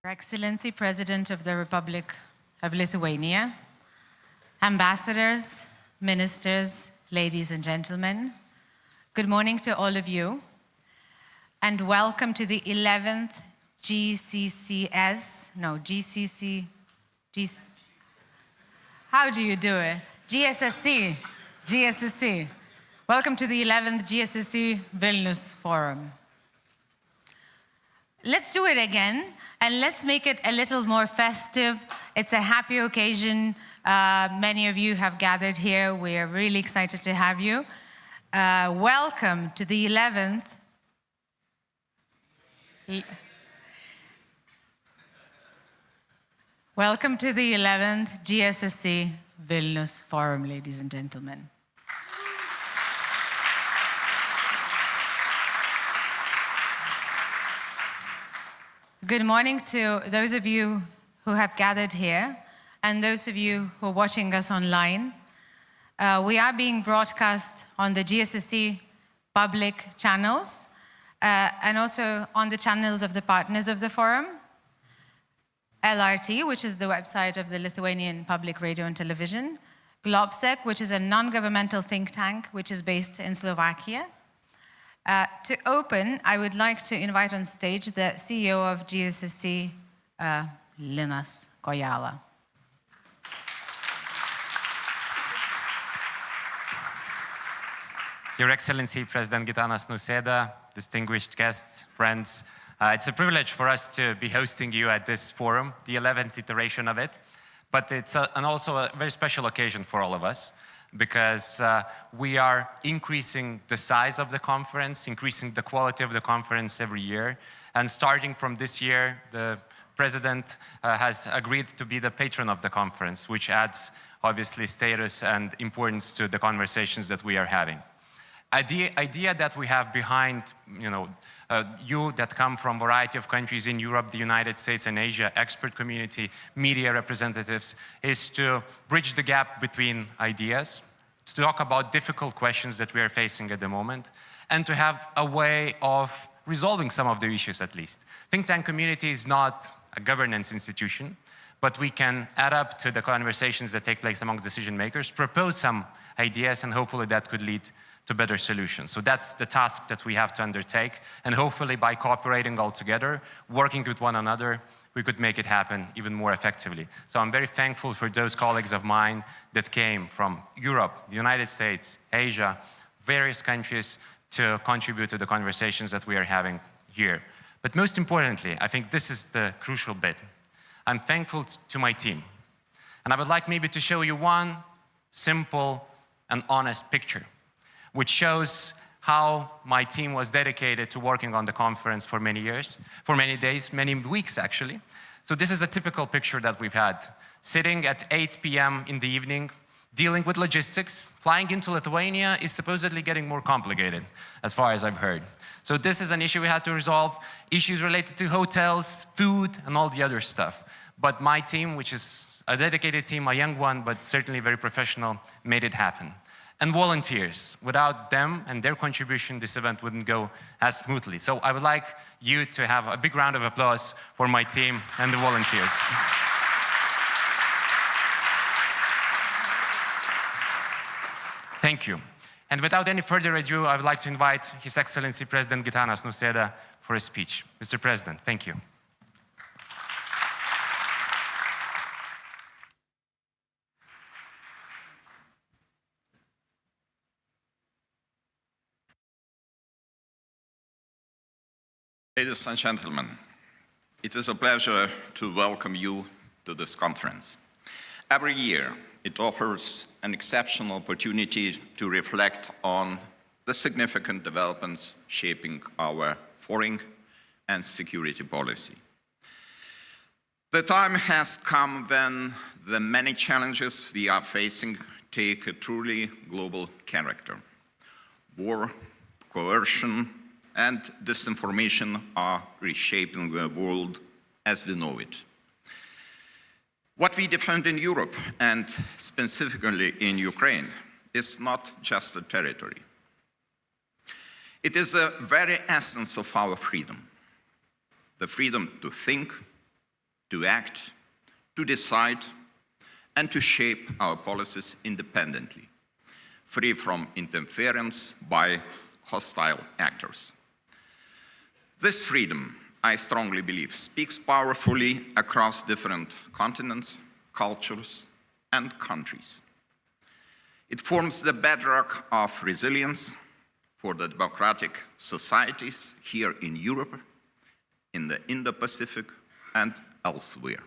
Your Excellency, President of the Republic of Lithuania, ambassadors, ministers, ladies and gentlemen, good morning to all of you, and welcome to the 11th how do you do it? GSSC. Welcome to the 11th GSSC Vilnius Forum. Let's do it again, and let's make it a little more festive. It's a happy occasion. Many of you have gathered here. We are really excited to have you. Welcome to the 11th. Welcome to the 11th GSSC Vilnius Forum, ladies and gentlemen. Good morning to those of you who have gathered here and those of you who are watching us online. We are being broadcast on the GSSC public channels and also on the channels of the partners of the forum. LRT, which is the website of the Lithuanian Public Radio and Television. GLOBSEC, which is a non-governmental think tank, which is based in Slovakia. To open, I would like to invite on stage the CEO of GSSC, Linas Kojala. Your Excellency, President Gitanas Nausėda, distinguished guests, friends, it's a privilege for us to be hosting you at this forum, the 11th iteration of it. But it's also a very special occasion for all of us because we are increasing the size of the conference, increasing the quality of the conference every year. And starting from this year, the President has agreed to be the patron of the conference, which adds obviously status and importance to the conversations that we are having. The idea that we have behind, you that come from a variety of countries in Europe, the United States and Asia, expert community, media representatives, is to bridge the gap between ideas, to talk about difficult questions that we are facing at the moment, and to have a way of resolving some of the issues at least. Think tank community is not a governance institution, but we can add up to the conversations that take place amongst decision makers, propose some ideas, and hopefully that could lead to better solutions. So that's the task that we have to undertake. And hopefully by cooperating all together, working with one another, we could make it happen even more effectively. So I'm very thankful for those colleagues of mine that came from Europe, the United States, Asia, various countries to contribute to the conversations that we are having here. But most importantly, I think this is the crucial bit. I'm thankful to my team. And I would like maybe to show you one simple and honest picture, which shows how my team was dedicated to working on the conference for many years, for many days, many weeks actually. So this is a typical picture that we've had. Sitting at 8 p.m. in the evening, dealing with logistics. Flying into Lithuania is supposedly getting more complicated, as far as I've heard. So this is an issue we had to resolve, issues related to hotels, food, and all the other stuff. But my team, which is a dedicated team, a young one, but certainly very professional, made it happen. And volunteers. Without them and their contribution, this event wouldn't go as smoothly. So I would like you to have a big round of applause for my team and the volunteers. Thank you. And without any further ado, I would like to invite His Excellency President Gitanas Nausėda for a speech. Mr. President, thank you. Ladies and gentlemen, it is a pleasure to welcome you to this conference. Every year, it offers an exceptional opportunity to reflect on the significant developments shaping our foreign and security policy. The time has come when the many challenges we are facing take a truly global character. War, coercion, and disinformation are reshaping the world as we know it. What we defend in Europe, and specifically in Ukraine, is not just a territory. It is the very essence of our freedom. The freedom to think, to act, to decide, and to shape our policies independently, free from interference by hostile actors. This freedom, I strongly believe, speaks powerfully across different continents, cultures, and countries. It forms the bedrock of resilience for the democratic societies here in Europe, in the Indo-Pacific, and elsewhere.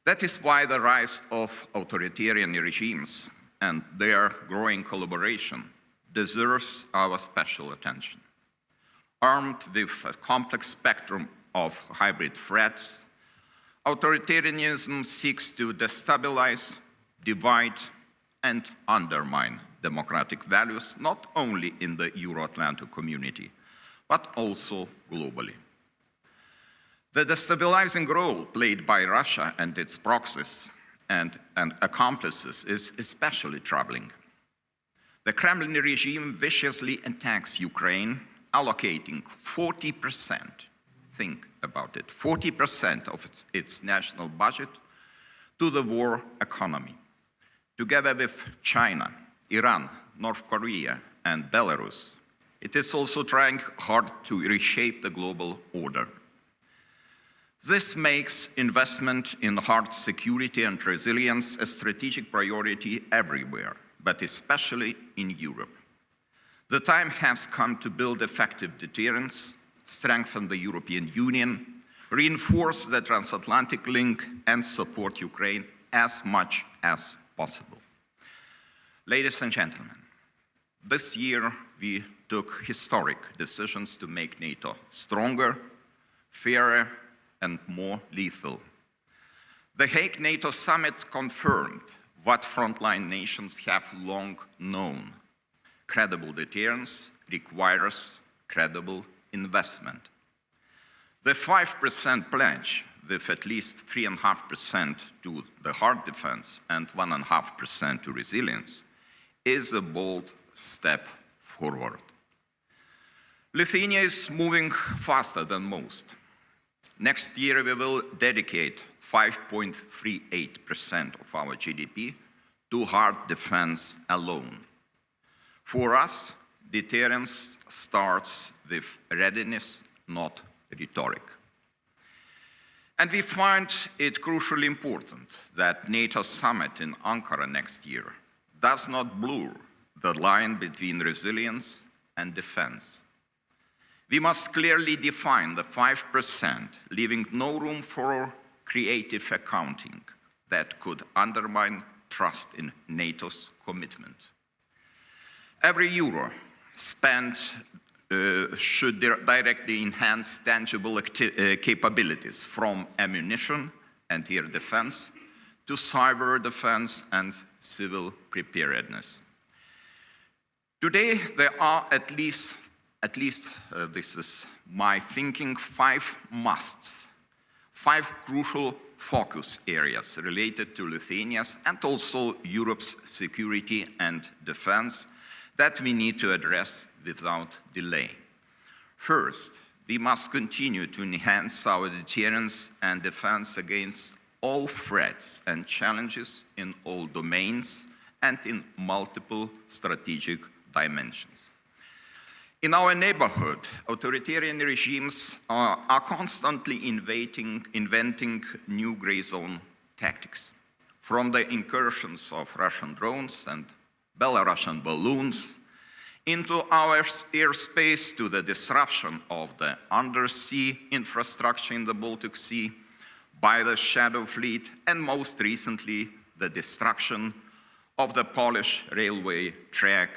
That is why the rise of authoritarian regimes and their growing collaboration deserves our special attention. Armed with a complex spectrum of hybrid threats, Authoritarianism seeks to destabilize, divide, and undermine democratic values, not only in the Euro-Atlantic community, but also globally. The destabilizing role played by Russia and its proxies and accomplices is especially troubling. The Kremlin regime viciously attacks Ukraine, allocating 40%, think about it, 40% of its national budget to the war economy. Together with China, Iran, North Korea, and Belarus, it is also trying hard to reshape the global order. This makes investment in hard security and resilience a strategic priority everywhere, but especially in Europe. The time has come to build effective deterrence, strengthen the European Union, reinforce the transatlantic link, and support Ukraine as much as possible. Ladies and gentlemen, this year we took historic decisions to make NATO stronger, fairer, and more lethal. The Hague NATO summit confirmed what frontline nations have long known. Credible deterrence requires credible investment. The 5% pledge, with at least 3.5% to the hard defense and 1.5% to resilience, is a bold step forward. Lithuania is moving faster than most. Next year, we will dedicate 5.38% of our GDP to hard defense alone. For us, deterrence starts with readiness, not rhetoric. And we find it crucially important that NATO summit in Ankara next year does not blur the line between resilience and defense. We must clearly define the 5%, leaving no room for creative accounting that could undermine trust in NATO's commitment. Every euro spent should directly enhance tangible capabilities, from ammunition and air defense to cyber defense and civil preparedness. Today, there are at least this is my thinking, 5 musts, 5 crucial focus areas related to Lithuania's and also Europe's security and defense that we need to address without delay. First, we must continue to enhance our deterrence and defense against all threats and challenges in all domains and in multiple strategic dimensions. In our neighborhood, authoritarian regimes are constantly inventing new gray zone tactics. From the incursions of Russian drones and Belarusian balloons into our airspace to the disruption of the undersea infrastructure in the Baltic Sea by the Shadow Fleet, and most recently, the destruction of the Polish railway track.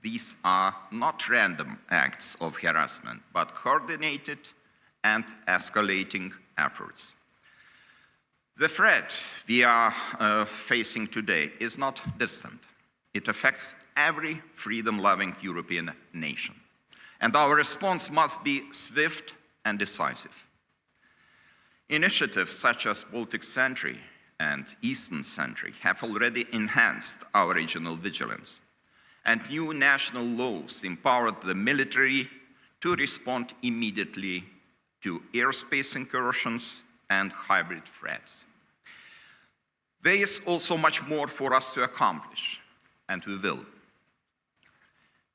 These are not random acts of harassment, but coordinated and escalating efforts. The threat we are facing today is not distant. It affects every freedom-loving European nation. And our response must be swift and decisive. Initiatives such as Baltic Sentry and Eastern Sentry have already enhanced our regional vigilance. And new national laws empowered the military to respond immediately to airspace incursions and hybrid threats. There is also much more for us to accomplish, and we will.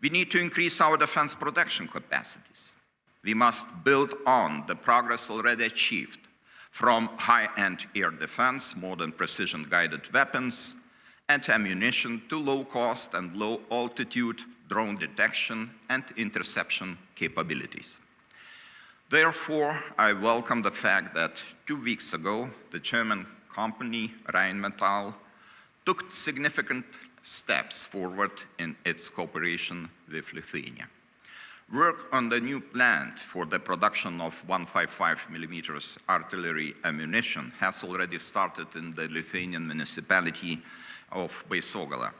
We need to increase our defense production capacities. We must build on the progress already achieved, from high-end air defense, modern precision-guided weapons, and ammunition to low-cost and low-altitude drone detection and interception capabilities. Therefore, I welcome the fact that 2 weeks ago, the German company Rheinmetall took significant steps forward in its cooperation with Lithuania. Work on the new plant for the production of 155mm artillery ammunition has already started in the Lithuanian municipality of Baisogalos.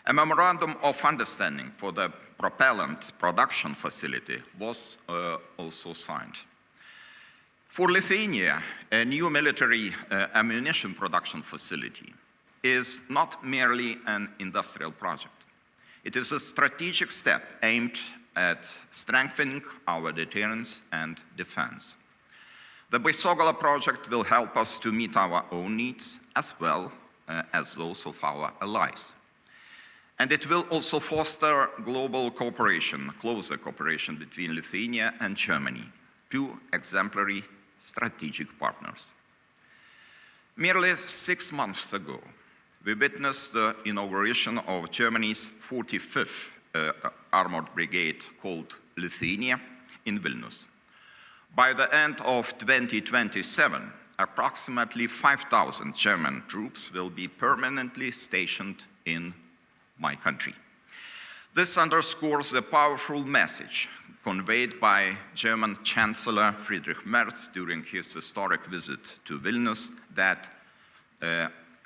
A memorandum of understanding for the propellant production facility was also signed. For Lithuania, a new military ammunition production facility is not merely an industrial project. It is a strategic step aimed at strengthening our deterrence and defense. The Baisogalos project will help us to meet our own needs as well as those of our allies. And it will also foster global cooperation, closer cooperation between Lithuania and Germany, two exemplary strategic partners. Merely 6 months ago, we witnessed the inauguration of Germany's 45th Armored Brigade called Lithuania in Vilnius. By the end of 2027, approximately 5,000 German troops will be permanently stationed in my country. This underscores the powerful message conveyed by German Chancellor Friedrich Merz during his historic visit to Vilnius that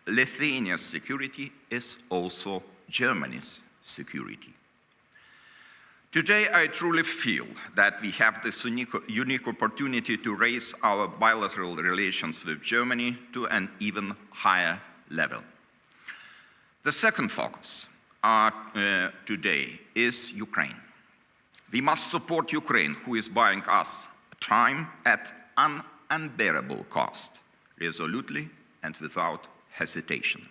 Lithuania's security is also Germany's security. Today, I truly feel that we have this unique opportunity to raise our bilateral relations with Germany to an even higher level. The second focus today is Ukraine. We must support Ukraine, who is buying us time at an unbearable cost, resolutely and without hesitation.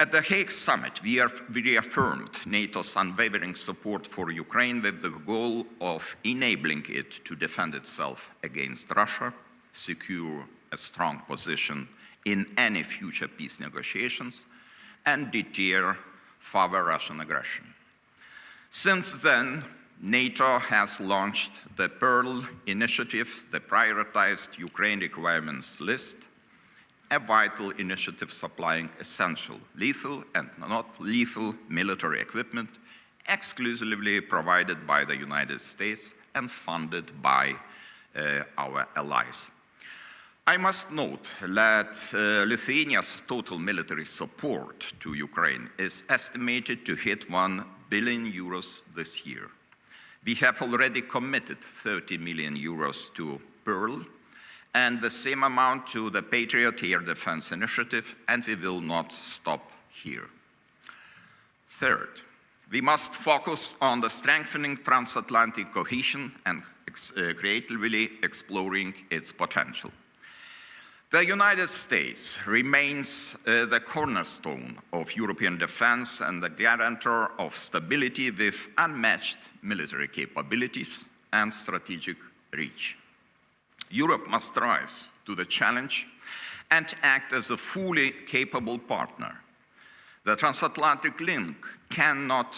At the Hague summit, we reaffirmed NATO's unwavering support for Ukraine with the goal of enabling it to defend itself against Russia, secure a strong position in any future peace negotiations, and deter further Russian aggression. Since then, NATO has launched the Pearl Initiative, the prioritized Ukraine requirements list, a vital initiative supplying essential lethal and not lethal military equipment exclusively provided by the United States and funded by our allies. I must note that Lithuania's total military support to Ukraine is estimated to hit 1 billion euros this year. We have already committed 30 million euros to Pearl and the same amount to the Patriot Air Defense Initiative, and we will not stop here. Third, we must focus on the strengthening transatlantic cohesion and creatively exploring its potential. The United States remains the cornerstone of European defense and the guarantor of stability with unmatched military capabilities and strategic reach. Europe must rise to the challenge and act as a fully capable partner. The transatlantic link cannot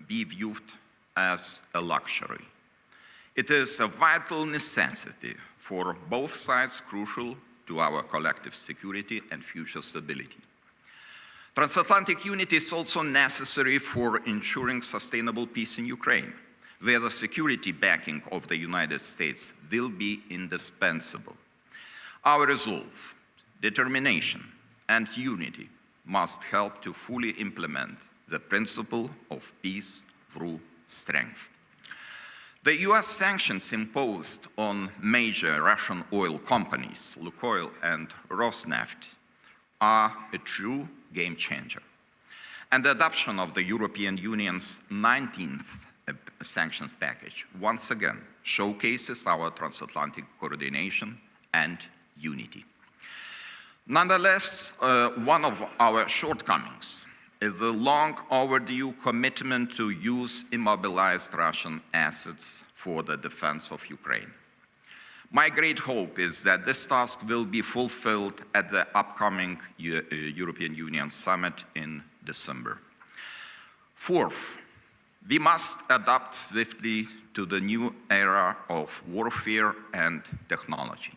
be viewed as a luxury. It is a vital necessity for both sides, crucial to our collective security and future stability. Transatlantic unity is also necessary for ensuring sustainable peace in Ukraine, where the security backing of the United States will be indispensable. Our resolve, determination, and unity must help to fully implement the principle of peace through strength. The US sanctions imposed on major Russian oil companies, Lukoil and Rosneft, are a true game changer. And the adoption of the European Union's 19th sanctions package once again showcases our transatlantic coordination and unity. Nonetheless, one of our shortcomings is a long overdue commitment to use immobilized Russian assets for the defense of Ukraine. My great hope is that this task will be fulfilled at the upcoming European Union summit in December. Fourth, we must adapt swiftly to the new era of warfare and technology.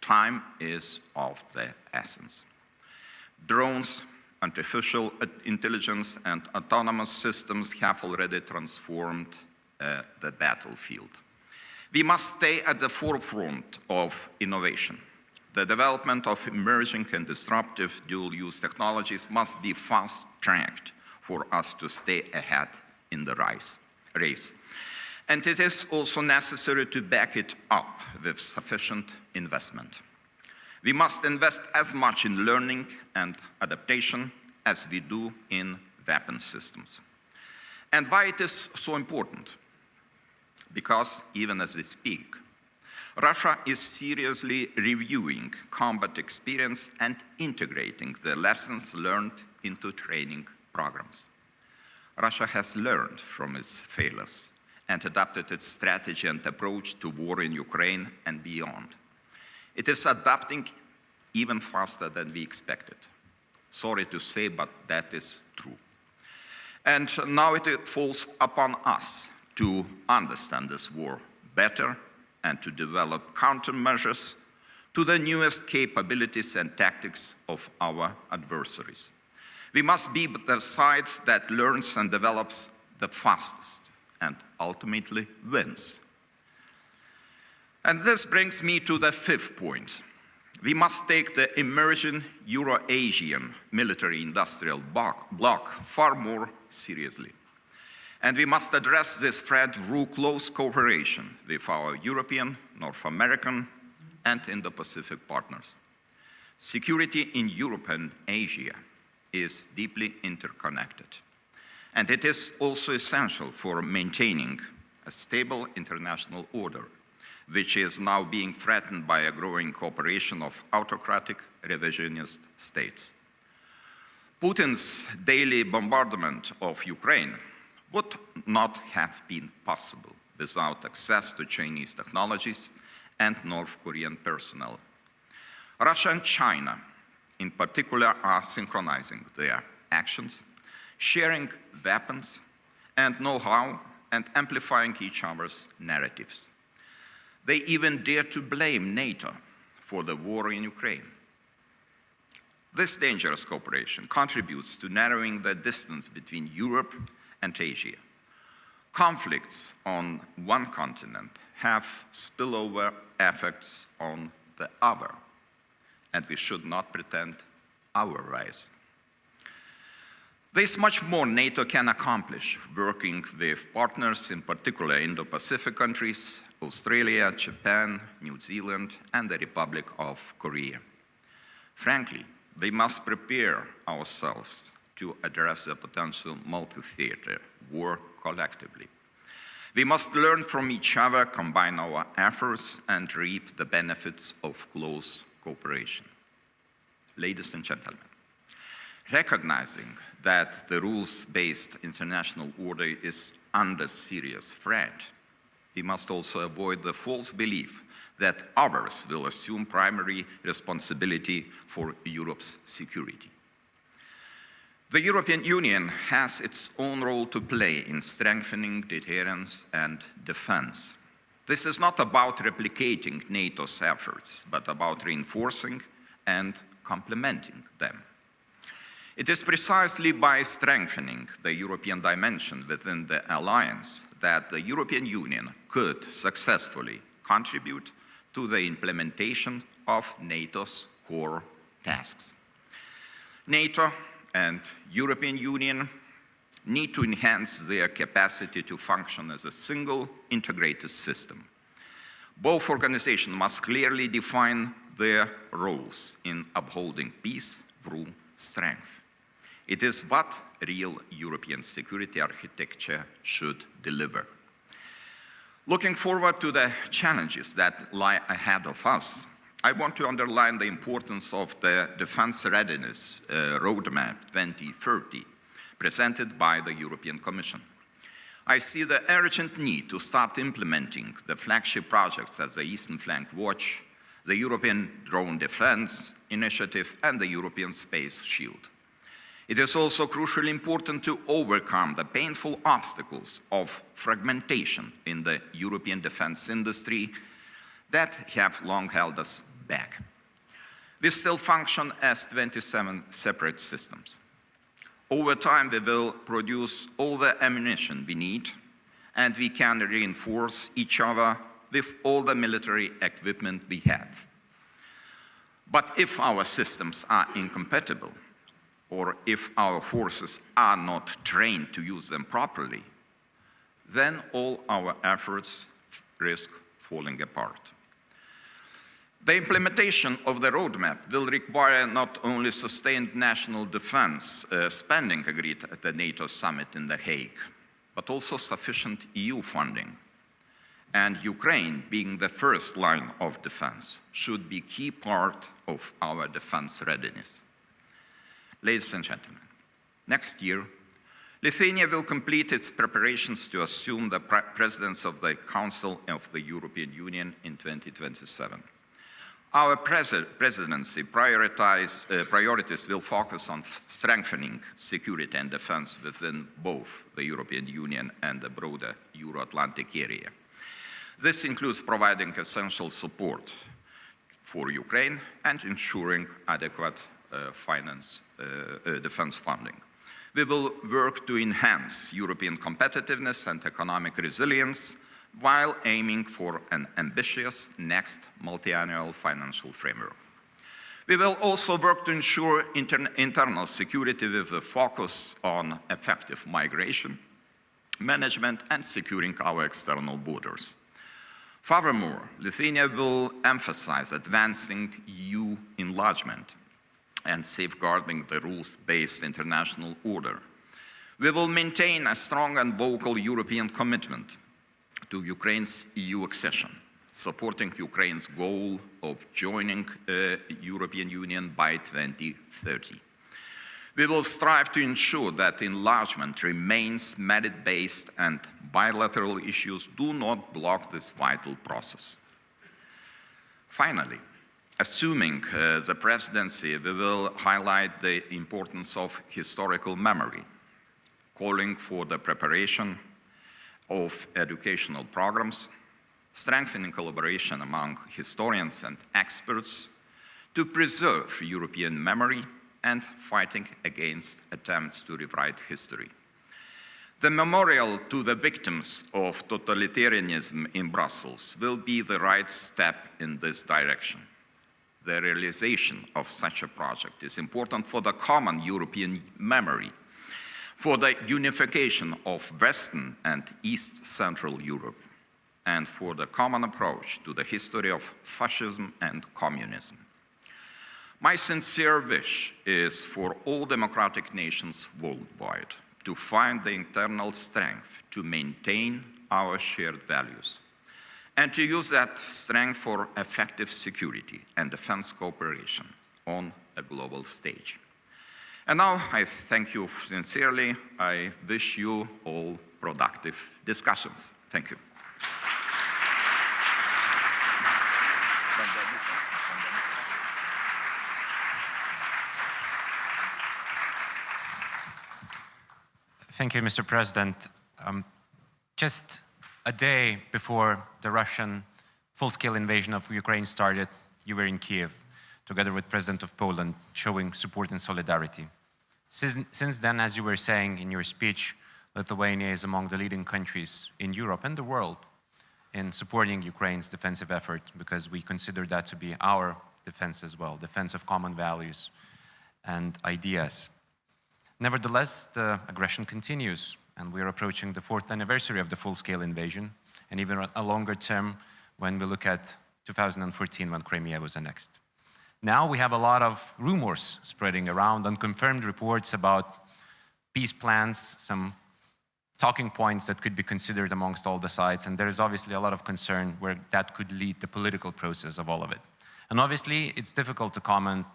Time is of the essence. Drones, artificial intelligence, and autonomous systems have already transformed the battlefield. We must stay at the forefront of innovation. The development of emerging and disruptive dual-use technologies must be fast-tracked for us to stay ahead in the race. And it is also necessary to back it up with sufficient investment. We must invest as much in learning and adaptation as we do in weapon systems. And why it is so important? Because even as we speak, Russia is seriously reviewing combat experience and integrating the lessons learned into training programs. Russia has learned from its failures and adapted its strategy and approach to war in Ukraine and beyond. It is adapting even faster than we expected. Sorry to say, but that is true. And now it falls upon us to understand this war better and to develop countermeasures to the newest capabilities and tactics of our adversaries. We must be the side that learns and develops the fastest and ultimately wins. And this brings me to the fifth point. We must take the emerging Euro-Asian military-industrial bloc far more seriously. And we must address this threat through close cooperation with our European, North American, and Indo-Pacific partners. Security in Europe and Asia is deeply interconnected. And it is also essential for maintaining a stable international order, which is now being threatened by a growing cooperation of autocratic revisionist states. Putin's daily bombardment of Ukraine would not have been possible without access to Chinese technologies and North Korean personnel. Russia and China, in particular, are synchronizing their actions, sharing weapons and know-how, and amplifying each other's narratives. They even dare to blame NATO for the war in Ukraine. This dangerous cooperation contributes to narrowing the distance between Europe and Asia. Conflicts on one continent have spillover effects on the other, and we should not pretend otherwise. There's much more NATO can accomplish working with partners, in particular Indo-Pacific countries, Australia, Japan, New Zealand, and the Republic of Korea. Frankly, we must prepare ourselves to address a potential multi-theater war collectively. We must learn from each other, combine our efforts, and reap the benefits of close cooperation. Ladies and gentlemen, recognizing that the rules-based international order is under serious threat, we must also avoid the false belief that others will assume primary responsibility for Europe's security. The European Union has its own role to play in strengthening deterrence and defense. This is not about replicating NATO's efforts, but about reinforcing and complementing them. It is precisely by strengthening the European dimension within the alliance that the European Union could successfully contribute to the implementation of NATO's core tasks. NATO and European Union need to enhance their capacity to function as a single integrated system. Both organizations must clearly define their roles in upholding peace through strength. It is what real European security architecture should deliver. Looking forward to the challenges that lie ahead of us, I want to underline the importance of the Defense Readiness Roadmap 2030, presented by the European Commission. I see the urgent need to start implementing the flagship projects as the Eastern Flank Watch, the European Drone Defense Initiative, and the European Space Shield. It is also crucially important to overcome the painful obstacles of fragmentation in the European defense industry that have long held us back. We still function as 27 separate systems. Over time, we will produce all the ammunition we need, and we can reinforce each other with all the military equipment we have. But if our systems are incompatible, or if our forces are not trained to use them properly, then all our efforts risk falling apart. The implementation of the roadmap will require not only sustained national defense spending agreed at the NATO summit in The Hague, but also sufficient EU funding. And Ukraine, being the first line of defense, should be a key part of our defense readiness. Ladies and gentlemen, next year, Lithuania will complete its preparations to assume the presidency of the Council of the European Union in 2027. Our presidency priorities will focus on strengthening security and defense within both the European Union and the broader Euro-Atlantic area. This includes providing essential support for Ukraine and ensuring adequate defense funding. We will work to enhance European competitiveness and economic resilience while aiming for an ambitious next multi-annual financial framework. We will also work to ensure internal security with a focus on effective migration management and securing our external borders. Furthermore, Lithuania will emphasize advancing EU enlargement and safeguarding the rules-based international order. We will maintain a strong and vocal European commitment to Ukraine's EU accession, supporting Ukraine's goal of joining the European Union by 2030. We will strive to ensure that enlargement remains merit-based and bilateral issues do not block this vital process. Finally, assuming the presidency, we will highlight the importance of historical memory, calling for the preparation of educational programs, strengthening collaboration among historians and experts to preserve European memory, and fighting against attempts to rewrite history. The memorial to the victims of totalitarianism in Brussels will be the right step in this direction. The realization of such a project is important for the common European memory, for the unification of Western and East Central Europe, and for the common approach to the history of fascism and communism. My sincere wish is for all democratic nations worldwide to find the internal strength to maintain our shared values and to use that strength for effective security and defense cooperation on a global stage. And now I thank you sincerely. I wish you all productive discussions. Thank you. Thank you, Mr. President. Just a day before the Russian full-scale invasion of Ukraine started, you were in Kiev, together with President of Poland, showing support and solidarity. Since then, as you were saying in your speech, Lithuania is among the leading countries in Europe and the world in supporting Ukraine's defensive effort, because we consider that to be our defense as well, defense of common values and ideas. Nevertheless, the aggression continues, and we're approaching the 4th anniversary of the full-scale invasion, and even a longer term when we look at 2014, when Crimea was annexed. Now we have a lot of rumors spreading around, unconfirmed reports about peace plans, some talking points that could be considered amongst all the sides, and there is obviously a lot of concern where that could lead the political process of all of it. And obviously, it's difficult to comment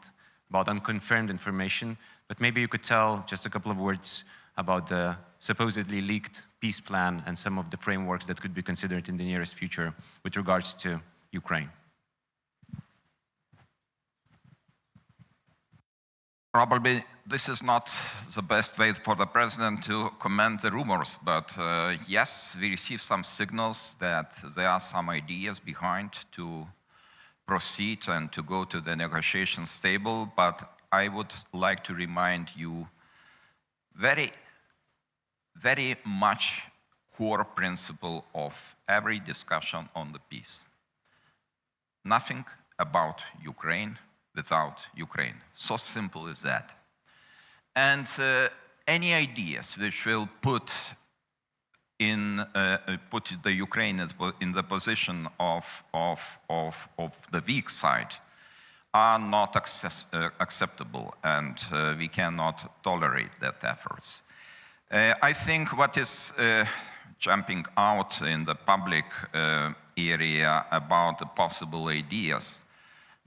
about unconfirmed information, but maybe you could tell just a couple of words about the supposedly leaked peace plan and some of the frameworks that could be considered in the nearest future with regards to Ukraine. Probably this is not the best way for the president to comment the rumors, but yes, we received some signals that there are some ideas behind to proceed and to go to the negotiations table, but I would like to remind you very much core principle of every discussion on the peace. Nothing about Ukraine without Ukraine. So simple is that. And any ideas which will put the Ukraine in the position of the weak side are not acceptable, and we cannot tolerate that efforts. I think what is jumping out in the public area about the possible ideas,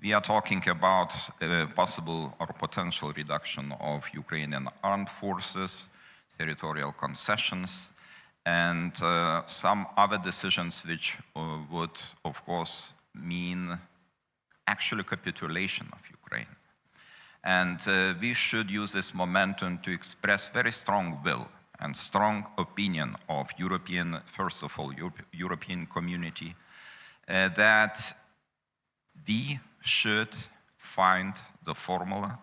we are talking about possible or potential reduction of Ukrainian armed forces, territorial concessions, and some other decisions which would, of course, mean actual capitulation of Ukraine. And we should use this momentum to express very strong will and strong opinion of European, first of all, European community, that we should find the formula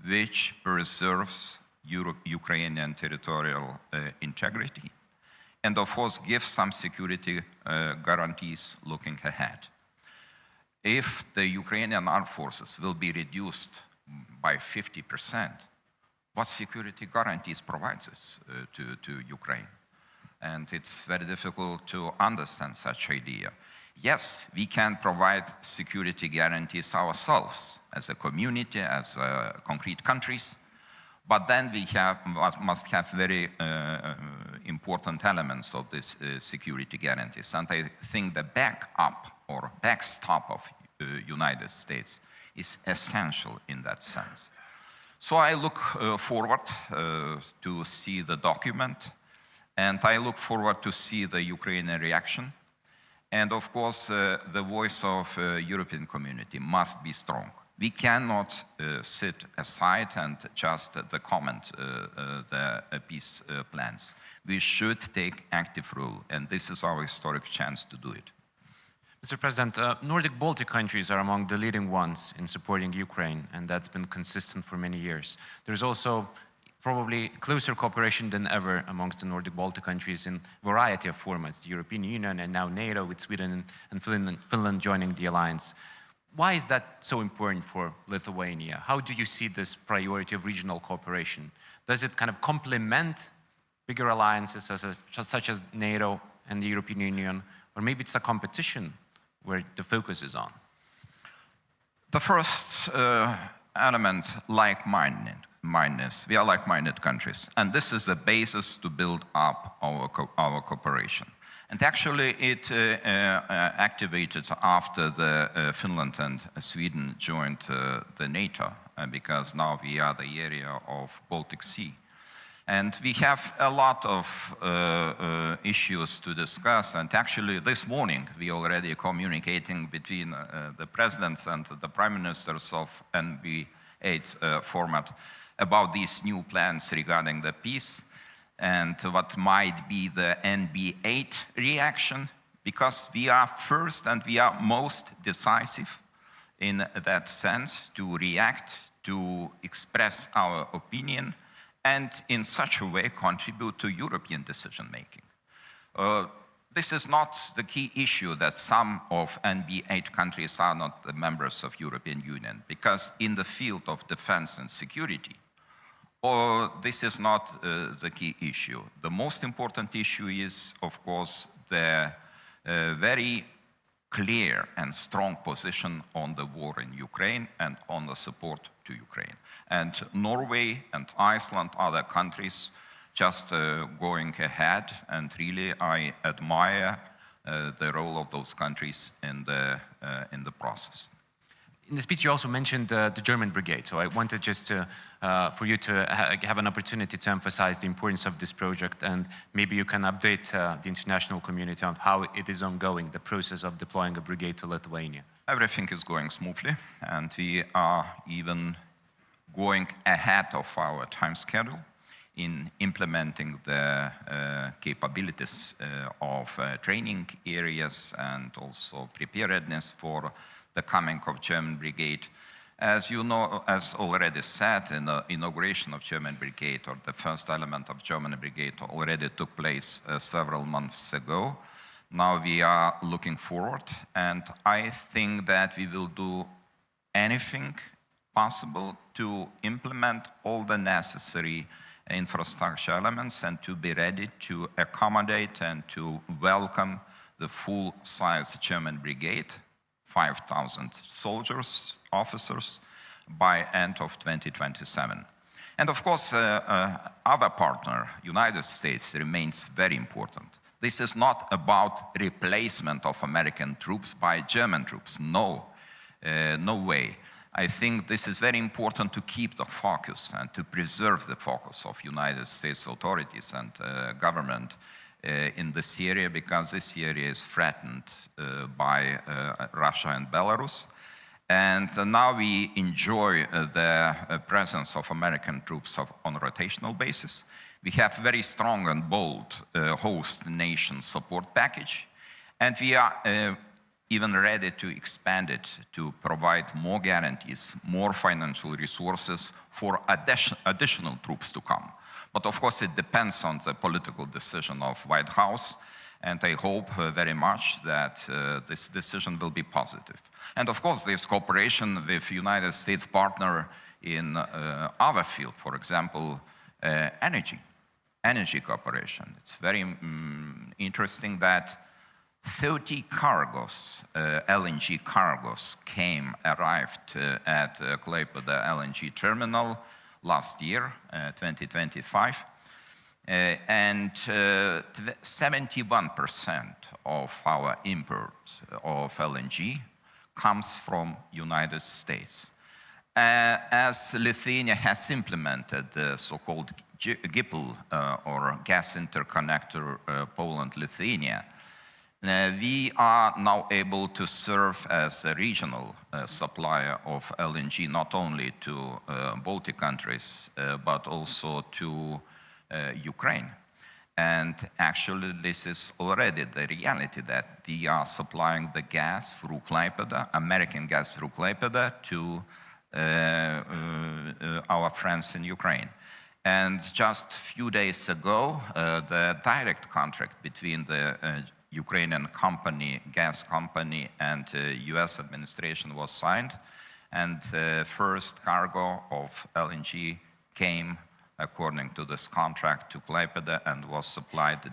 which preserves Ukrainian territorial integrity and, of course, gives some security guarantees looking ahead. If the Ukrainian armed forces will be reduced by 50%, what security guarantees provides this to Ukraine? And it's very difficult to understand such idea. Yes, we can provide security guarantees ourselves as a community, as concrete countries, but then we must have very important elements of this security guarantees. And I think the backup or backstop of United States is essential in that sense. So I look forward to see the document, and I look forward to see the Ukrainian reaction. And of course, the voice of European community must be strong. We cannot sit aside and just comment the peace plans. We should take active role, and this is our historic chance to do it. Mr. President, Nordic Baltic countries are among the leading ones in supporting Ukraine, and that's been consistent for many years. There's also probably closer cooperation than ever amongst the Nordic Baltic countries in a variety of formats, the European Union and now NATO, with Sweden and Finland joining the alliance. Why is that so important for Lithuania? How do you see this priority of regional cooperation? Does it kind of complement bigger alliances such as NATO and the European Union, or maybe it's a competition where the focus is on? The first element, like-mindedness. We are like-minded countries, and this is the basis to build up our cooperation. And actually, it activated after Finland and Sweden joined the NATO, because now we are the area of Baltic Sea. And we have a lot of issues to discuss. And actually, this morning, we already communicating between the presidents and the prime ministers of NB8 format about these new plans regarding the peace and what might be the NB8 reaction, because we are first and we are most decisive in that sense to react, to express our opinion, and in such a way contribute to European decision-making. This is not the key issue that some of NB8 countries are not the members of European Union, because in the field of defense and security, this is not the key issue. The most important issue is, of course, the very clear and strong position on the war in Ukraine and on the support to Ukraine. And Norway and Iceland, other countries, just going ahead, and really I admire the role of those countries in the process. In the speech, you also mentioned the German brigade. So I wanted just for you to have an opportunity to emphasize the importance of this project, and maybe you can update the international community on how it is ongoing, the process of deploying a brigade to Lithuania. Everything is going smoothly, and we are even going ahead of our time schedule in implementing the capabilities of training areas and also preparedness for the coming of German brigade. As you know, as already said, in the inauguration of German Brigade, or the first element of German Brigade, already took place several months ago. Now we are looking forward, and I think that we will do anything possible to implement all the necessary infrastructure elements and to be ready to accommodate and to welcome the full-size German Brigade, 5,000 soldiers, officers, by end of 2027. And of course, our partner, United States, remains very important. This is not about replacement of American troops by German troops. No, no way. I think this is very important to keep the focus and to preserve the focus of United States authorities and government in this area, because this area is threatened by Russia and Belarus. And now we enjoy the presence of American troops on a rotational basis. We have very strong and bold host nation support package, and we are even ready to expand it to provide more guarantees, more financial resources for additional troops to come. But of course, it depends on the political decision of White House, and I hope very much that this decision will be positive. And of course, this cooperation with United States partner in other field, for example, energy cooperation. It's very interesting that 30 cargos, LNG cargos, arrived at Klaipėda LNG terminal last year, 2025, and 71% of our import of LNG comes from United States. As Lithuania has implemented the so-called GIPL, or gas interconnector Poland-Lithuania, we are now able to serve as a regional supplier of LNG, not only to Baltic countries, but also to Ukraine. And actually, this is already the reality, that we are supplying the gas through Klaipėda, American gas through Klaipėda, to our friends in Ukraine. And just a few days ago, the direct contract between the Ukrainian company, gas company, and US administration was signed, and the first cargo of LNG came according to this contract to Klaipėda and was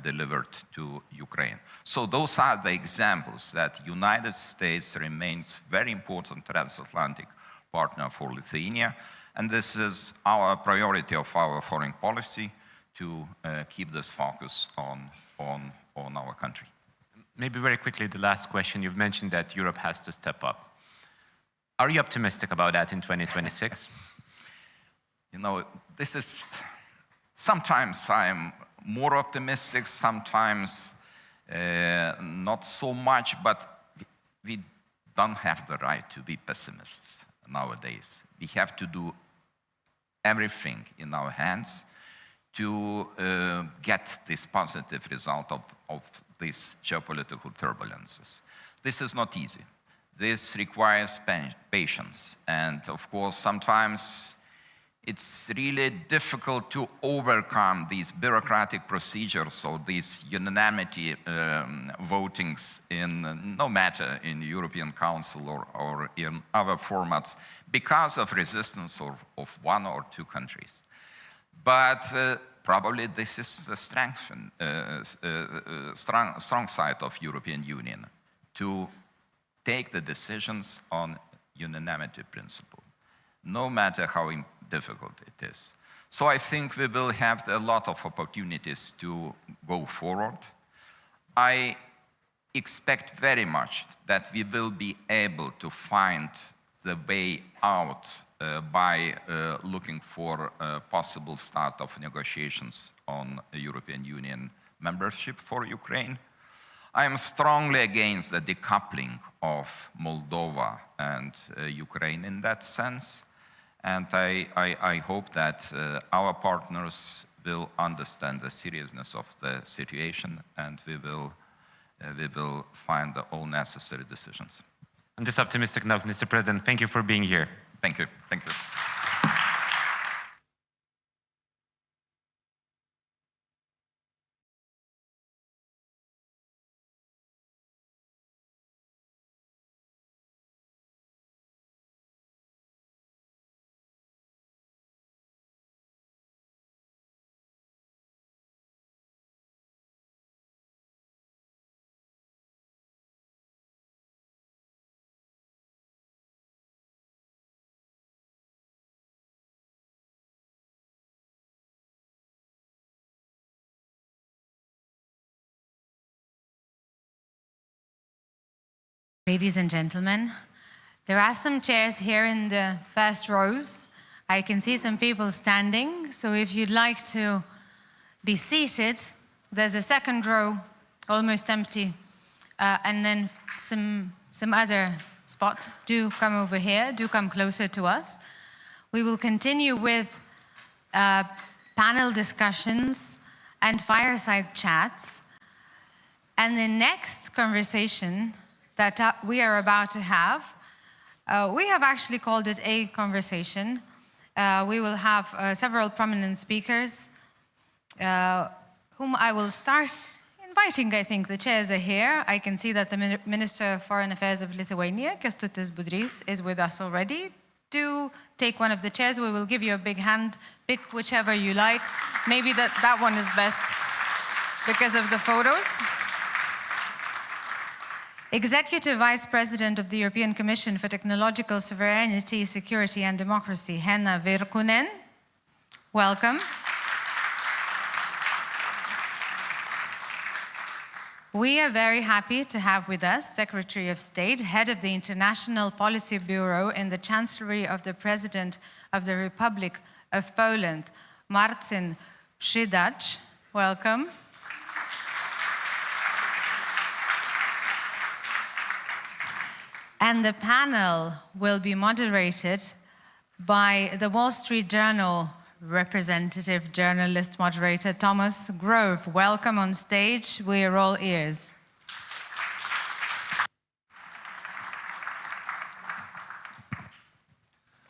delivered to Ukraine. So those are the examples that United States remains very important transatlantic partner for Lithuania, and this is our priority of our foreign policy, to keep this focus on our country. Maybe very quickly, the last question. You've mentioned that Europe has to step up. Are you optimistic about that in 2026? You know, this is, sometimes I'm more optimistic, sometimes not so much, but we don't have the right to be pessimists nowadays. We have to do everything in our hands to get this positive result of these geopolitical turbulences. This is not easy. This requires patience. And of course, sometimes it's really difficult to overcome these bureaucratic procedures or these unanimity votings in, no matter in the European Council or in other formats, because of resistance of one or two countries. But probably this is the strong side of European Union, to take the decisions on unanimity principle, no matter how difficult it is. So I think we will have a lot of opportunities to go forward. I expect very much that we will be able to find the way out by looking for a possible start of negotiations on a European Union membership for Ukraine. I am strongly against the decoupling of Moldova and Ukraine in that sense. And I hope that our partners will understand the seriousness of the situation, and we will find all necessary decisions. On this optimistic note, Mr. President, thank you for being here. Thank you. Thank you. Ladies and gentlemen, there are some chairs here in the first rows. I can see some people standing, so if you'd like to be seated, there's a second row, almost empty, and then some other spots. Do come over here, do come closer to us. We will continue with panel discussions and fireside chats. And the next conversation that we are about to have, we have actually called it a conversation. We will have several prominent speakers, whom I will start inviting. I think the chairs are here. I can see that the Minister of Foreign Affairs of Lithuania, Kęstutis Budrys, is with us already. Do take one of the chairs. We will give you a big hand. Pick whichever you like. Maybe that one is best because of the photos. Executive Vice President of the European Commission for Technological Sovereignty, Security and Democracy, Henna Virkkunen. Welcome. We are very happy to have with us Secretary of State, Head of the International Policy Bureau in the Chancellery of the President of the Republic of Poland, Marcin Przydacz. Welcome. And the panel will be moderated by the Wall Street Journal representative journalist moderator, Thomas Grove. Welcome on stage. We are all ears.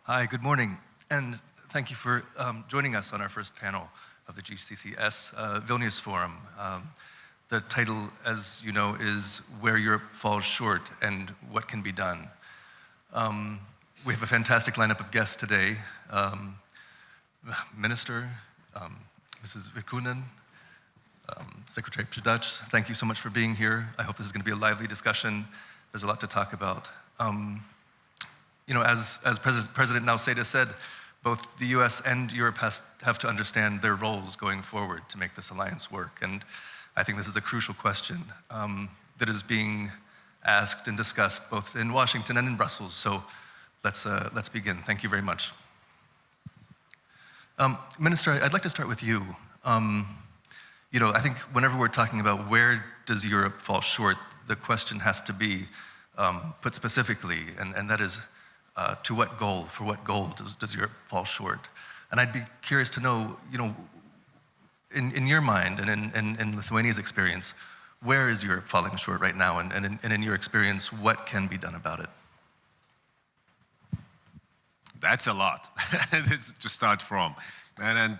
Hi, good morning. And thank you for joining us on our first panel of the GSSC Vilnius Forum. The title, as you know, is Where Europe Falls Short and What Can Be Done. We have a fantastic lineup of guests today. Minister, Mrs. Virkkunen, Secretary Przydacz, thank you so much for being here. I hope this is going to be a lively discussion. There's a lot to talk about. You know, as President Nausėda said, both the US and Europe have to understand their roles going forward to make this alliance work. And I think this is a crucial question that is being asked and discussed both in Washington and in Brussels. So let's begin. Thank you very much. Minister, I'd like to start with you. You know, I think whenever we're talking about where does Europe fall short, the question has to be put specifically, and that is to what goal, for what goal does Europe fall short? And I'd be curious to know, you know, in your mind and in Lithuania's experience, where is Europe falling short right now? And in your experience, what can be done about it? That's a lot to start from. And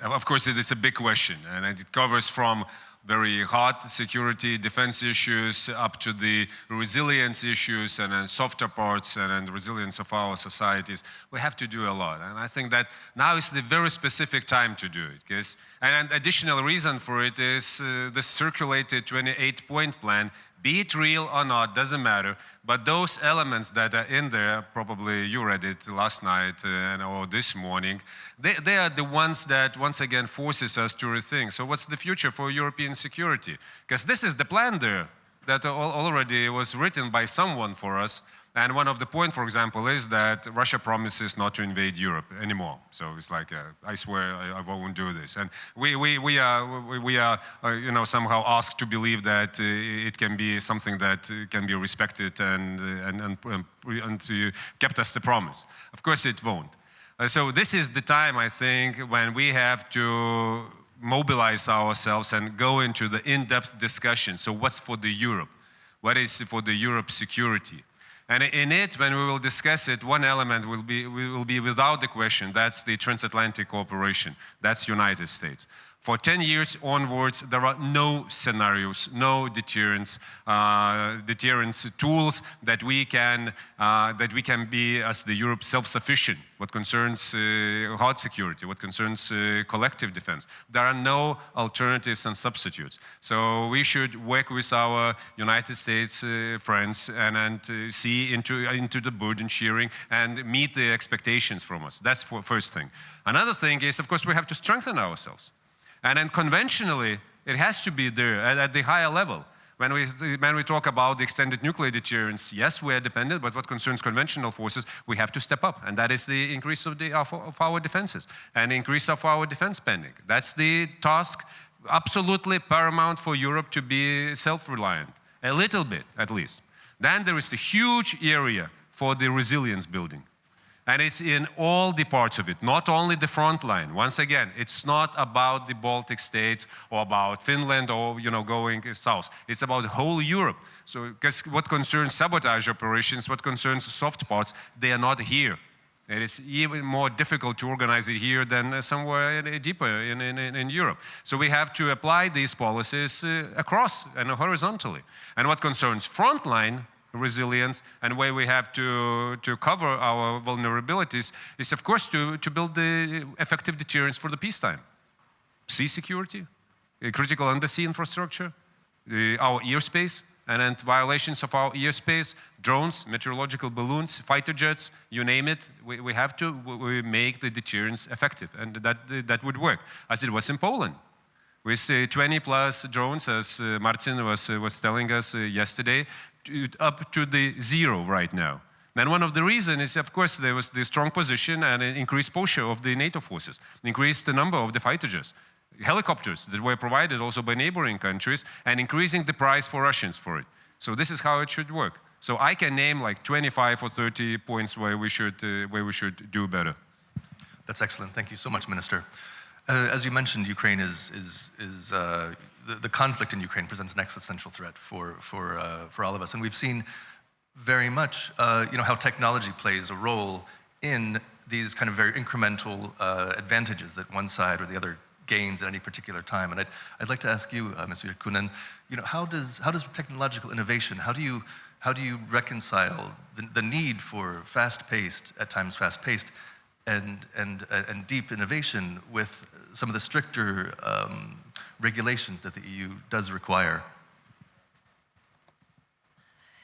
of course, it is a big question. And it covers from very hard security, defense issues, up to the resilience issues and then softer parts and resilience of our societies. We have to do a lot. And I think that now is the very specific time to do it. And an additional reason for it is the circulated 28-point plan. Be it real or not, doesn't matter. But those elements that are in there, probably you read it last night or this morning, they are the ones that once again forces us to rethink. So what's the future for European security? Because this is the plan there that already was written by someone for us. And one of the points, for example, is that Russia promises not to invade Europe anymore. So it's like, I swear I won't do this. And we are you know, somehow asked to believe that it can be something that can be respected and kept us the promise. Of course it won't. So this is the time, I think, when we have to mobilize ourselves and go into the in-depth discussion. So what's for the Europe? What is for the Europe security? And in it, when we will discuss it, one element will be without the question. That's the transatlantic cooperation. That's United States. For 10 years onwards, there are no scenarios, no deterrence tools that we can be, as the Europe, self-sufficient. What concerns hard security, what concerns collective defense, there are no alternatives and substitutes. So we should work with our United States friends and see into the burden sharing and meet the expectations from us. That's the first thing. Another thing is, of course, we have to strengthen ourselves. And then conventionally, it has to be there at the higher level. When we talk about the extended nuclear deterrence, yes, we are dependent, but what concerns conventional forces, we have to step up. And that is the increase of our defenses and increase of our defense spending. That's the task, absolutely paramount for Europe to be self-reliant, a little bit at least. Then there is the huge area for the resilience building. And it's in all the parts of it, not only the front line. Once again, it's not about the Baltic states or about Finland or going south. It's about the whole Europe. So because what concerns sabotage operations, what concerns soft parts, they are not here. It is even more difficult to organize it here than somewhere deeper in Europe. So we have to apply these policies across and horizontally. And what concerns frontline resilience and where we have to cover our vulnerabilities is, of course, to build the effective deterrence for the peacetime. Sea security, critical undersea infrastructure, our airspace, and then violations of our airspace, drones, meteorological balloons, fighter jets, you name it, we have to make the deterrence effective, and that would work, as it was in Poland. With 20+ drones, as Martin was telling us yesterday, up to the 0 right now. And one of the reasons is, of course, there was the strong position and an increased posture of the NATO forces, increased the number of the fighter jets, helicopters that were provided also by neighboring countries, and increasing the price for Russians for it. So this is how it should work. So I can name like 25 or 30 points where we should do better. That's excellent. Thank you so much, Minister. As you mentioned, Ukraine the conflict in Ukraine presents an existential threat for all of us, and we've seen very much, how technology plays a role in these kind of very incremental advantages that one side or the other gains at any particular time. And I'd like to ask you, Mr. Virkunen, how does technological innovation, how do you reconcile the need for fast-paced, at times fast-paced, and deep innovation with some of the stricter regulations that the EU does require?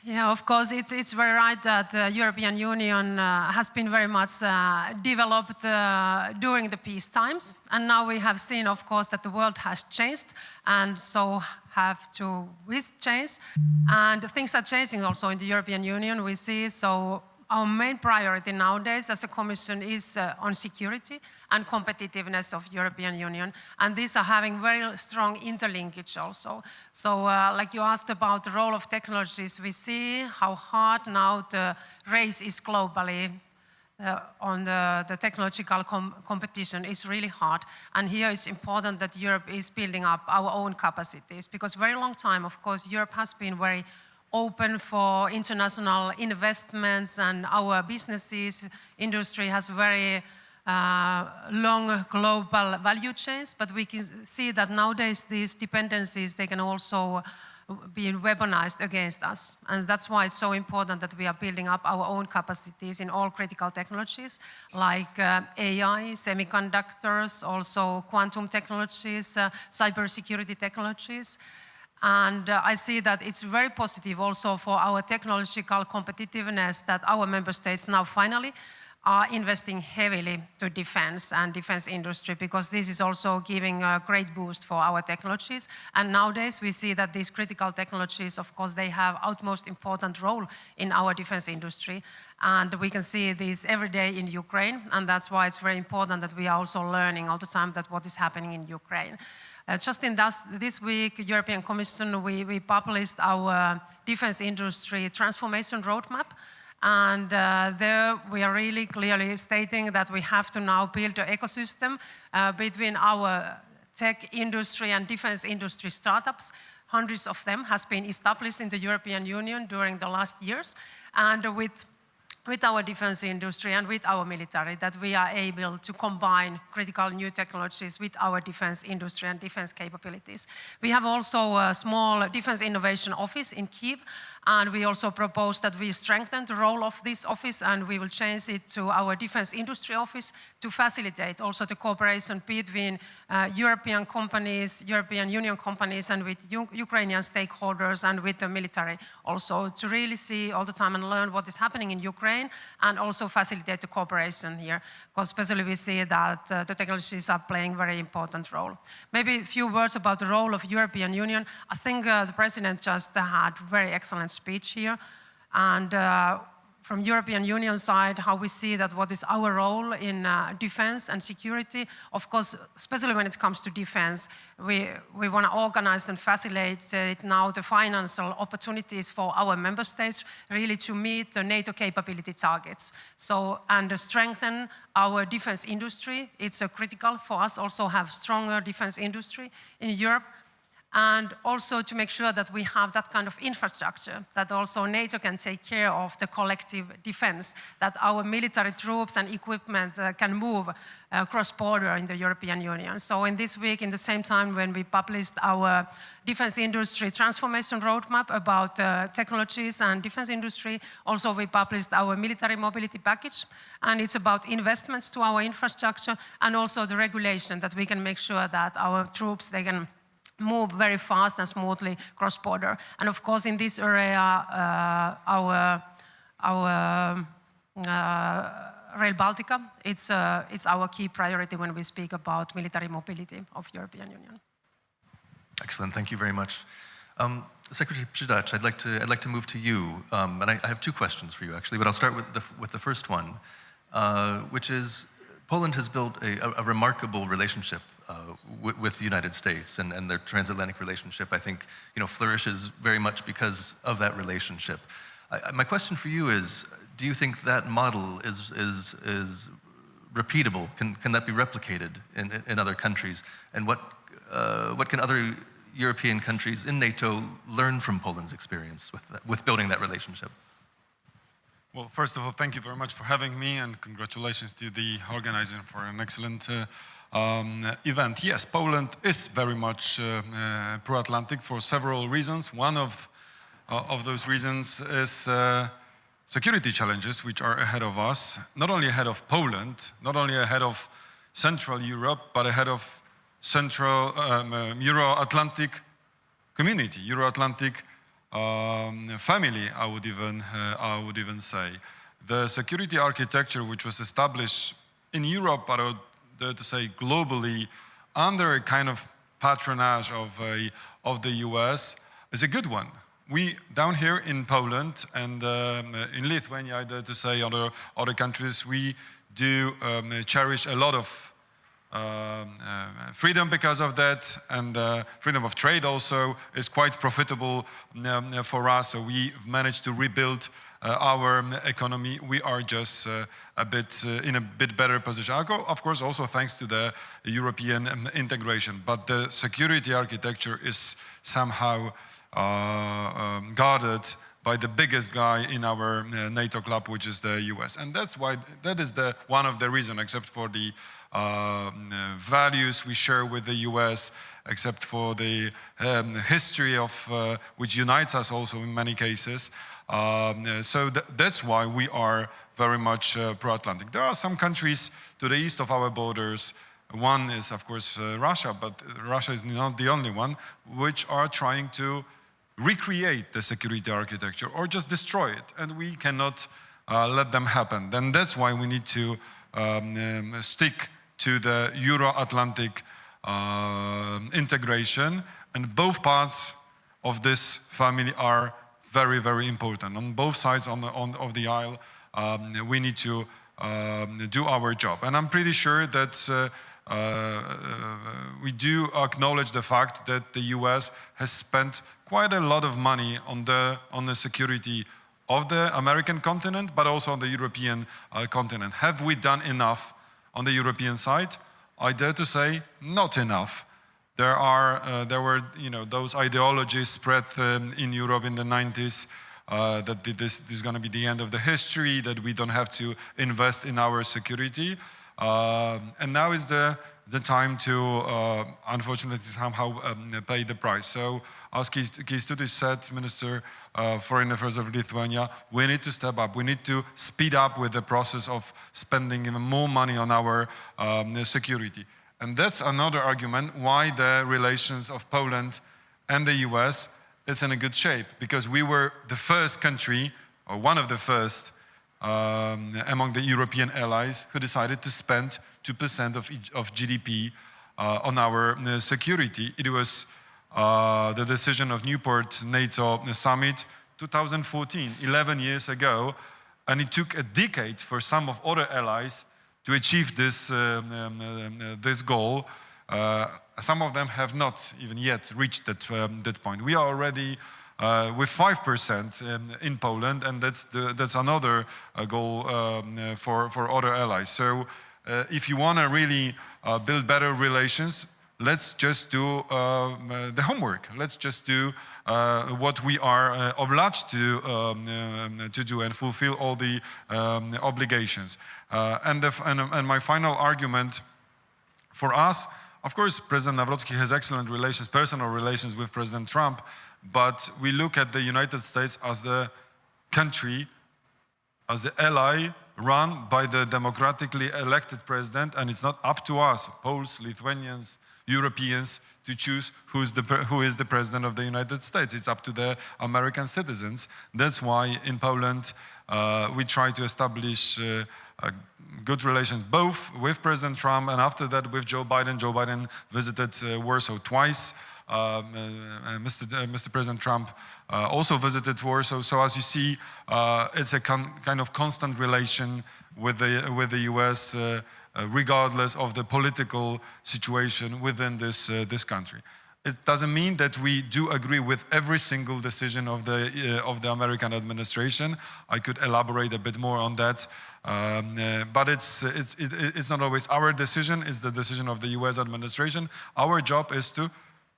Yeah, of course, it's very right that the European Union has been very much developed during the peace times. And now we have seen, of course, that the world has changed, and so have to change. And things are changing also in the European Union, we see. So our main priority nowadays as a Commission is on security and competitiveness of European Union. And these are having very strong interlinkage also. So like you asked about the role of technologies, we see how hard now the race is globally on the technological competition is really hard. And here it's important that Europe is building up our own capacities, because very long time, of course, Europe has been very open for international investments, and our businesses, industry has very long global value chains, but we can see that nowadays these dependencies, they can also be weaponized against us. And that's why it's so important that we are building up our own capacities in all critical technologies, like AI, semiconductors, also quantum technologies, cybersecurity technologies. And I see that it's very positive also for our technological competitiveness that our member states now finally are investing heavily to defense and defense industry, because this is also giving a great boost for our technologies. And nowadays we see that these critical technologies, of course, they have utmost important role in our defense industry. And we can see this every day in Ukraine, and that's why it's very important that we are also learning all the time that what is happening in Ukraine. Just in this week, European Commission, we published our defense industry transformation roadmap. And there we are really clearly stating that we have to now build an ecosystem between our tech industry and defense industry startups. Hundreds of them has been established in the European Union during the last years. and with our defense industry and with our military, that we are able to combine critical new technologies with our defense industry and defense capabilities. We have also a small defense innovation office in Kyiv, and we also propose that we strengthen the role of this office, and we will change it to our defense industry office to facilitate also the cooperation between European companies, European Union companies, and with Ukrainian stakeholders and with the military also, to really see all the time and learn what is happening in Ukraine, and also facilitate the cooperation here, because especially we see that the technologies are playing a very important role. Maybe a few words about the role of European Union. I think the President just had very excellent speech here, and from European Union side, how we see that what is our role in defense and security. Of course, especially when it comes to defense, we want to organize and facilitate now the financial opportunities for our member states really to meet the NATO capability targets. So, and strengthen our defense industry. It's critical for us also have stronger defense industry in Europe. And also to make sure that we have that kind of infrastructure, that also NATO can take care of the collective defense, that our military troops and equipment can move cross-border in the European Union. So in this week, in the same time when we published our defense industry transformation roadmap about technologies and defense industry, also we published our military mobility package, and it's about investments to our infrastructure and also the regulation that we can make sure that our troops, they can move very fast and smoothly cross-border. And of course, in this area, our Rail Baltica, it's our key priority when we speak about military mobility of European Union. Excellent, thank you very much. Secretary Przydac, I'd like to move to you, and I have two questions for you actually, but I'll start with the first one, which is Poland has built a remarkable relationship with the United States, and their transatlantic relationship, I think, flourishes very much because of that relationship. My question for you is, do you think that model is repeatable? Can that be replicated in other countries? And what can other European countries in NATO learn from Poland's experience with building that relationship? Well, first of all, thank you very much for having me, and congratulations to the organizer for an excellent event. Yes, Poland is very much pro-Atlantic for several reasons. One of those reasons is security challenges which are ahead of us, not only ahead of Poland, not only ahead of Central Europe, but ahead of Central Euro-Atlantic community, Euro-Atlantic family, I would even say. The security architecture which was established in Europe, but I would to say globally, under a kind of patronage of the US, is a good one. We, down here in Poland and in Lithuania, I dare to say other countries, we do cherish a lot of freedom because of that, and freedom of trade also is quite profitable for us. So we managed to rebuild our economy. We are just in a bit better position. Of course, also thanks to the European integration. But the security architecture is somehow guarded by the biggest guy in our NATO club, which is the US. And that's why, that is one of the reasons, except for the values we share with the US, except for the history of which unites us also in many cases. So that's why we are very much pro-Atlantic. There are some countries to the east of our borders. One is, of course, Russia, but Russia is not the only one, which are trying to recreate the security architecture or just destroy it, and we cannot let them happen. Then that's why we need to stick to the Euro-Atlantic integration, and both parts of this family are very, very important. On both sides of the aisle, we need to do our job. And I'm pretty sure that we do acknowledge the fact that the US has spent quite a lot of money on the security of the American continent, but also on the European continent. Have we done enough on the European side? I dare to say not enough. There were those ideologies spread in Europe in the 90s, that this is going to be the end of the history, that we don't have to invest in our security. And now is the time to, unfortunately, somehow pay the price. So, as Kęstutis said, Minister of Foreign Affairs of Lithuania, we need to step up. We need to speed up with the process of spending even more money on our security. And that's another argument why the relations of Poland and the US is in a good shape, because we were the first country, or one of the first, among the European allies who decided to spend 2% of GDP on our security. It was the decision of Newport NATO summit 2014, 11 years ago, and it took a decade for some of other allies to achieve this, this goal. Some of them have not even yet reached that point. We are already with 5% in Poland, and that's another goal for other allies. So if you want to really build better relations, let's just do the homework. Let's just do what we are obliged to do and fulfill all the obligations. And my final argument for us, of course, President Nawrocki has excellent relations, personal relations with President Trump, but we look at the United States as the country, as the ally run by the democratically elected president, and it's not up to us, Poles, Lithuanians, Europeans, to choose who is the president of the United States. It's up to the American citizens. That's why in Poland we try to establish good relations both with President Trump and after that with Joe Biden. Joe Biden visited Warsaw twice. Mr. President Trump also visited Warsaw. So as you see, it's a kind of constant relation with the US, regardless of the political situation within this country. It doesn't mean that we do agree with every single decision of the American administration. I could elaborate a bit more on that, but it's not always our decision. It's the decision of the US administration. Our job is to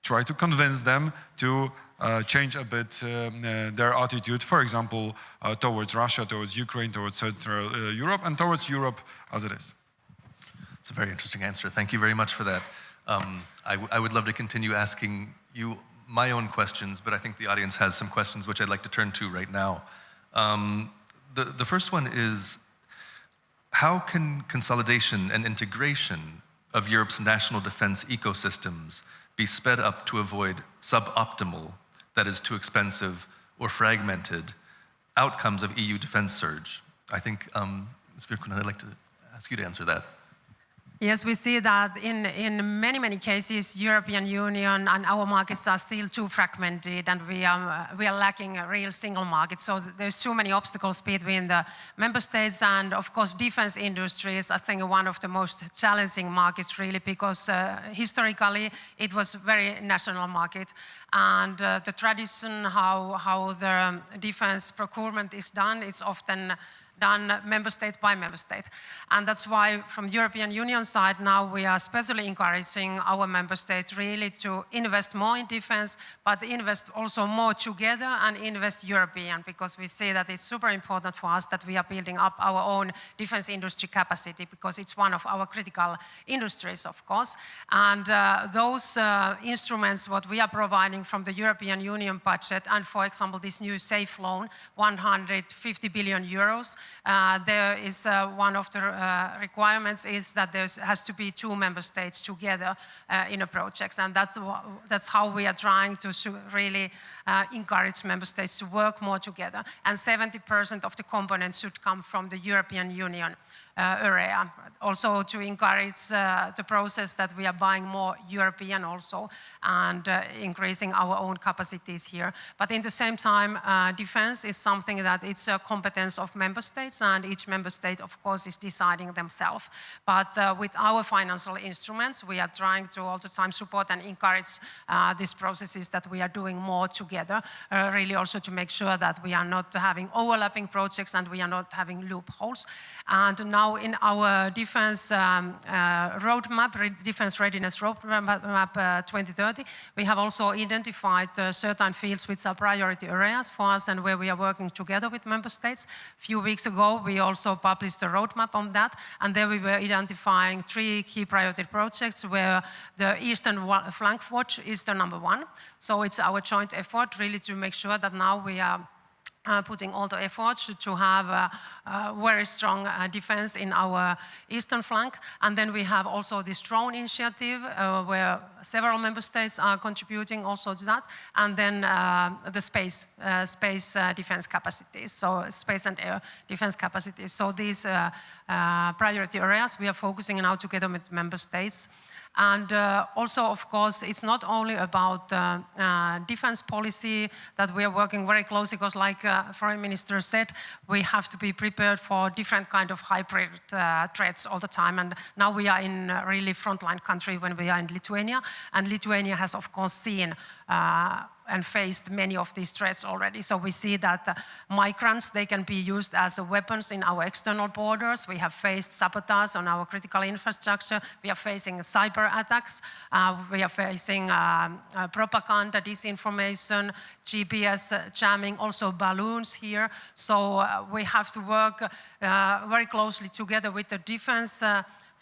try to convince them to change a bit their attitude, for example, towards Russia, towards Ukraine, towards Central Europe, and towards Europe as it is. It's a very interesting answer. Thank you very much for that. I would love to continue asking you my own questions, but I think the audience has some questions which I'd like to turn to right now. The first one is, how can consolidation and integration of Europe's national defense ecosystems be sped up to avoid suboptimal, that is too expensive or fragmented, outcomes of EU defense surge? I think, Ms. Virkunen, I'd like to ask you to answer that. Yes, we see that in many cases, European Union and our markets are still too fragmented, and we are lacking a real single market. So there's too many obstacles between the member states, and of course, defense industry is, I think, one of the most challenging markets, really, because historically it was a very national market, and the tradition how the defense procurement is done, it's often done member state by member state. And that's why from European Union side now we are especially encouraging our member states really to invest more in defense, but invest also more together and invest European, because we see that it's super important for us that we are building up our own defense industry capacity, because it's one of our critical industries, of course. And those instruments, what we are providing from the European Union budget, and for example, this new SAFE loan, 150 billion euros, there is one of the requirements is that there has to be 2 member states together in a project, and that's how we are trying to really encourage member states to work more together. And 70% of the components should come from the European Union area, also to encourage the process that we are buying more European also, and increasing our own capacities here. But in the same time, defense is something that it's a competence of member states, and each member state, of course, is deciding themselves. But with our financial instruments, we are trying to all the time support and encourage these processes that we are doing more together, really also to make sure that we are not having overlapping projects and we are not having loopholes. And now now in our defense roadmap, defense readiness roadmap 2030, we have also identified certain fields which are priority areas for us and where we are working together with member states. A few weeks ago, we also published a roadmap on that, and there we were identifying 3 key priority projects where the Eastern Flank Watch is the #1. So it's our joint effort really to make sure that now we are putting all the efforts to have a very strong defense in our eastern flank. And then we have also this drone initiative where several member states are contributing also to that. And then the space defense capacities, so space and air defense capacities. So these priority areas we are focusing now together with member states. And also, of course, it's not only about defense policy that we are working very closely, because like Foreign Minister said, we have to be prepared for different kind of hybrid threats all the time. And now we are in a really frontline country when we are in Lithuania. And Lithuania has, of course, seen and faced many of these threats already. So we see that migrants, they can be used as weapons in our external borders. We have faced sabotage on our critical infrastructure. We are facing cyber attacks. We are facing propaganda, disinformation, GPS jamming, also balloons here. So we have to work very closely together with the defense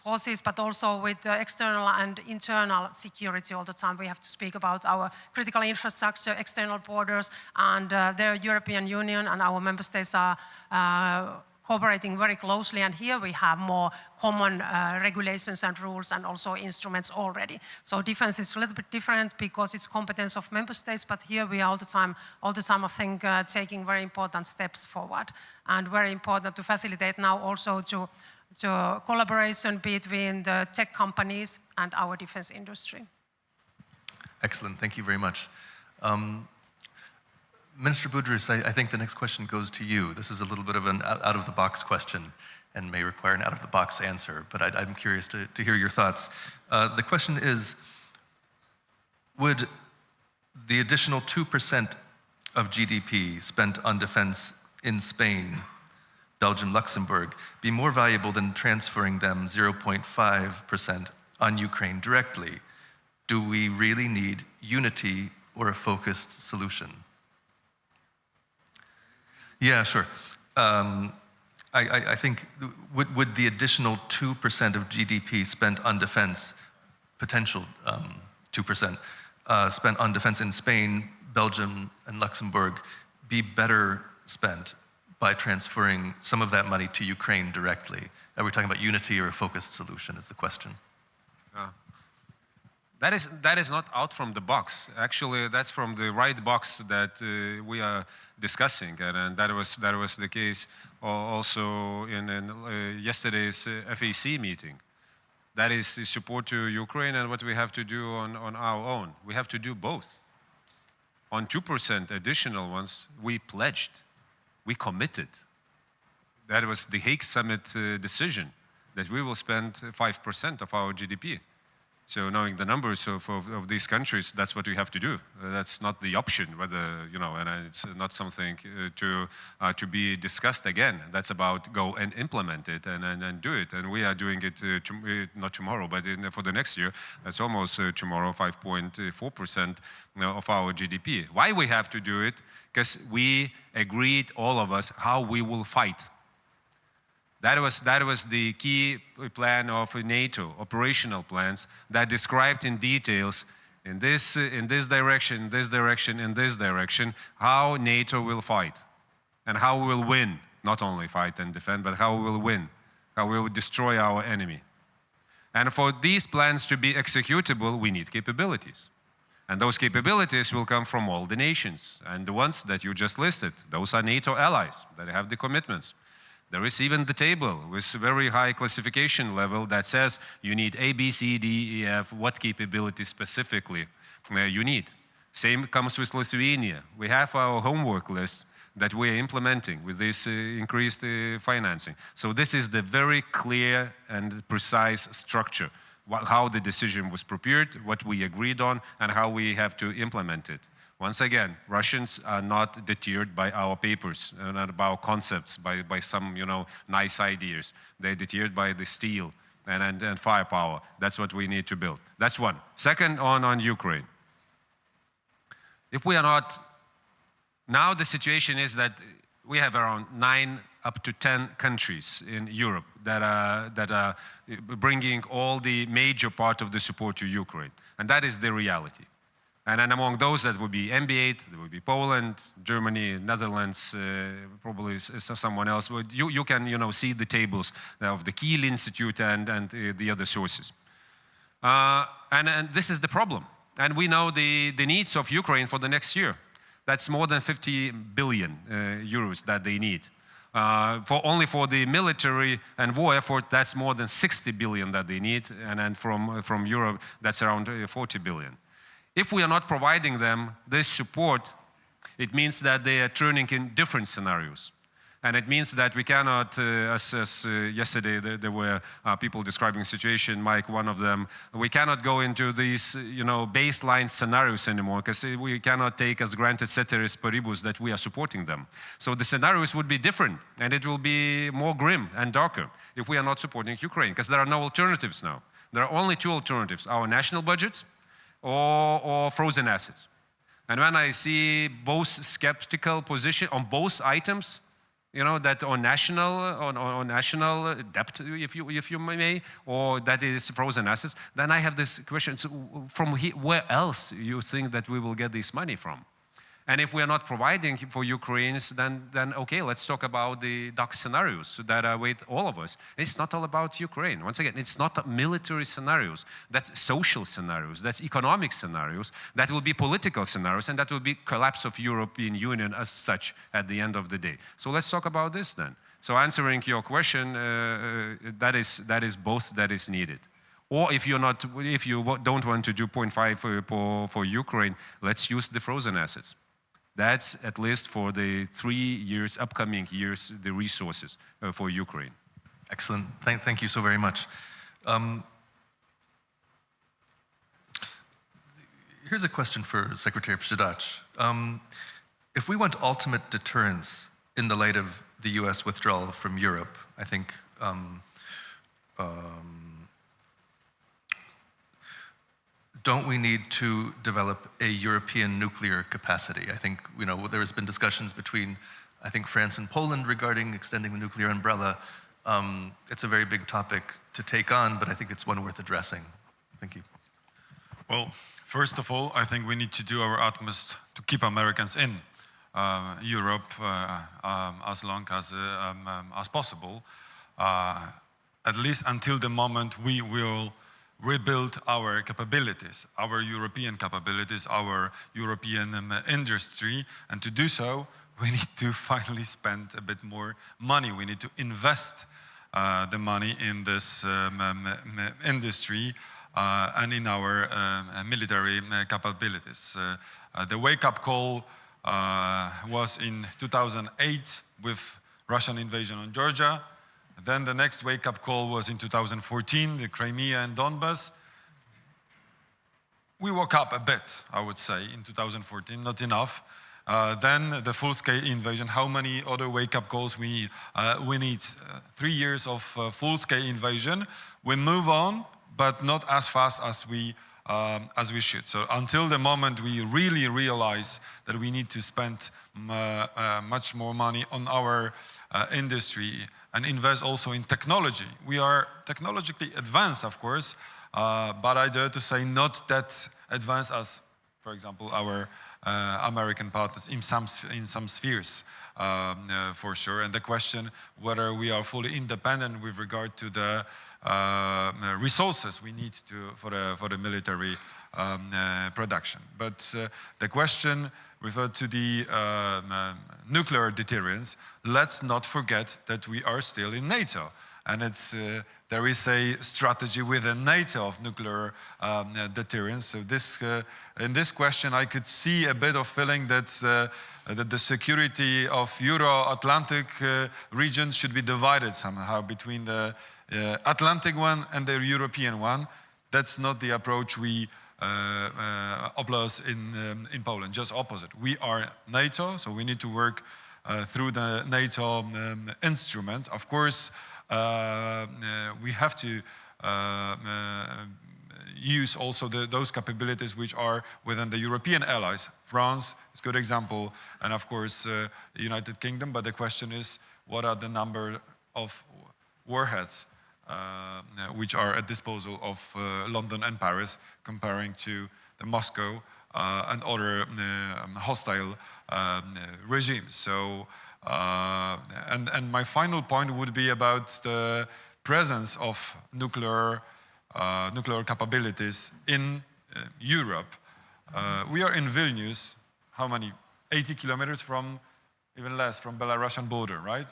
forces, but also with external and internal security all the time. We have to speak about our critical infrastructure, external borders, and the European Union and our member states are cooperating very closely. And here we have more common regulations and rules and also instruments already. So defense is a little bit different because it's competence of member states, but here we are all the time I think, taking very important steps forward. And very important to facilitate now also to collaboration between the tech companies and our defense industry. Excellent, thank you very much. Minister Budrys, I think the next question goes to you. This is a little bit of an out-of-the-box question and may require an out-of-the-box answer, but I'm curious to hear your thoughts. The question is, would the additional 2% of GDP spent on defense in Spain, Belgium, Luxembourg, be more valuable than transferring them 0.5% on Ukraine directly? Do we really need unity or a focused solution? Yeah, sure. I think, would the additional 2% of GDP spent on defense, potential 2%, spent on defense in Spain, Belgium, and Luxembourg be better spent by transferring some of that money to Ukraine directly? Are we talking about unity or a focused solution is the question. That is not out from the box. Actually, that's from the right box that we are discussing, and that was the case also in yesterday's FAC meeting. That is the support to Ukraine and what we have to do on our own. We have to do both. On 2% additional ones, we pledged, we committed. That was the Hague Summit decision that we will spend 5% of our GDP. So knowing the numbers of these countries, that's what we have to do. That's not the option, whether, you know, and it's not something to be discussed again. That's about go and implement it and do it. And we are doing it, not tomorrow, but for the next year. That's almost tomorrow, 5.4% of our GDP. Why we have to do it? Because we agreed, all of us, how we will fight. That was the key plan of NATO, operational plans that described in details in this direction, this direction, in this direction, how NATO will fight and how we will win. Not only fight and defend, but how we will win, how we will destroy our enemy. And for these plans to be executable, we need capabilities. And those capabilities will come from all the nations. And the ones that you just listed, those are NATO allies that have the commitments. There is even the table with very high classification level that says you need A, B, C, D, E, F, what capability specifically you need. Same comes with Lithuania. We have our homework list that we are implementing with this increased financing. So this is the very clear and precise structure how the decision was prepared, what we agreed on, and how we have to implement it. Once again, Russians are not deterred by our papers, not by our concepts, by some nice ideas. They're deterred by the steel and firepower. That's what we need to build. That's one. Second, on Ukraine. If we are not, now the situation is that we have around 9 up to 10 countries in Europe that are bringing all the major part of the support to Ukraine. And that is the reality. And then among those, that would be MB8, there would be Poland, Germany, Netherlands, probably someone else. You can see the tables of the Kiel Institute and the other sources. And this is the problem. And we know the needs of Ukraine for the next year. That's more than 50 billion euros that they need. Only for the military and war effort, that's more than 60 billion that they need. And then from Europe, that's around 40 billion. If we are not providing them this support, it means that they are turning in different scenarios. And it means that we cannot, as yesterday there were people describing the situation, Mike, one of them, we cannot go into these baseline scenarios anymore, because we cannot take as granted ceteris paribus that we are supporting them. So the scenarios would be different, and it will be more grim and darker if we are not supporting Ukraine, because there are no alternatives now. There are only 2 alternatives, our national budgets or frozen assets. And when I see both skeptical position on both items, that on national debt, if you may, or that is frozen assets, then I have this question, so from where else you think that we will get this money from? And if we are not providing for Ukrainians, then okay, let's talk about the dark scenarios that await all of us. It's not all about Ukraine. Once again, it's not military scenarios. That's social scenarios. That's economic scenarios. That will be political scenarios, and that will be collapse of European Union as such at the end of the day. So let's talk about this then. So answering your question, that is both that is needed. Or if you don't want to do 0.5 for Ukraine, let's use the frozen assets. That's at least for the 3 years, upcoming years, the resources for Ukraine. Excellent. Thank you so very much. Here's a question for Secretary Przydacz. If we want ultimate deterrence in the light of the US withdrawal from Europe, I think don't we need to develop a European nuclear capacity? I think there has been discussions between, I think, France and Poland regarding extending the nuclear umbrella. It's a very big topic to take on, but I think it's one worth addressing. Thank you. Well, first of all, I think we need to do our utmost to keep Americans in Europe as long as possible, at least until the moment we will rebuild our capabilities, our European capabilities, our European industry. And to do so, we need to finally spend a bit more money. We need to invest the money in this industry and in our military capabilities. The wake-up call was in 2008 with Russian invasion on Georgia. Then the next wake-up call was in 2014, the Crimea and Donbas. We woke up a bit, I would say, in 2014, not enough. Then the full-scale invasion. How many other wake-up calls we need? 3 years of full-scale invasion. We move on, but not as fast as we should. So until the moment we really realize that we need to spend much more money on our industry and invest also in technology. We are technologically advanced, of course, but I dare to say not that advanced as, for example, our American partners in some spheres, for sure. And the question whether we are fully independent with regard to the resources we need for the military production. But the question referred to the nuclear deterrence, let's not forget that we are still in NATO. And there is a strategy within NATO of nuclear deterrence. So in this question, I could see a bit of feeling that the security of Euro-Atlantic region should be divided somehow between the Atlantic one and the European one. That's not the approach we oppose in Poland, just opposite. We are NATO, so we need to work through the NATO instruments. Of course, we have to use also those capabilities which are within the European allies. France is a good example, and of course, the United Kingdom, but the question is, what are the number of warheads which are at disposal of London and Paris, comparing to the Moscow and other hostile regimes. So, and my final point would be about the presence of nuclear capabilities in Europe. We are in Vilnius, how many? 80 kilometers from, even less, from Belarusian border, right?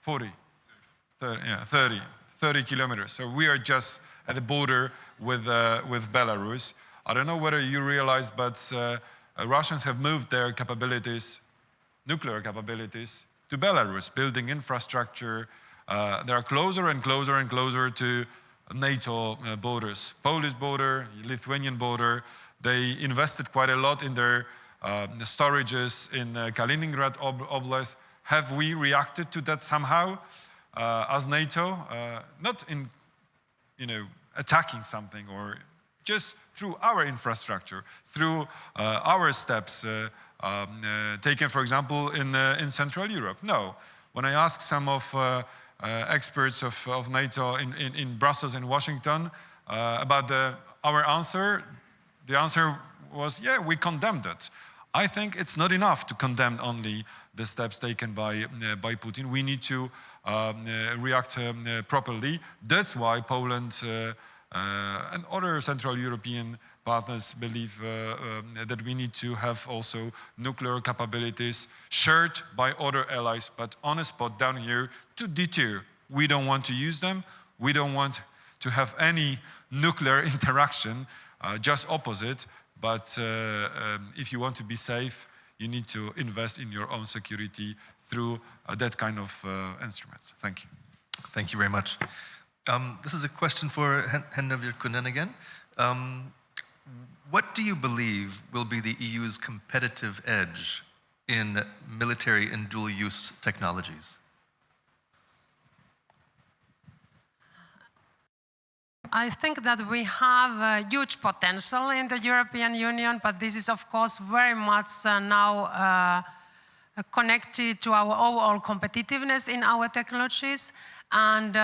40? 30, yeah, 30 kilometers. So we are just at the border with Belarus. I don't know whether you realize, but Russians have moved their capabilities, nuclear capabilities, to Belarus, building infrastructure. They are closer and closer and closer to NATO borders. Polish border, Lithuanian border. They invested quite a lot in their storages in Kaliningrad Oblast. Have we reacted to that somehow as NATO? Not in, attacking something, or just through our infrastructure, through our steps taken, for example, in Central Europe. No. When I ask some of experts of NATO in Brussels and Washington about our answer, the answer was, yeah, we condemned it. I think it's not enough to condemn only the steps taken by Putin. We need to react properly. That's why Poland and other Central European partners believe that we need to have also nuclear capabilities shared by other allies, but on a spot down here to deter. We don't want to use them. We don't want to have any nuclear interaction, just opposite. But if you want to be safe, you need to invest in your own security through that kind of instruments. Thank you. Thank you very much. This is a question for Henna Virkkunen again. What do you believe will be the EU's competitive edge in military and dual-use technologies? I think that we have a huge potential in the European Union, but this is, of course, very much now connected to our overall competitiveness in our technologies. And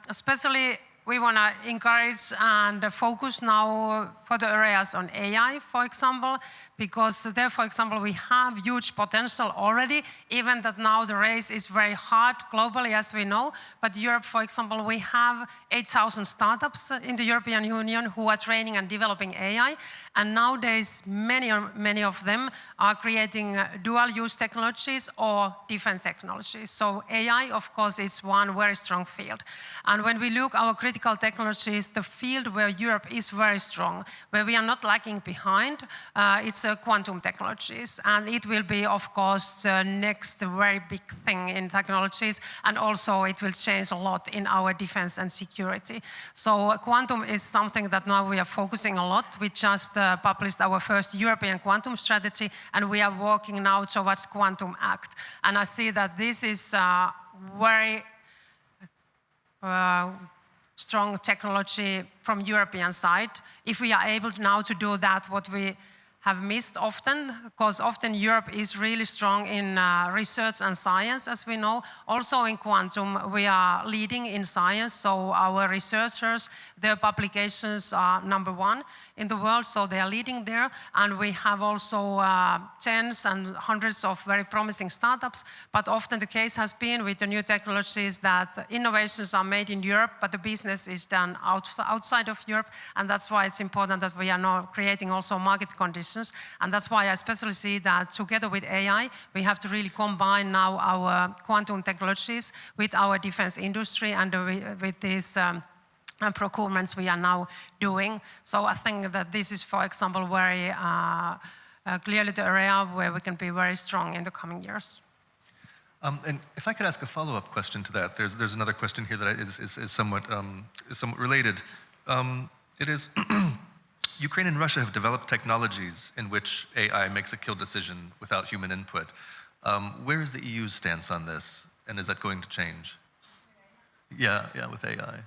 especially, we want to encourage and focus now for the areas on AI, for example, because there, for example, we have huge potential already, even that now the race is very hard globally, as we know. But Europe, for example, we have 8,000 startups in the European Union who are training and developing AI. And nowadays, many of them are creating dual-use technologies or defense technologies. So AI, of course, is one very strong field. And when we look at our critical technologies, the field where Europe is very strong, where we are not lagging behind, it's quantum technologies. And it will be, of course, the next very big thing in technologies. And also, it will change a lot in our defense and security. So quantum is something that now we are focusing a lot. We just published our first European quantum strategy, and we are working now towards Quantum Act. And I see that this is very strong technology from European side. If we are able now to do that, what we have missed often, because often Europe is really strong in research and science, as we know. Also in quantum, we are leading in science, so our researchers, their publications are #1 in the world, so they are leading there. And we have also tens and hundreds of very promising startups, but often the case has been with the new technologies that innovations are made in Europe, but the business is done outside of Europe, and that's why it's important that we are now creating also market conditions. And that's why I especially see that together with AI, we have to really combine now our quantum technologies with our defense industry and with these procurements we are now doing. So I think that this is, for example, very clearly the area where we can be very strong in the coming years. And if I could ask a follow-up question to that, there's another question here that is somewhat related. It is, Ukraine and Russia have developed technologies in which AI makes a kill decision without human input. Where is the EU's stance on this, and is that going to change? Yeah, with AI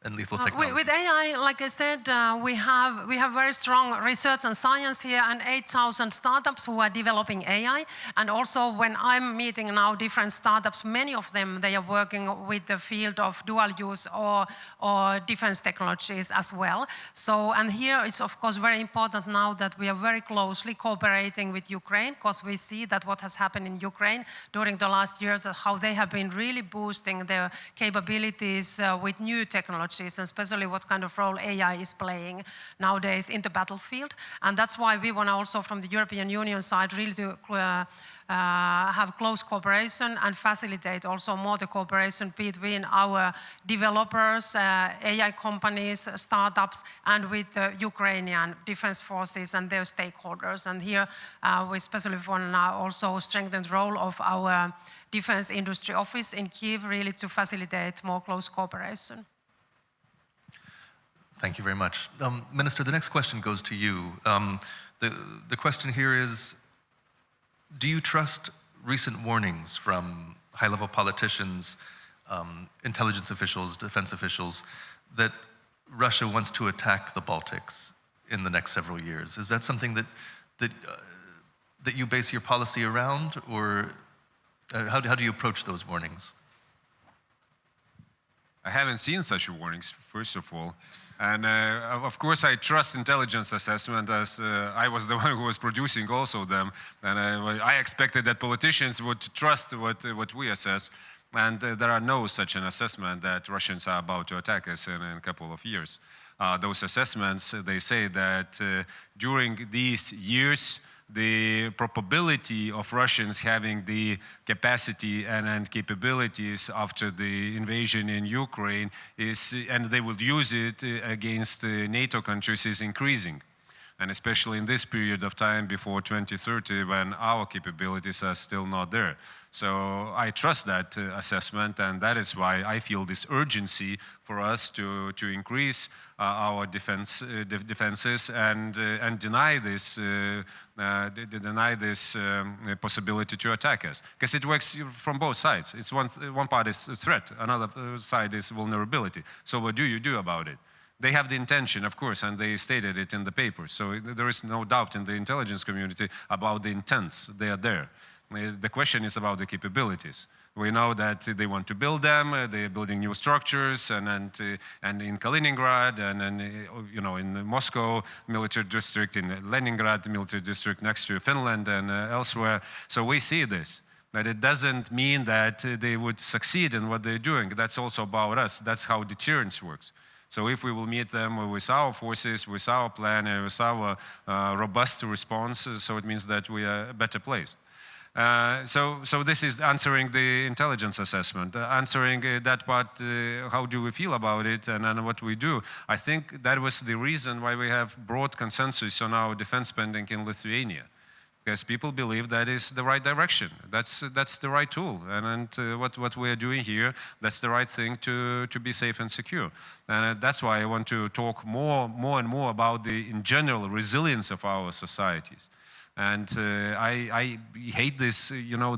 and lethal technology. With AI, like I said, we have very strong research and science here, and 8,000 startups who are developing AI. And also, when I'm meeting now different startups, many of them, they are working with the field of dual use or defense technologies as well. So, and here it's of course very important now that we are very closely cooperating with Ukraine, because we see that what has happened in Ukraine during the last years, how they have been really boosting their capabilities with new technologies, and especially what kind of role AI is playing nowadays in the battlefield. And that's why we want to also from the European Union side really to have close cooperation and facilitate also more the cooperation between our developers, AI companies, startups, and with the Ukrainian defense forces and their stakeholders. And here we especially want to also strengthen the role of our defense industry office in Kyiv really to facilitate more close cooperation. Thank you very much. Minister, the next question goes to you. The question here is, do you trust recent warnings from high-level politicians, intelligence officials, defense officials, that Russia wants to attack the Baltics in the next several years? Is that something that you base your policy around, or how do you approach those warnings? I haven't seen such warnings, first of all. And of course, I trust intelligence assessment, as I was the one who was producing also them. And I expected that politicians would trust what we assess. And there are no such an assessment that Russians are about to attack us in a couple of years. Those assessments, they say that during these years, the probability of Russians having the capacity and capabilities after the invasion in Ukraine is, and they will use it against NATO countries, is increasing. And especially in this period of time before 2030, when our capabilities are still not there. So I trust that assessment, and that is why I feel this urgency for us to increase our defenses and deny this possibility to attack us, because it works from both sides. It's one part is a threat, another side is vulnerability. So what do you do about it? They have the intention, of course, and they stated it in the paper. So there is no doubt in the intelligence community about the intents. They are there. The question is about the capabilities. We know that they want to build them. They are building new structures, and in Kaliningrad, and in Moscow military district, in Leningrad military district next to Finland and elsewhere. So we see this. But it doesn't mean that they would succeed in what they're doing. That's also about us. That's how deterrence works. So if we will meet them with our forces, with our plan, with our robust response, so it means that we are better placed. So this is answering the intelligence assessment, answering that part, how do we feel about it and what we do. I think that was the reason why we have broad consensus on our defense spending in Lithuania. Because people believe that is the right direction. That's the right tool, and what we are doing here, that's the right thing to be safe and secure. And that's why I want to talk more and more about the, in general, resilience of our societies. And I hate this,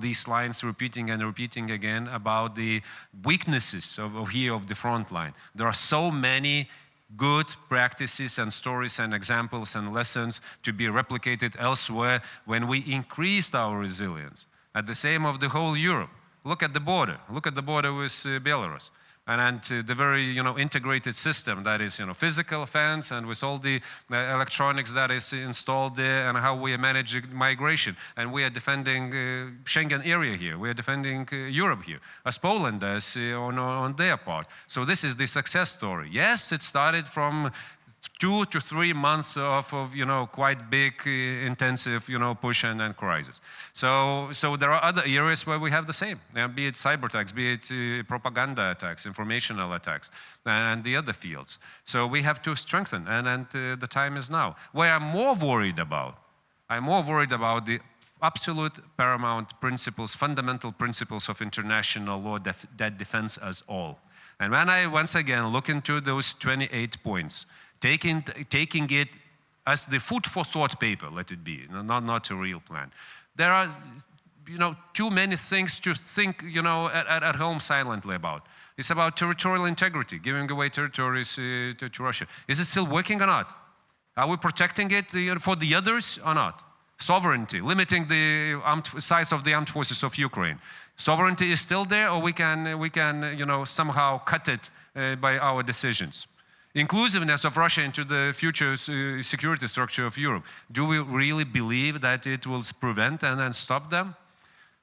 these lines repeating and repeating again about the weaknesses of the front line. There are so many good practices and stories and examples and lessons to be replicated elsewhere when we increased our resilience. At the same of the whole Europe. Look at the border. Look at the border with Belarus. And the very integrated system that is physical fence and with all the electronics that is installed there, and how we are managing migration. And we are defending Schengen area here. We are defending Europe here, as Poland does on their part. So this is the success story. Yes, it started from 2 to 3 months of quite big, intensive, push and crisis. So there are other areas where we have the same, be it cyber attacks, be it propaganda attacks, informational attacks, and the other fields. So we have to strengthen, and the time is now. What I'm more worried about the absolute paramount principles, fundamental principles of international law that defends us all. And when I once again look into those 28 points, taking it as the food for thought paper, let it be, not a real plan. There are, too many things to think, at home silently about. It's about territorial integrity, giving away territories to Russia. Is it still working or not? Are we protecting it for the others or not? Sovereignty, limiting the size of the armed forces of Ukraine. Sovereignty is still there, or we can somehow cut it by our decisions. Inclusiveness of Russia into the future security structure of Europe. Do we really believe that it will prevent and stop them?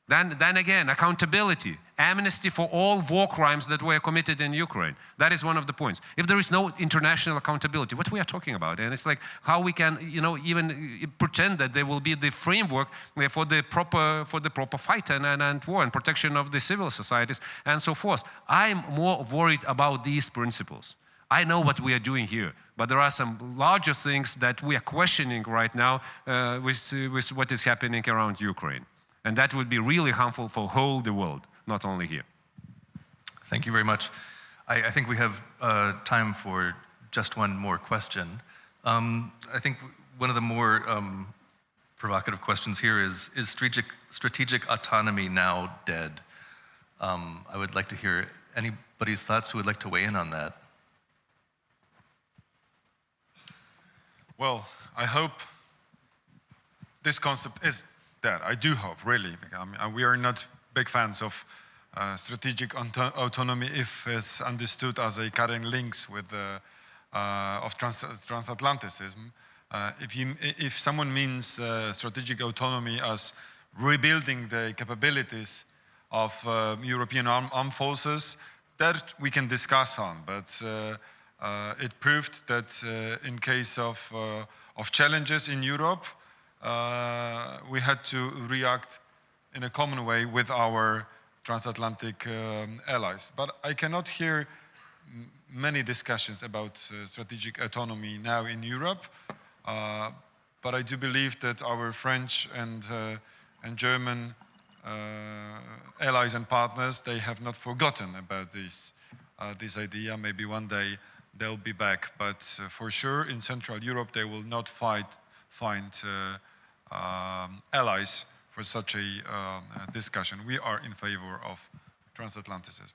Then again, accountability, amnesty for all war crimes that were committed in Ukraine. That is one of the points. If there is no international accountability, what we are talking about? And it's like how we can, even pretend that there will be the framework for the proper fight and war and protection of the civil societies and so forth. I'm more worried about these principles. I know what we are doing here, but there are some larger things that we are questioning right now with what is happening around Ukraine. And that would be really harmful for whole the world, not only here. Thank you very much. I think we have time for just one more question. I think one of the more provocative questions here is strategic autonomy now dead? I would like to hear anybody's thoughts who would like to weigh in on that. Well, I hope this concept is dead. I do hope, really. We are not big fans of strategic autonomy if it's understood as a carrying links with transatlanticism. If someone means strategic autonomy as rebuilding the capabilities of European armed forces, that we can discuss on. But it proved that in case of challenges in Europe, we had to react in a common way with our transatlantic allies. But I cannot hear many discussions about strategic autonomy now in Europe. But I do believe that our French and German allies and partners, they have not forgotten about this idea. Maybe one day they'll be back. But for sure, in Central Europe, they will not find allies for such a discussion. We are in favor of transatlanticism.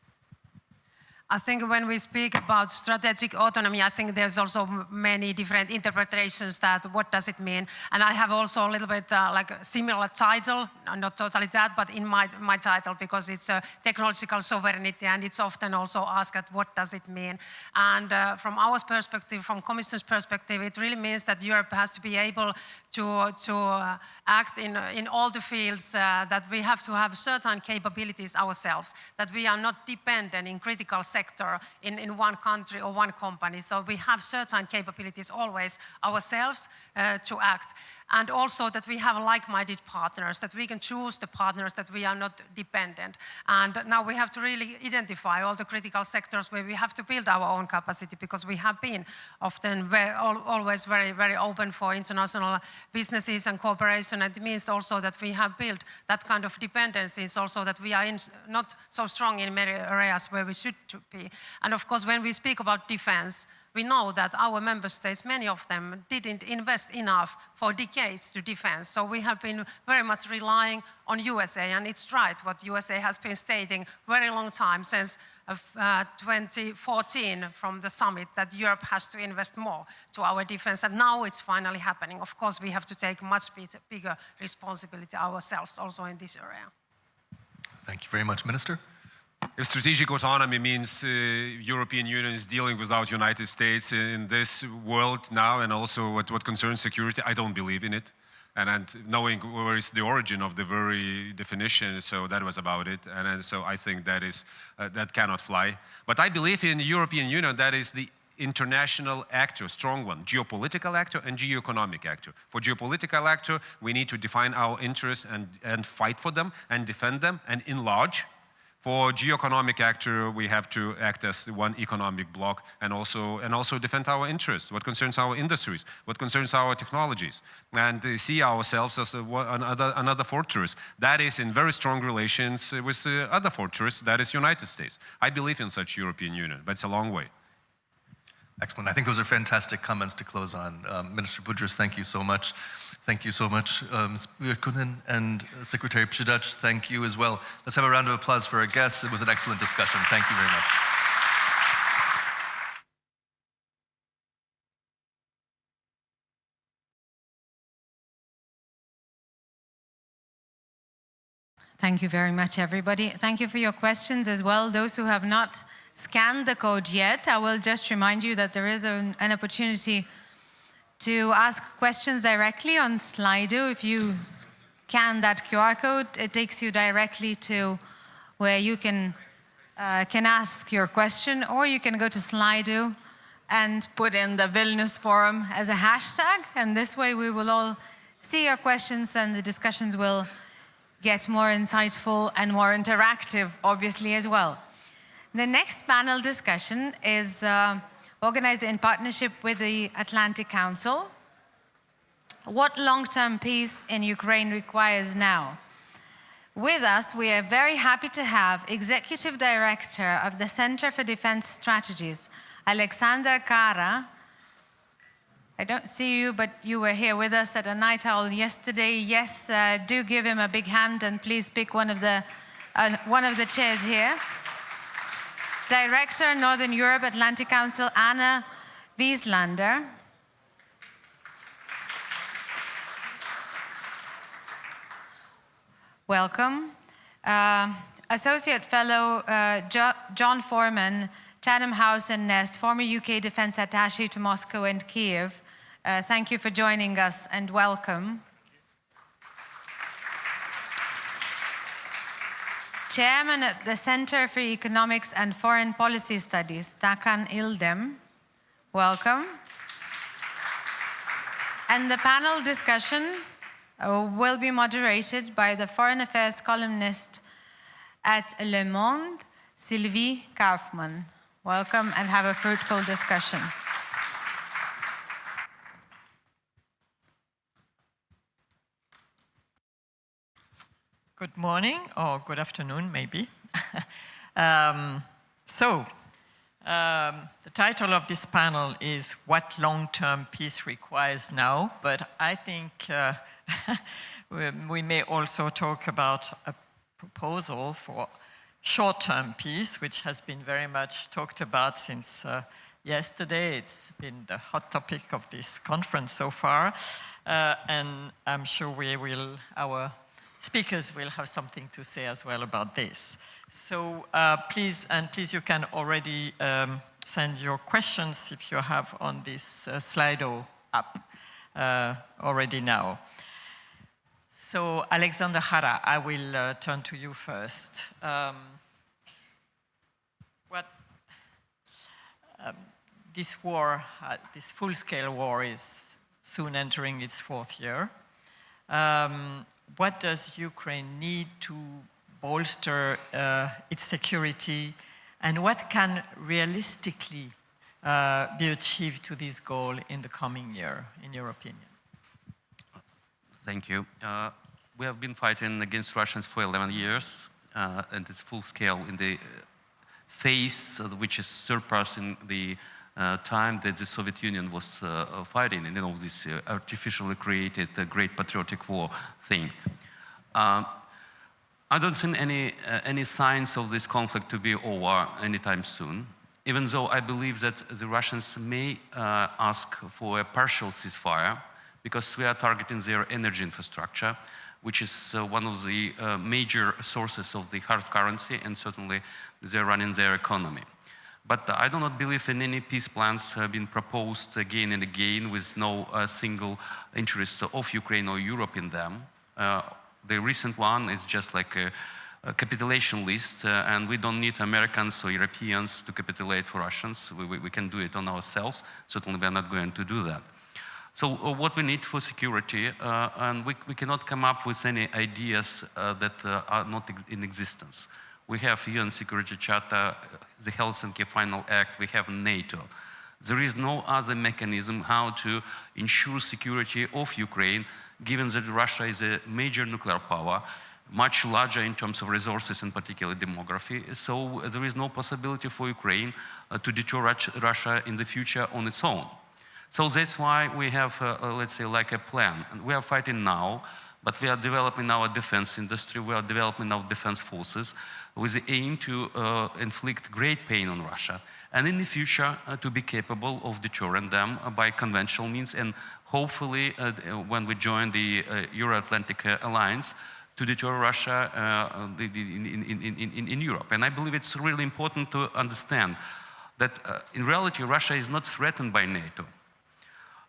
I think when we speak about strategic autonomy, I think there's also many different interpretations that what does it mean. And I have also a little bit like a similar title, not totally that, but in my title, because it's a technological sovereignty, and it's often also asked at what does it mean. And from our perspective, from Commission's perspective, it really means that Europe has to be able to act in all the fields, that we have to have certain capabilities ourselves, that we are not dependent in critical sector in one country or one company. So we have certain capabilities always ourselves to act. And also that we have like-minded partners, that we can choose the partners, that we are not dependent. And now we have to really identify all the critical sectors where we have to build our own capacity, because we have been often always very, very open for international businesses and cooperation. And it means also that we have built that kind of dependencies, also that we are not so strong in many areas where we should be. And of course, when we speak about defense, we know that our member states, many of them, didn't invest enough for decades to defense. So we have been very much relying on USA, and it's right what USA has been stating very long time, since 2014 from the summit, that Europe has to invest more to our defense, and now it's finally happening. Of course, we have to take much bigger responsibility ourselves also in this area. Thank you very much, Minister. If strategic autonomy means European Union is dealing without United States in this world now, and also what concerns security, I don't believe in it. And knowing where is the origin of the very definition, so that was about it. And so I think that cannot fly. But I believe in the European Union, that is the international actor, strong one, geopolitical actor and geoeconomic actor. For geopolitical actor, we need to define our interests and fight for them and defend them and enlarge. For geoeconomic actor, we have to act as one economic bloc and also defend our interests, what concerns our industries, what concerns our technologies, and see ourselves as another fortress that is in very strong relations with the other fortress, that is United States. I believe in such European Union, but it's a long way. Excellent. I think those are fantastic comments to close on. Minister Budrys, thank you so much. Thank you so much, Ms. Virkunen, and Secretary Przydacz, thank you as well. Let's have a round of applause for our guests. It was an excellent discussion. Thank you very much. Thank you very much, everybody. Thank you for your questions as well. Those who have not scanned the code yet, I will just remind you that there is an opportunity to ask questions directly on Slido. If you scan that QR code, it takes you directly to where you can ask your question, or you can go to Slido and put in the Vilnius Forum as a hashtag, and this way we will all see your questions and the discussions will get more insightful and more interactive, obviously, as well. The next panel discussion is organized in partnership with the Atlantic Council. What long-term peace in Ukraine requires now? With us, we are very happy to have Executive Director of the Center for Defense Strategies, Alexander Kara. I don't see you, but you were here with us at a night owl yesterday. Yes, do give him a big hand and please pick one of the chairs here. Director, Northern Europe, Atlantic Council, Anna Wieslander. Welcome. Associate Fellow, John Foreman, Chatham House and Nest, former UK Defence Attaché to Moscow and Kiev. Thank you for joining us and welcome. Chairman at the Center for Economics and Foreign Policy Studies, Takan Ildem. Welcome. And the panel discussion will be moderated by the Foreign Affairs columnist at Le Monde, Sylvie Kaufmann. Welcome and have a fruitful discussion. Good morning, or good afternoon, maybe. The title of this panel is What Long-Term Peace Requires Now, but I think we may also talk about a proposal for short-term peace, which has been very much talked about since yesterday. It's been the hot topic of this conference so far, and I'm sure our speakers will have something to say as well about this. So please you can already send your questions if you have on this Slido app already now. So Alexander Hara, I will turn to you first. This war, this full-scale war is soon entering its 4th year. What does Ukraine need to bolster its security, and what can realistically be achieved to this goal in the coming year, in your opinion? Thank you. We have been fighting against Russians for 11 years, and it's full scale in the phase which is surpassing the time that the Soviet Union was fighting, and this artificially created great patriotic war thing. I don't see any signs of this conflict to be over anytime soon, even though I believe that the Russians may ask for a partial ceasefire, because we are targeting their energy infrastructure, which is one of the major sources of the hard currency, and certainly they're running their economy. But I do not believe in any peace plans have been proposed again and again with no single interest of Ukraine or Europe in them. The recent one is just like a capitulation list, and we don't need Americans or Europeans to capitulate for Russians. We can do it on ourselves. Certainly we are not going to do that. So what we need for security, and we cannot come up with any ideas that are not in existence. We have UN Security Charter, the Helsinki Final Act, we have NATO. There is no other mechanism how to ensure security of Ukraine, given that Russia is a major nuclear power, much larger in terms of resources and particularly demography. So there is no possibility for Ukraine to deter Russia in the future on its own. So that's why we have, let's say, like a plan. And we are fighting now, but we are developing our defense industry, we are developing our defense forces with the aim to inflict great pain on Russia. And in the future, to be capable of deterring them by conventional means, and hopefully, when we join the Euro-Atlantic Alliance, to deter Russia in Europe. And I believe it's really important to understand that in reality, Russia is not threatened by NATO.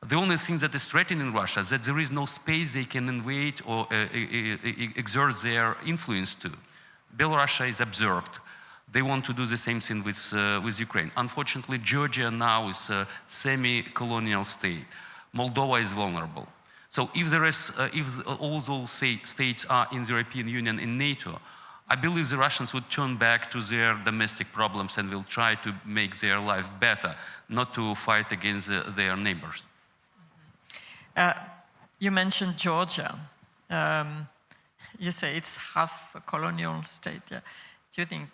The only thing that is threatening Russia is that there is no space they can invade or exert their influence to. Belarus is absorbed. They want to do the same thing with Ukraine. Unfortunately, Georgia now is a semi-colonial state. Moldova is vulnerable. So if all those states are in the European Union and NATO, I believe the Russians would turn back to their domestic problems and will try to make their life better, not to fight against their neighbors. You mentioned Georgia. You say it's half a colonial state. Yeah. Do you think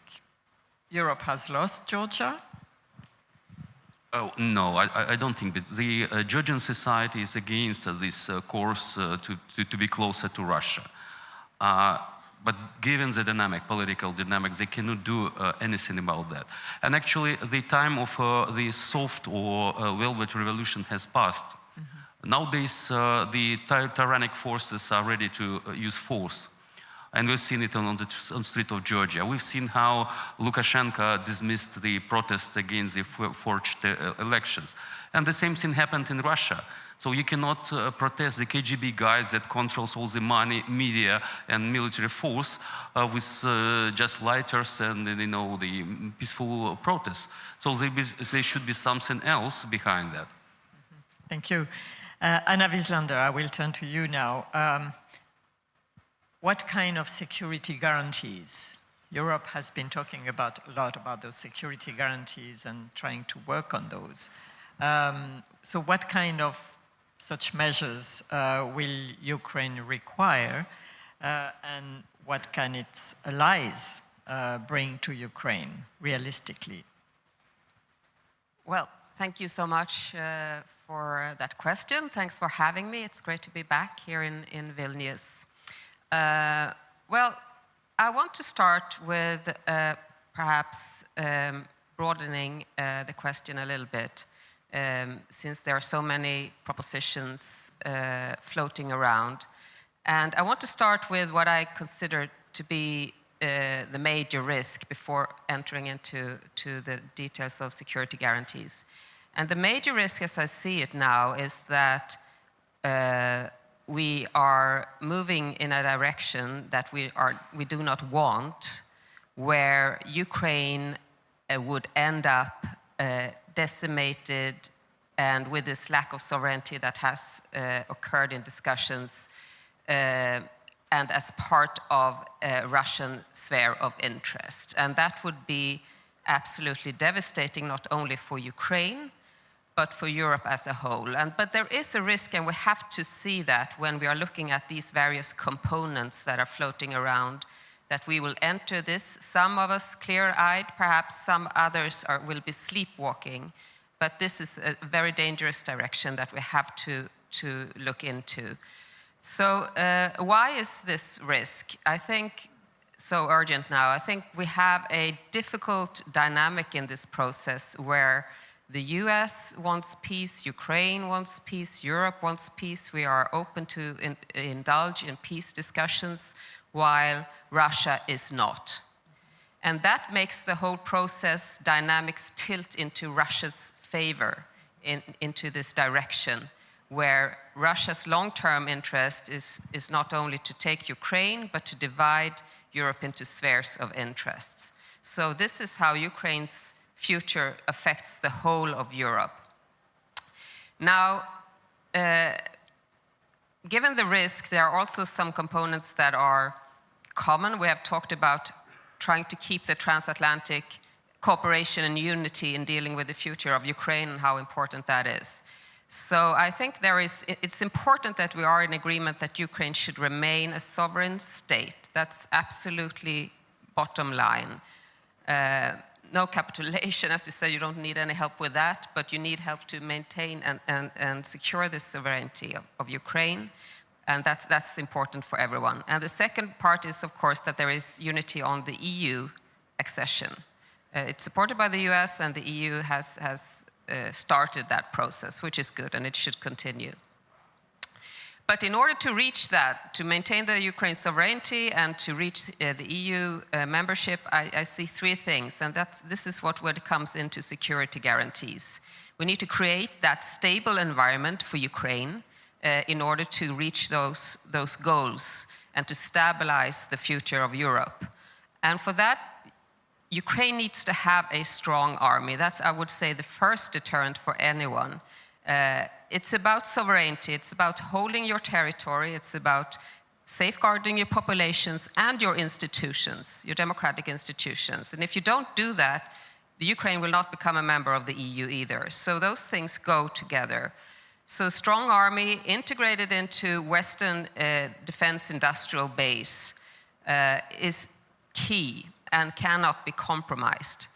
Europe has lost Georgia? Oh, no, I don't think that. The Georgian society is against this course to be closer to Russia. But given the political dynamics, they cannot do anything about that. And actually, the time of the soft or velvet revolution has passed. Mm-hmm. Nowadays, the tyrannic forces are ready to use force. And we've seen it on the street of Georgia. We've seen how Lukashenko dismissed the protest against the forged elections. And the same thing happened in Russia. So you cannot protest the KGB guys that controls all the money, media, and military force with just lighters and, you know, the peaceful protests. So there should be something else behind that. Thank you. Anna Wieslander, I will turn to you now. What kind of security guarantees? Europe has been talking a lot about those security guarantees and trying to work on those. So what kind of such measures will Ukraine require, and what can its allies bring to Ukraine realistically? Well, thank you so much for that question. Thanks for having me. It's great to be back here in Vilnius. Well, I want to start with perhaps broadening the question a little bit, since there are so many propositions floating around. And I want to start with what I consider to be the major risk before entering into the details of security guarantees. And the major risk, as I see it now, is that we are moving in a direction that we do not want, where Ukraine would end up decimated, and with this lack of sovereignty that has occurred in discussions, and as part of a Russian sphere of interest. And that would be absolutely devastating, not only for Ukraine, but for Europe as a whole. But there is a risk, and we have to see that when we are looking at these various components that are floating around, that we will enter this, some of us clear-eyed, perhaps some others will be sleepwalking, but this is a very dangerous direction that we have to look into. So why is this risk, I think, so urgent now? I think we have a difficult dynamic in this process where the US wants peace, Ukraine wants peace, Europe wants peace. We are open to indulge in peace discussions, while Russia is not. And that makes the whole process dynamics tilt into Russia's favor, into this direction, where Russia's long-term interest is not only to take Ukraine, but to divide Europe into spheres of interests. So this is how Ukraine's future affects the whole of Europe. Now, given the risk, there are also some components that are common. We have talked about trying to keep the transatlantic cooperation and unity in dealing with the future of Ukraine and how important that is. So I think it's important that we are in agreement that Ukraine should remain a sovereign state. That's absolutely bottom line. No capitulation, as you said, you don't need any help with that, but you need help to maintain and secure the sovereignty of Ukraine. And that's important for everyone. And the second part is, of course, that there is unity on the EU accession. It's supported by the US, and the EU has started that process, which is good, and it should continue. But in order to reach that, to maintain the Ukraine sovereignty and to reach the EU membership, I see three things, and this is what comes into security guarantees. We need to create that stable environment for Ukraine in order to reach those goals and to stabilize the future of Europe. And for that, Ukraine needs to have a strong army. That's, I would say, the first deterrent for anyone. It's about sovereignty, it's about holding your territory, it's about safeguarding your populations and your institutions, your democratic institutions. And if you don't do that, the Ukraine will not become a member of the EU either. So those things go together. So strong army integrated into Western defense industrial base is key and cannot be compromised.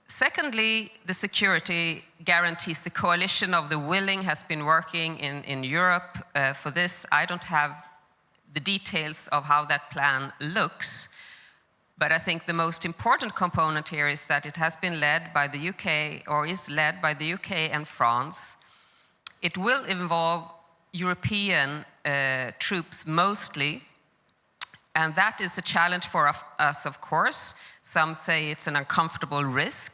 Secondly, the security guarantees. The coalition of the willing has been working in Europe for this. I don't have the details of how that plan looks, but I think the most important component here is that it has been led by the UK, or is led by the UK and France. It will involve European troops mostly, and that is a challenge for us, of course. Some say it's an uncomfortable risk,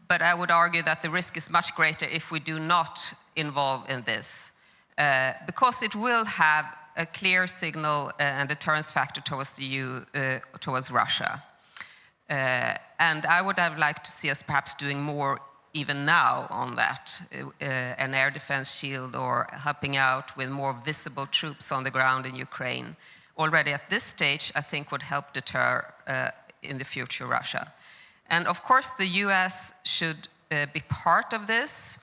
but I would argue that the risk is much greater if we do not involve in this, because it will have a clear signal and deterrence factor towards the EU, towards Russia. And I would have liked to see us perhaps doing more even now on that, an air defense shield or helping out with more visible troops on the ground in Ukraine. Already at this stage, I think would help deter in the future Russia. And of course, the US should be part of this.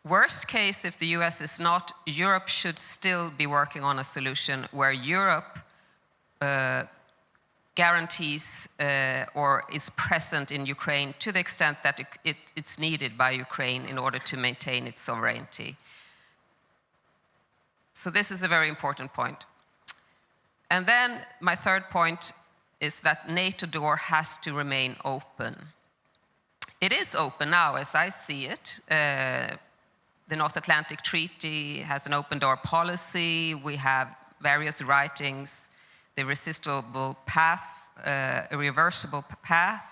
Worst case, if the US is not, Europe should still be working on a solution where Europe guarantees or is present in Ukraine to the extent that it's needed by Ukraine in order to maintain its sovereignty. So this is a very important point. And then my third point is that NATO door has to remain open. It is open now, as I see it. The North Atlantic Treaty has an open door policy. We have various writings, the irresistible path, a reversible path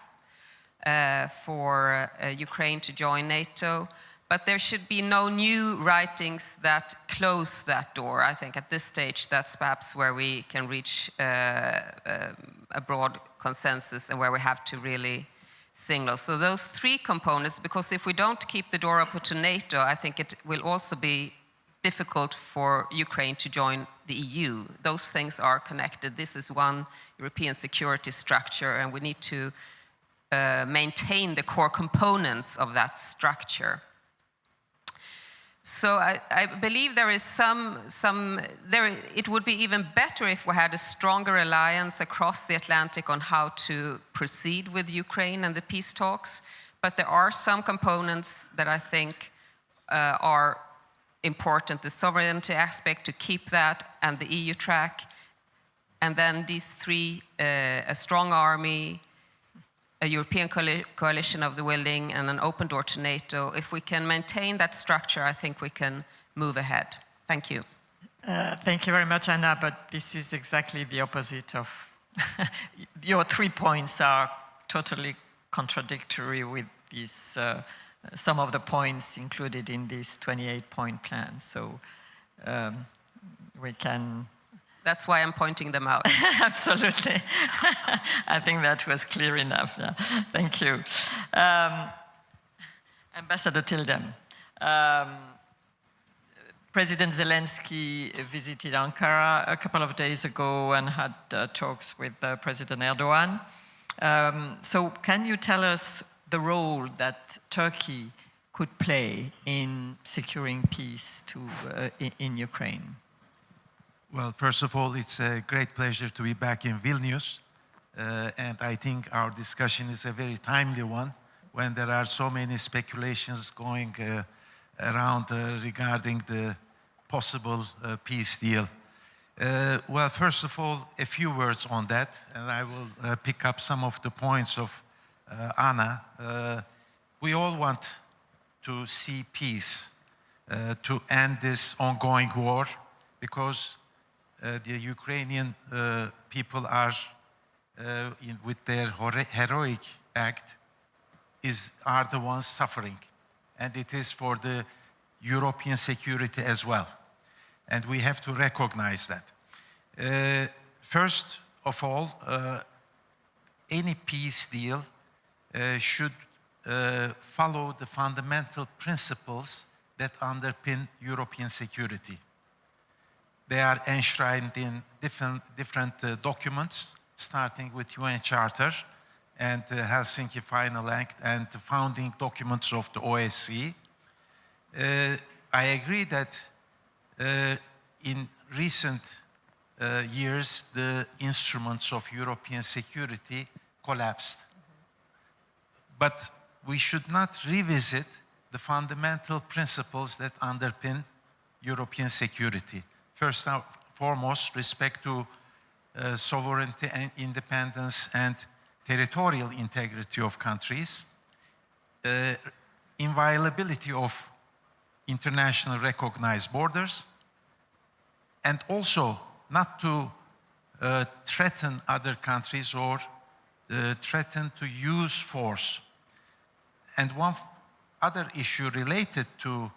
for Ukraine to join NATO. But there should be no new writings that close that door. I think at this stage, that's perhaps where we can reach a broad consensus and where we have to really signal. So those three components, because if we don't keep the door open to NATO, I think it will also be difficult for Ukraine to join the EU. Those things are connected. This is one European security structure, and we need to maintain the core components of that structure. So I believe there is it would be even better if we had a stronger alliance across the Atlantic on how to proceed with Ukraine and the peace talks. But there are some components that I think are important, the sovereignty aspect, to keep that, and the EU track. And then these three, a strong army, a European coalition of the willing, and an open door to NATO. If we can maintain that structure, I think we can move ahead. Thank you. Thank you very much, Anna, but this is exactly the opposite of... Your 3 points are totally contradictory with these, some of the points included in this 28-point plan. So we can... That's why I'm pointing them out. Absolutely. I think that was clear enough. Yeah. Thank you. Ambassador Tildem, President Zelensky visited Ankara a couple of days ago and had talks with President Erdogan. So can you tell us the role that Turkey could play in securing peace in Ukraine? Well, first of all, it's a great pleasure to be back in Vilnius. And I think our discussion is a very timely one when there are so many speculations going around regarding the possible peace deal. Well, first of all, a few words on that, and I will pick up some of the points of Anna. We all want to see peace, to end this ongoing war, because the Ukrainian people are, with their heroic act, are the ones suffering. And it is for the European security as well. And we have to recognize that. First of all, any peace deal should follow the fundamental principles that underpin European security. They are enshrined in different documents, starting with UN Charter and the Helsinki Final Act and the founding documents of the OSCE. I agree that in recent years, the instruments of European security collapsed. But we should not revisit the fundamental principles that underpin European security. First and foremost, respect to sovereignty and independence and territorial integrity of countries, inviolability of international recognized borders, and also not to threaten other countries or threaten to use force. And one other issue related to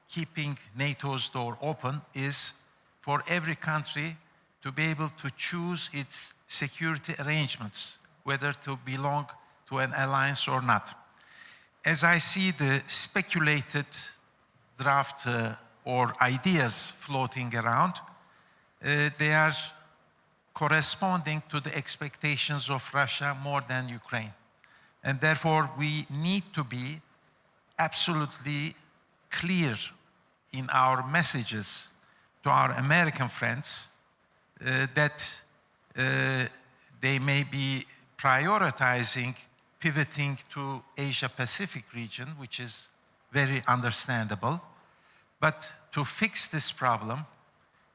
keeping NATO's door open is for every country to be able to choose its security arrangements, whether to belong to an alliance or not. As I see the speculated draft or ideas floating around, they are corresponding to the expectations of Russia more than Ukraine. And therefore, we need to be absolutely clear in our messages to our American friends that they may be prioritizing pivoting to Asia-Pacific region, which is very understandable. But to fix this problem,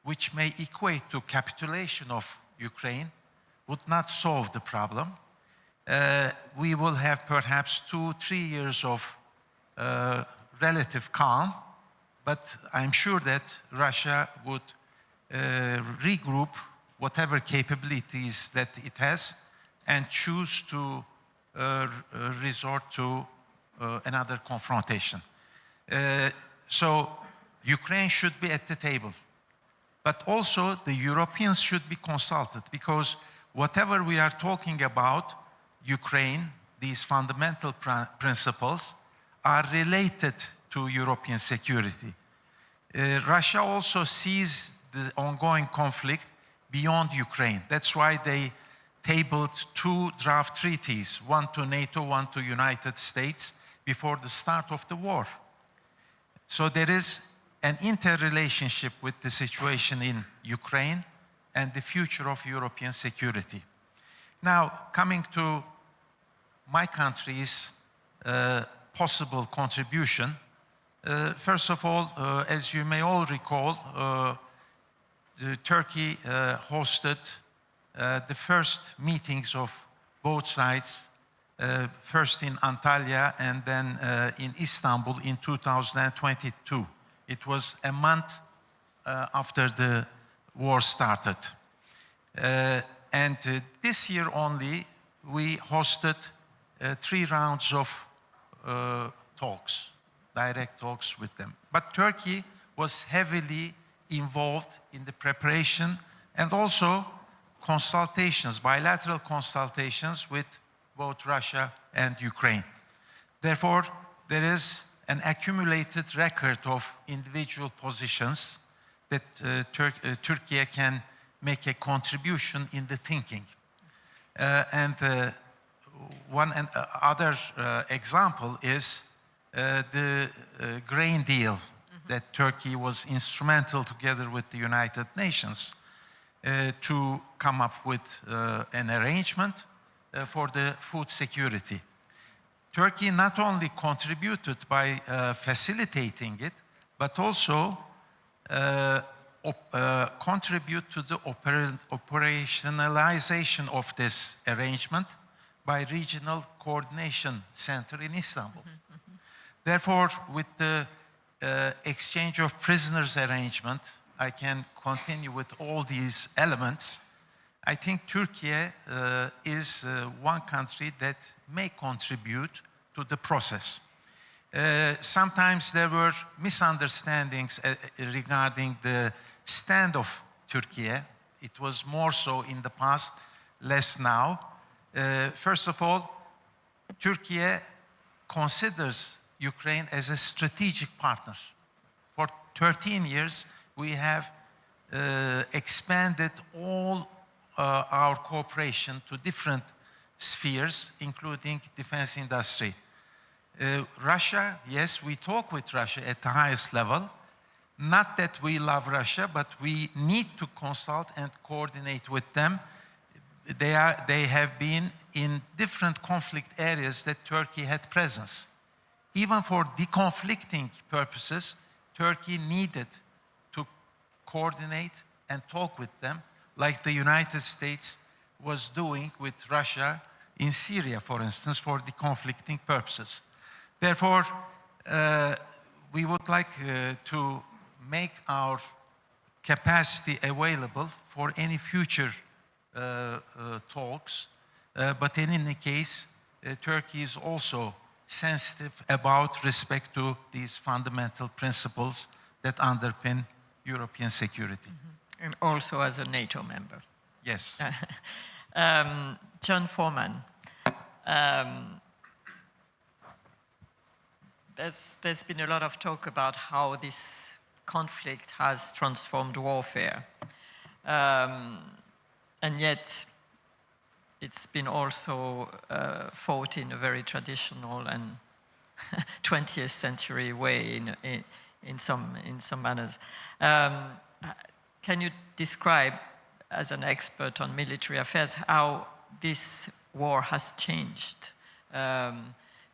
which may equate to capitulation of Ukraine, would not solve the problem. We will have perhaps 2-3 years of relative calm, but I'm sure that Russia would regroup whatever capabilities that it has and choose to resort to another confrontation. So Ukraine should be at the table. But also the Europeans should be consulted, because whatever we are talking about Ukraine, these fundamental principles are related to European security. Russia also sees the ongoing conflict beyond Ukraine. That's why they tabled 2 draft treaties, one to NATO, one to United States, before the start of the war. So there is an interrelationship with the situation in Ukraine and the future of European security. Now, coming to my country's possible contribution, first of all, as you may all recall, Turkey hosted the first meetings of both sides, first in Antalya and then in Istanbul in 2022. It was a month after the war started. And this year only, we hosted 3 rounds of talks, direct talks with them. But Turkey was heavily involved in the preparation and also consultations, bilateral consultations with both Russia and Ukraine. Therefore, there is an accumulated record of individual positions that Turkey can make a contribution in the thinking. One other example is the grain deal that Turkey was instrumental together with the United Nations to come up with an arrangement for the food security. Turkey not only contributed by facilitating it, but also contribute to the operationalization of this arrangement by Regional Coordination Center in Istanbul. Therefore, with the exchange of prisoners arrangement, I can continue with all these elements. I think Turkey is one country that may contribute to the process. Sometimes there were misunderstandings regarding the stand of Turkey. It was more so in the past, less now. First of all, Turkey considers Ukraine as a strategic partner. For 13 years, we have expanded all our cooperation to different spheres, including defense industry. Russia, yes, we talk with Russia at the highest level. Not that we love Russia, but we need to consult and coordinate with them. They have been in different conflict areas that Turkey had presence. Even for deconflicting purposes, Turkey needed to coordinate and talk with them, like the United States was doing with Russia in Syria, for instance, for deconflicting purposes. Therefore, we would like to make our capacity available for any future talks. But in any case, Turkey is also sensitive about respect to these fundamental principles that underpin European security. And also as a NATO member. Yes. John Foreman, there's been a lot of talk about how this conflict has transformed warfare. And yet, it's been also fought in a very traditional and 20th century way in some manners. Can you describe, as an expert on military affairs, how this war has changed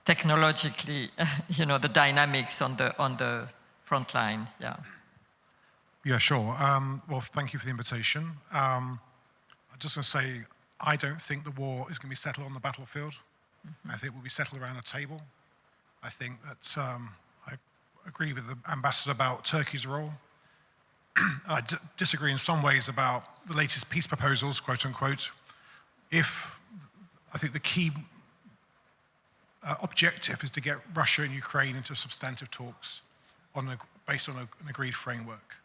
technologically? You know, the dynamics on the front line. Yeah. Yeah, sure. Well, thank you for the invitation. I'm just going to say, I don't think the war is going to be settled on the battlefield. I think it will be settled around a table. I think that I agree with the ambassador about Turkey's role. I disagree in some ways about the latest peace proposals, quote unquote. I think the key objective is to get Russia and Ukraine into substantive talks based on an agreed framework.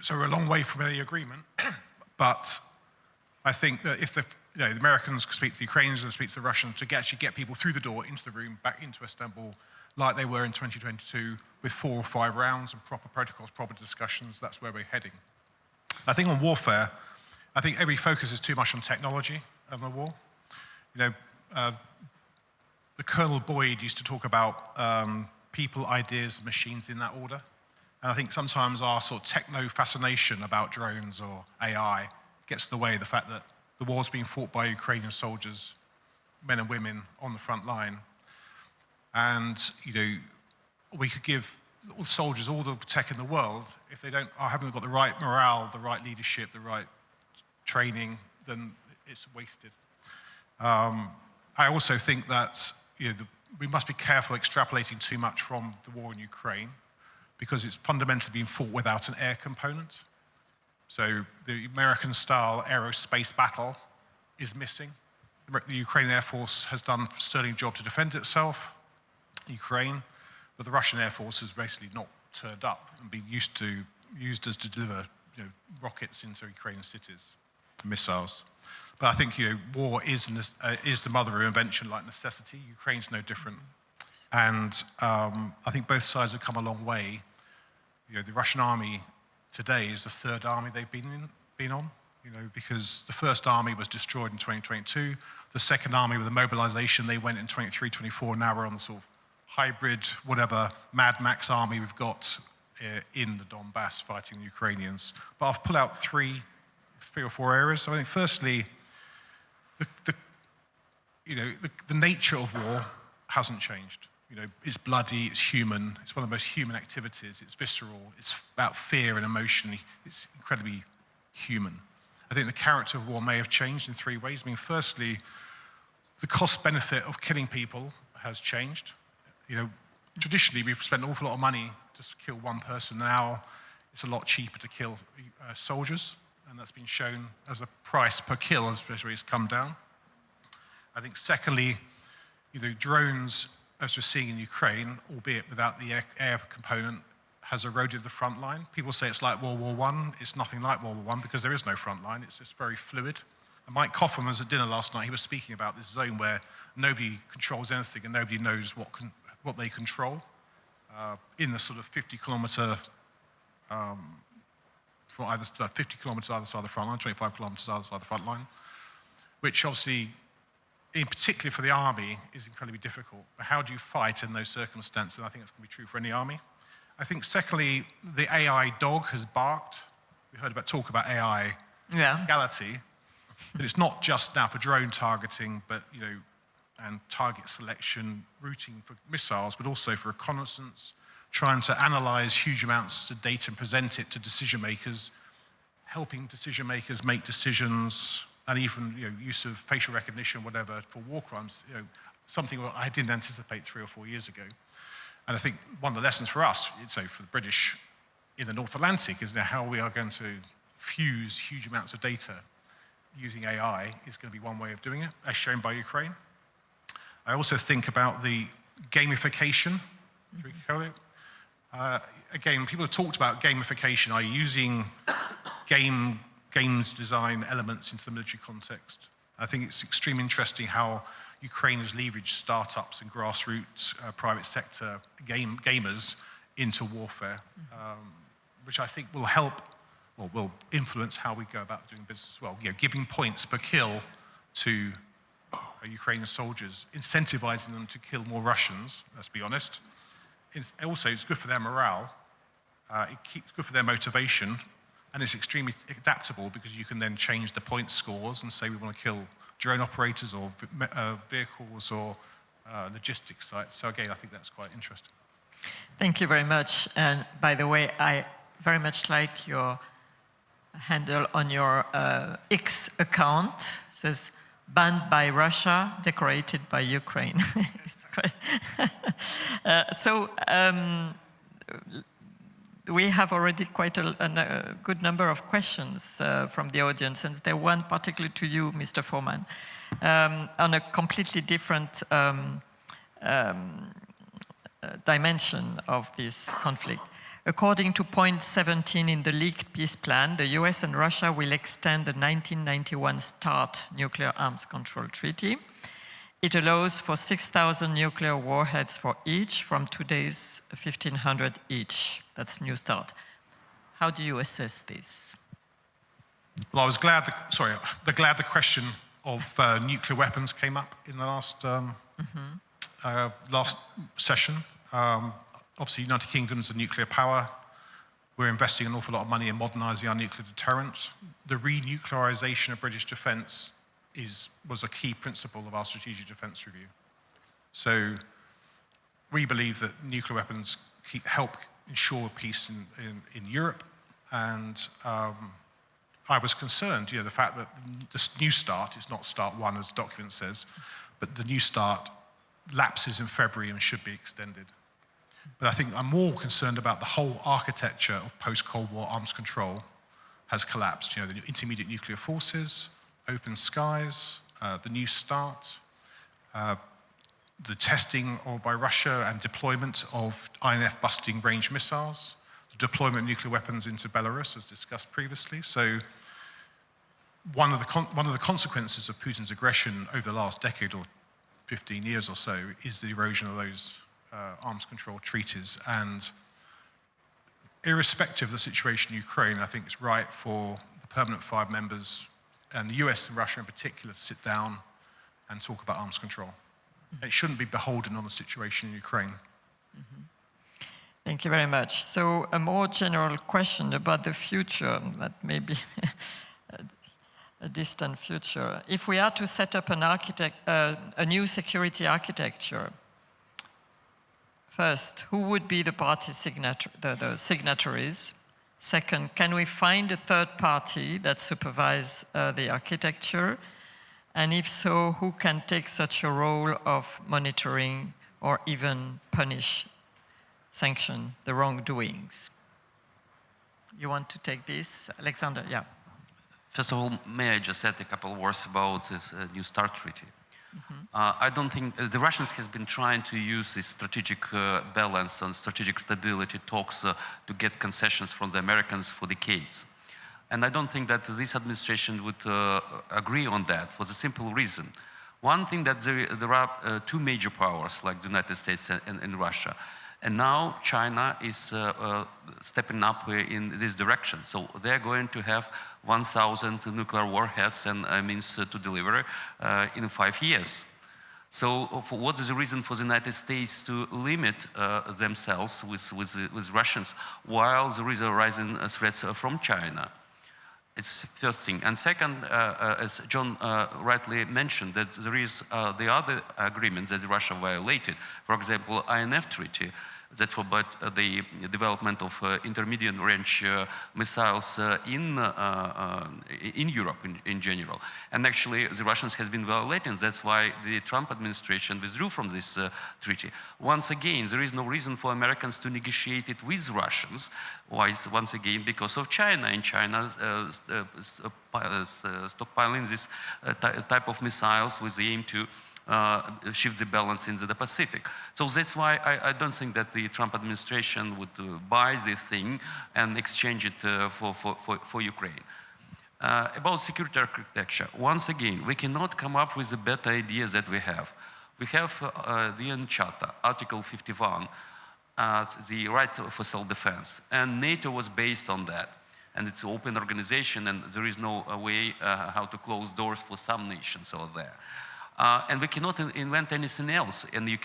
So we're a long way from any agreement, but I think that if the Americans can speak to the Ukrainians and speak to the Russians to actually get people through the door, into the room, back into Istanbul, like they were in 2022, with 4 or 5 rounds and proper protocols, proper discussions, that's where we're heading. I think on warfare, I think every focus is too much on technology and the war. You know, the Colonel Boyd used to talk about people, ideas, machines in that order. And I think sometimes our sort of techno-fascination about drones or AI gets in the way of the fact that the war's being fought by Ukrainian soldiers, men and women on the front line. And, you know, we could give all the soldiers all the tech in the world. If they haven't got the right morale, the right leadership, the right training, then it's wasted. I also think that, you know, we must be careful extrapolating too much from the war in Ukraine, because it's fundamentally being fought without an air component. So the American-style aerospace battle is missing. The Ukrainian Air Force has done a sterling job to defend itself, Ukraine, but the Russian Air Force has basically not turned up and been used to deliver, you know, rockets into Ukrainian cities, missiles. But I think, you know, war is the mother of invention, like necessity. Ukraine's no different. And I think both sides have come a long way. You know, the Russian army today is the third army they've been on, you know, because the first army was destroyed in 2022. The second army with the mobilization, they went in 23, 24. Now we're on the sort of hybrid, whatever, Mad Max army we've got in the Donbass fighting the Ukrainians. But I'll pull out three or four areas. So I think firstly, the nature of war hasn't changed. You know, it's bloody, it's human, it's one of the most human activities, it's visceral, it's about fear and emotion, it's incredibly human. I think the character of war may have changed in three ways. I mean, firstly, the cost-benefit of killing people has changed. You know, traditionally, we've spent an awful lot of money just to kill one person. Now, it's a lot cheaper to kill soldiers, and that's been shown as a price per kill as it's come down. I think secondly, you know, drones, as we're seeing in Ukraine, albeit without the air component, has eroded the front line. People say it's like World War I. It's nothing like World War I because there is no front line. It's just very fluid. And Mike Coffin was at dinner last night. He was speaking about this zone where nobody controls anything and nobody knows what they control in the sort of 50 kilometer from either 50 kilometers either side of the front line, 25 kilometers either side of the front line, which obviously, in particular for the army, is incredibly difficult. But how do you fight in those circumstances? And I think that's going to be true for any army. I think secondly, the AI dog has barked. We heard talk about AI legality. But it's not just now for drone targeting, but you know, and target selection, routing for missiles, but also for reconnaissance, trying to analyze huge amounts of data and present it to decision makers, helping decision makers make decisions, and even use of facial recognition, whatever, for war crimes. You know, something I didn't anticipate 3 or 4 years ago. And I think one of the lessons for us, so for the British in the North Atlantic, is how we are going to fuse huge amounts of data using AI is going to be one way of doing it, as shown by Ukraine. I also think about the gamification. Again, people have talked about gamification, are using games design elements into the military context. I think it's extremely interesting how Ukraine has leveraged startups and grassroots private sector gamers into warfare, which I think will help, or will influence how we go about doing business as well. You know, giving points per kill to Ukrainian soldiers, incentivizing them to kill more Russians, let's be honest. Also, it's good for their morale, it's good for their motivation, and it's extremely adaptable because you can then change the point scores and say we want to kill drone operators or vehicles or logistics sites. So again, I think that's quite interesting. Thank you very much. And by the way, I very much like your handle on your X account. It says, banned by Russia, decorated by Ukraine. It's quite we have already quite a good number of questions from the audience, and there one particularly to you, Mr. Foreman, on a completely different dimension of this conflict. According to point 17 in the leaked peace plan, the US and Russia will extend the 1991 START nuclear arms control treaty. It allows for 6,000 nuclear warheads for each from today's 1,500 each. That's New START. How do you assess this? Well, I was glad the question of nuclear weapons came up in the last last session. Obviously, United Kingdom's a nuclear power. We're investing an awful lot of money in modernising our nuclear deterrent. The renuclearisation of British defence was a key principle of our strategic defence review. So we believe that nuclear weapons help ensure peace in Europe. And I was concerned, the fact that this New START is not START 1, as the document says, but the New START lapses in February and should be extended. But I think I'm more concerned about the whole architecture of post-Cold War arms control has collapsed. The intermediate nuclear forces, open skies, the New START, the testing by Russia and deployment of INF busting range missiles, the deployment of nuclear weapons into Belarus, as discussed previously. So one of the consequences of Putin's aggression over the last decade or 15 years or so is the erosion of those arms control treaties. And irrespective of the situation in Ukraine, I think it's right for the permanent 5 members and the US and Russia in particular to sit down and talk about arms control. It shouldn't be beholden on the situation in Ukraine. Thank you very much. So a more general question about the future, that may be a distant future. If we are to set up a new security architecture, first, who would be the party the signatories? Second, can we find a third party that supervises the architecture? And if so, who can take such a role of monitoring or even sanction the wrongdoings? You want to take this? Alexander, yeah. First of all, may I just add a couple of words about this New START treaty? I don't think the Russians has been trying to use this strategic balance and strategic stability talks to get concessions from the Americans for decades. And I don't think that this administration would agree on that for the simple reason. One thing that there are 2 major powers like the United States and Russia. And now China is stepping up in this direction. So they're going to have 1,000 nuclear warheads and means to deliver in 5 years. So what is the reason for the United States to limit themselves with Russians while there is a rising threats from China? It's first thing. And second, as John rightly mentioned, that there is the other agreements that Russia violated. For example, INF Treaty that forbade the development of intermediate range missiles in Europe in general. And actually, the Russians has been violating. That's why the Trump administration withdrew from this treaty. Once again, there is no reason for Americans to negotiate it with Russians. Why? Once again, because of China, and China stockpiling this type of missiles with the aim to shift the balance into the Pacific. So that's why I don't think that the Trump administration would buy this thing and exchange it for Ukraine. About security architecture, once again, we cannot come up with the better ideas that we have. We have the UN Charter, Article 51, the right for self-defense, and NATO was based on that. And it's an open organization, and there is no way how to close doors for some nations over there. And we cannot invent anything else. And we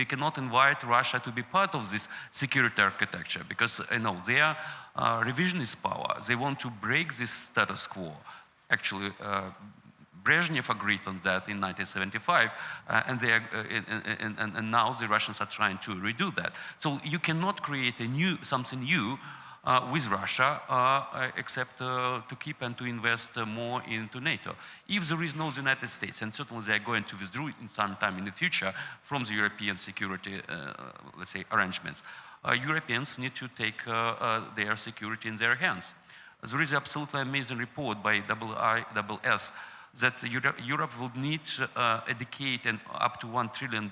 cannot invite Russia to be part of this security architecture because they are revisionist power. They want to break this status quo. Actually, Brezhnev agreed on that in 1975, and now the Russians are trying to redo that. So you cannot create something new with Russia, except to keep and to invest more into NATO. If there is no United States, and certainly they are going to withdraw in some time in the future from the European security, let's say, arrangements, Europeans need to take their security in their hands. There is an absolutely amazing report by IISS that Europe would need a decade and up to $1 trillion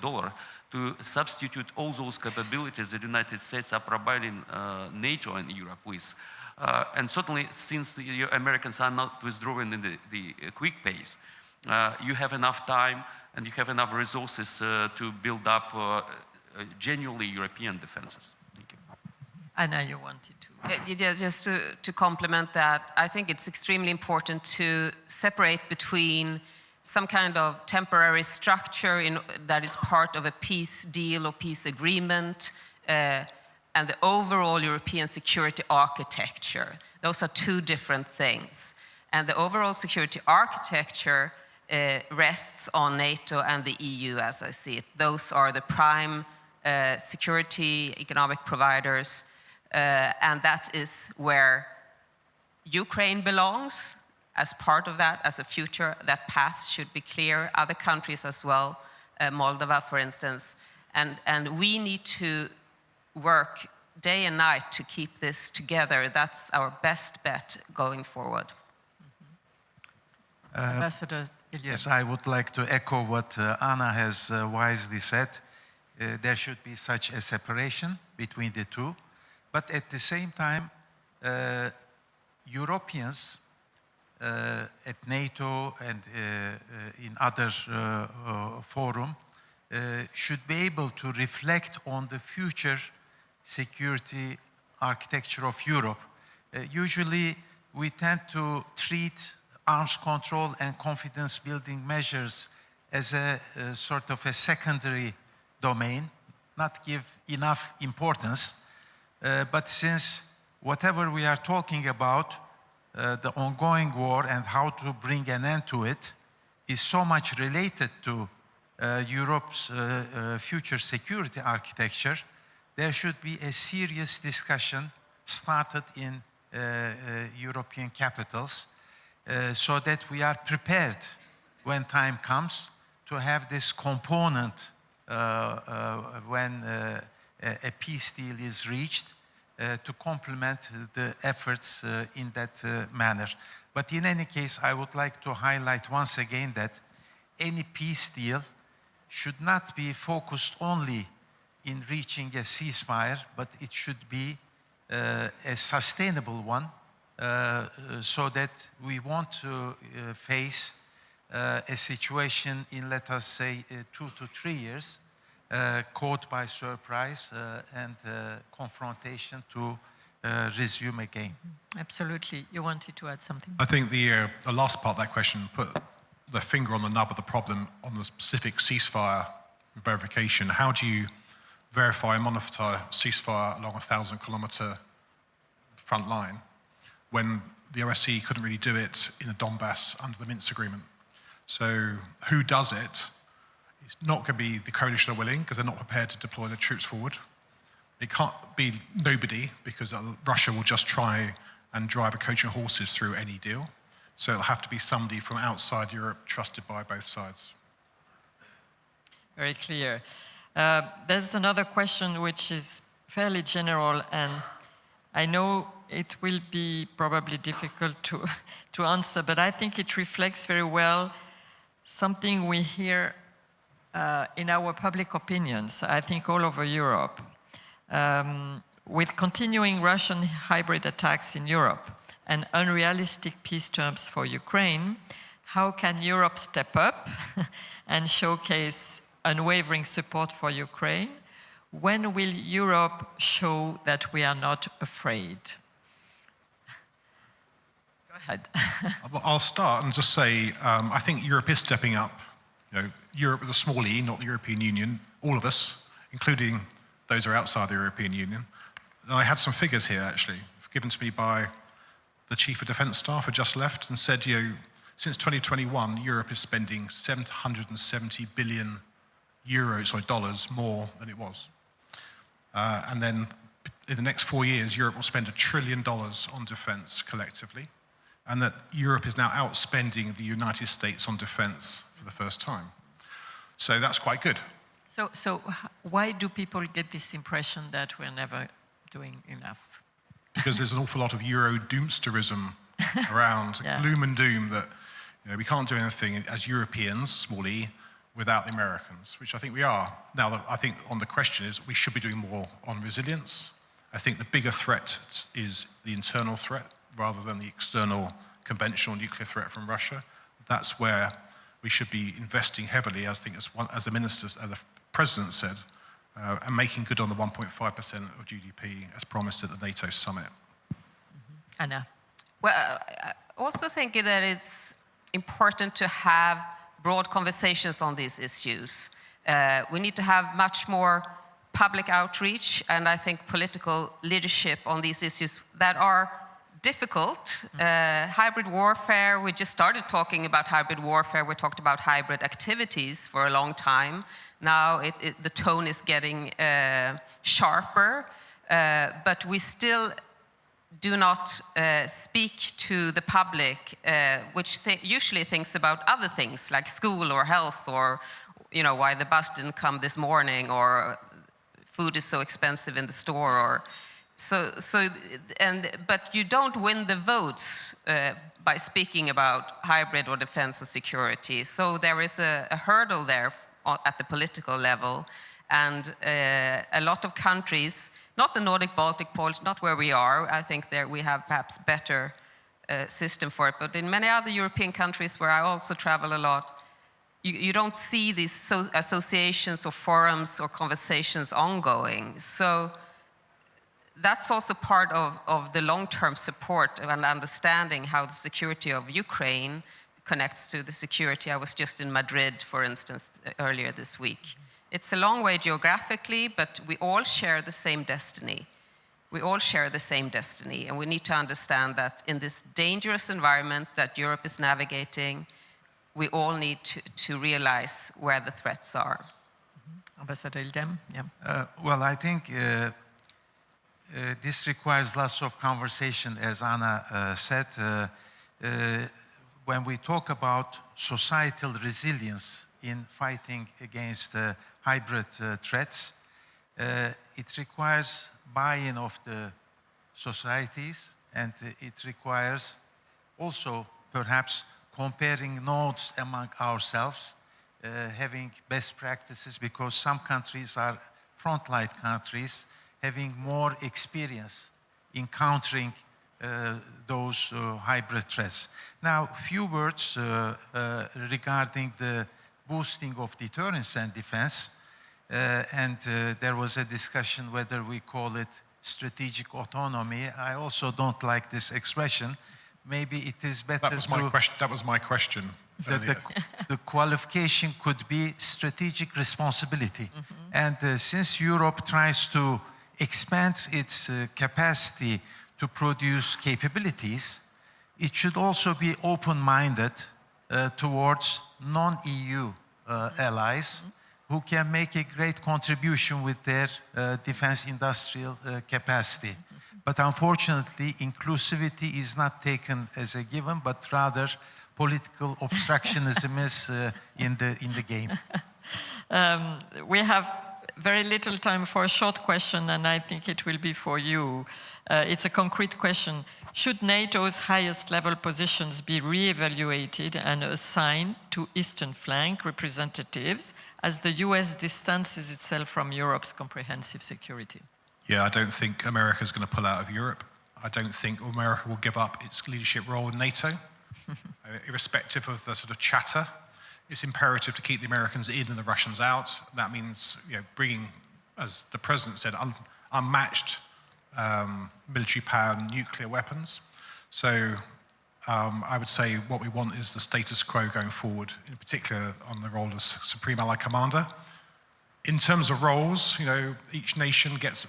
to substitute all those capabilities that the United States are providing NATO and Europe with. And certainly, since the Americans are not withdrawing in the quick pace, you have enough time and you have enough resources to build up genuinely European defenses. Thank you. Anna, you wanted to. Yeah, just to complement that, I think it's extremely important to separate between some kind of temporary structure that is part of a peace deal or peace agreement and the overall European security architecture. Those are 2 different things. And the overall security architecture rests on NATO and the EU, as I see it. Those are the prime security economic providers, and that is where Ukraine belongs. As part of that, as a future, that path should be clear. Other countries as well, Moldova, for instance. And we need to work day and night to keep this together. That's our best bet going forward. Ambassador. Yes, I would like to echo what Anna has wisely said. There should be such a separation between the 2. But at the same time, Europeans at NATO and in other forum should be able to reflect on the future security architecture of Europe. Usually, we tend to treat arms control and confidence building measures as a sort of a secondary domain, not give enough importance. But since whatever we are talking about, the ongoing war and how to bring an end to it, is so much related to Europe's future security architecture, there should be a serious discussion started in European capitals so that we are prepared when time comes to have this component when a peace deal is reached to complement the efforts in that manner. But in any case, I would like to highlight once again that any peace deal should not be focused only in reaching a ceasefire, but it should be a sustainable one so that we want to face a situation in, let us say, 2 to 3 years, caught by surprise and confrontation to resume again. Absolutely. You wanted to add something? I think the last part of that question put the finger on the nub of the problem on the specific ceasefire verification. How do you verify and monitor ceasefire along a 1,000-kilometer front line when the OSCE couldn't really do it in the Donbass under the Minsk agreement? So who does it? It's not going to be the coalition are willing because they're not prepared to deploy their troops forward. It can't be nobody because Russia will just try and drive a coach and horses through any deal. So it'll have to be somebody from outside Europe trusted by both sides. Very clear. There's another question which is fairly general, and I know it will be probably difficult to answer, but I think it reflects very well something we hear in our public opinions, I think all over Europe. With continuing Russian hybrid attacks in Europe and unrealistic peace terms for Ukraine, how can Europe step up and showcase unwavering support for Ukraine? When will Europe show that we are not afraid? Go ahead. I'll start and just say, I think Europe is stepping up. You know, Europe with a small e, not the European Union, all of us, including those who are outside the European Union. And I had some figures here, actually, given to me by the Chief of Defence Staff, who just left, and said, you know, since 2021, Europe is spending 770 billion euros or dollars more than it was. And then in the next 4 years, Europe will spend $1 trillion on defence collectively, and that Europe is now outspending the United States on defence for the first time. So that's quite good. So why do people get this impression that we're never doing enough? Because there's an awful lot of Euro doomsterism around, gloom and doom that, you know, we can't do anything as Europeans, small e, without the Americans, which I think we are. Now, I think on the question is we should be doing more on resilience. I think the bigger threat is the internal threat rather than the external conventional nuclear threat from Russia. That's where we should be investing heavily, I think, as the ministers, the president said, and making good on the 1.5% of GDP as promised at the NATO summit. Anna? Well, I also think that it's important to have broad conversations on these issues. We need to have much more public outreach and I think political leadership on these issues that are difficult. Hybrid warfare, we just started talking about hybrid warfare. We talked about hybrid activities for a long time. Now the tone is getting sharper, but we still do not speak to the public, which usually thinks about other things like school or health or, you know, why the bus didn't come this morning or food is so expensive in the store or but you don't win the votes by speaking about hybrid or defense or security. So there is a hurdle there at the political level, and a lot of countries, not the Nordic, Baltic, Poles, not where we are. I think there we have perhaps better system for it. But in many other European countries where I also travel a lot, you don't see these associations or forums or conversations ongoing. So that's also part of the long-term support and understanding how the security of Ukraine connects to the security. I was just in Madrid, for instance, earlier this week. It's a long way geographically, but we all share the same destiny. We all share the same destiny, and we need to understand that in this dangerous environment that Europe is navigating, we all need to realize where the threats are. Ambassador Ildem, yeah. Well, I think this requires lots of conversation, as Anna said. When we talk about societal resilience in fighting against hybrid threats, it requires buy-in of the societies, and it requires also perhaps comparing notes among ourselves, having best practices, because some countries are frontline countries having more experience in countering those hybrid threats. Now, a few words regarding the boosting of deterrence and defense. There was a discussion whether we call it strategic autonomy. I also don't like this expression. Maybe it is better That was my question. The qualification could be strategic responsibility. And since Europe tries to expand its capacity to produce capabilities, it should also be open-minded towards non-EU allies who can make a great contribution with their defense industrial capacity. But unfortunately, inclusivity is not taken as a given, but rather political obstructionism is in the game. We have very little time for a short question, and I think it will be for you. It's a concrete question. Should NATO's highest level positions be re-evaluated and assigned to Eastern flank representatives as the US distances itself from Europe's comprehensive security? Yeah, I don't think America's going to pull out of Europe. I don't think America will give up its leadership role in NATO. Irrespective of the sort of chatter, it's imperative to keep the Americans in and the Russians out. That means, bringing, as the president said, unmatched military power and nuclear weapons. So I would say what we want is the status quo going forward, in particular on the role of Supreme Allied Commander. In terms of roles, each nation gets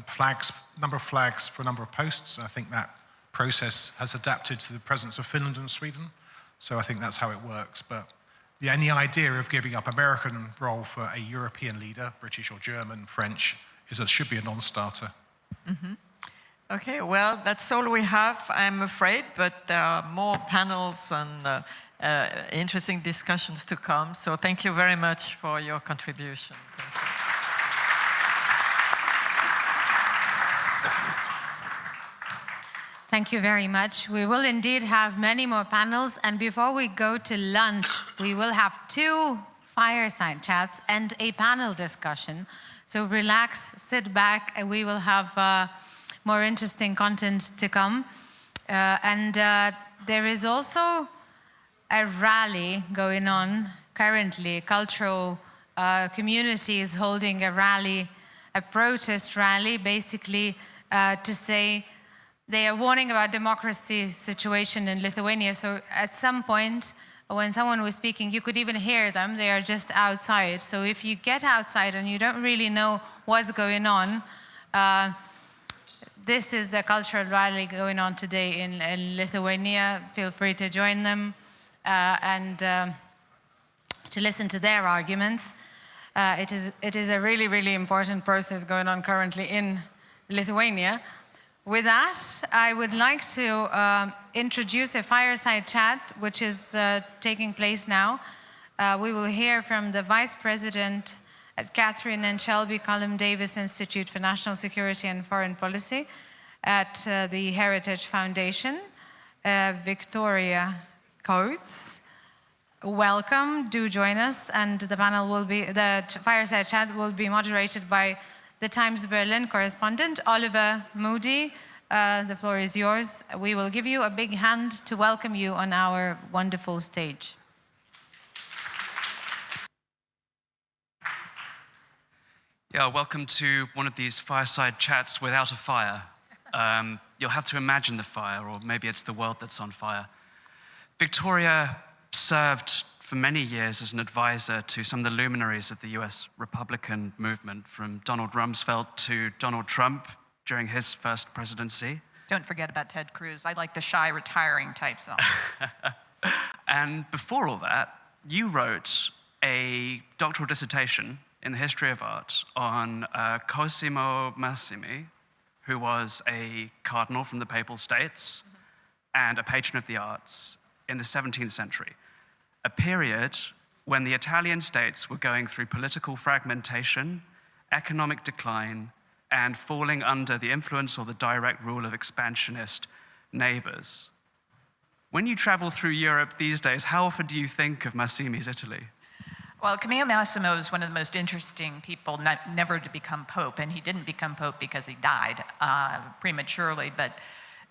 flags, number of flags for a number of posts. And I think that process has adapted to the presence of Finland and Sweden. So I think that's how it works. But any idea of giving up American role for a European leader, British or German, French, should be a non-starter. Okay, well, that's all we have, I'm afraid, but there are more panels and interesting discussions to come. So thank you very much for your contribution. Thank you. Thank you very much. We will indeed have many more panels, and before we go to lunch, we will have 2 fireside chats and a panel discussion. So relax, sit back, and we will have more interesting content to come. There is also a rally going on currently. Cultural community is holding a rally, a protest rally, basically to say they are warning about democracy situation in Lithuania. So at some point, when someone was speaking, you could even hear them. They are just outside. So if you get outside and you don't really know what's going on, this is the cultural rally going on today in Lithuania. Feel free to join them and to listen to their arguments. It is a really, really important process going on currently in Lithuania. With that, I would like to introduce a fireside chat, which is taking place now. We will hear from the Vice President at Catherine and Shelby Cullum Davis Institute for National Security and Foreign Policy at the Heritage Foundation, Victoria Coates. Welcome, do join us, and the fireside chat will be moderated by the Times Berlin correspondent, Oliver Moody. The floor is yours. We will give you a big hand to welcome you on our wonderful stage. Yeah, welcome to one of these fireside chats without a fire. You'll have to imagine the fire, or maybe it's the world that's on fire. Victoria served for many years as an advisor to some of the luminaries of the US Republican movement, from Donald Rumsfeld to Donald Trump during his first presidency. Don't forget about Ted Cruz. I like the shy, retiring type zone. And before all that, you wrote a doctoral dissertation in the history of art on Cosimo Massimi, who was a cardinal from the Papal States and a patron of the arts in the 17th century, a period when the Italian states were going through political fragmentation, economic decline, and falling under the influence or the direct rule of expansionist neighbors. When you travel through Europe these days, how often do you think of Massimi's Italy? Well, Camillo Massimo is one of the most interesting people never to become Pope, and he didn't become Pope because he died prematurely, but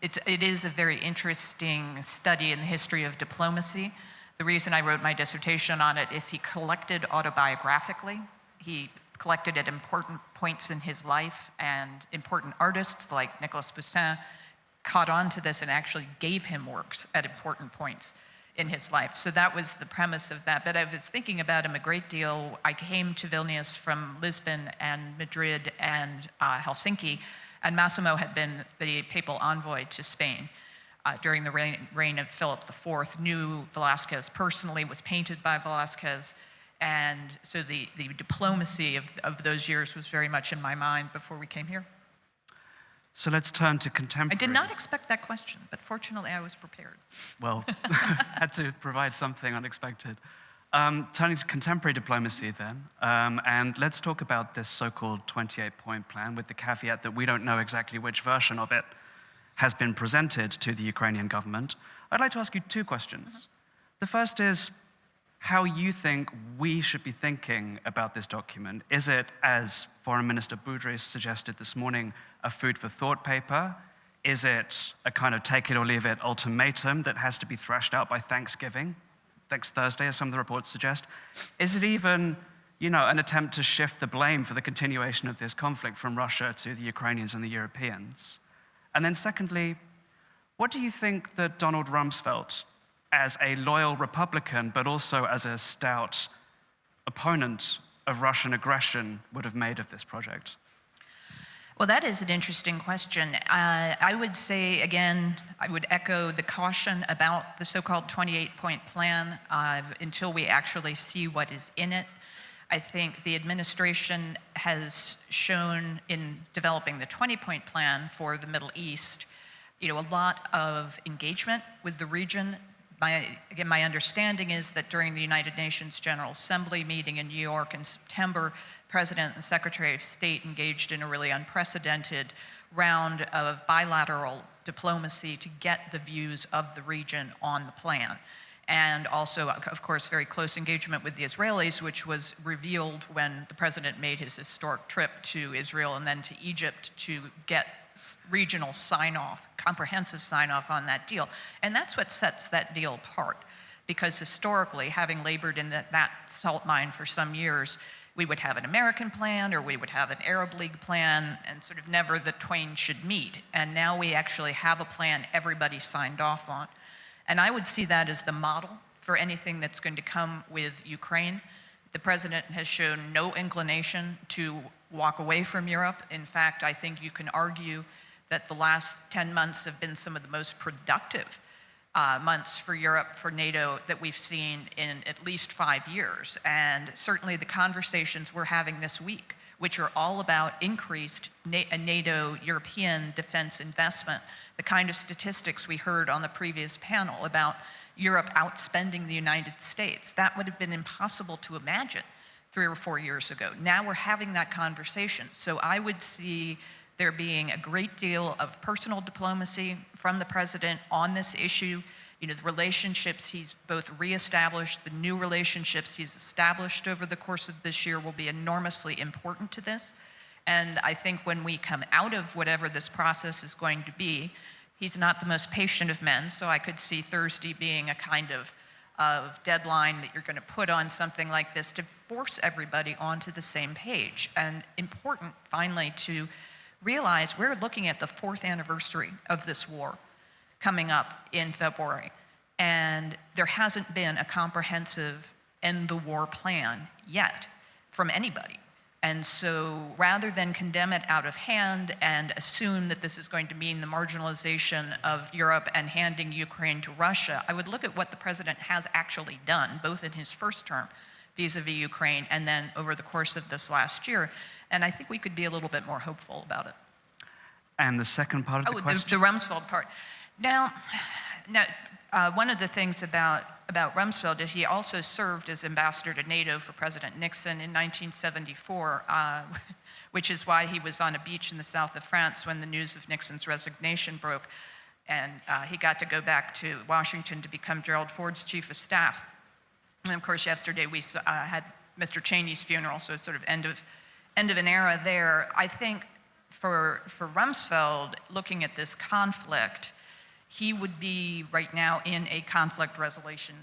it is a very interesting study in the history of diplomacy. The reason I wrote my dissertation on it is he collected autobiographically. He collected at important points in his life, and important artists like Nicolas Poussin caught on to this and actually gave him works at important points in his life. So that was the premise of that. But I was thinking about him a great deal. I came to Vilnius from Lisbon and Madrid and Helsinki, and Massimo had been the papal envoy to Spain during the reign of Philip IV, knew Velázquez personally, was painted by Velázquez, and so the diplomacy of those years was very much in my mind before we came here. So let's turn to contemporary. I did not expect that question, but fortunately I was prepared. Well, had to provide something unexpected. Turning to contemporary diplomacy then, and let's talk about this so-called 28-point plan, with the caveat that we don't know exactly which version of it has been presented to the Ukrainian government. I'd like to ask you two questions. The first is how you think we should be thinking about this document. Is it, as Foreign Minister Budrys suggested this morning, a food for thought paper? Is it a kind of take it or leave it ultimatum that has to be thrashed out by Thanksgiving, next Thursday, as some of the reports suggest? Is it even, an attempt to shift the blame for the continuation of this conflict from Russia to the Ukrainians and the Europeans? And then secondly, what do you think that Donald Rumsfeld, as a loyal Republican, but also as a stout opponent of Russian aggression, would have made of this project? Well, that is an interesting question. I would say, again, I would echo the caution about the so-called 28-point plan until we actually see what is in it. I think the administration has shown in developing the 20-point plan for the Middle East, a lot of engagement with the region. My understanding is that during the United Nations General Assembly meeting in New York in September, President and Secretary of State engaged in a really unprecedented round of bilateral diplomacy to get the views of the region on the plan. And also, of course, very close engagement with the Israelis, which was revealed when the president made his historic trip to Israel and then to Egypt to get regional sign-off, comprehensive sign-off on that deal. And that's what sets that deal apart, because historically, having labored in that salt mine for some years, we would have an American plan or we would have an Arab League plan, and sort of never the twain should meet. And now we actually have a plan everybody signed off on. And I would see that as the model for anything that's going to come with Ukraine. The president has shown no inclination to walk away from Europe. In fact, I think you can argue that the last 10 months have been some of the most productive months for Europe, for NATO, that we've seen in at least 5 years. And certainly the conversations we're having this week, which are all about increased NATO European defense investment, the kind of statistics we heard on the previous panel about Europe outspending the United States, that would have been impossible to imagine 3 or 4 years ago. Now we're having that conversation. So I would see there being a great deal of personal diplomacy from the president on this issue. The relationships he's both reestablished, the new relationships he's established over the course of this year will be enormously important to this. And I think when we come out of whatever this process is going to be, he's not the most patient of men, so I could see Thursday being a kind of of deadline that you're going to put on something like this to force everybody onto the same page. And important, finally, to realize we're looking at the 4th anniversary of this war coming up in February. And there hasn't been a comprehensive end the war plan yet from anybody. And so rather than condemn it out of hand and assume that this is going to mean the marginalization of Europe and handing Ukraine to Russia, I would look at what the president has actually done, both in his first term vis-a-vis Ukraine and then over the course of this last year. And I think we could be a little bit more hopeful about it. And the second part of the question? The Rumsfeld part. Now, one of the things about Rumsfeld is he also served as ambassador to NATO for President Nixon in 1974, which is why he was on a beach in the south of France when the news of Nixon's resignation broke. And he got to go back to Washington to become Gerald Ford's chief of staff. And of course, yesterday we had Mr. Cheney's funeral, so it's sort of end of an era there. I think for Rumsfeld, looking at this conflict, he would be right now in a conflict resolution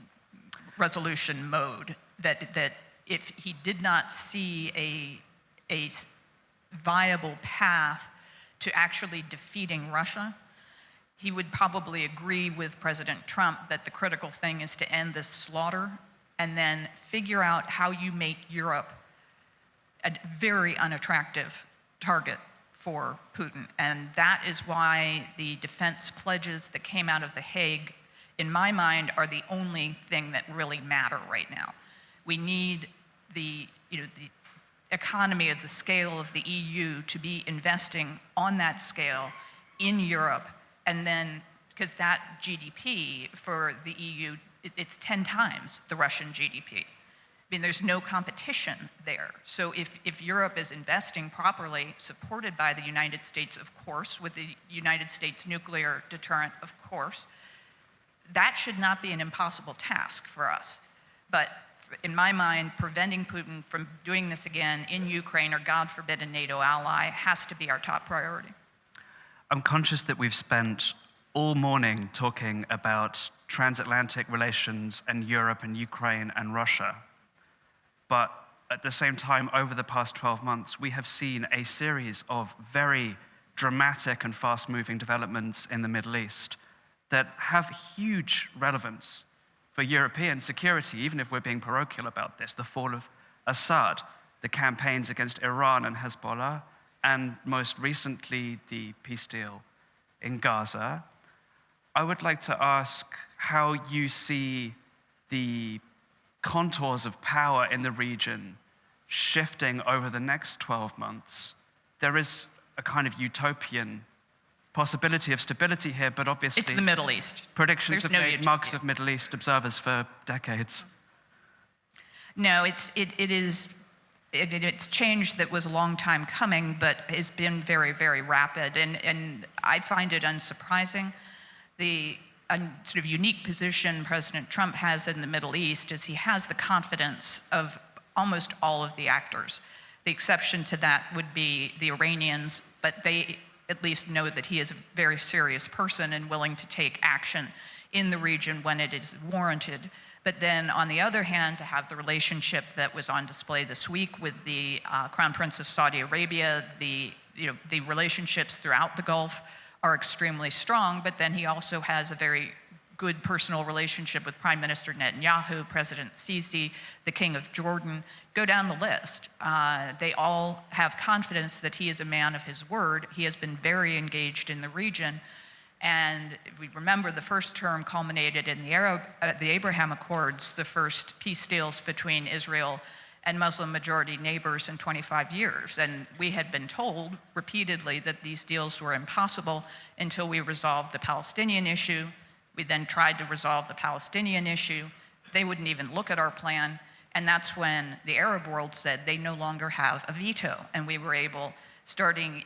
mode, that if he did not see a viable path to actually defeating Russia, he would probably agree with President Trump that the critical thing is to end this slaughter and then figure out how you make Europe a very unattractive target for Putin. And that is why the defense pledges that came out of The Hague, in my mind, are the only thing that really matter right now. We need the economy of the scale of the EU to be investing on that scale in Europe, and then, because that GDP for the EU, it's 10 times the Russian GDP. I mean, there's no competition there. So if Europe is investing properly, supported by the United States, of course, with the United States nuclear deterrent, of course, that should not be an impossible task for us. But in my mind, preventing Putin from doing this again in Ukraine, or God forbid a NATO ally, has to be our top priority. I'm conscious that we've spent all morning talking about transatlantic relations and Europe and Ukraine and Russia. But at the same time, over the past 12 months, we have seen a series of very dramatic and fast-moving developments in the Middle East that have huge relevance for European security, even if we're being parochial about this. The fall of Assad, the campaigns against Iran and Hezbollah, and most recently, the peace deal in Gaza. I would like to ask how you see the contours of power in the region shifting over the next 12 months. There is a kind of utopian possibility of stability here, but obviously... It's the Middle East. Predictions have made mugs of Middle East observers for decades. No, it's change that was a long time coming, but has been very, very rapid. And I find it unsurprising. The sort of unique position President Trump has in the Middle East is he has the confidence of almost all of the actors. The exception to that would be the Iranians, but they at least know that he is a very serious person and willing to take action in the region when it is warranted. But then, on the other hand, to have the relationship that was on display this week with the Crown Prince of Saudi Arabia, the relationships throughout the Gulf are extremely strong, but then he also has a very good personal relationship with Prime Minister Netanyahu, President Sisi, the King of Jordan. Go down the list. They all have confidence that he is a man of his word. He has been very engaged in the region. And if we remember, the first term culminated in the Abraham Accords, the first peace deals between Israel and Muslim-majority neighbors in 25 years. And we had been told repeatedly that these deals were impossible until we resolved the Palestinian issue. We then tried to resolve the Palestinian issue. They wouldn't even look at our plan. And that's when the Arab world said they no longer have a veto. And we were able, starting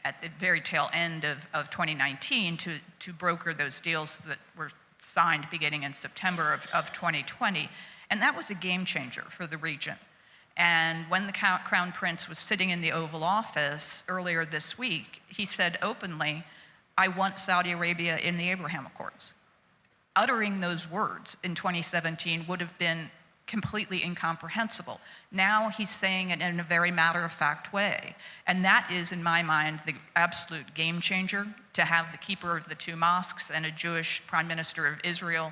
at the very tail end of 2019, to broker those deals that were signed beginning in September of 2020. And that was a game changer for the region. And when the Crown Prince was sitting in the Oval Office earlier this week, he said openly, I want Saudi Arabia in the Abraham Accords. uttering those words in 2017 would have been completely incomprehensible. Now he's saying it in a very matter-of-fact way. And that is, in my mind, the absolute game changer, to have the keeper of the two mosques and a Jewish prime minister of Israel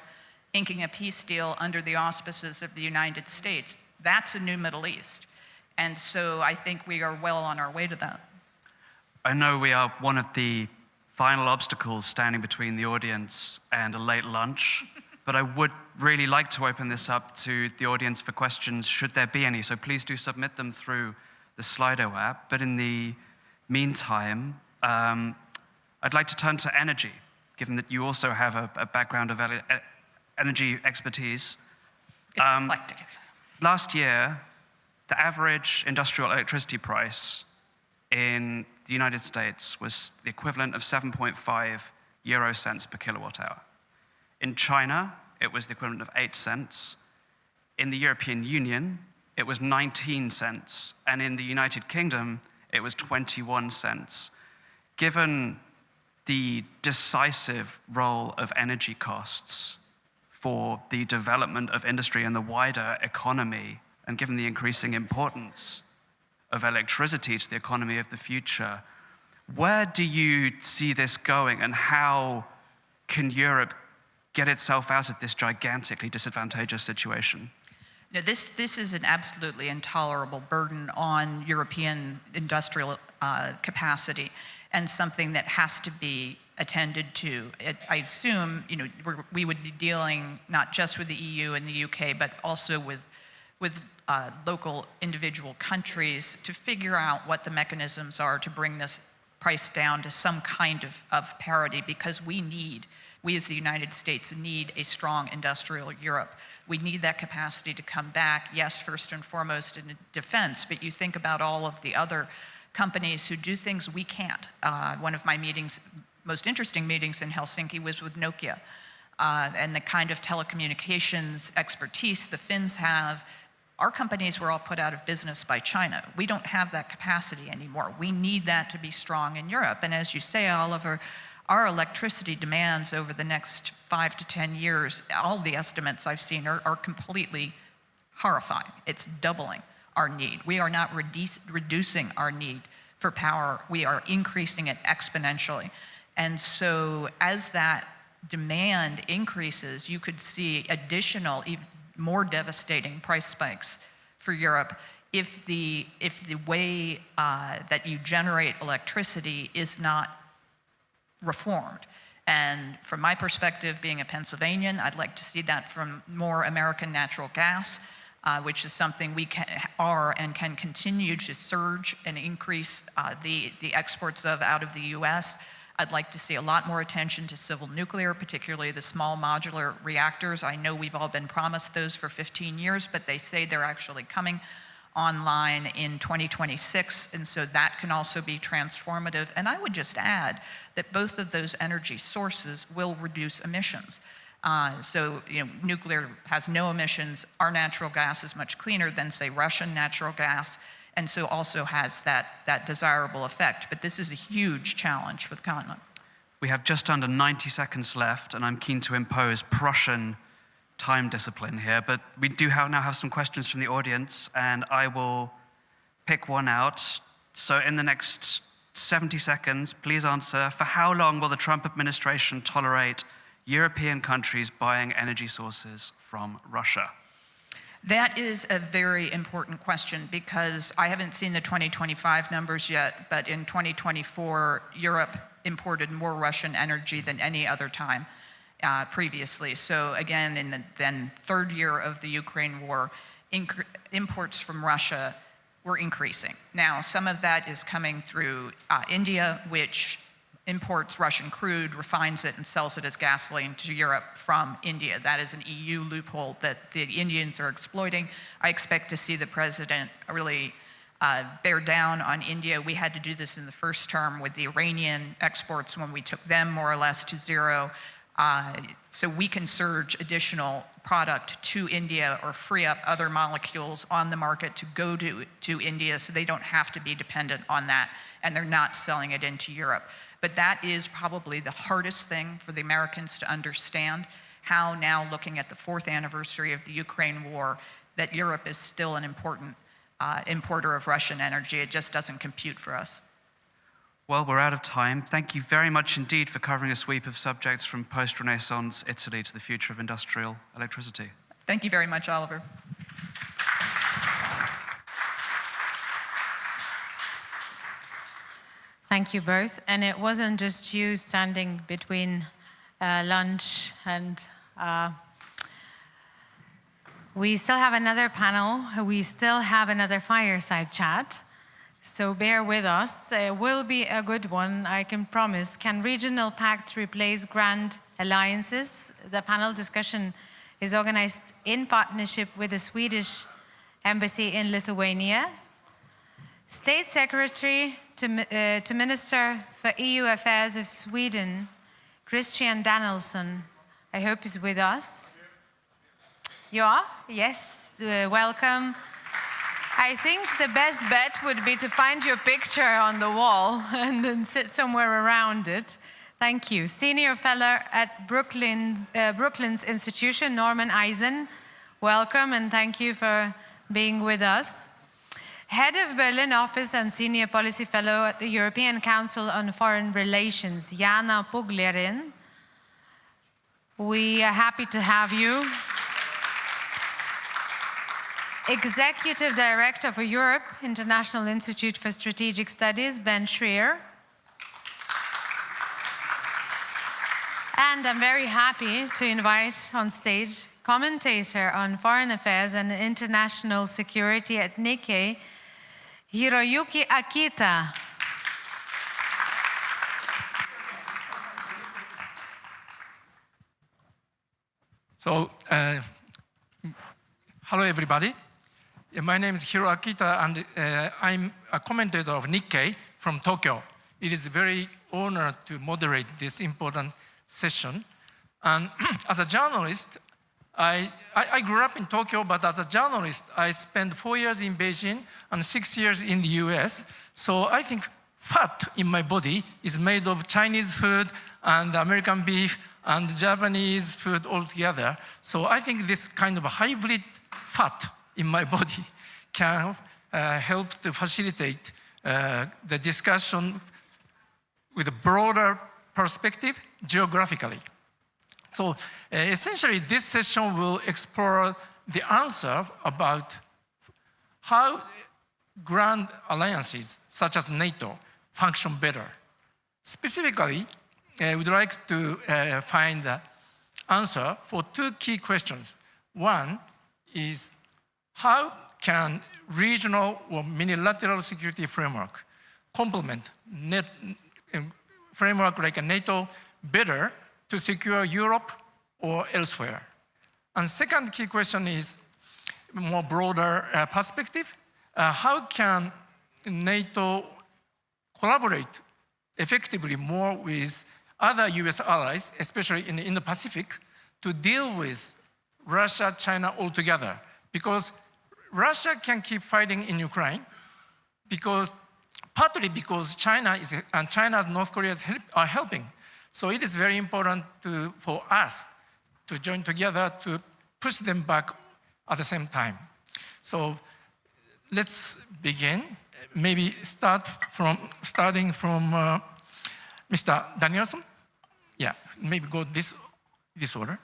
inking a peace deal under the auspices of the United States. That's a new Middle East. And so I think we are well on our way to that. I know we are one of the final obstacles standing between the audience and a late lunch, but I would really like to open this up to the audience for questions, should there be any. So please do submit them through the Slido app. But in the meantime, I'd like to turn to energy, given that you also have a background of energy expertise. It's eclectic. Last year, the average industrial electricity price in the United States was the equivalent of 7.5 euro cents per kilowatt hour. In China, it was the equivalent of 8 cents. In the European Union, it was 19 cents. And in the United Kingdom, it was 21 cents. Given the decisive role of energy costs for the development of industry and the wider economy, and given the increasing importance of electricity to the economy of the future, where do you see this going, and how can Europe get itself out of this gigantically disadvantageous situation? No, this is an absolutely intolerable burden on European industrial capacity, and something that has to be attended to. I assume, we would be dealing not just with the EU and the UK, but also with local individual countries to figure out what the mechanisms are to bring this price down to some kind of parity, because we as the United States need a strong industrial Europe. We need that capacity to come back, yes, first and foremost in defense, but you think about all of the other companies who do things we can't. One of my most interesting meetings in Helsinki was with Nokia, and the kind of telecommunications expertise the Finns have. Our companies were all put out of business by China. We don't have that capacity anymore. We need that to be strong in Europe. And as you say, Oliver, our electricity demands over the next 5 to 10 years, all the estimates I've seen are completely horrifying. It's doubling our need. We are not reducing our need for power. We are increasing it exponentially. And so as that demand increases, you could see additional, even more devastating price spikes for Europe if the way that you generate electricity is not reformed. And from my perspective, being a Pennsylvanian, I'd like to see that from more American natural gas, which is something we can continue to surge and increase the exports of out of the US. I'd like to see a lot more attention to civil nuclear, particularly the small modular reactors. I know we've all been promised those for 15 years, but they say they're actually coming online in 2026, and so that can also be transformative. And I would just add that both of those energy sources will reduce emissions. Nuclear has no emissions. Our natural gas is much cleaner than, say, Russian natural gas, and so also has that desirable effect. But this is a huge challenge for the continent. We have just under 90 seconds left, and I'm keen to impose Prussian time discipline here, but we do now have some questions from the audience, and I will pick one out. So in the next 70 seconds, please answer, for how long will the Trump administration tolerate European countries buying energy sources from Russia? That is a very important question, because I haven't seen the 2025 numbers yet, but in 2024, Europe imported more Russian energy than any other time previously. So again, in the then third year of the Ukraine war, imports from Russia were increasing. Now, some of that is coming through India, which imports Russian crude, refines it, and sells it as gasoline to Europe from India. That is an EU loophole that the Indians are exploiting. I expect to see the president really bear down on India. We had to do this in the first term with the Iranian exports when we took them more or less to zero. So we can surge additional product to India or free up other molecules on the market to go to India, so they don't have to be dependent on that, and they're not selling it into Europe. But that is probably the hardest thing for the Americans to understand, how now looking at the 4th anniversary of the Ukraine war, that Europe is still an important importer of Russian energy. It just doesn't compute for us. Well, we're out of time. Thank you very much indeed for covering a sweep of subjects from post-Renaissance Italy to the future of industrial electricity. Thank you very much, Oliver. Thank you both. And it wasn't just you standing between lunch and we still have another panel. We still have another fireside chat. So bear with us. It will be a good one, I can promise. Can regional pacts replace grand alliances? The panel discussion is organized in partnership with the Swedish Embassy in Lithuania. State Secretary to Minister for EU Affairs of Sweden, Christian Danielsson, I hope is with us. You are? Yes, welcome. I think the best bet would be to find your picture on the wall and then sit somewhere around it. Thank you. Senior Fellow at Brooklands Institution, Norman Eisen, welcome and thank you for being with us. Head of Berlin Office and Senior Policy Fellow at the European Council on Foreign Relations, Jana Puglerin. We are happy to have you. Executive Director for Europe, International Institute for Strategic Studies, Ben Schreier. And I'm very happy to invite on stage commentator on foreign affairs and international security at Nikkei, Hiroyuki Akita. So, hello everybody. My name is Hiro Akita and I'm a commentator of Nikkei from Tokyo. It is a very honor to moderate this important session. And as a journalist, I grew up in Tokyo, but as a journalist, I spent 4 years in Beijing and 6 years in the US. So I think fat in my body is made of Chinese food and American beef and Japanese food all together. So I think this kind of a hybrid fat in my body can help to facilitate the discussion with a broader perspective geographically. So essentially, this session will explore the answer about how grand alliances, such as NATO, function better. Specifically, we'd like to find the answer for 2 key questions. One is, how can regional or multilateral security framework complement framework like a NATO better to secure Europe or elsewhere? And second key question is more broader perspective. How can NATO collaborate effectively more with other US allies, especially in the Indo-Pacific, to deal with Russia, China altogether? Because Russia can keep fighting in Ukraine, partly because China and North Korea are helping. So it is very important for us to join together to push them back at the same time. So let's begin. Maybe starting from Mr. Danielson. Yeah, maybe go this order.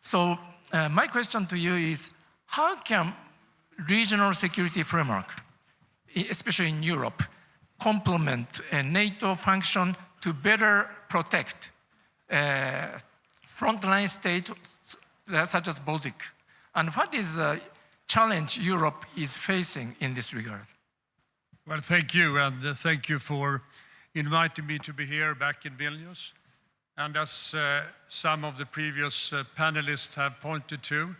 So my question to you is, how can regional security framework, especially in Europe, complement a NATO function to better protect frontline states such as Baltic? And what is the challenge Europe is facing in this regard? Well, thank you, and thank you for inviting me to be here back in Vilnius. And as some of the previous panelists have pointed to,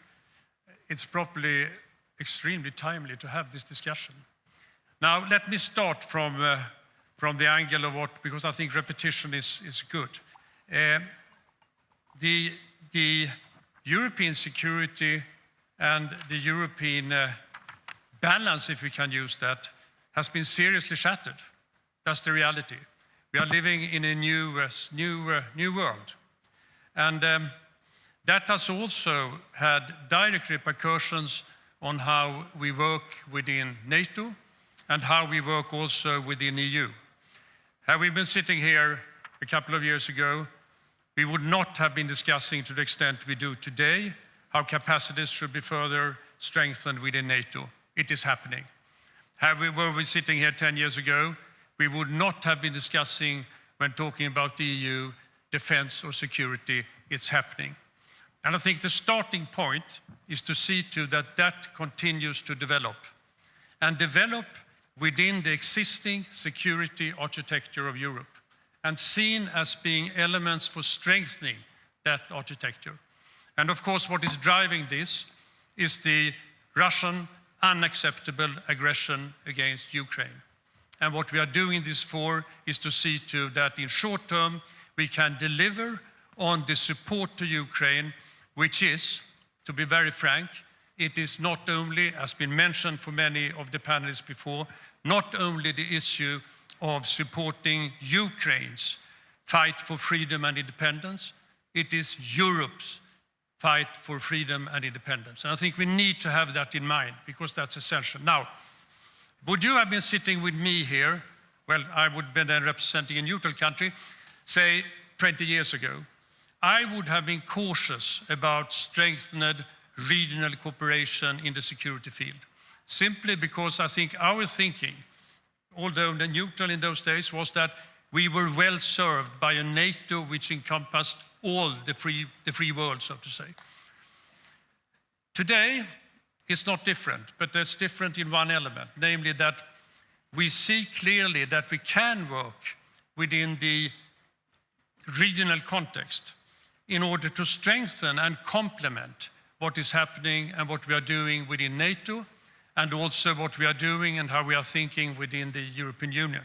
it's probably extremely timely to have this discussion. Now, let me start from the angle of because I think repetition is good. The European security and the European balance, if we can use that, has been seriously shattered. That's the reality. We are living in a new world. And That has also had direct repercussions on how we work within NATO and how we work also within EU. Had we been sitting here a couple of years ago, we would not have been discussing to the extent we do today how capacities should be further strengthened within NATO. It is happening. Were we sitting here 10 years ago, we would not have been discussing when talking about the EU, defense or security. It's happening. And I think the starting point is to see to that that continues to develop and develop within the existing security architecture of Europe and seen as being elements for strengthening that architecture. And of course, what is driving this is the Russian unacceptable aggression against Ukraine. And what we are doing this for is to see to that in short term, we can deliver on the support to Ukraine, which is, to be very frank, it is not only, as been mentioned for many of the panelists before, not only the issue of supporting Ukraine's fight for freedom and independence, it is Europe's fight for freedom and independence. And I think we need to have that in mind because that's essential. Now, would you have been sitting with me here, well, I would be then representing a neutral country, say 20 years ago, I would have been cautious about strengthened regional cooperation in the security field, simply because I think our thinking, although the neutral in those days, was that we were well served by a NATO which encompassed all the free world, so to say. Today, it's not different, but it's different in one element, namely that we see clearly that we can work within the regional context in order to strengthen and complement what is happening and what we are doing within NATO, and also what we are doing and how we are thinking within the European Union.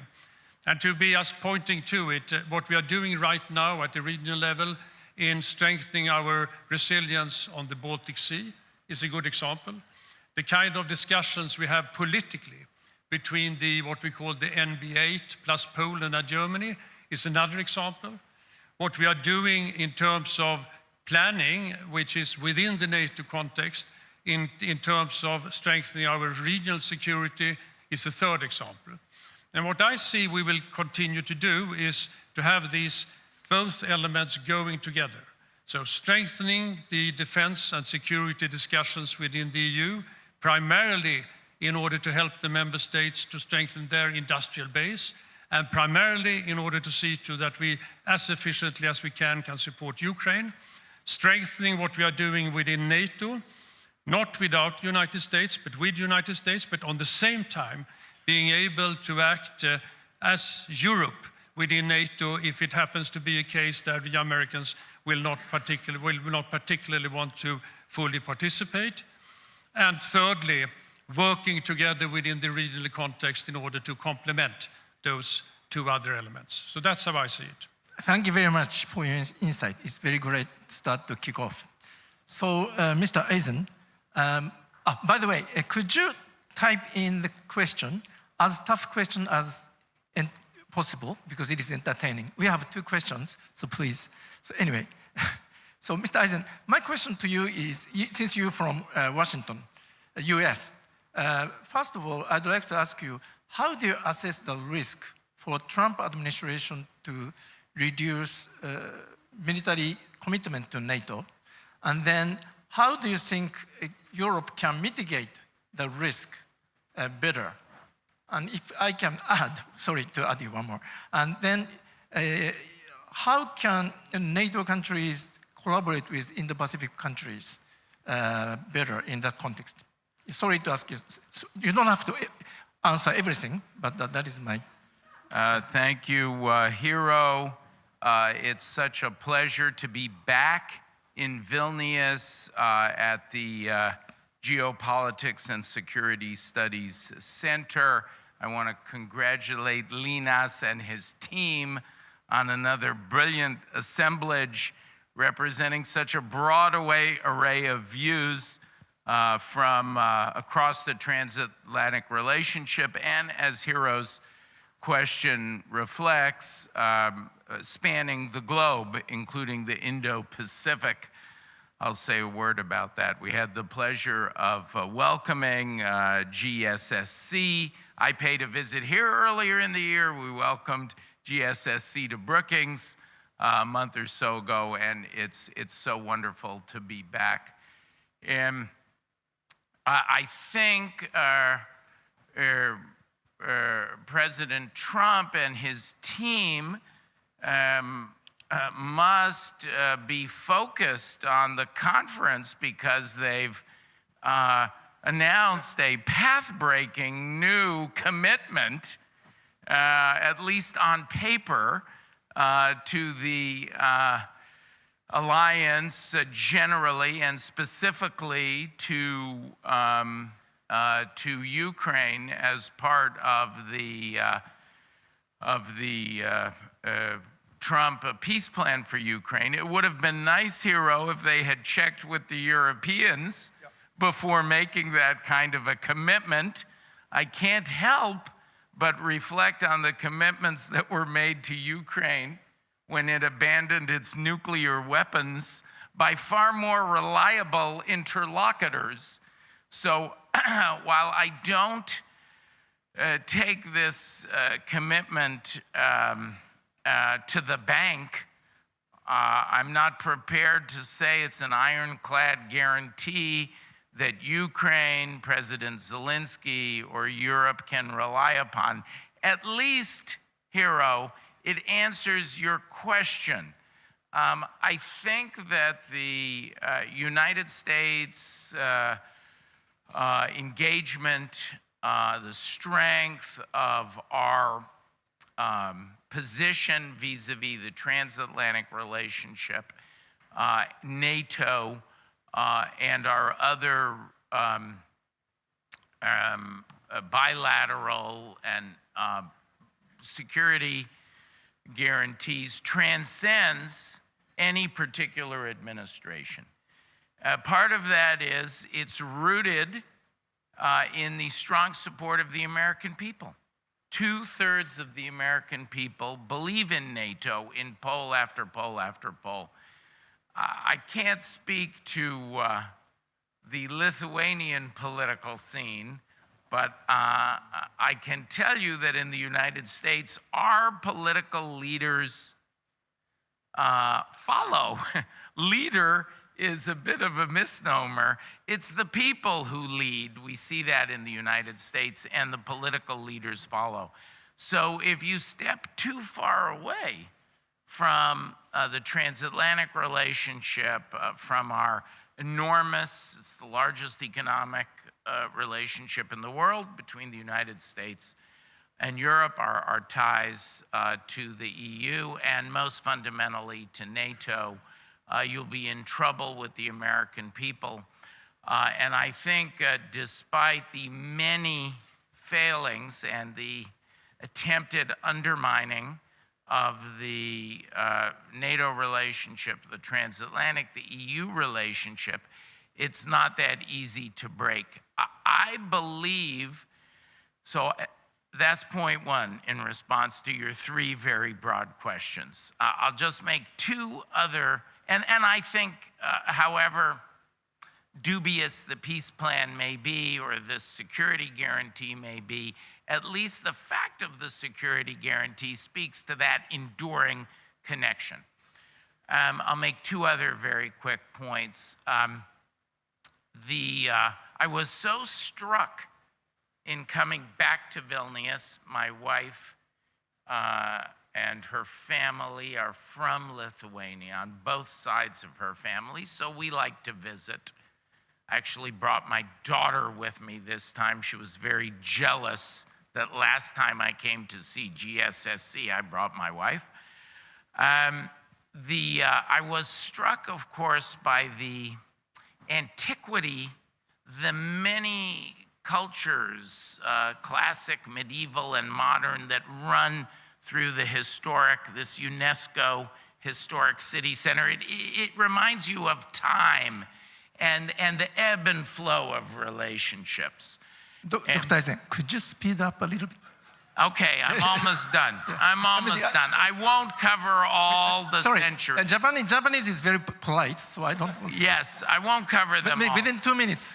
And to be us pointing to it, what we are doing right now at the regional level in strengthening our resilience on the Baltic Sea is a good example. The kind of discussions we have politically between what we call the NB8 plus Poland and Germany is another example. What we are doing in terms of planning, which is within the NATO context, in terms of strengthening our regional security, is a third example. And what I see we will continue to do is to have these both elements going together. So strengthening the defense and security discussions within the EU, primarily in order to help the member states to strengthen their industrial base, and primarily in order to see to that we, as efficiently as we can support Ukraine, strengthening what we are doing within NATO, not without United States, but with United States, but on the same time, being able to act as Europe within NATO if it happens to be a case that the Americans will not particularly want to fully participate. And thirdly, working together within the regional context in order to complement those two other elements. So that's how I see it. Thank you very much for your insight. It's very great start to kick off. So, Mr. Eisen, by the way, could you type in the question, as tough question as possible, because it is entertaining. We have 2 questions, so please. So anyway, so Mr. Eisen, my question to you is, since you're from Washington, US, first of all, I'd like to ask you, how do you assess the risk for Trump administration to reduce military commitment to NATO? And then how do you think Europe can mitigate the risk better? And if I can add, sorry to add you one more, and then how can NATO countries collaborate with Indo-Pacific countries better in that context? Sorry to ask you, you don't have to answer everything, but that is my... Thank you, Hero. It's such a pleasure to be back in Vilnius at the Geopolitics and Security Studies Center. I want to congratulate Linas and his team on another brilliant assemblage representing such a broad array of views from across the transatlantic relationship, and as Hero's question reflects, spanning the globe, including the Indo-Pacific. I'll say a word about that. We had the pleasure of welcoming GSSC. I paid a visit here earlier in the year. We welcomed GSSC to Brookings a month or so ago, and it's so wonderful to be back. And I think President Trump and his team must be focused on the conference because they've announced a path-breaking new commitment, at least on paper, to the alliance generally and specifically to Ukraine as part of the Trump peace plan for Ukraine. It would have been nice, Hero, if they had checked with the Europeans before making that kind of a commitment. I can't help but reflect on the commitments that were made to Ukraine when it abandoned its nuclear weapons by far more reliable interlocutors. So while I don't take this commitment to the bank, I'm not prepared to say it's an ironclad guarantee that Ukraine, President Zelensky, or Europe can rely upon. At least, Hero, it answers your question. I think that the United States engagement, the strength of our position vis-a-vis the transatlantic relationship, NATO, and our other bilateral and security guarantees transcends any particular administration. Part of that is it's rooted in the strong support of the American people. 2/3 of the American people believe in NATO in poll after poll after poll. I can't speak to the Lithuanian political scene, but I can tell you that in the United States, our political leaders follow. Leader is a bit of a misnomer. It's the people who lead. We see that in the United States, and the political leaders follow. So if you step too far away from the transatlantic relationship, from our enormous, it's the largest economic relationship in the world between the United States and Europe, our ties to the EU, and most fundamentally to NATO, you'll be in trouble with the American people. And I think despite the many failings and the attempted undermining of the NATO relationship, the transatlantic, the EU relationship, it's not that easy to break. I believe, so that's point one in response to your three very broad questions. I'll just make two other, and I think, however dubious the peace plan may be or the security guarantee may be, at least the fact of the security guarantee speaks to that enduring connection. I'll make two other very quick points. I was so struck in coming back to Vilnius. My wife and her family are from Lithuania, on both sides of her family, so we like to visit. I actually brought my daughter with me this time. She was very jealous that last time I came to see GSSC, I brought my wife. I was struck, of course, by the antiquity, the many cultures, classic, medieval, and modern, that run through the historic, this UNESCO historic city center. It reminds you of time and the ebb and flow of relationships. Dr. Tyson, could you speed up a little bit? Okay, I'm almost done. I'm almost done. I won't cover all the century. Japanese is very polite, so I don't. Yes, I won't cover them all. Within 2 minutes.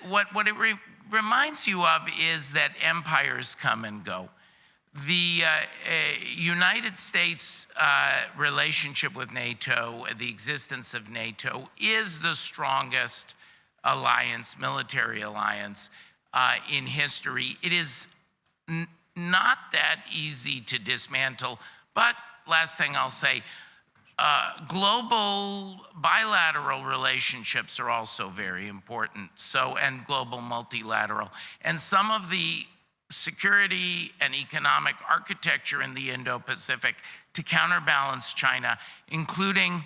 What it reminds you of is that empires come and go. The United States relationship with NATO, the existence of NATO, is the strongest alliance, military alliance in history. It is not that easy to dismantle, but last thing I'll say, global bilateral relationships are also very important, and global multilateral. And some of the security and economic architecture in the Indo-Pacific to counterbalance China, including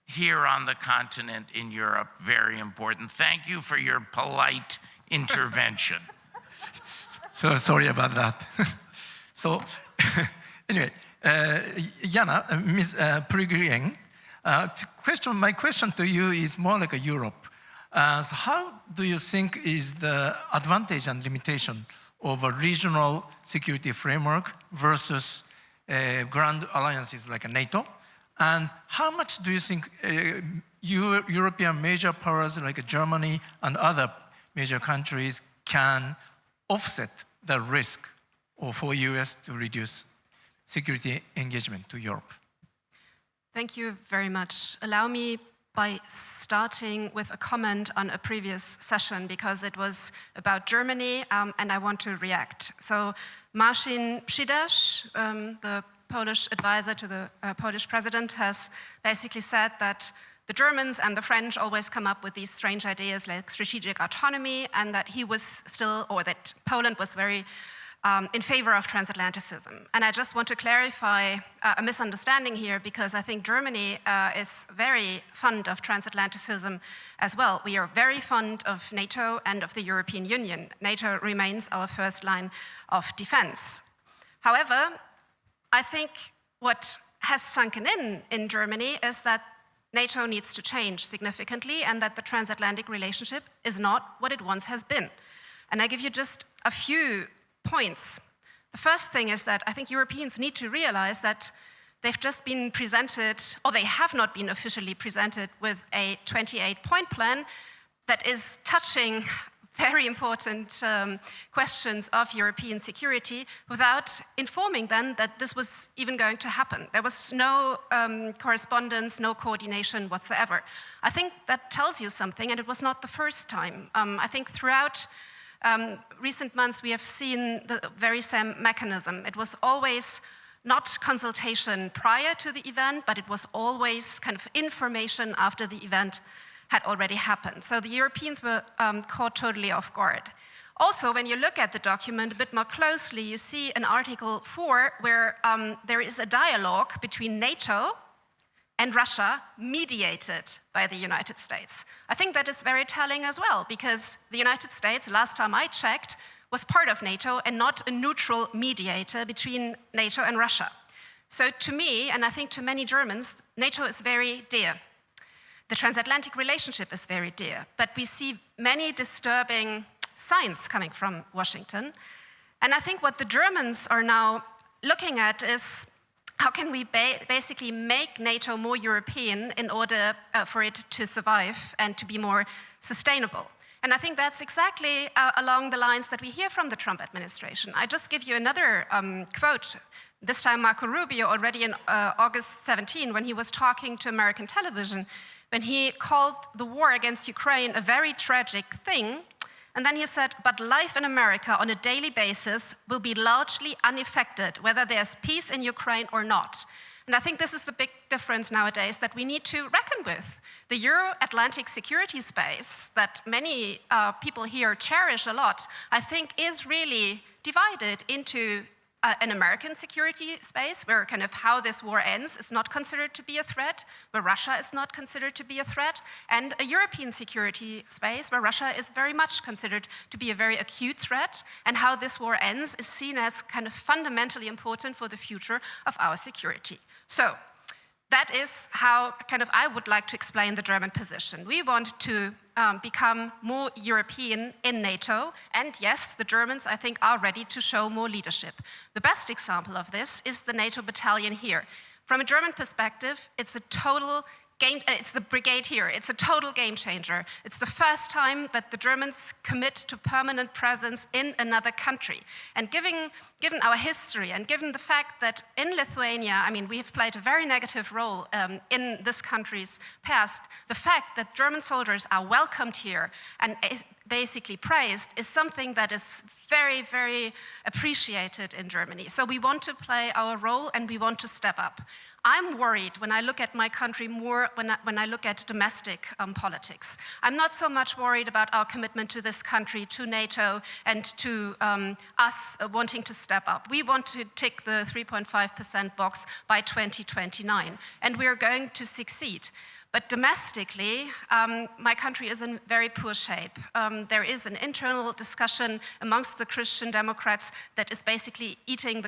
here on the continent in Europe, very important. Thank you for your polite intervention. So sorry about that. So anyway, Jana, Ms. Prigrieng, my question to you is more like a Europe. So how do you think is the advantage and limitation of a regional security framework versus grand alliances like NATO? And how much do you think European major powers like Germany and other major countries can offset the risk for US to reduce security engagement to Europe? Thank you very much. Allow me by starting with a comment on a previous session, because it was about Germany, and I want to react. So Marcin Przydasz, the Polish advisor to the Polish president, has basically said that the Germans and the French always come up with these strange ideas like strategic autonomy, and that he was still, or that Poland was very in favor of transatlanticism. And I just want to clarify a misunderstanding here, because I think Germany is very fond of transatlanticism as well. We are very fond of NATO and of the European Union. NATO remains our first line of defense. However, I think what has sunken in Germany is that NATO needs to change significantly, and that the transatlantic relationship is not what it once has been. And I give you just a few points. The first thing is that I think Europeans need to realize that they've just been presented, or they have not been officially presented, with a 28-point plan that is touching very important questions of European security without informing them that this was even going to happen. There was no correspondence, no coordination whatsoever. I think that tells you something, and it was not the first time. I think throughout recent months we have seen the very same mechanism. It was always not consultation prior to the event, but it was always kind of information after the event had already happened. So the Europeans were caught totally off guard. Also, when you look at the document a bit more closely, you see in Article 4 where there is a dialogue between NATO and Russia, mediated by the United States. I think that is very telling as well, because the United States, last time I checked, was part of NATO and not a neutral mediator between NATO and Russia. So to me, and I think to many Germans, NATO is very dear. The transatlantic relationship is very dear, but we see many disturbing signs coming from Washington. And I think what the Germans are now looking at is how can we basically make NATO more European in order for it to survive and to be more sustainable. And I think that's exactly along the lines that we hear from the Trump administration. I just give you another quote. This time Marco Rubio, already in August 17, when he was talking to American television, when he called the war against Ukraine a very tragic thing. And then he said, but life in America on a daily basis will be largely unaffected, whether there's peace in Ukraine or not. And I think this is the big difference nowadays that we need to reckon with. The Euro-Atlantic security space that many people here cherish a lot, I think is really divided into an American security space where kind of how this war ends is not considered to be a threat, where Russia is not considered to be a threat, and a European security space where Russia is very much considered to be a very acute threat, and how this war ends is seen as kind of fundamentally important for the future of our security. So, that is how kind of I would like to explain the German position. We want to become more European in NATO, and yes, the Germans, I think, are ready to show more leadership. The best example of this is the NATO battalion here. From a German perspective, it's a total it's the brigade here. It's a total game changer. It's the first time that the Germans commit to permanent presence in another country. And given our history and given the fact that in Lithuania, I mean, we have played a very negative role in this country's past, the fact that German soldiers are welcomed here and basically praised is something that is very, very appreciated in Germany. So we want to play our role and we want to step up. I'm worried when I look at my country more when I look at domestic politics. I'm not so much worried about our commitment to this country, to NATO, and to us wanting to step up. We want to tick the 3.5% box by 2029, and we're going to succeed. But domestically, my country is in very poor shape. There is an internal discussion amongst the Christian Democrats that is basically eating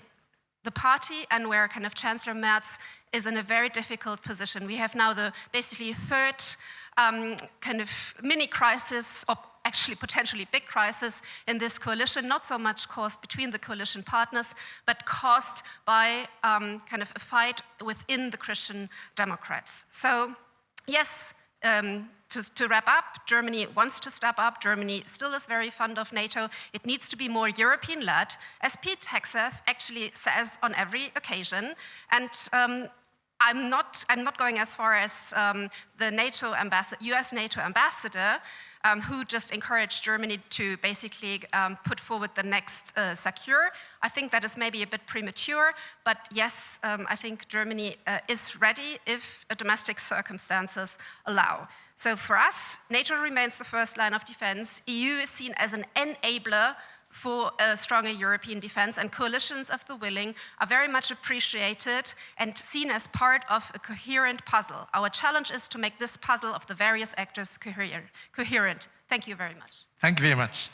the party, and where kind of Chancellor Merz is in a very difficult position. We have now the basically third kind of mini crisis, or actually potentially big crisis in this coalition, not so much caused between the coalition partners, but caused by kind of a fight within the Christian Democrats. So yes, to wrap up, Germany wants to step up. Germany still is very fond of NATO. It needs to be more European-led, as Pete Hegseth actually says on every occasion. And I'm not going as far as the NATO ambassador, US NATO ambassador, who just encouraged Germany to basically put forward the next secure. I think that is maybe a bit premature, but yes, I think Germany is ready if domestic circumstances allow. So for us, NATO remains the first line of defense. EU is seen as an enabler for a stronger European defense, and coalitions of the willing are very much appreciated and seen as part of a coherent puzzle. Our challenge is to make this puzzle of the various actors coherent. Thank you very much. Thank you very much.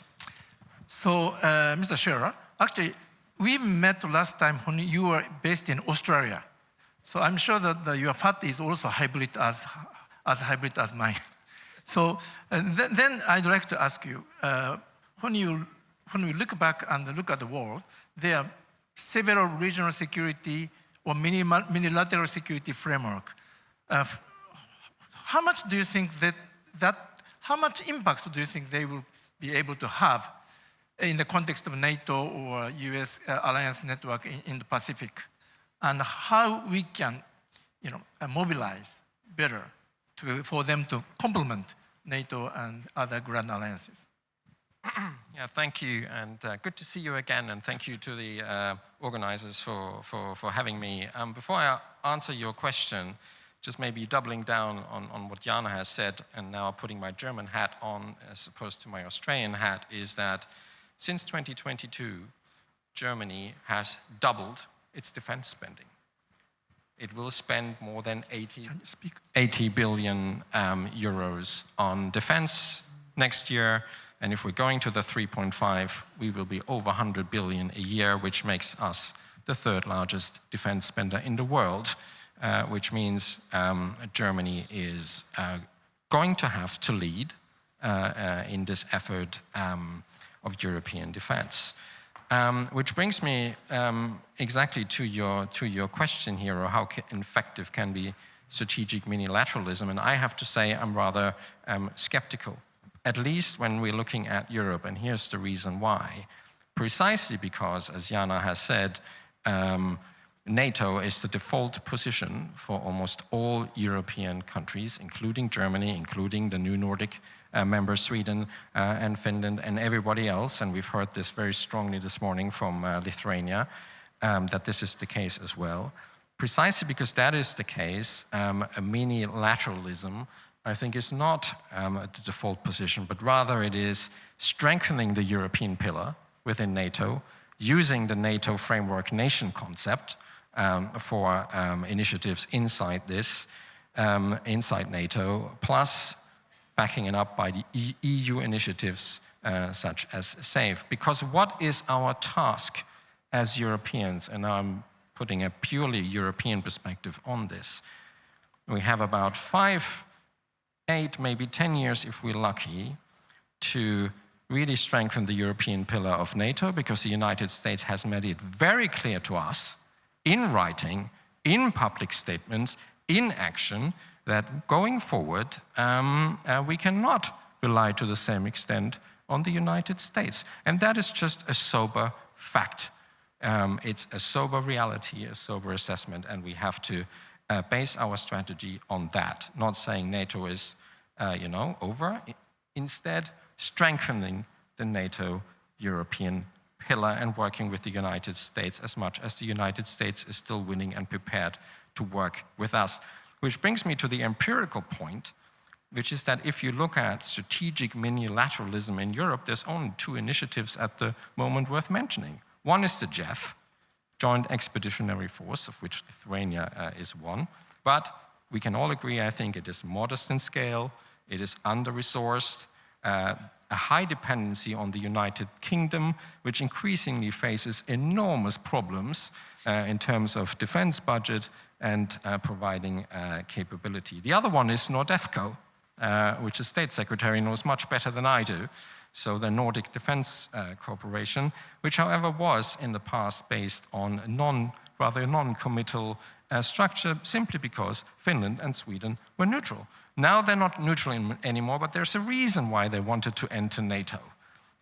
So, Mr. Scherer, actually, we met last time when you were based in Australia. So I'm sure that your party is also hybrid as hybrid as mine. So then I'd like to ask you, when we look back and look at the world, there are several regional security or multilateral security framework. How much do you think how much impact do you think they will be able to have in the context of NATO or US alliance network in the Pacific? And how we can, mobilize better for them to complement NATO and other grand alliances? Yeah, thank you, and good to see you again, and thank you to the organizers for having me. Before I answer your question, just maybe doubling down on what Jana has said, and now putting my German hat on as opposed to my Australian hat, is that since 2022, Germany has doubled its defense spending. It will spend more than 80 billion euros on defense next year. And if we're going to the 3.5, we will be over 100 billion a year, which makes us the third largest defense spender in the world, which means Germany is going to have to lead in this effort of European defense. Which brings me exactly to your question here, or how effective can be strategic unilateralism? And I have to say I'm rather skeptical. At least when we're looking at Europe, and here's the reason why. Precisely because, as Jana has said, NATO is the default position for almost all European countries, including Germany, including the new Nordic members, Sweden and Finland, and everybody else. And we've heard this very strongly this morning from Lithuania, that this is the case as well. Precisely because that is the case, a mini-lateralism, I think, is not the default position, but rather it is strengthening the European pillar within NATO, using the NATO framework nation concept for initiatives inside this, inside NATO, plus backing it up by the EU initiatives such as SAFE. Because what is our task as Europeans, and I'm putting a purely European perspective on this, We have about 5, 8, maybe 10 years, if we're lucky, to really strengthen the European pillar of NATO, because the United States has made it very clear to us, in writing, in public statements, in action, that going forward, we cannot rely to the same extent on the United States. And that is just a sober fact. It's a sober reality, a sober assessment, and we have to base our strategy on that. Not saying NATO is, over. Instead, strengthening the NATO European pillar and working with the United States as much as the United States is still willing and prepared to work with us. Which brings me to the empirical point, which is that if you look at strategic minilateralism in Europe, there's only 2 initiatives at the moment worth mentioning. One is the JEF, Joint Expeditionary Force, of which Lithuania is one. But we can all agree, I think, it is modest in scale, it is under-resourced, a high dependency on the United Kingdom, which increasingly faces enormous problems in terms of defense budget and providing capability. The other one is NORDEFCO, which the State Secretary knows much better than I do. So the Nordic Defense Cooperation, which however was in the past based on a rather non-committal structure simply because Finland and Sweden were neutral. Now they're not neutral anymore, but there's a reason why they wanted to enter NATO.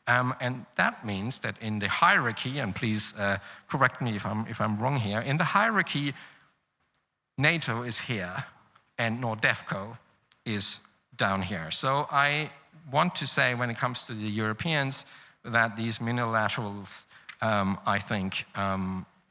And that means that in the hierarchy, and please correct me if I'm wrong here, in the hierarchy, NATO is here and NORDEFCO is down here. So I want to say, when it comes to the Europeans, that these minilaterals, I think,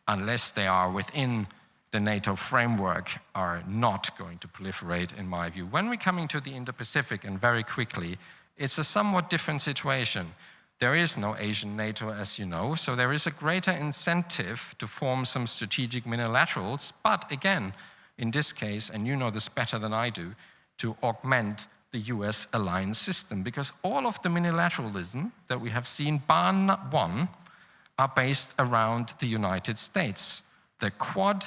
unless they are within the NATO framework, are not going to proliferate, in my view. When we're coming to the Indo-Pacific, and very quickly, it's a somewhat different situation. There is no Asian NATO, as you know, so there is a greater incentive to form some strategic minilaterals, but again, in this case, and you know this better than I do, to augment the US alliance system, because all of the minilateralism that we have seen, bar one, are based around the United States. The Quad,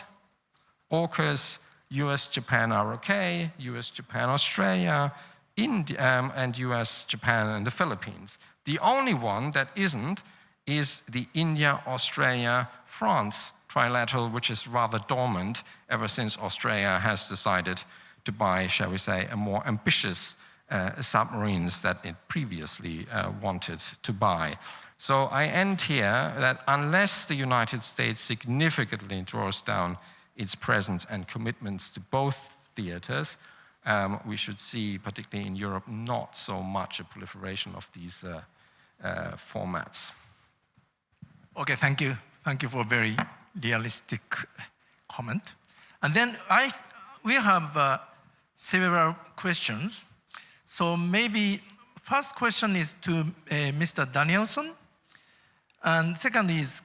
AUKUS, US-Japan ROK, US-Japan Australia, India, and US-Japan and the Philippines. The only one that isn't is the India-Australia-France trilateral, which is rather dormant ever since Australia has decided to buy, shall we say, a more ambitious submarines that it previously wanted to buy. So I end here that unless the United States significantly draws down its presence and commitments to both theaters, we should see, particularly in Europe, not so much a proliferation of these formats. Okay, thank you. Thank you for a very realistic comment. And then we have several questions. So maybe first question is to Mr. Danielson, and second is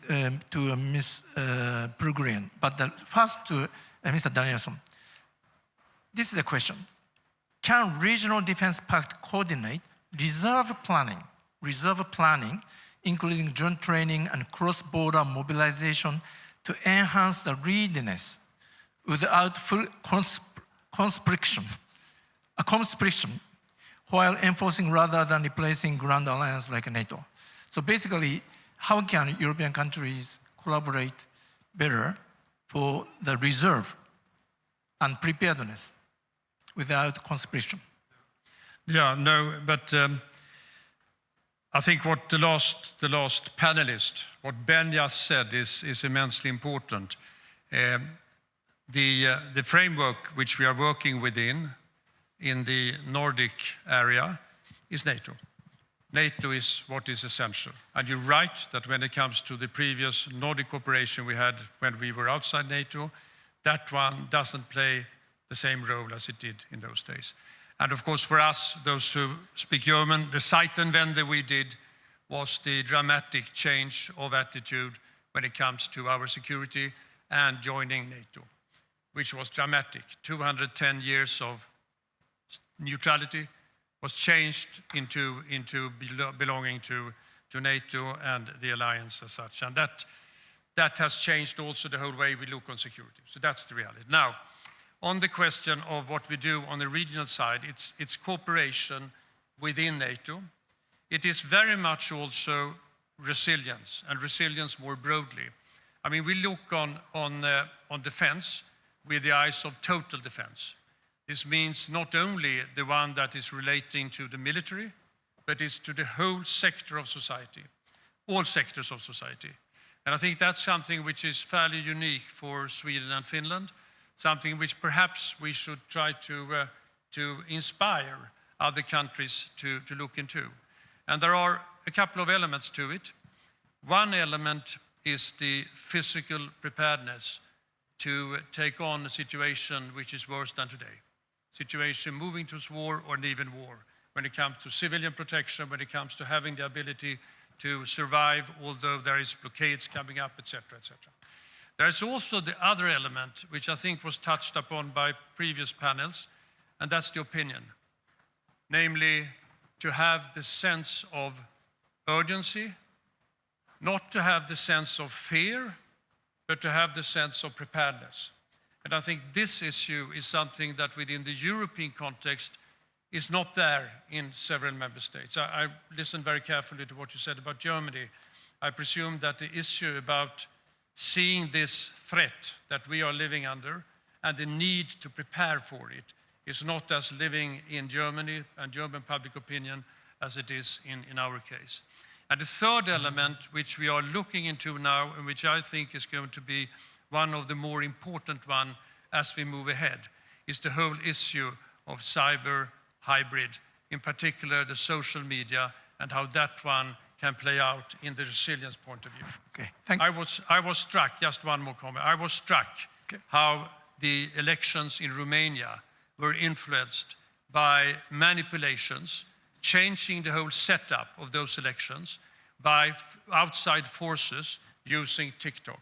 to Ms. Brugren. But first to Mr. Danielson. This is a question. Can Regional Defense Pact coordinate reserve planning, including joint training and cross-border mobilization, to enhance the readiness without full conscription, while enforcing rather than replacing grand alliance like NATO? So basically, how can European countries collaborate better for the reserve and preparedness without conscription? Yeah, no, but I think what the last panelist, what Ben just said, is immensely important. The framework which we are working within in the Nordic area is NATO. NATO is what is essential. And you're right that when it comes to the previous Nordic cooperation we had when we were outside NATO, that one doesn't play the same role as it did in those days. And of course, for us, those who speak German, the Zeitenwende we did was the dramatic change of attitude when it comes to our security and joining NATO, which was dramatic. 210 years of neutrality was changed into belonging to NATO and the alliance as such. And that has changed also the whole way we look on security. So that's the reality. Now, on the question of what we do on the regional side, it's cooperation within NATO. It is very much also resilience, and resilience more broadly. I mean, we look on defense with the eyes of total defense. This means not only the one that is relating to the military, but it's to the whole sector of society, all sectors of society. And I think that's something which is fairly unique for Sweden and Finland, something which perhaps we should try to inspire other countries to look into. And there are a couple of elements to it. One element is the physical preparedness to take on a situation which is worse than today. Situation moving towards war or even war, when it comes to civilian protection, when it comes to having the ability to survive, although there is blockades coming up, etc., etc. There is also the other element, which I think was touched upon by previous panels, and that's the opinion. Namely, to have the sense of urgency, not to have the sense of fear, but to have the sense of preparedness. And I think this issue is something that within the European context is not there in several member states. I listened very carefully to what you said about Germany. I presume that the issue about seeing this threat that we are living under and the need to prepare for it is not as living in Germany and German public opinion as it is in our case. And the third element, which we are looking into now, and which I think is going to be one of the more important one as we move ahead, is the whole issue of cyber hybrid, in particular the social media, and how that one can play out in the resilience point of view. Okay, thank you. I was struck, just one more comment, I was struck how the elections in Romania were influenced by manipulations, changing the whole setup of those elections by outside forces using TikTok.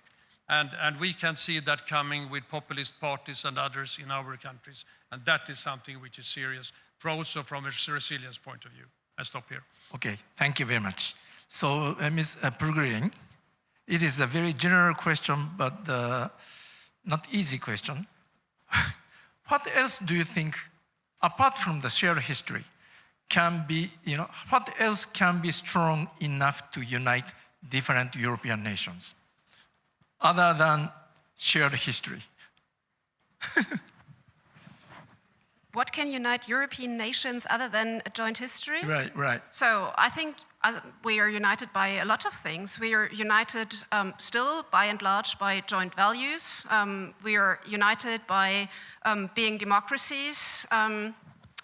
And we can see that coming with populist parties and others in our countries. And that is something which is serious, also from a resilience point of view. I stop here. Okay, thank you very much. So, Ms. Purgrin, it is a very general question, but not easy question. What else do you think, apart from the shared history, can be, what else can be strong enough to unite different European nations, other than shared history? What can unite European nations other than a joint history? Right, right. So I think we are united by a lot of things. We are united still, by and large, by joint values. We are united by being democracies.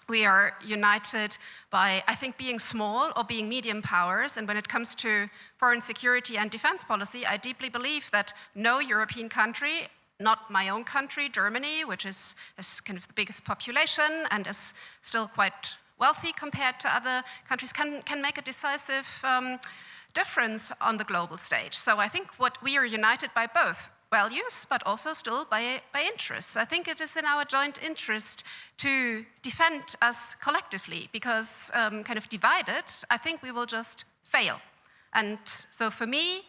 We are united by, I think, being small or being medium powers. And when it comes to foreign security and defense policy, I deeply believe that no European country, not my own country, Germany, which is kind of the biggest population and is still quite wealthy compared to other countries, can make a decisive difference on the global stage. So I think what we are united by both values, but also still by interests. I think it is in our joint interest to defend us collectively, because kind of divided, I think we will just fail. And so for me,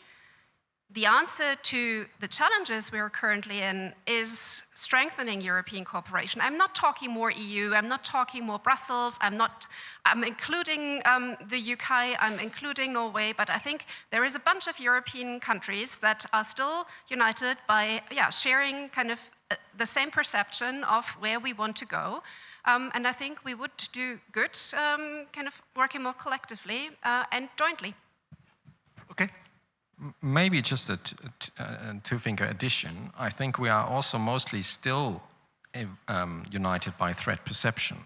the answer to the challenges we are currently in is strengthening European cooperation. I'm not talking more EU, I'm not talking more Brussels, I'm including the UK, I'm including Norway, but I think there is a bunch of European countries that are still united by sharing kind of the same perception of where we want to go. And I think we would do good kind of working more collectively and jointly. Okay. Maybe just a two-finger addition. I think we are also mostly still united by threat perception,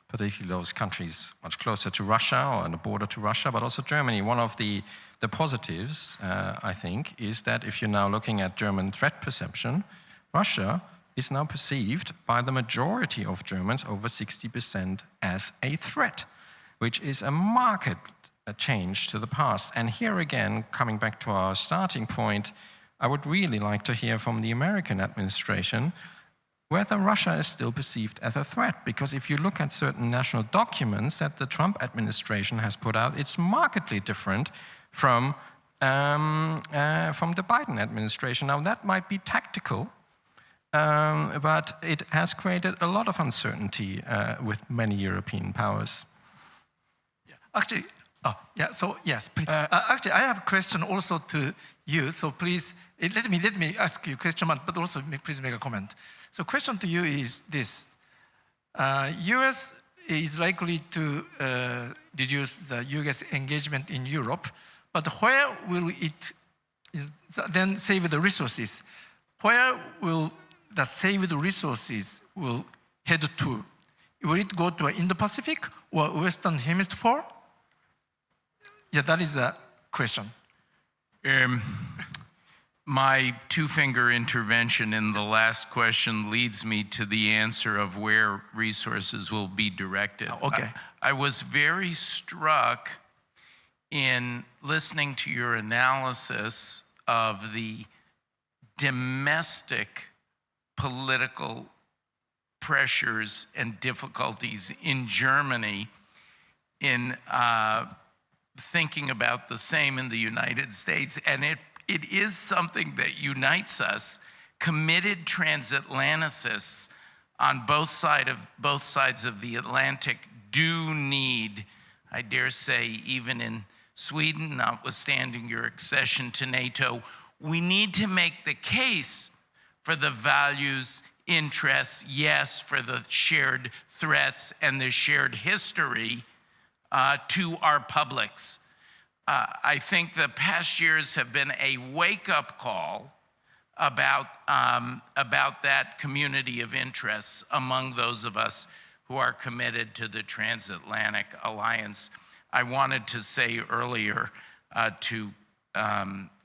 particularly those countries much closer to Russia or on the border to Russia, but also Germany. One of the positives, I think, is that if you're now looking at German threat perception, Russia is now perceived by the majority of Germans, over 60%, as a threat, which is a marked change to the past. And here again, coming back to our starting point, I would really like to hear from the American administration whether Russia is still perceived as a threat. Because if you look at certain national documents that the Trump administration has put out, it's markedly different from the Biden administration. Now, that might be tactical, but it has created a lot of uncertainty with many European powers. Actually, actually, I have a question also to you. So please, let me ask you a question, but also please make a comment. So question to you is this. US is likely to reduce the US engagement in Europe, but where will it then save the resources? Where will the saved resources will head to? Will it go to Indo-Pacific or Western Hemisphere? Yeah, that is a question. My two-finger intervention in the last question leads me to the answer of where resources will be directed. Okay. I was very struck in listening to your analysis of the domestic political pressures and difficulties in Germany in thinking about the same in the United States. And it is something that unites us. Committed transatlanticists on both sides of the Atlantic do need, I dare say, even in Sweden, notwithstanding your accession to NATO, we need to make the case for the values, interests, yes, for the shared threats and the shared history to our publics. I think the past years have been a wake-up call about that community of interests among those of us who are committed to the transatlantic alliance. I wanted to say earlier to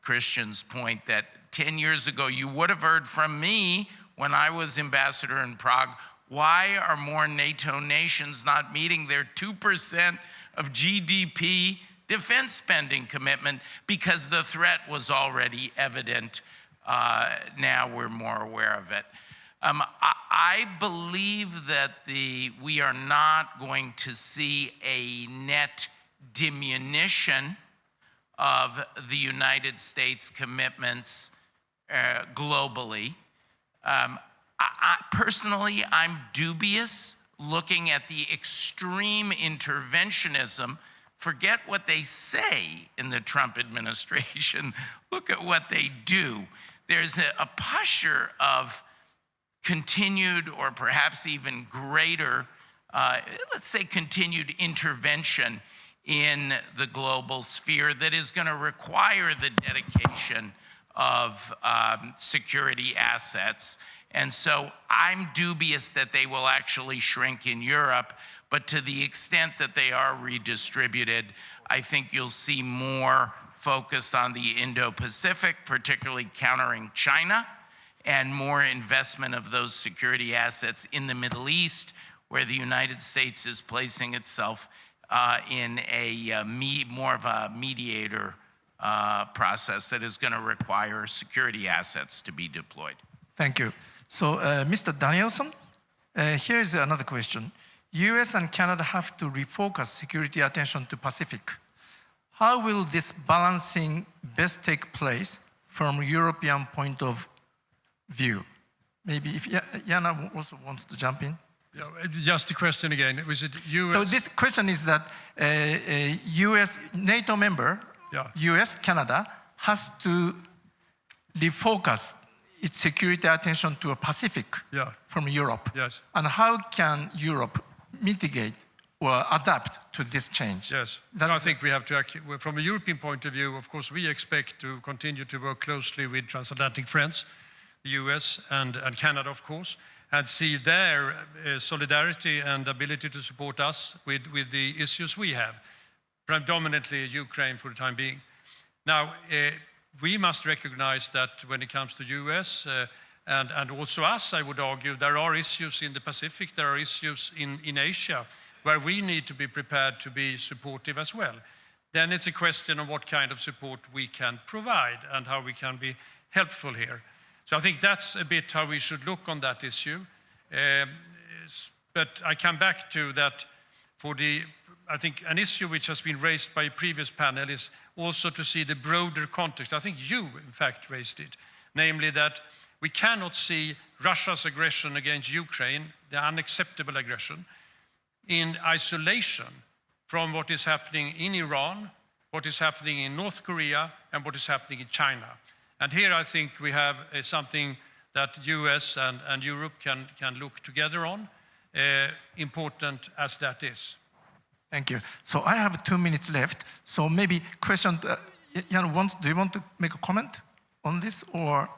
Christian's point that 10 years ago you would have heard from me when I was ambassador in Prague, why are more NATO nations not meeting their 2% of GDP defense spending commitment? Because the threat was already evident. Now we're more aware of it. I believe that we are not going to see a net diminution of the United States commitments globally. Personally, I'm dubious looking at the extreme interventionism. Forget what they say in the Trump administration. Look at what they do. There's a posture of continued or perhaps even greater, let's say continued intervention in the global sphere that is going to require the dedication of security assets. And so I'm dubious that they will actually shrink in Europe, but to the extent that they are redistributed, I think you'll see more focused on the Indo-Pacific, particularly countering China, and more investment of those security assets in the Middle East, where the United States is placing itself in a more of a mediator process that is going to require security assets to be deployed. Thank you. So, Mr. Danielson, here is another question. US and Canada have to refocus security attention to Pacific. How will this balancing best take place from a European point of view? Maybe if Jana also wants to jump in. Yeah, just the question again, was it US? So this question is that US NATO member, US, Canada, has to refocus its security attention to a Pacific from Europe. Yes. And how can Europe mitigate or adapt to this change? Yes, I think we have to, from a European point of view, of course, we expect to continue to work closely with transatlantic friends, the US and Canada, of course, and see their solidarity and ability to support us with the issues we have, predominantly Ukraine for the time being. Now, we must recognize that when it comes to US and also us, I would argue, there are issues in the Pacific, there are issues in Asia, where we need to be prepared to be supportive as well. Then it's a question of what kind of support we can provide and how we can be helpful here. So I think that's a bit how we should look on that issue. But I come back to that I think an issue which has been raised by a previous panel is also to see the broader context. I think you, in fact, raised it, namely that We cannot see Russia's aggression against Ukraine, the unacceptable aggression, in isolation from what is happening in Iran, what is happening in North Korea, and what is happening in China. And here I think we have something that US and Europe can look together on, important as that is. Thank you. So I have 2 minutes left. So maybe question, Jan, do you want to make a comment on this, or?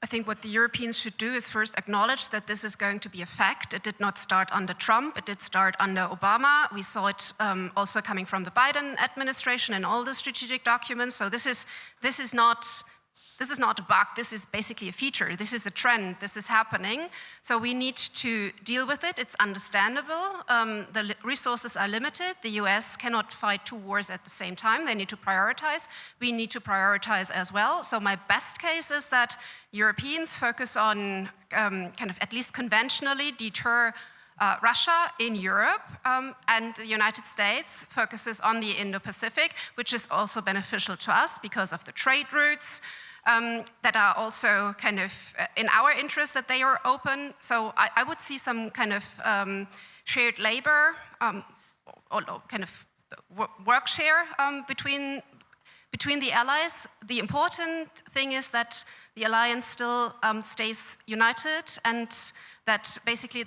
I think what the Europeans should do is first acknowledge that this is going to be a fact. It did not start under Trump, it did start under Obama. We saw it also coming from the Biden administration and all the strategic documents. So this is not a bug, this is basically a feature. This is a trend, this is happening. So we need to deal with it. It's understandable. The resources are limited. The US cannot fight 2 wars at the same time. They need to prioritize. We need to prioritize as well. So my best case is that Europeans focus on kind of at least conventionally deter Russia in Europe, and the United States focuses on the Indo-Pacific, which is also beneficial to us because of the trade routes, that are also kind of in our interest that they are open. So I would see some kind of shared labor, or kind of work share between the allies. The important thing is that the alliance still stays united, and that basically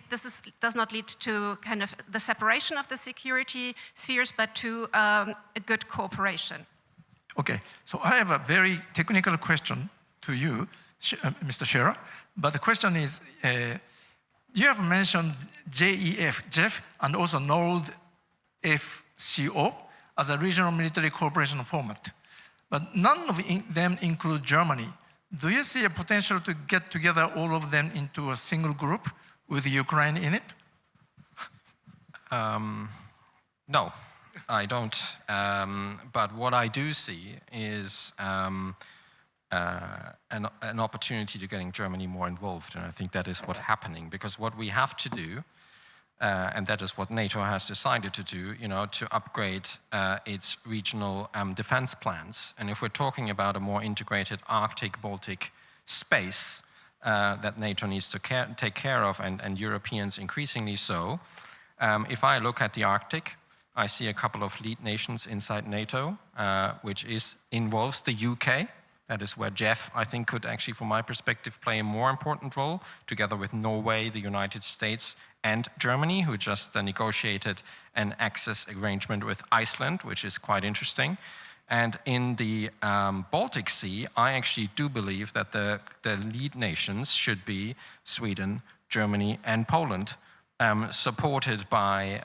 does not lead to kind of the separation of the security spheres, but to a good cooperation. Okay, so I have a very technical question to you, Mr. Scherer. But the question is, you have mentioned JEF, and also NORDFCO as a regional military cooperation format. But none of them include Germany. Do you see a potential to get together all of them into a single group with Ukraine in it? No. I don't, but what I do see is an opportunity to getting Germany more involved, and I think that is what's happening, because what we have to do, and that is what NATO has decided to do, to upgrade its regional defense plans. And if we're talking about a more integrated Arctic-Baltic space that NATO needs to take care of, and Europeans increasingly so, if I look at the Arctic, I see a couple of lead nations inside NATO, which involves the UK. That is where Jeff, I think, could actually, from my perspective, play a more important role, together with Norway, the United States, and Germany, who just negotiated an access arrangement with Iceland, which is quite interesting. And in the Baltic Sea, I actually do believe that the lead nations should be Sweden, Germany, and Poland, supported by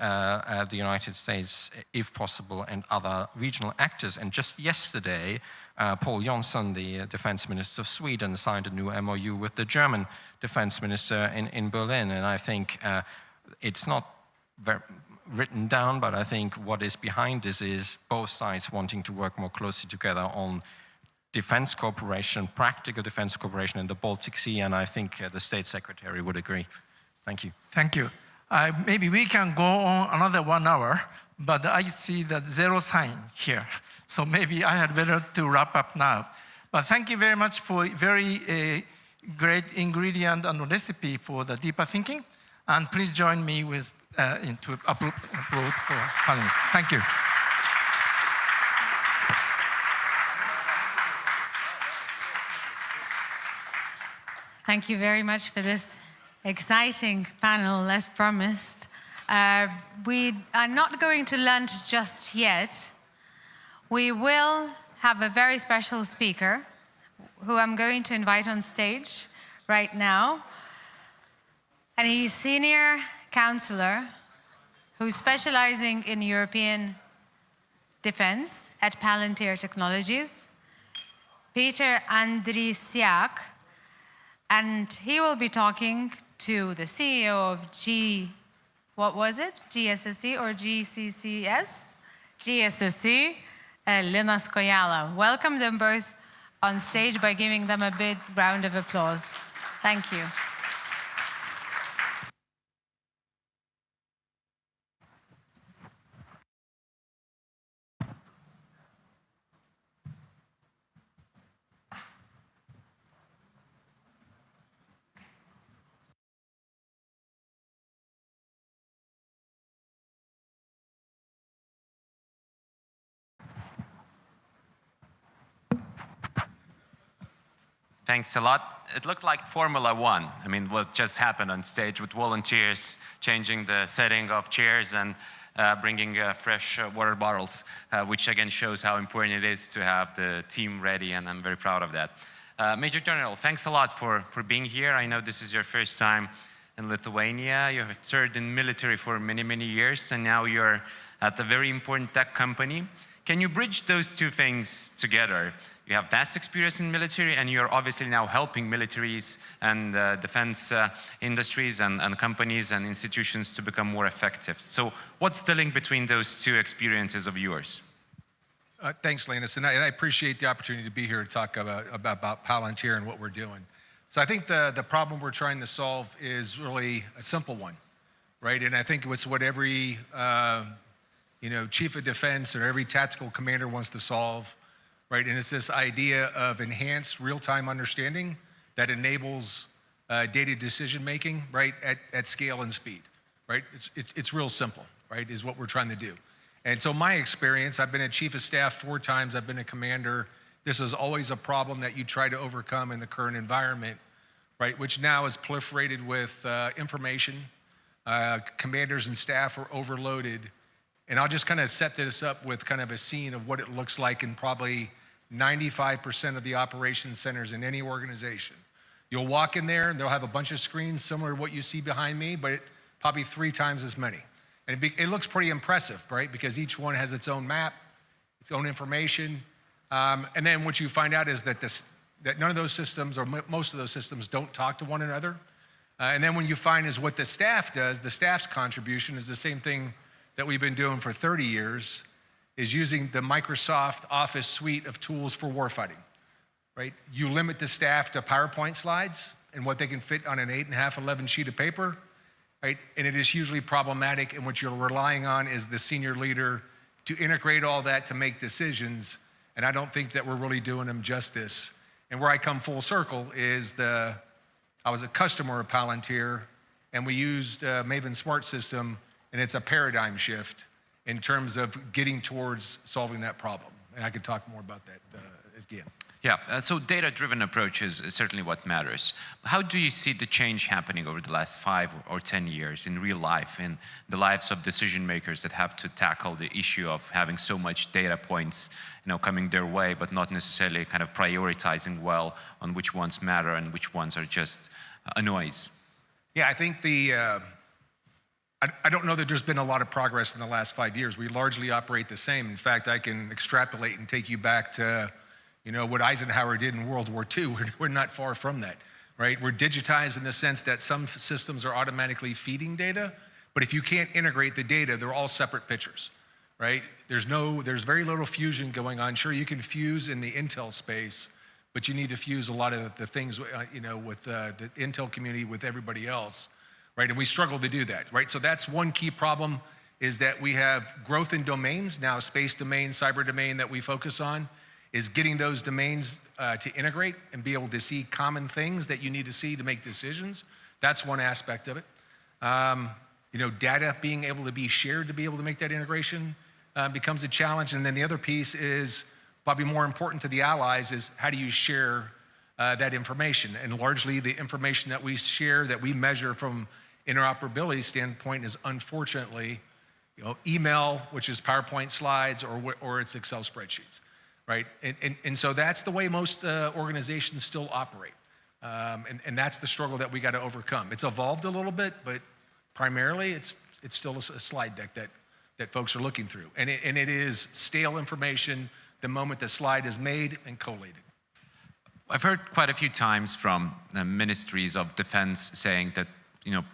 the United States, if possible, and other regional actors. And just yesterday, Paul Jonsson, the defense minister of Sweden, signed a new MOU with the German defense minister in Berlin. And I think it's not written down, but I think what is behind this is both sides wanting to work more closely together on defense cooperation, practical defense cooperation in the Baltic Sea, and I think the State Secretary would agree. Thank you. Thank you. Maybe we can go on another 1 hour, but I see that 0 sign here. So maybe I had better to wrap up now. But thank you very much for very great ingredient and recipe for the deeper thinking. And please join me with to applaud for panelists. Thank you. Thank you very much for this exciting panel, as promised. We are not going to lunch just yet. We will have a very special speaker who I'm going to invite on stage right now. And he's senior counselor who's specializing in European defense at Palantir Technologies, Peter Andrisiak, and he will be talking to the CEO of GSSC or GCCS? GSSC, Linas Kojala. Welcome them both on stage by giving them a big round of applause. Thank you. Thanks a lot. It looked like Formula One. I mean, what just happened on stage with volunteers changing the setting of chairs and bringing fresh water bottles, which again shows how important it is to have the team ready, and I'm very proud of that. Major General, thanks a lot for being here. I know this is your first time in Lithuania. You have served in military for many, many years, and now you're at a very important tech company. Can you bridge those two things together? You have vast experience in military, and you're obviously now helping militaries and defense industries and companies and institutions to become more effective. So what's the link between those two experiences of yours? Thanks, Linus, and I appreciate the opportunity to be here to talk about Palantir and what we're doing. So I think the problem we're trying to solve is really a simple one, right? And I think it's what every chief of defense or every tactical commander wants to solve, right? And it's this idea of enhanced real-time understanding that enables data decision-making, right, at scale and speed, right? It's real simple, right, is what we're trying to do. And so my experience, I've been a chief of staff 4 times, I've been a commander. This is always a problem that you try to overcome in the current environment, right, which now is proliferated with information. Commanders and staff are overloaded. And I'll just kind of set this up with kind of a scene of what it looks like in probably 95% of the operations centers in any organization. You'll walk in there and they'll have a bunch of screens similar to what you see behind me, but probably 3 times as many. And it looks pretty impressive, right? Because each one has its own map, its own information. And then what you find out is that none of those systems, or most of those systems, don't talk to one another. And then when you find is what the staff does, the staff's contribution is the same thing that we've been doing for 30 years, is using the Microsoft Office suite of tools for warfighting, right? You limit the staff to PowerPoint slides and what they can fit on an 8.5, 11 sheet of paper, right? And it is hugely problematic, and what you're relying on is the senior leader to integrate all that to make decisions, and I don't think that we're really doing them justice. And where I come full circle is I was a customer of Palantir, and we used Maven Smart System, and it's a paradigm shift in terms of getting towards solving that problem. And I could talk more about that again. Yeah, so data-driven approach is certainly what matters. How do you see the change happening over the last 5 or 10 years in real life, in the lives of decision makers that have to tackle the issue of having so much data points, coming their way, but not necessarily kind of prioritizing well on which ones matter and which ones are just a noise? Yeah, I think I don't know that there's been a lot of progress in the last 5 years. We largely operate the same. In fact, I can extrapolate and take you back to what Eisenhower did in World War II. We're not far from that, right? We're digitized in the sense that some systems are automatically feeding data, but if you can't integrate the data, they're all separate pictures, right? There's very little fusion going on. Sure, you can fuse in the Intel space, but you need to fuse a lot of the things, with the Intel community with everybody else, right? And we struggle to do that, right? So that's one key problem, is that we have growth in domains, now space domain, cyber domain that we focus on, is getting those domains to integrate and be able to see common things that you need to see to make decisions. That's one aspect of it. Data being able to be shared to be able to make that integration becomes a challenge. And then the other piece is probably more important to the allies, is how do you share that information? And largely the information that we share, that we measure from interoperability standpoint, is unfortunately email, which is PowerPoint slides, or it's Excel spreadsheets. Right, and so that's the way most organizations still operate, and that's the struggle that we got to overcome. It's evolved a little bit, but primarily it's still a slide deck that folks are looking through, and it is stale information the moment the slide is made and collated. I've heard quite a few times from the ministries of defense saying that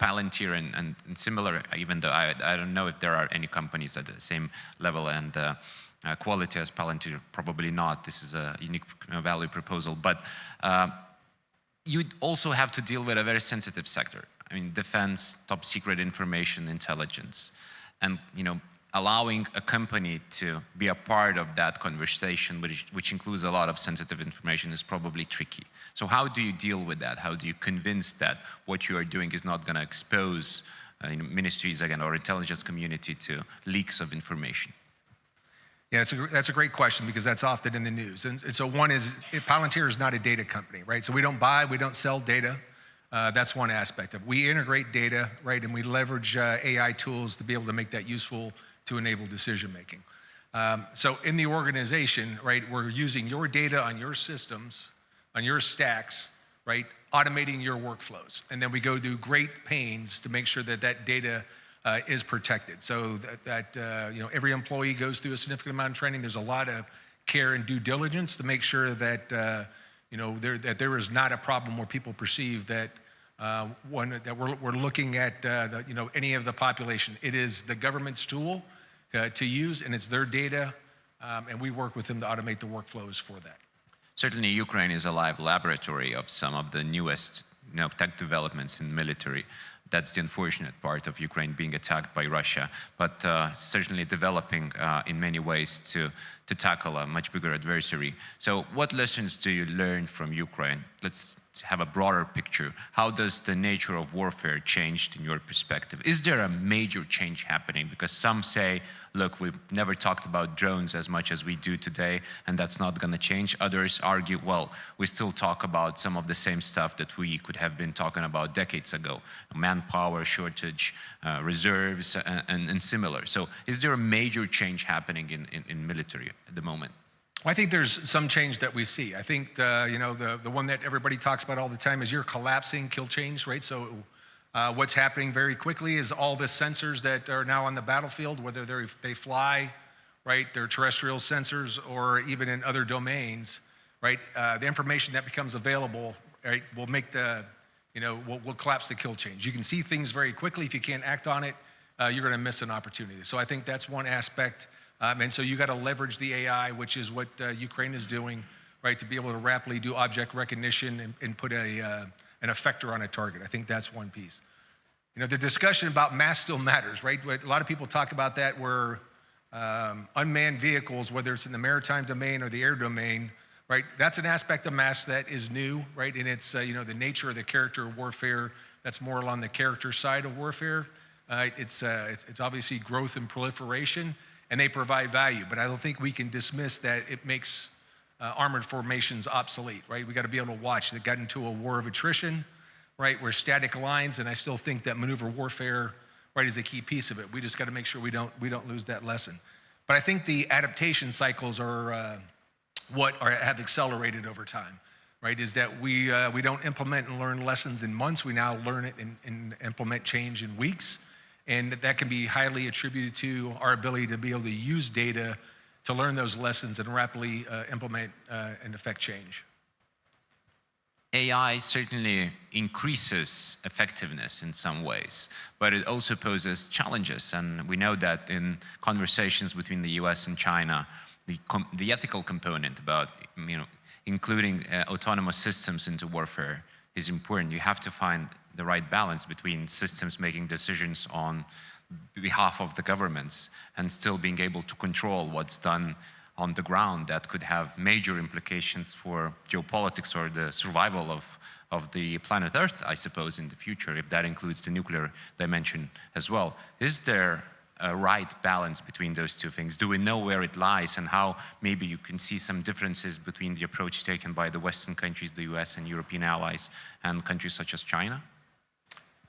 Palantir and similar, even though I don't know if there are any companies at the same level and quality as Palantir, probably not. This is a unique value proposal, but you also have to deal with a very sensitive sector. I mean, defense, top secret information, intelligence, and allowing a company to be a part of that conversation, which includes a lot of sensitive information, is probably tricky. So how do you deal with that? How do you convince that what you are doing is not going to expose ministries again or intelligence community to leaks of information? Yeah, that's a great question because that's often in the news. And so one is, Palantir is not a data company, right? So we don't buy, we don't sell data. That's one aspect of it. We integrate data, right? And we leverage AI tools to be able to make that useful to enable decision making. So in the organization, right, we're using your data on your systems, on your stacks, right, automating your workflows. And then we go through great pains to make sure that that data is protected. So that you know, every employee goes through a significant amount of training. There's a lot of care and due diligence to make sure that you know, that there is not a problem where people perceive that we're looking at you know, any of the population. It is the government's tool to use, and it's their data, and we work with them to automate the workflows for that. Certainly, Ukraine is a live laboratory of some of the newest tech developments in military. That's the unfortunate part of Ukraine being attacked by Russia, but certainly developing in many ways to tackle a much bigger adversary. So what lessons do you learn from Ukraine? Let's have a broader picture. How does the nature of warfare changed in your perspective? Is there a major change happening? Because some say, look, we've never talked about drones as much as we do today, and that's not going to change. Others argue, well, we still talk about some of the same stuff that we could have been talking about decades ago. Manpower shortage, reserves, and similar. So is there a major change happening in military at the moment? Well, I think there's some change that we see. I think you know, the one that everybody talks about all the time is your collapsing kill change, right? So what's happening very quickly is all the sensors that are now on the battlefield, whether they fly, right, they're terrestrial sensors, or even in other domains, right? The information that becomes available, right, will make the, you know, will collapse the kill change. You can see things very quickly. If you can't act on it, you're going to miss an opportunity. So I think that's one aspect. And so you got to leverage the AI, which is what Ukraine is doing, right, to be able to rapidly do object recognition and put an effector on a target. I think that's one piece. You know, the discussion about mass still matters, right? A lot of people talk about that where unmanned vehicles, whether it's in the maritime domain or the air domain, right, that's an aspect of mass that is new, right? And it's, you know, the nature of the character of warfare, that's more along the character side of warfare. It's obviously growth and proliferation, and they provide value. But I don't think we can dismiss that it makes armored formations obsolete, right? We got to be able to watch. They got into a war of attrition, right? We're static lines, and I still think that maneuver warfare, right, is a key piece of it. We just got to make sure we don't lose that lesson. But I think the adaptation cycles are have accelerated over time, right? Is that we don't implement and learn lessons in months. We now learn it and implement change in weeks. And that can be highly attributed to our ability to be able to use data to learn those lessons and rapidly implement and affect change. AI certainly increases effectiveness in some ways, but it also poses challenges. And we know that in conversations between the US and China, the ethical component about, you know, including autonomous systems into warfare is important. You have to find the right balance between systems making decisions on behalf of the governments and still being able to control what's done on the ground that could have major implications for geopolitics or the survival of the planet Earth, I suppose, in the future, if that includes the nuclear dimension as well. Is there a right balance between those two things? Do we know where it lies, and how maybe you can see some differences between the approach taken by the Western countries, the US and European allies, and countries such as China?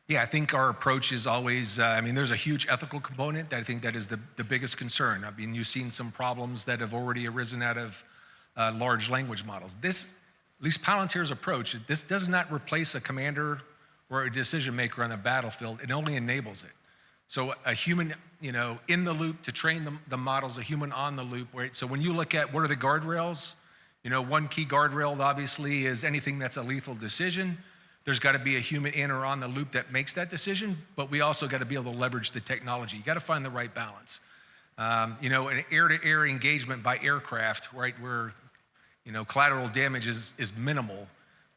Yeah, I think our approach is always, I mean, there's a huge ethical component that I think that is the biggest concern. I mean, you've seen some problems that have already arisen out of large language models. This, at least Palantir's approach, this does not replace a commander or a decision maker on the battlefield. It only enables it. So a human, you know, in the loop to train the models, a human on the loop, right? So when you look at what are the guardrails, you know, one key guardrail obviously is anything that's a lethal decision. There's got to be a human in or on the loop that makes that decision, but we also got to be able to leverage the technology. You got to find the right balance. You know, an air-to-air engagement by aircraft, right, where, you know, collateral damage is minimal,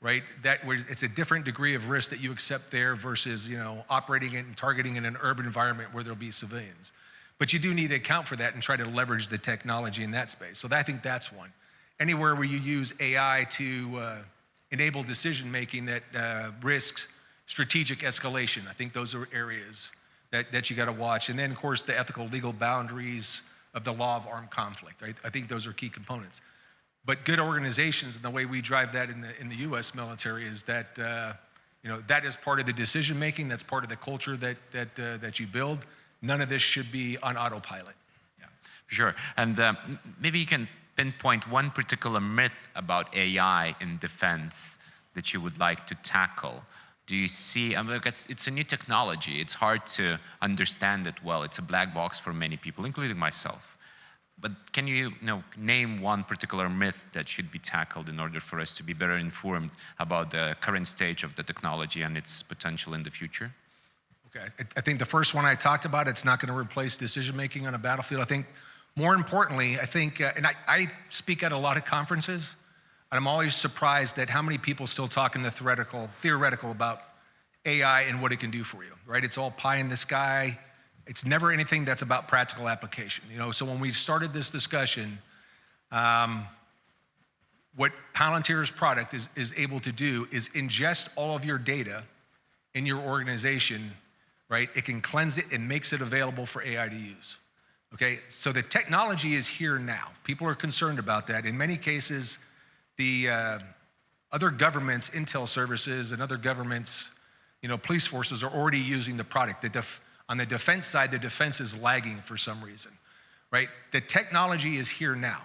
right? It's a different degree of risk that you accept there versus, you know, operating and targeting in an urban environment where there'll be civilians. But you do need to account for that and try to leverage the technology in that space. So I think that's one. Anywhere where you use AI to enable decision-making that risks strategic escalation. I think those are areas that you got to watch. And then, of course, the ethical legal boundaries of the law of armed conflict, right? I think those are key components. But good organizations, and the way we drive that in the U.S. military is that, that is part of the decision making, that's part of the culture that you build. None of this should be on autopilot. Yeah, for sure. And maybe you can pinpoint one particular myth about AI in defense that you would like to tackle. Do you see, it's a new technology, it's hard to understand it well, it's a black box for many people, including myself. But can you, name one particular myth that should be tackled in order for us to be better informed about the current stage of the technology and its potential in the future? Okay, I think the first one I talked about, it's not going to replace decision-making on a battlefield. I think more importantly, I think, and I speak at a lot of conferences, and I'm always surprised at how many people still talk in the theoretical about AI and what it can do for you, right? It's all pie in the sky. It's never anything that's about practical application. So when we started this discussion, what Palantir's product is able to do is ingest all of your data in your organization, right? It can cleanse it and makes it available for AI to use, okay? So the technology is here now. People are concerned about that. In many cases, the other governments, intel services, and other governments, police forces are already using the product. On the defense side, the defense is lagging for some reason, right? The technology is here now.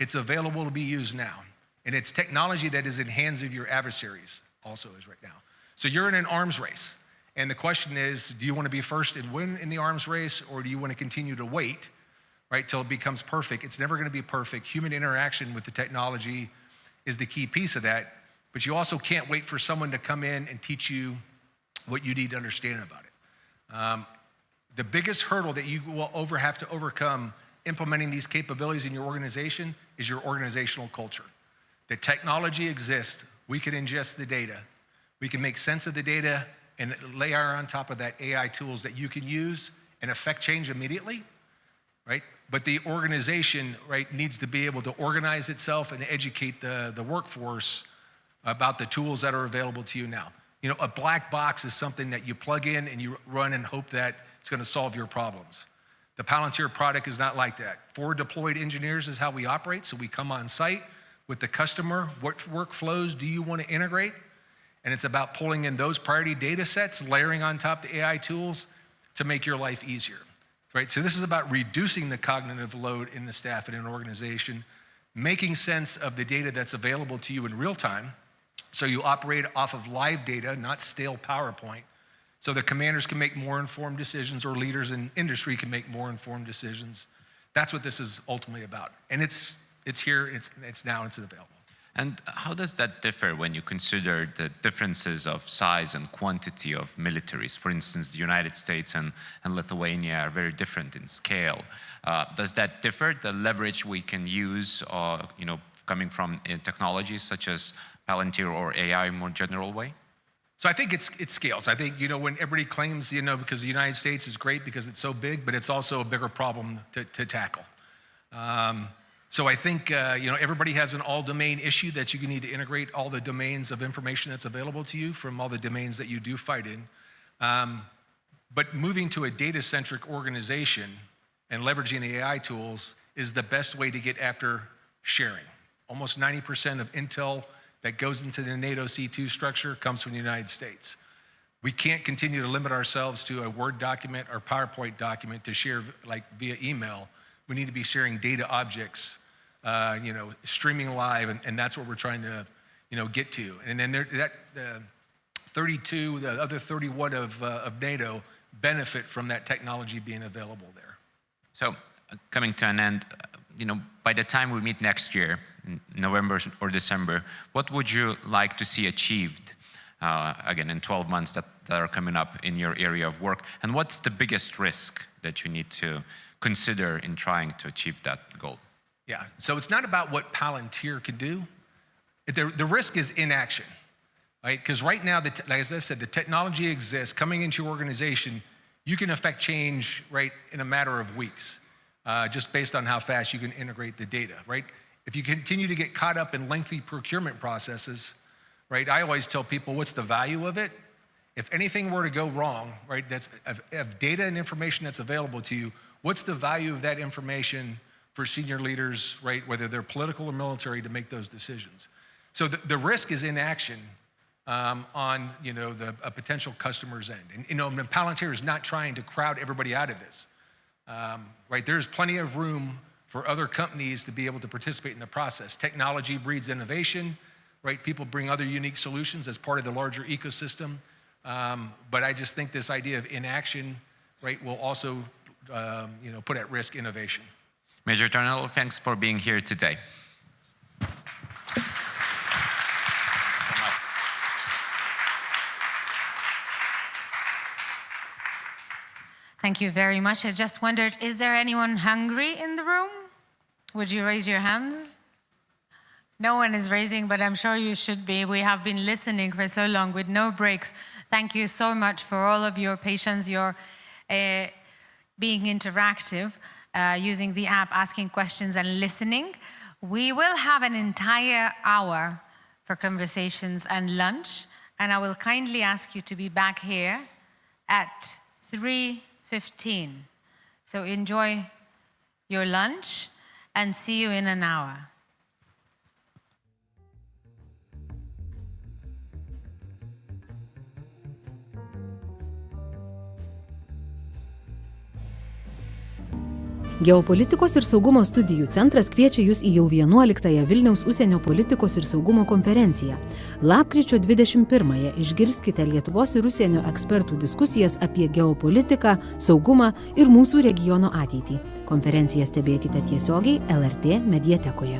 It's available to be used now. And it's technology that is in hands of your adversaries also is right now. So you're in an arms race. And the question is, do you want to be first and win in the arms race, or do you want to continue to wait, right, till it becomes perfect? It's never going to be perfect. Human interaction with the technology is the key piece of that. But you also can't wait for someone to come in and teach you what you need to understand about it. The biggest hurdle that you will have to overcome implementing these capabilities in your organization is your organizational culture. The technology exists. We can ingest the data. We can make sense of the data and layer on top of that AI tools that you can use and affect change immediately, right? But the organization, right, needs to be able to organize itself and educate the workforce about the tools that are available to you now. A black box is something that you plug in and you run and hope that it's going to solve your problems. The Palantir product is not like that. Forward deployed engineers is how we operate. So we come on site with the customer. What workflows do you want to integrate? And it's about pulling in those priority data sets, layering on top the AI tools to make your life easier, right? So this is about reducing the cognitive load in the staff in an organization, making sense of the data that's available to you in real time. So you operate off of live data, not stale PowerPoint, so the commanders can make more informed decisions, or leaders in industry can make more informed decisions. That's what this is ultimately about. And it's here, it's now, it's available. And how does that differ when you consider the differences of size and quantity of militaries? For instance, the United States and Lithuania are very different in scale. Does that differ, the leverage we can use, coming from technologies such as Palantir or AI in a more general way? So I think it scales. I think, when everybody claims, because the United States is great because it's so big, but it's also a bigger problem to tackle. So I think, everybody has an all-domain issue that you need to integrate all the domains of information that's available to you from all the domains that you do fight in. But moving to a data-centric organization and leveraging the AI tools is the best way to get after sharing. Almost 90% of intel that goes into the NATO C2 structure comes from the United States. We can't continue to limit ourselves to a Word document or PowerPoint document to share via email. We need to be sharing data objects, streaming live, and that's what we're trying to, get to. And then the 32, the other 31 of NATO benefit from that technology being available there. So coming to an end, by the time we meet next year, in November or December, what would you like to see achieved, again, in 12 months that are coming up in your area of work? And what's the biggest risk that you need to consider in trying to achieve that goal? Yeah, so it's not about what Palantir can do. The risk is inaction, right? Because right now, as I said, the technology exists. Coming into your organization, you can affect change, right, in a matter of weeks, just based on how fast you can integrate the data, right? If you continue to get caught up in lengthy procurement processes, right, I always tell people, what's the value of it? If anything were to go wrong, right, that's of data and information that's available to you, what's the value of that information for senior leaders, right, whether they're political or military, to make those decisions? So the risk is inaction on, you know, a potential customer's end. And, you know, Palantir is not trying to crowd everybody out of this, right? There's plenty of room for other companies to be able to participate in the process. Technology breeds innovation, right? People bring other unique solutions as part of the larger ecosystem. But I just think this idea of inaction, right, will also, you know, put at risk innovation. Major General, thanks for being here today. Thank you very much. I just wondered, is there anyone hungry in the room? Would you raise your hands? No one is raising, but I'm sure you should be. We have been listening for so long with no breaks. Thank you so much for all of your patience, your being interactive, using the app, asking questions and listening. We will have an entire hour for conversations and lunch, and I will kindly ask you to be back here at 3:15. So enjoy your lunch and see you in an hour. Geopolitikos ir saugumo studijų centras kviečia Jūs į jau 11-ąją Vilniaus užsienio politikos ir saugumo konferenciją. Lapkričio 21-ąją išgirskite Lietuvos ir užsienio ekspertų diskusijas apie geopolitiką, saugumą ir mūsų regiono ateitį. Konferenciją stebėkite tiesiogiai LRT mediatekoje.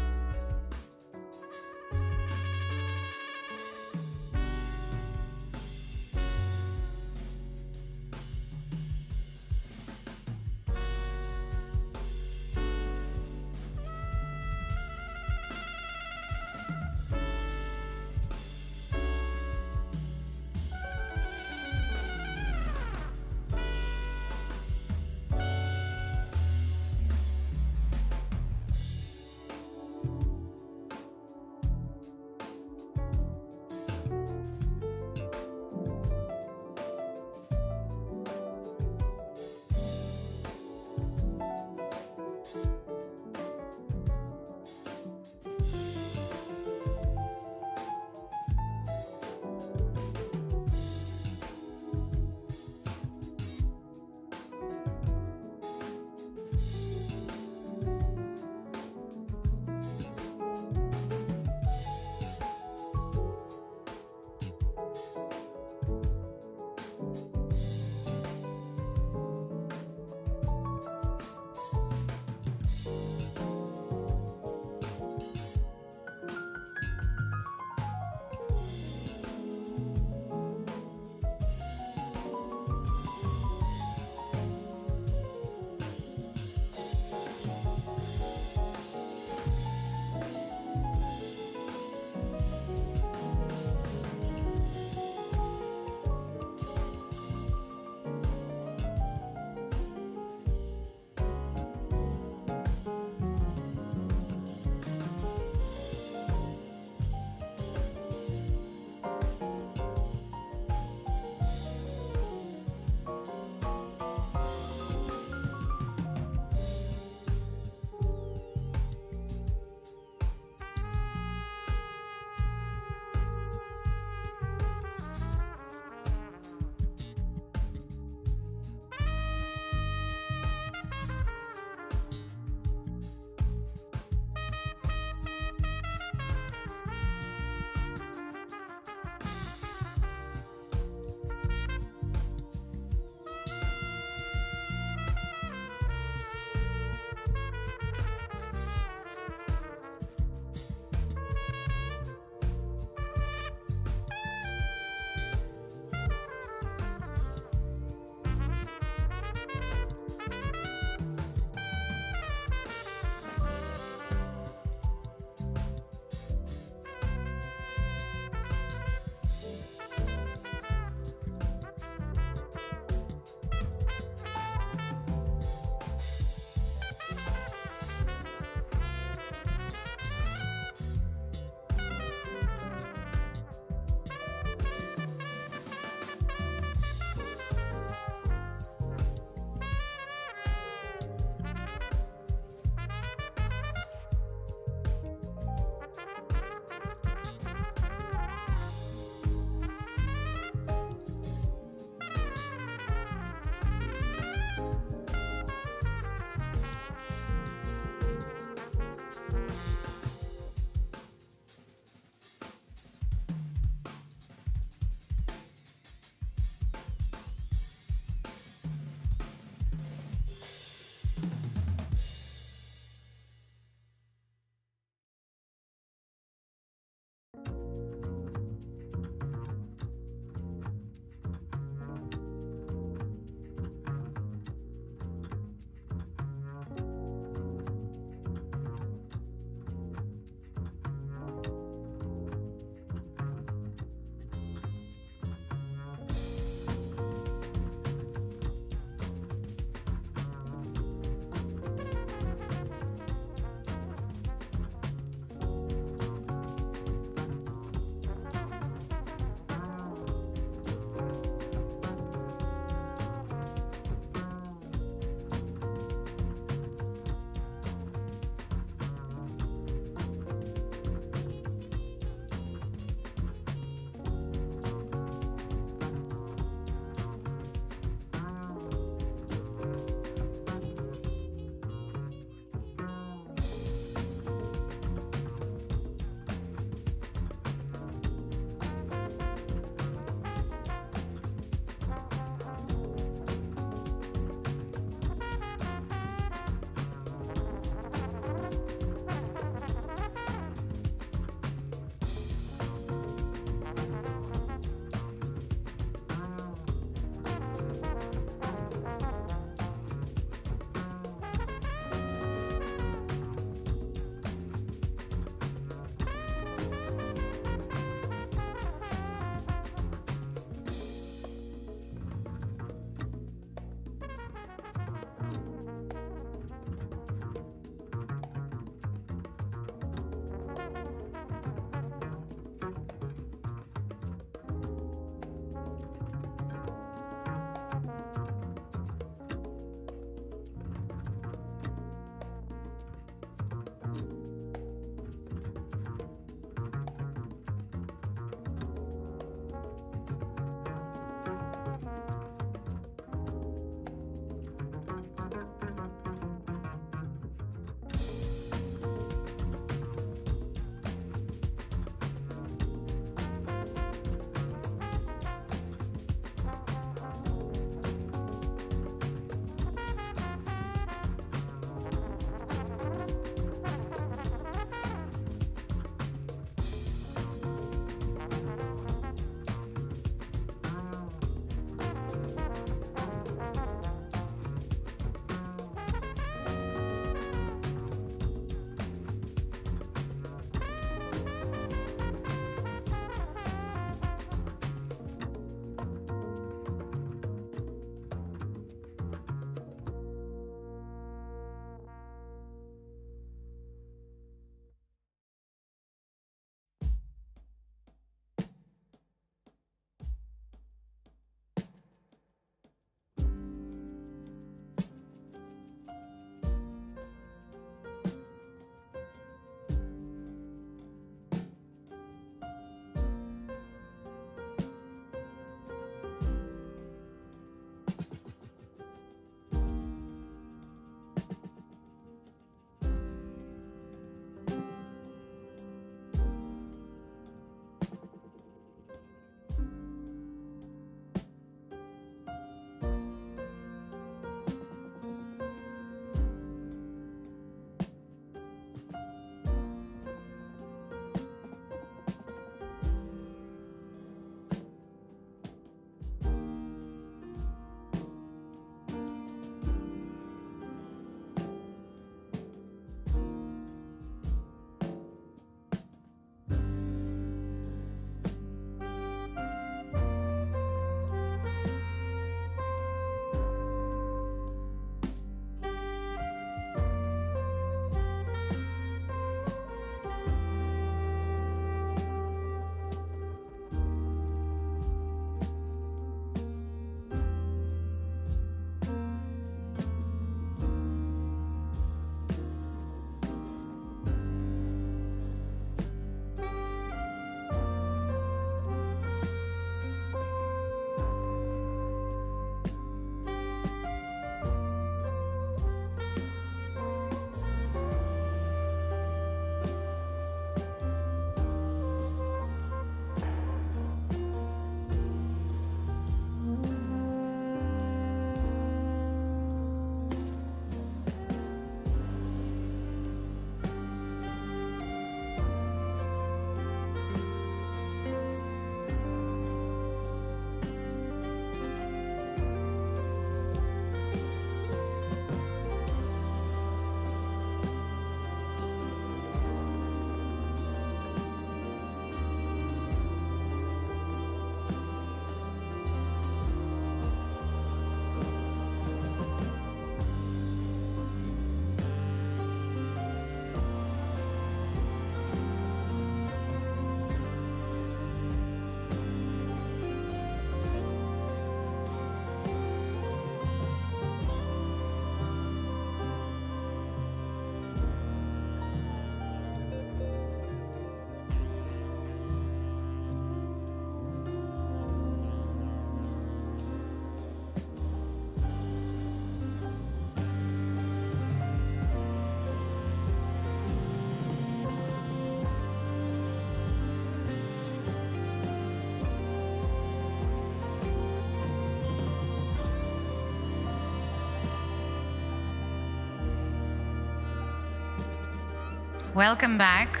Welcome back.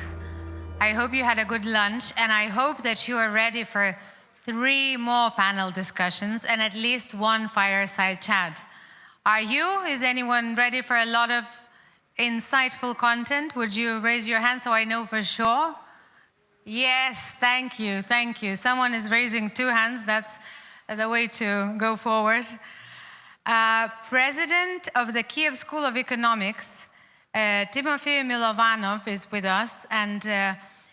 I hope you had a good lunch, and I hope that you are ready for 3 more panel discussions and at least 1 fireside chat. Are you? Is anyone ready for a lot of insightful content? Would you raise your hand so I know for sure? Yes, thank you, thank you. Someone is raising 2 hands. That's the way to go forward. President of the Kiev School of Economics, Timofey Milovanov, is with us, and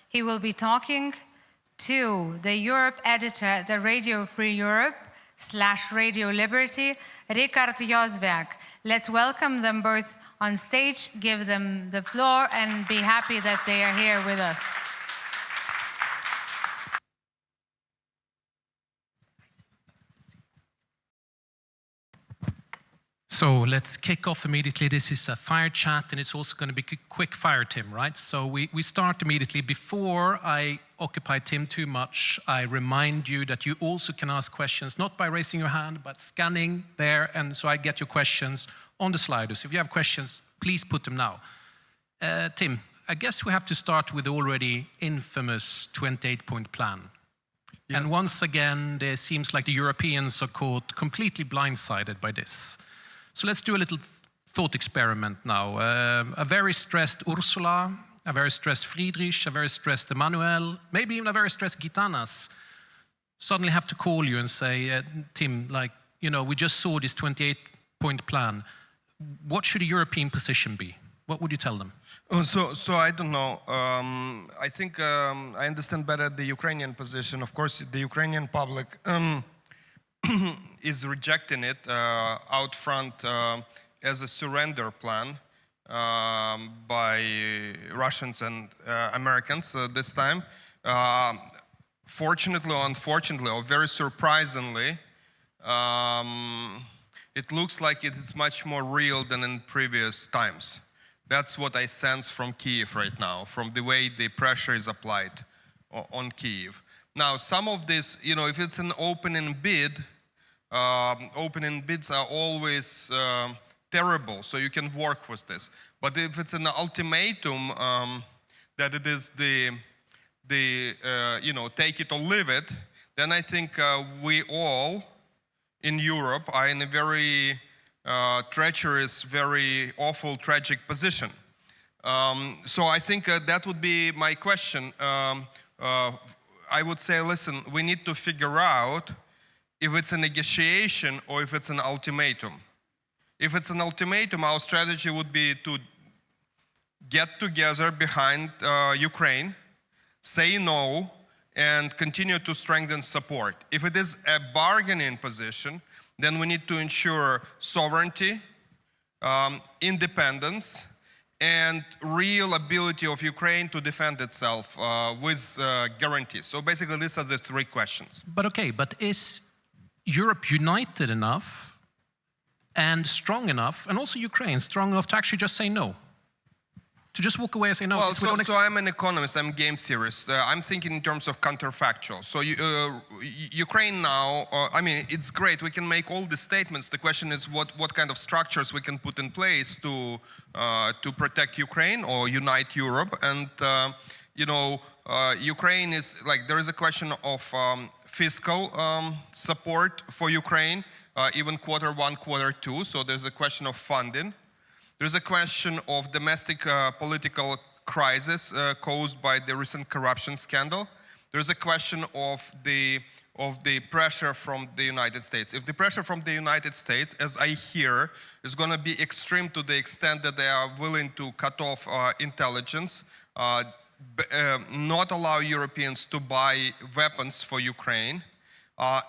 he will be talking to the Europe editor at the Radio Free Europe / Radio Liberty, Richard Jozwiak. Let's welcome them both on stage, give them the floor, and be happy that they are here with us. So let's kick off immediately. This is a fire chat, and it's also going to be quick fire, Tim, right? So we start immediately. Before I occupy Tim too much, I remind you that you also can ask questions, not by raising your hand, but scanning there, and so I get your questions on the slider. So if you have questions, please put them now. Tim, I guess we have to start with the already infamous 28-point plan. Yes. And once again, there seems like the Europeans are caught completely blindsided by this. So let's do a little thought experiment now. A very stressed Ursula, a very stressed Friedrich, a very stressed Emmanuel, maybe even a very stressed Gitanas suddenly have to call you and say, Tim, like, you know, we just saw this 28-point plan. What should a European position be? What would you tell them? So I don't know. I think I understand better the Ukrainian position. Of course, the Ukrainian public is rejecting it out front as a surrender plan by Russians and Americans this time. Fortunately or unfortunately, or very surprisingly, it looks like it is much more real than in previous times. That's what I sense from Kyiv right now, from the way the pressure is applied on Kyiv. Now, some of this, you know, if it's an opening bid, opening bids are always terrible, so you can work with this. But if it's an ultimatum that it is you know, take it or leave it, then I think we all in Europe are in a very treacherous, very awful, tragic position. So I think that would be my question. I would say, listen, we need to figure out if it's a negotiation or if it's an ultimatum. If it's an ultimatum, our strategy would be to get together behind Ukraine, say no, and continue to strengthen support. If it is a bargaining position, then we need to ensure sovereignty, independence, and real ability of Ukraine to defend itself with guarantees. So basically, these are the 3 questions. But okay, but is Europe united enough and strong enough, and also Ukraine strong enough to actually just say no? To just walk away and say no? Well, so I'm an economist, I'm a game theorist. I'm thinking in terms of counterfactual. So Ukraine now, I mean, it's great, we can make all the statements. The question is what kind of structures we can put in place to protect Ukraine or unite Europe. And, you know, Ukraine is, like, there is a question of fiscal support for Ukraine, even Q1, Q2, so there's a question of funding. There's a question of domestic political crisis caused by the recent corruption scandal. There's a question of the pressure from the United States. If the pressure from the United States, as I hear, is going to be extreme to the extent that they are willing to cut off intelligence, not allow Europeans to buy weapons for Ukraine,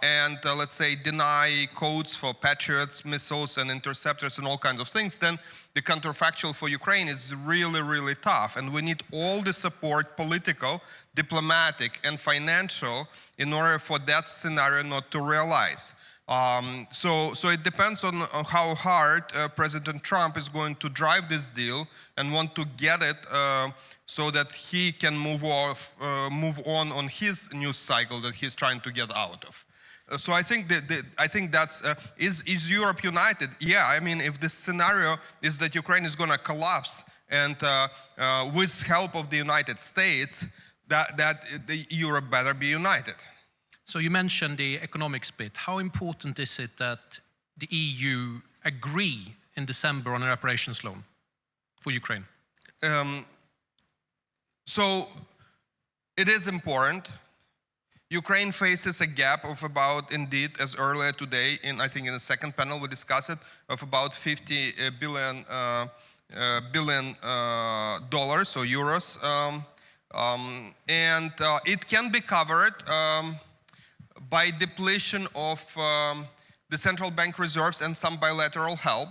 and let's say deny codes for Patriots, missiles and interceptors and all kinds of things, then the counterfactual for Ukraine is really, really tough. And we need all the support, political, diplomatic and financial, in order for that scenario not to realize. So it depends on how hard President Trump is going to drive this deal and want to get it so that he can move on his news cycle that he's trying to get out of. So I think that's is Europe united? Yeah, I mean, if this scenario is that Ukraine is going to collapse and with help of the United States, that Europe better be united. So you mentioned the economics bit. How important is it that the EU agree in December on a reparations loan for Ukraine? So it is important. Ukraine faces a gap of about, indeed, as earlier today, I think in the second panel we discussed it, of about $50 billion dollars or euros. And it can be covered by depletion of the central bank reserves and some bilateral help.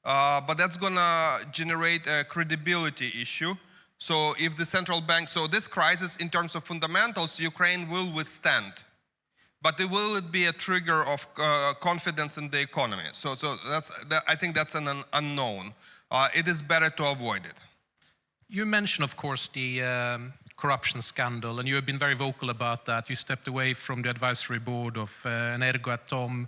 But that's going to generate a credibility issue. So if the central bank, so this crisis in terms of fundamentals, Ukraine will withstand. But will it be a trigger of confidence in the economy? So I think that's an unknown. It is better to avoid it. You mentioned, of course, the corruption scandal, and you have been very vocal about that. You stepped away from the advisory board of Energoatom.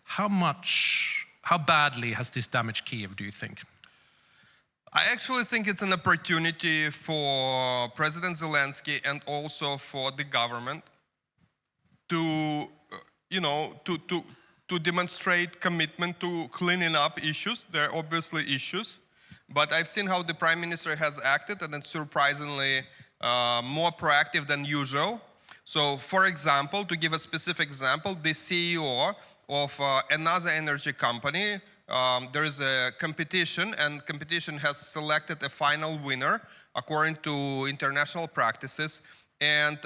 How badly has this damaged Kiev, do you think? I actually think it's an opportunity for President Zelensky and also for the government to, to demonstrate commitment to cleaning up issues. There are obviously issues, but I've seen how the Prime Minister has acted, and it's surprisingly more proactive than usual. So, for example, to give a specific example, the CEO of another energy company, there is a competition, and competition has selected a final winner according to international practices. And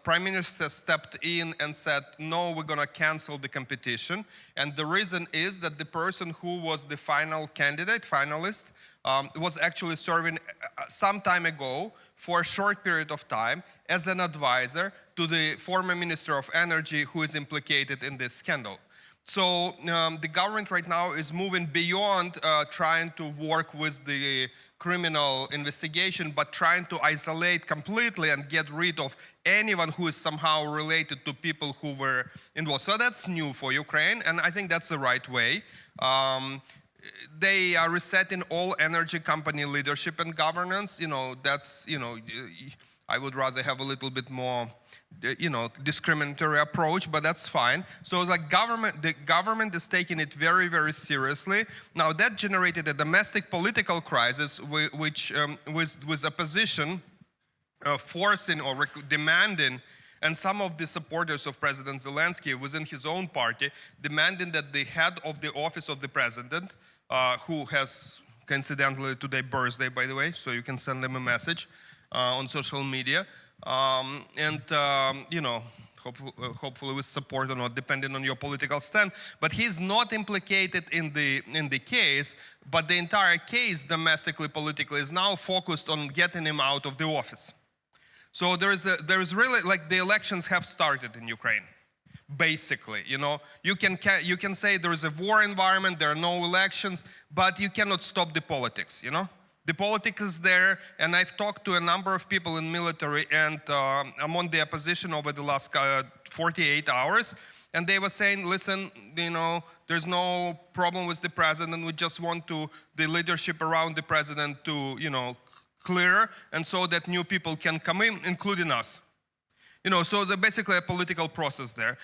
Prime Minister stepped in and said, no, we're going to cancel the competition. And the reason is that the person who was the final candidate, finalist, was actually serving some time ago for a short period of time as an advisor to the former Minister of Energy who is implicated in this scandal. So the government right now is moving beyond trying to work with the criminal investigation, but trying to isolate completely and get rid of anyone who is somehow related to people who were involved. So that's new for Ukraine, and I think that's the right way. They are resetting all energy company leadership and governance. I would rather have a little bit more discriminatory approach, but that's fine. So the government is taking it very, very seriously. Now that generated a domestic political crisis, which with opposition forcing or demanding, and some of the supporters of President Zelensky within his own party demanding that the head of the office of the president, who has coincidentally today birthday, by the way, so you can send them a message on social media. Hopefully with support or not, depending on your political stand. But he's not implicated in the case, but the entire case domestically, politically, is now focused on getting him out of the office. So there is really, like, the elections have started in Ukraine, basically. You can say there is a war environment, there are no elections, but you cannot stop the politics, The politics is there, and I've talked to a number of people in military and among the opposition over the last 48 hours, and they were saying, listen, there's no problem with the president, we just want the leadership around the president to, clear, and so that new people can come in, including us. So there's basically a political process there,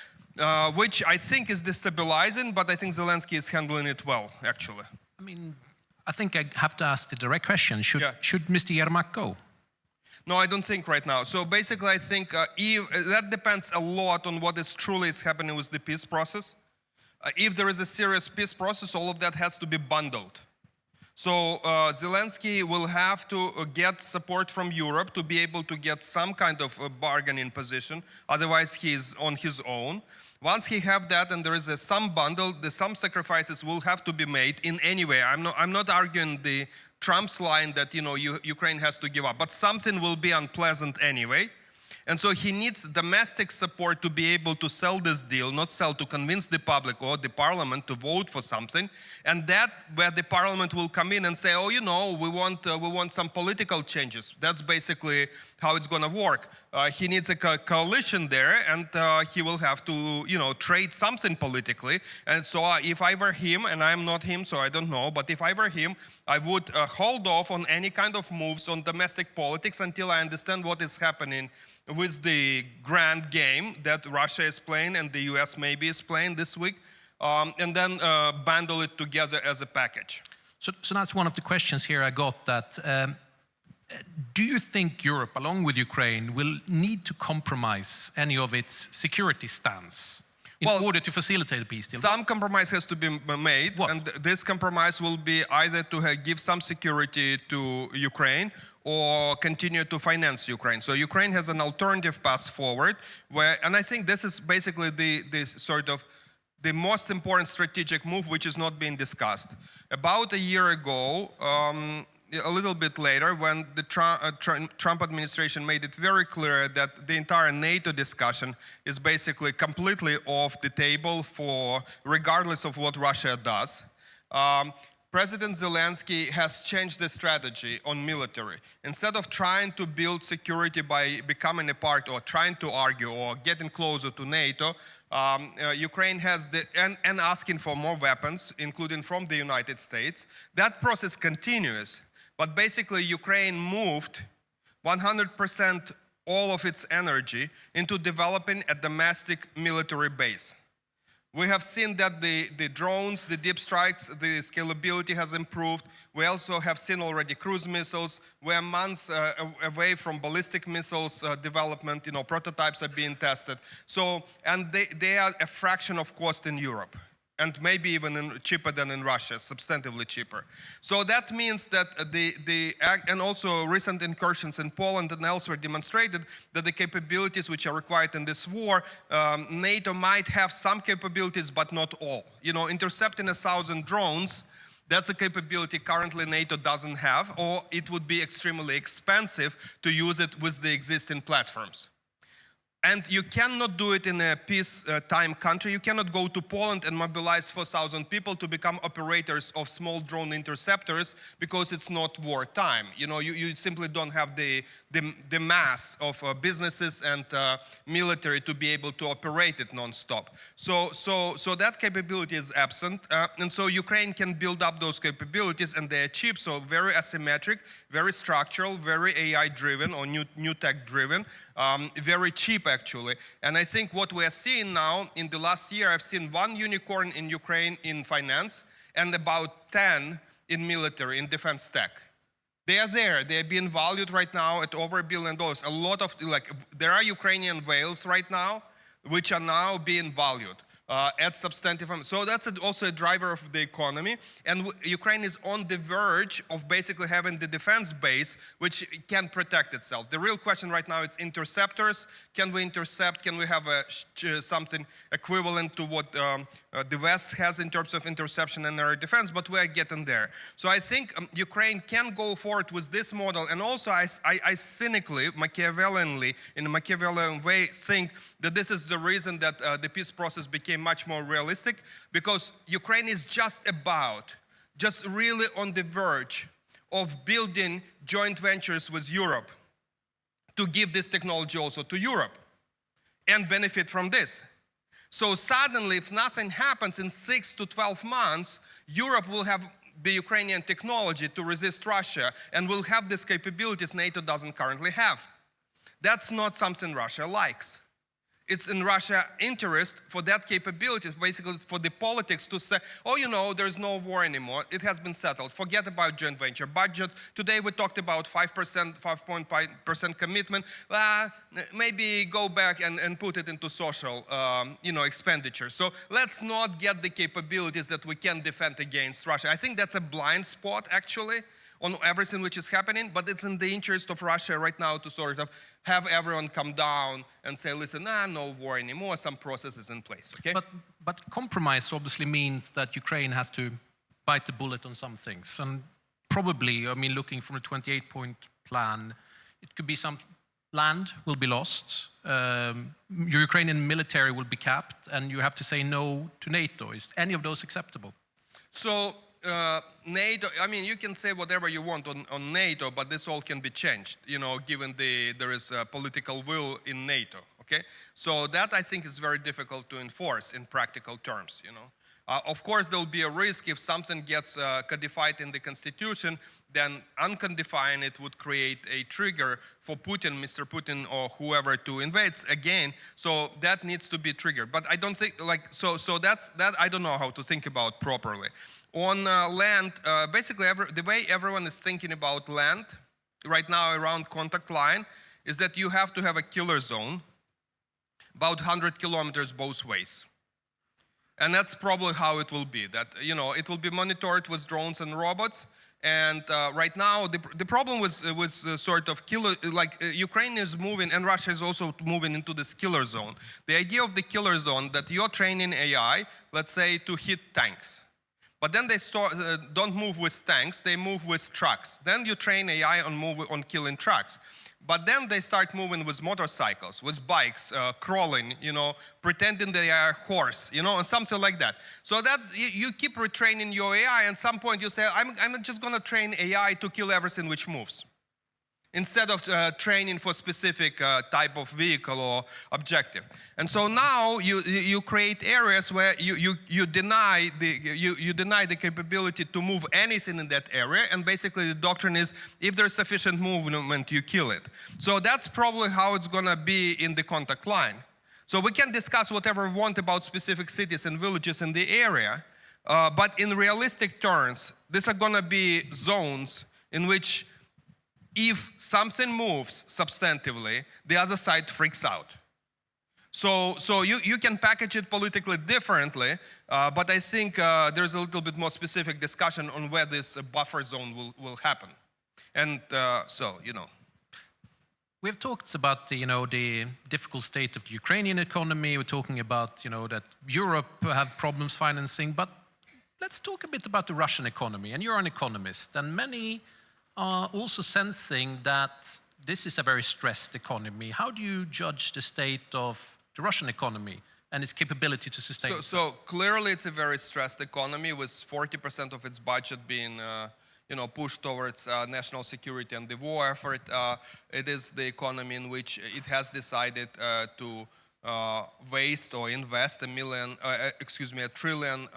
which I think is destabilizing, but I think Zelensky is handling it well, actually. I think I have to ask the direct question. Should Mr. Yermak go? No, I don't think right now. So basically, I think that depends a lot on what is truly happening with the peace process. If there is a serious peace process, all of that has to be bundled. So Zelensky will have to get support from Europe to be able to get some kind of a bargaining position. Otherwise, he is on his own. Once he have that and there is some bundle, some sacrifices will have to be made in any way. I'm not arguing the Trump's line that Ukraine has to give up, but something will be unpleasant anyway. And so he needs domestic support to be able to sell this deal, not sell to convince the public or the parliament to vote for something. And that where the parliament will come in and say, oh, we want some political changes. That's basically how it's going to work. he needs a coalition there, and he will have to, trade something politically. And so if I were him, and I'm not him, so I don't know, but if I were him, I would hold off on any kind of moves on domestic politics until I understand what is happening with the grand game that Russia is playing and the US maybe is playing this week, and then bundle it together as a package. So that's one of the questions here I got, that do you think Europe, along with Ukraine, will need to compromise any of its security stance in order to facilitate a peace deal? Some compromise has to be made, and this compromise will be either to give some security to Ukraine or continue to finance Ukraine. So Ukraine has an alternative path forward, and I think this is basically the most important strategic move which is not being discussed. About a year ago, a little bit later, when the Trump administration made it very clear that the entire NATO discussion is basically completely off the table regardless of what Russia does, President Zelensky has changed the strategy on military. Instead of trying to build security by becoming a part or trying to argue or getting closer to NATO, Ukraine has and asking for more weapons, including from the United States. That process continues. But basically, Ukraine moved 100% all of its energy into developing a domestic military base. We have seen that the drones, the deep strikes, the scalability has improved. We also have seen already cruise missiles. We're months away from ballistic missiles development. Prototypes are being tested. And they are a fraction of cost in Europe, and maybe even cheaper than in Russia, substantively cheaper. So that means that and also recent incursions in Poland and elsewhere demonstrated that the capabilities which are required in this war, NATO might have some capabilities, but not all. Intercepting 1,000 drones, that's a capability currently NATO doesn't have, or it would be extremely expensive to use it with the existing platforms. And you cannot do it in a peacetime country. You cannot go to Poland and mobilize 4,000 people to become operators of small drone interceptors because it's not wartime. You simply don't have the mass of businesses and military to be able to operate it non-stop. So that capability is absent. And so Ukraine can build up those capabilities, and they are cheap, so very asymmetric, very structural, very AI-driven or new tech-driven. Very cheap, actually. And I think what we are seeing now, in the last year, I've seen 1 unicorn in Ukraine in finance and about 10 in military, in defense tech. They are there. They are being valued right now at over $1 billion. A lot of, there are Ukrainian whales right now, which are now being valued at substantive. So that's also a driver of the economy. And Ukraine is on the verge of basically having the defense base, which can protect itself. The real question right now is interceptors. Can we intercept? Can we have something equivalent to what the West has in terms of interception and air defense? But we are getting there. So I think Ukraine can go forward with this model. And also I cynically, Machiavellianly, in a Machiavellian way, think that this is the reason that the peace process became much more realistic, because Ukraine is just really on the verge of building joint ventures with Europe to give this technology also to Europe and benefit from this. So suddenly, if nothing happens in 6 to 12 months, Europe will have the Ukrainian technology to resist Russia and will have these capabilities NATO doesn't currently have. That's not something Russia likes. It's in Russia's interest for that capability, basically for the politics to say, oh, there's no war anymore. It has been settled. Forget about joint venture budget. Today we talked about 5% commitment. Maybe go back and put it into social, expenditure. So let's not get the capabilities that we can defend against Russia. I think that's a blind spot, actually, on everything which is happening, but it's in the interest of Russia right now to sort of have everyone come down and say, listen, no war anymore, some processes in place, okay? But compromise obviously means that Ukraine has to bite the bullet on some things. And probably, looking from a 28-point plan, it could be some land will be lost, your Ukrainian military will be capped, and you have to say no to NATO. Is any of those acceptable? So NATO, I mean, you can say whatever you want on NATO, but this all can be changed, you know, given there is a political will in NATO, okay? So that, I think, is very difficult to enforce in practical terms, you know. Of course, there will be a risk if something gets codified in the constitution, then uncodifying it would create a trigger for Putin, Mr. Putin, or whoever to invade again. So that needs to be triggered. But I don't think, like, so that I don't know how to think about properly. On land, basically the way everyone is thinking about land right now around contact line is that you have to have a killer zone about 100 kilometers both ways. And that's probably how it will be, that, you know, it will be monitored with drones and robots. And right now, the problem was sort of killer, like Ukraine is moving and Russia is also moving into this killer zone. The idea of the killer zone that you're training AI, let's say, to hit tanks. But then they don't move with tanks, they move with trucks. Then you train AI on killing trucks. But then they start moving with motorcycles, with bikes, crawling, you know, pretending they are a horse, you know, and something like that. So that you keep retraining your AI, and at some point you say, I'm just going to train AI to kill everything which moves, instead of training for specific type of vehicle or objective. And so now you create areas where you deny the capability to move anything in that area, and basically the doctrine is if there's sufficient movement, you kill it. So that's probably how it's going to be in the contact line. So we can discuss whatever we want about specific cities and villages in the area, but in realistic terms, these are going to be zones in which if something moves substantively, the other side freaks out. So you can package it politically differently, but I think there's a little bit more specific discussion on where this buffer zone will happen. And so, you know. We've talked about the difficult state of the Ukrainian economy. We're talking about that Europe have problems financing, but let's talk a bit about the Russian economy. And you're an economist, and many are also sensing that this is a very stressed economy. How do you judge the state of the Russian economy and its capability to sustain itself? So clearly it's a very stressed economy with 40% of its budget being pushed towards national security and the war effort. It is the economy in which it has decided to waste or invest $1 trillion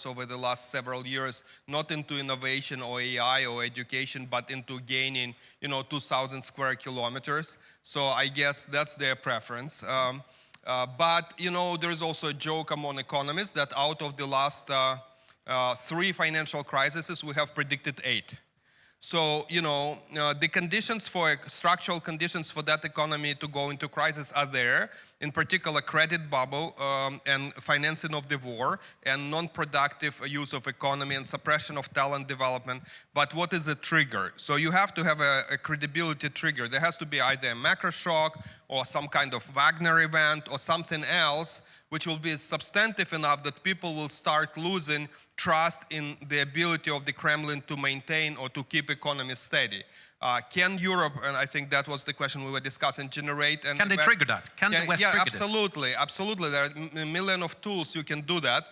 over the last several years, not into innovation or AI or education, but into gaining, 2,000 square kilometers. So I guess that's their preference. But, there's also a joke among economists that out of the last 3 financial crises, we have predicted 8. So, the conditions structural conditions for that economy to go into crisis are there, in particular credit bubble and financing of the war and non-productive use of economy and suppression of talent development. But what is a trigger? So you have to have a credibility trigger. There has to be either a macro shock or some kind of Wagner event or something else which will be substantive enough that people will start losing trust in the ability of the Kremlin to maintain or to keep economy steady. Can Europe, and I think that was the question we were discussing, generate and... Can they trigger that? Can the West trigger this? Yeah, absolutely. There are a million of tools you can do that,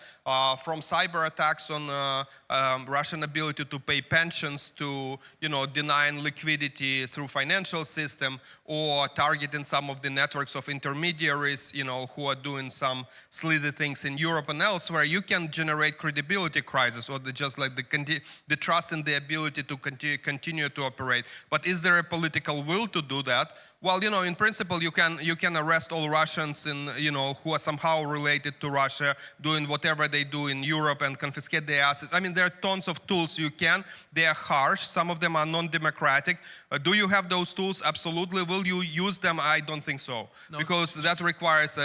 from cyber attacks on Russian ability to pay pensions to, denying liquidity through financial system or targeting some of the networks of intermediaries, who are doing some sleazy things in Europe and elsewhere. You can generate credibility crisis or just like the trust in the ability to continue to operate. But is there a political will to do that? Well, in principle, you can arrest all Russians who are somehow related to Russia, doing whatever they do in Europe and confiscate their assets. I mean, there are tons of tools you can. They are harsh. Some of them are non-democratic. Do you have those tools? Absolutely. Will you use them? I don't think so, because that requires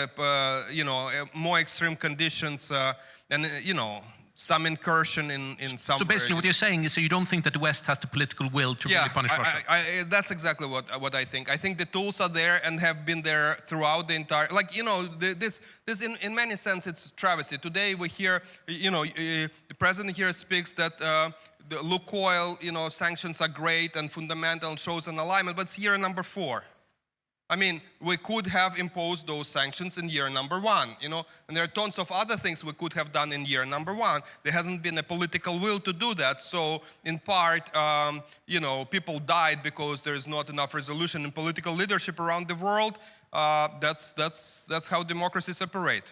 more extreme conditions and some incursion in some... So basically what you're saying is you don't think that the West has the political will to really punish Russia? That's exactly what I think. I think the tools are there and have been there throughout the entire... this in many sense, it's travesty. Today we hear, the president here speaks that the Lukoil, sanctions are great and fundamental and shows an alignment, but it's year number 4. I mean, we could have imposed those sanctions in year number one, you know, and there are tons of other things we could have done in year number one. There hasn't been a political will to do that. So in part, you know, people died because there's not enough resolution in political leadership around the world. That's how democracies operate.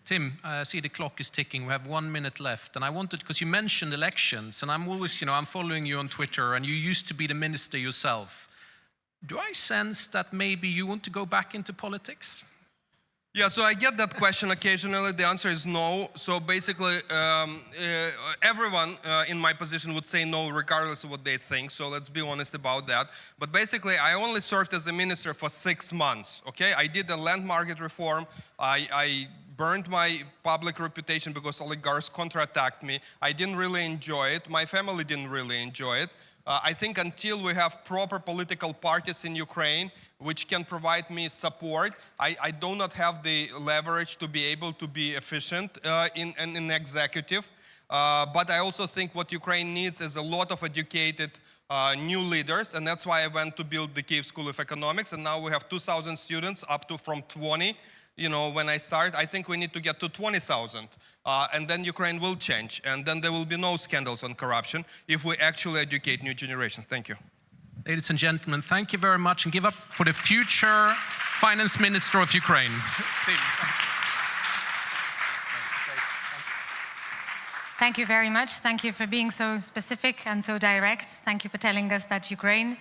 Tim, I see the clock is ticking. We have 1 minute left. And I wanted, because you mentioned elections, and I'm always, you know, I'm following you on Twitter, and you used to be the minister yourself. Do I sense that maybe you want to go back into politics? Yeah, so I get that question occasionally. The answer is no. So basically, everyone in my position would say no, regardless of what they think. So let's be honest about that. But basically, I only served as a minister for 6 months, okay? I did a land market reform. I burned my public reputation because oligarchs counterattacked me. I didn't really enjoy it. My family didn't really enjoy it. I think until we have proper political parties in Ukraine which can provide me support, I do not have the leverage to be able to be efficient in executive. But I also think what Ukraine needs is a lot of educated new leaders, and that's why I went to build the Kyiv School of Economics, and now we have 2,000 students up to from 20. You know, when I start, I think we need to get to 20,000. And then Ukraine will change. And then there will be no scandals on corruption if we actually educate new generations. Thank you. Ladies and gentlemen, thank you very much. And give up for the future finance minister of Ukraine. Thank you very much. Thank you for being so specific and so direct. Thank you for telling us that Ukraine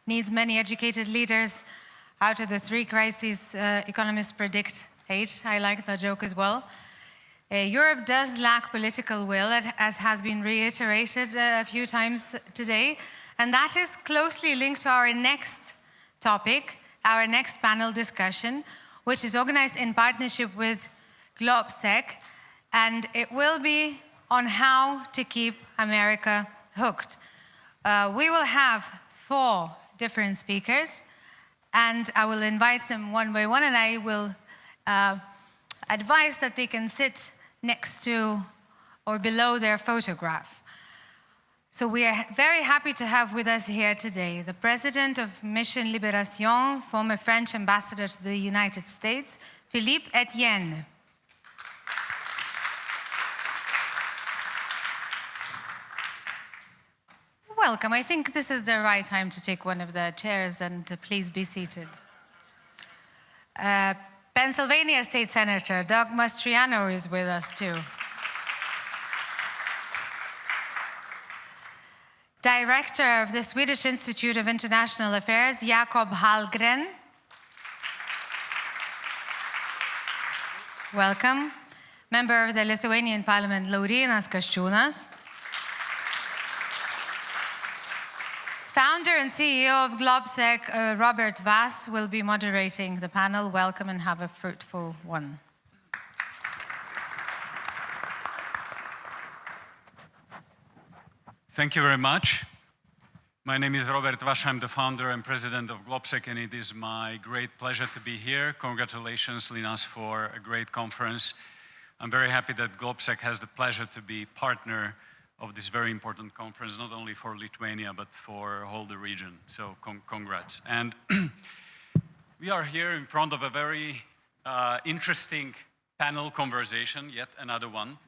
needs many educated leaders. Out of the 3 crises, economists predict 8. I like that joke as well. Europe does lack political will, as has been reiterated a few times today, and that is closely linked to our next topic, our next panel discussion, which is organized in partnership with GLOBSEC, and it will be on how to keep America hooked. We will have 4 different speakers, and I will invite them one by one, and I will advise that they can sit next to or below their photograph. So we are very happy to have with us here today the president of Mission Libération, former French ambassador to the United States, Philippe Etienne. Welcome. I think this is the right time to take one of the chairs, and please be seated. Pennsylvania State Senator Doug Mastriano is with us too. Director of the Swedish Institute of International Affairs, Jakob Hallgren. Welcome. Member of the Lithuanian Parliament, Laurynas Kasčiūnas. Founder and CEO of GLOBSEC, Robert Vass, will be moderating the panel. Welcome and have a fruitful one. Thank you very much. My name is Robert Vass. I'm the founder and president of GLOBSEC, and it is my great pleasure to be here. Congratulations, Linas, for a great conference. I'm very happy that GLOBSEC has the pleasure to be partner of this very important conference, not only for Lithuania, but for all the region. So congrats. And we are here in front of a very interesting panel conversation, yet another one,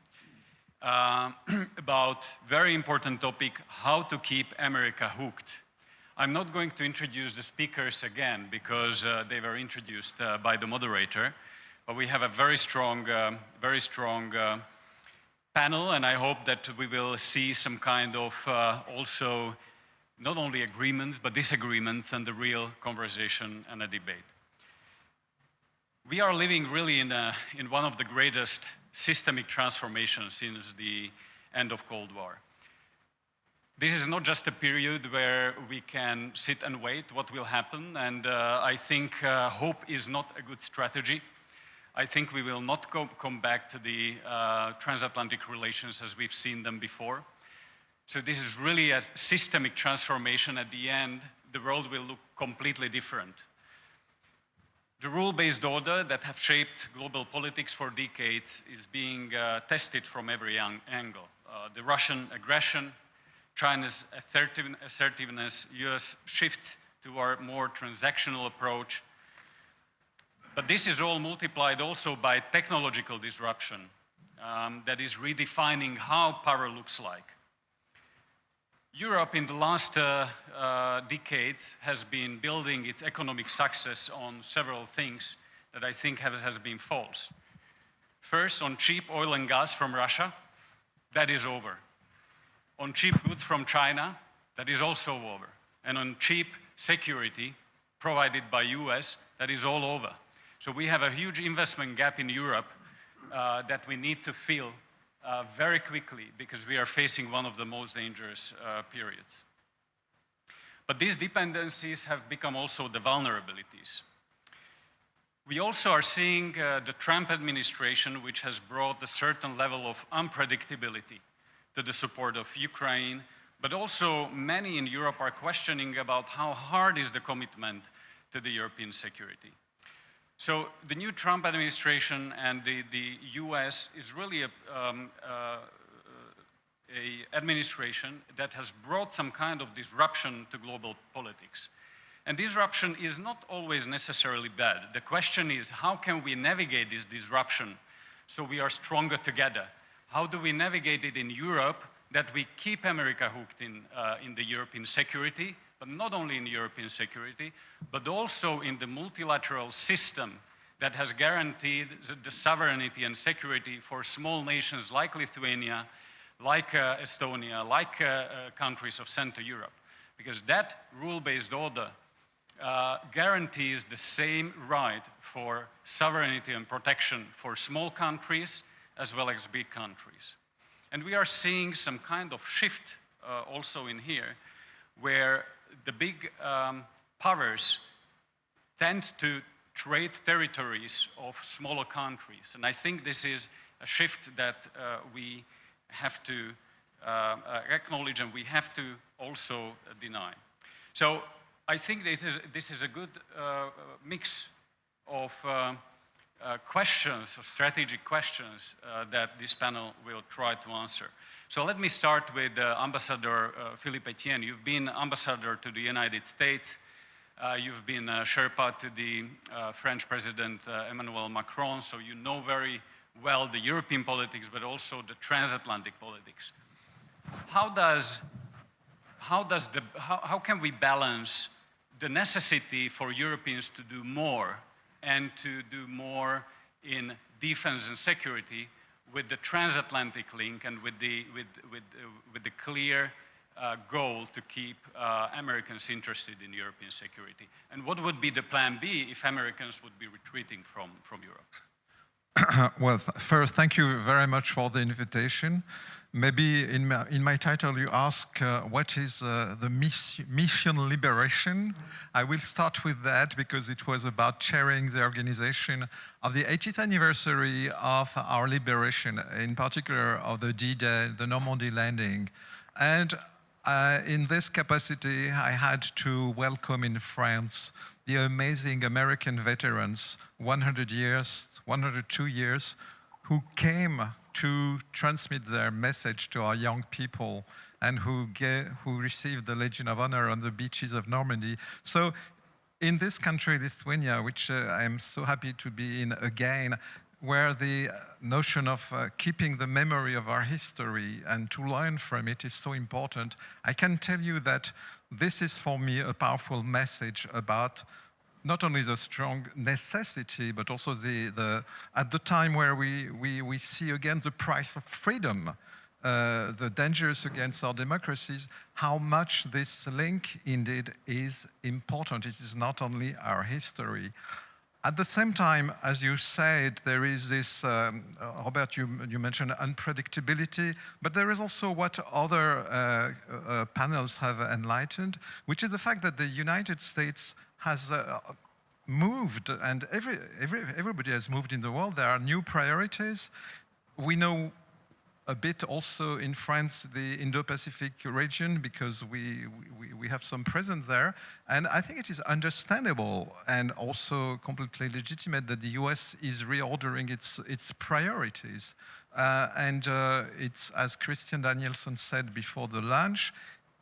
about very important topic, how to keep America hooked. I'm not going to introduce the speakers again because they were introduced by the moderator, but we have a very strong panel, and I hope that we will see some kind of also not only agreements, but disagreements and the real conversation and a debate. We are living really in one of the greatest systemic transformations since the end of Cold War. This is not just a period where we can sit and wait what will happen, and I think hope is not a good strategy. I think we will not come back to the transatlantic relations as we've seen them before. So this is really a systemic transformation. At the end, the world will look completely different. The rule-based order that have shaped global politics for decades is being tested from every angle. The Russian aggression, China's assertiveness, US shift to our more transactional approach. But this is all multiplied also by technological disruption that is redefining how power looks like. Europe in the last decades has been building its economic success on several things that I think has been false. First, on cheap oil and gas from Russia, that is over. On cheap goods from China, that is also over. And on cheap security provided by US, that is all over. So we have a huge investment gap in Europe that we need to fill very quickly because we are facing one of the most dangerous periods. But these dependencies have become also the vulnerabilities. We also are seeing the Trump administration, which has brought a certain level of unpredictability to the support of Ukraine, but also many in Europe are questioning about how hard is the commitment to the European security. So the new Trump administration and the US is really a administration that has brought some kind of disruption to global politics. And disruption is not always necessarily bad. The question is, how can we navigate this disruption so we are stronger together? How do we navigate it in Europe that we keep America hooked in the European security, but not only in European security, but also in the multilateral system that has guaranteed the sovereignty and security for small nations like Lithuania, like Estonia, like countries of Central Europe. Because that rule-based order guarantees the same right for sovereignty and protection for small countries as well as big countries. And we are seeing some kind of shift also in here, where the big powers tend to trade territories of smaller countries. And I think this is a shift that we have to acknowledge and we have to also deny. So I think this is a good mix of questions, of strategic questions that this panel will try to answer. So let me start with Ambassador Philippe Etienne. You've been ambassador to the United States. You've been Sherpa to the French President Emmanuel Macron, so you know very well the European politics, but also the transatlantic politics. How can we balance the necessity for Europeans to do more and to do more in defense and security with the transatlantic link and with the clear goal to keep Americans interested in European security? And what would be the plan B if Americans would be retreating from Europe? Well, first, thank you very much for the invitation. Maybe in my title you ask what is the mission liberation. I will start with that because it was about chairing the organization of the 80th anniversary of our liberation, in particular of the D-Day, the Normandy landing. And in this capacity, I had to welcome in France the amazing American veterans, 102 years, who came to transmit their message to our young people and who received the Legion of Honor on the beaches of Normandy. So in this country, Lithuania, which I am so happy to be in again, where the notion of keeping the memory of our history and to learn from it is so important, I can tell you that this is for me a powerful message about not only the strong necessity, but also at the time where we see again the price of freedom, the dangers against our democracies, how much this link indeed is important. It is not only our history. At the same time, as you said, there is this, Robert, you mentioned unpredictability, but there is also what other panels have enlightened, which is the fact that the United States has moved, and everybody has moved in the world. There are new priorities. We know a bit also in France, the Indo-Pacific region, because we have some presence there. And I think it is understandable and also completely legitimate that the US is reordering its priorities. It's, as Christian Danielson said before the lunch,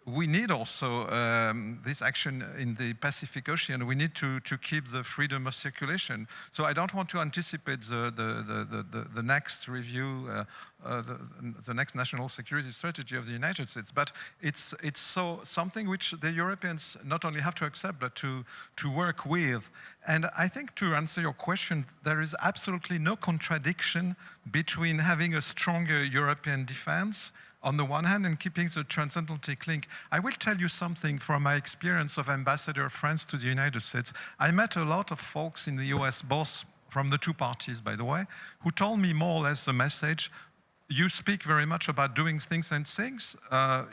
we need also this action in the Pacific Ocean. We need to keep the freedom of circulation. So I don't want to anticipate the next review, the next national security strategy of the United States. But it's something which the Europeans not only have to accept, but to work with. And I think, to answer your question, there is absolutely no contradiction between having a stronger European defense on the one hand and keeping the transatlantic link. I will tell you something from my experience of Ambassador of France to the United States. I met a lot of folks in the US, both from the two parties, by the way, who told me more or less the message: you speak very much about doing things and things,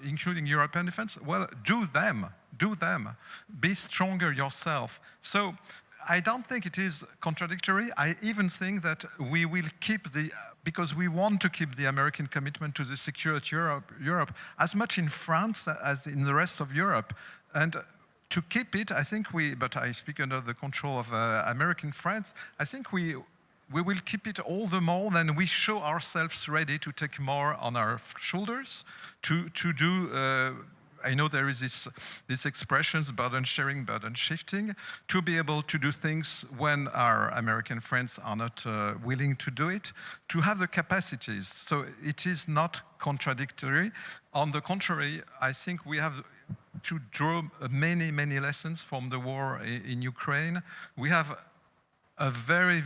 including European defense. Well, do them. Be stronger yourself. So I don't think it is contradictory. I even think that we will keep because we want to keep the American commitment to the security Europe as much in France as in the rest of Europe. And to keep it, I think but I speak under the control of American friends, I think we will keep it all the more than we show ourselves ready to take more on our shoulders, to do, I know there is this expressions, burden sharing, burden shifting, to be able to do things when our American friends are not willing to do it, to have the capacities. So it is not contradictory. On the contrary, I think we have to draw many, many lessons from the war in Ukraine. We have a very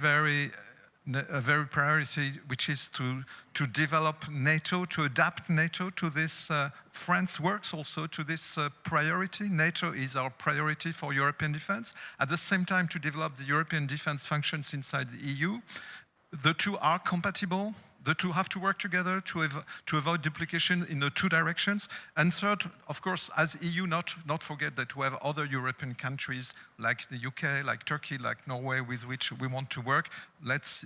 priority, which is to develop NATO, to adapt NATO to this. France works also to this priority. NATO is our priority for European defense. At the same time, to develop the European defense functions inside the EU. The two are compatible. The two have to work together to avoid duplication in the two directions. And third, of course, as EU, not forget that we have other European countries like the UK, like Turkey, like Norway, with which we want to work. Let's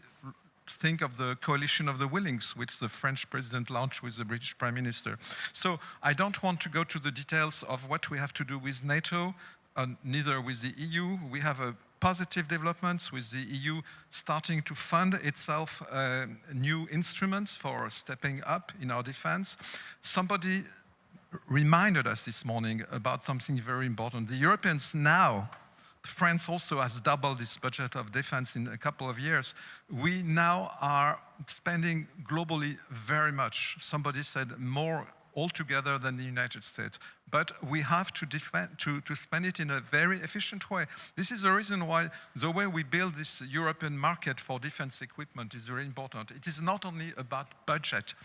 think of the coalition of the willings, which the French president launched with the British Prime Minister. So I don't want to go to the details of what we have to do with NATO, neither with the EU. We have a positive developments with the EU starting to fund itself new instruments for stepping up in our defense. Somebody reminded us this morning about something very important. The Europeans now, France also has doubled its budget of defense in a couple of years. We now are spending globally very much. Somebody said more altogether than the United States. But we have to spend it in a very efficient way. This is the reason why the way we build this European market for defense equipment is very important. It is not only about budget,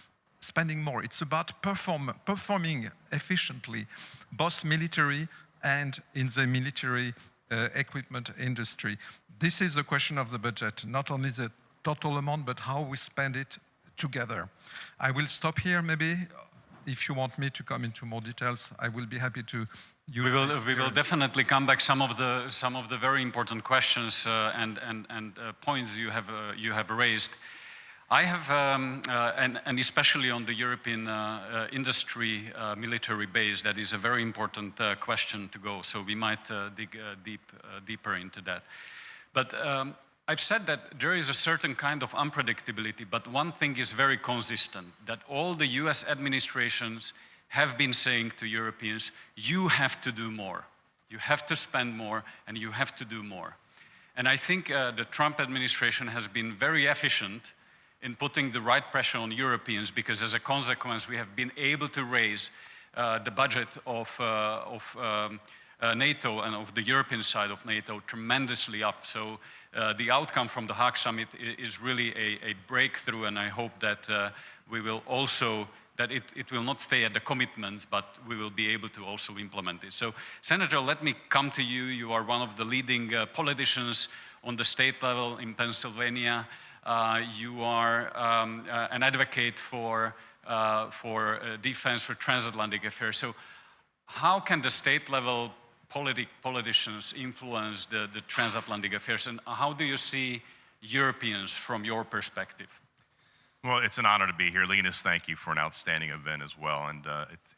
spending more. It's about performing efficiently, both military and in the military equipment industry. This is a question of the budget, not only the total amount, but how we spend it together. I will stop here maybe. If you want me to come into more details, I will be happy to. We will definitely come back some of the very important questions and points you have raised. I have and especially on the European industry military base, that is a very important question to go. So we might dig deeper into that. But I've said that there is a certain kind of unpredictability, but one thing is very consistent, that all the US administrations have been saying to Europeans, you have to do more. You have to spend more and you have to do more. And I think the Trump administration has been very efficient in putting the right pressure on Europeans, because as a consequence, we have been able to raise the budget of NATO and of the European side of NATO tremendously up. So the outcome from the Hague summit is really a breakthrough, and I hope that we will also, that it will not stay at the commitments, but we will be able to also implement it. So, Senator, let me come to you. You are one of the leading politicians on the state level in Pennsylvania. You are an advocate for defense, for transatlantic affairs. So how can the state level politicians influence the transatlantic affairs, and how do you see Europeans from your perspective? Well, it's an honor to be here. Linus, thank you for an outstanding event as well, and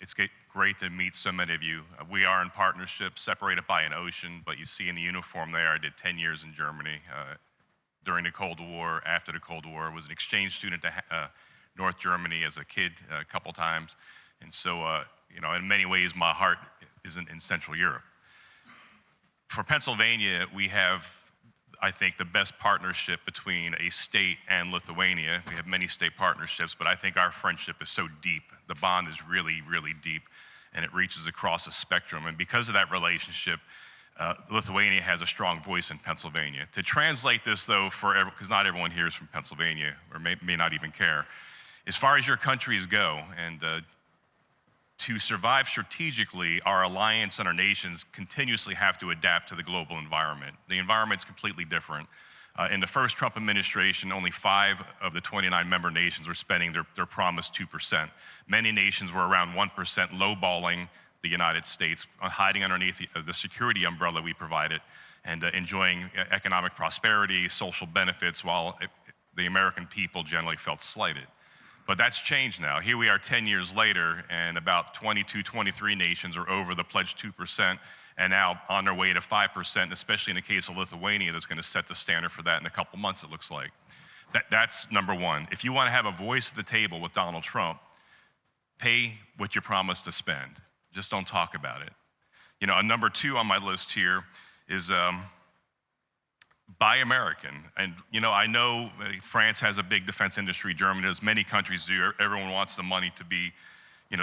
it's great to meet so many of you. We are in partnership, separated by an ocean, but you see in the uniform there, I did 10 years in Germany during the Cold War, after the Cold War. I was an exchange student to North Germany as a kid a couple times. And so in many ways, my heart isn't in Central Europe. For Pennsylvania, we have, I think, the best partnership between a state and Lithuania. We have many state partnerships, but I think our friendship is so deep. The bond is really, really deep, and it reaches across a spectrum. And because of that relationship, Lithuania has a strong voice in Pennsylvania. To translate this, though, because not everyone here is from Pennsylvania, or may not even care, as far as your countries go, and to survive strategically, our alliance and our nations continuously have to adapt to the global environment. The environment's completely different. In the first Trump administration, only 5 of the 29 member nations were spending their promised 2%. Many nations were around 1%, lowballing the United States, hiding underneath the security umbrella we provided, and enjoying economic prosperity, social benefits, while the American people generally felt slighted. But that's changed now. Here we are 10 years later, and about 22, 23 nations are over the pledged 2%, and now on their way to 5%, especially in the case of Lithuania, that's going to set the standard for that in a couple months, it looks like. That's number one. If you want to have a voice at the table with Donald Trump, pay what you promised to spend. Just don't talk about it. Number 2 on my list here is buy American. And, I know France has a big defense industry, Germany does, many countries do. Everyone wants the money to be,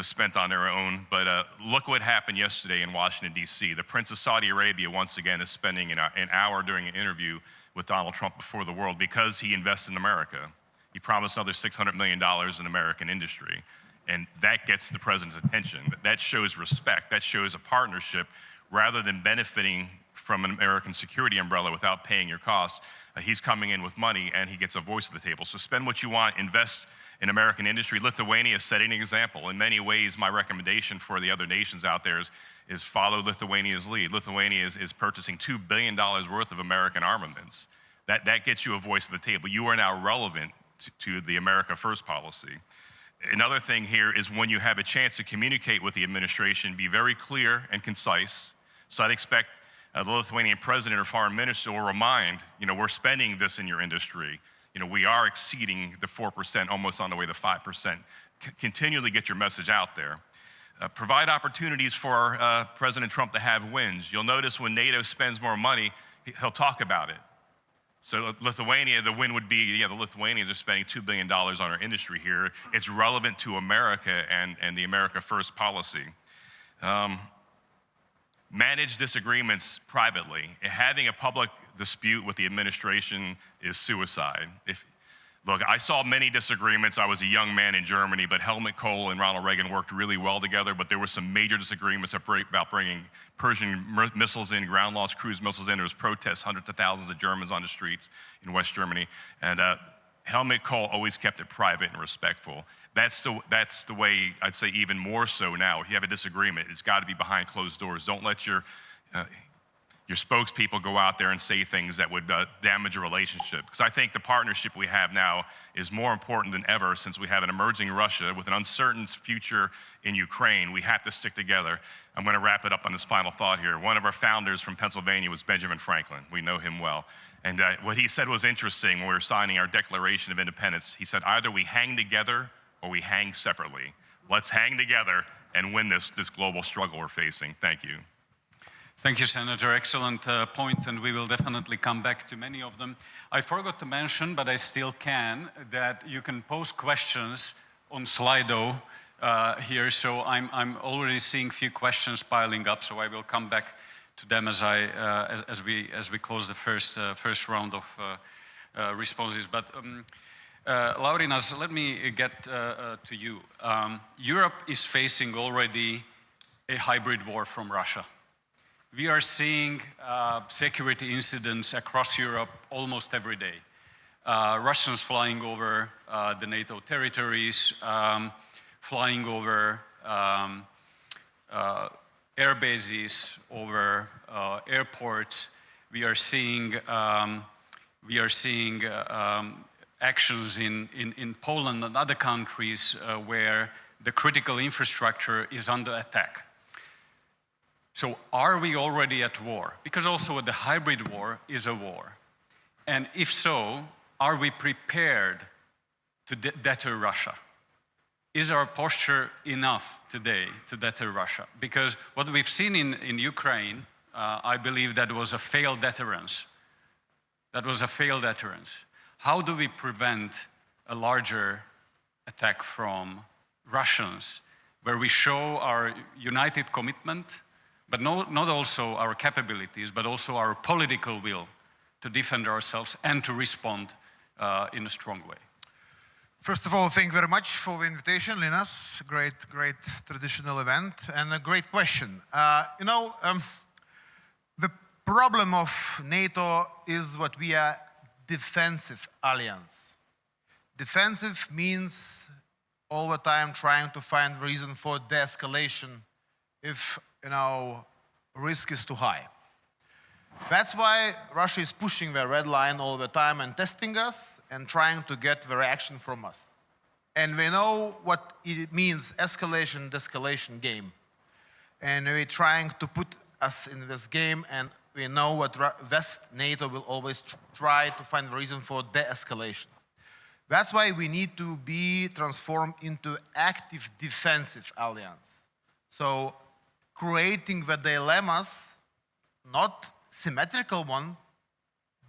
spent on their own. But look what happened yesterday in Washington, D.C. The Prince of Saudi Arabia, once again, is spending an hour during an interview with Donald Trump before the world because he invests in America. He promised another $600 million in American industry. And that gets the president's attention. That shows respect. That shows a partnership rather than benefiting from an American security umbrella without paying your costs. He's coming in with money and he gets a voice at the table. So spend what you want, invest in American industry. Lithuania is setting an example. In many ways, my recommendation for the other nations out there is follow Lithuania's lead. Lithuania is purchasing $2 billion worth of American armaments. That gets you a voice at the table. You are now relevant to the America First policy. Another thing here is when you have a chance to communicate with the administration, be very clear and concise. So I'd expect the Lithuanian president or foreign minister will remind, we're spending this in your industry. We are exceeding the 4%, almost on the way to 5%. Continually get your message out there. Provide opportunities for President Trump to have wins. You'll notice when NATO spends more money, he'll talk about it. So Lithuania, the win would be, the Lithuanians are spending $2 billion on our industry here. It's relevant to America and the America First policy. Manage disagreements privately. Having a public dispute with the administration is suicide. Look, I saw many disagreements. I was a young man in Germany, but Helmut Kohl and Ronald Reagan worked really well together, but there were some major disagreements about bringing Persian missiles in, ground-launched cruise missiles in. There was protests, hundreds of thousands of Germans on the streets in West Germany. And Helmut Kohl always kept it private and respectful. That's the way, I'd say even more so now. If you have a disagreement, it's got to be behind closed doors. Don't let your spokespeople go out there and say things that would damage a relationship. Because I think the partnership we have now is more important than ever since we have an emerging Russia with an uncertain future in Ukraine. We have to stick together. I'm going to wrap it up on this final thought here. One of our founders from Pennsylvania was Benjamin Franklin. We know him well. And what he said was interesting when we were signing our Declaration of Independence. He said, either we hang together or we hang separately. Let's hang together and win this global struggle we're facing. Thank you. Thank you, Senator. Excellent points, and we will definitely come back to many of them. I forgot to mention, but I still can, that you can post questions on Slido here. So I'm already seeing a few questions piling up, so I will come back to them as we close the first round of responses. But Laurinas, let me get to you. Europe is facing already a hybrid war from Russia. We are seeing security incidents across Europe almost every day. Russians flying over the NATO territories, flying over air bases, over airports. We are seeing actions in Poland and other countries where the critical infrastructure is under attack. So are we already at war? Because also the hybrid war is a war. And if so, are we prepared to deter Russia? is our posture enough today to deter Russia? Because what we've seen in Ukraine, I believe that was a failed deterrence. That was a failed deterrence. How do we prevent a larger attack from Russians, where we show our united commitment, but not also our capabilities, but also our political will to defend ourselves and to respond in a strong way? First of all, thank you very much for the invitation, Linus. Great traditional event and a great question. The problem of NATO is what we are defensive alliance. Defensive means all the time trying to find reason for de-escalation if, risk is too high. That's why Russia is pushing the red line all the time and testing us and trying to get the reaction from us. And we know what it means, escalation, de-escalation game. And we're trying to put us in this game, and we know what West NATO will always try to find a reason for de-escalation. That's why we need to be transformed into active defensive alliance. So creating the dilemmas, not symmetrical one,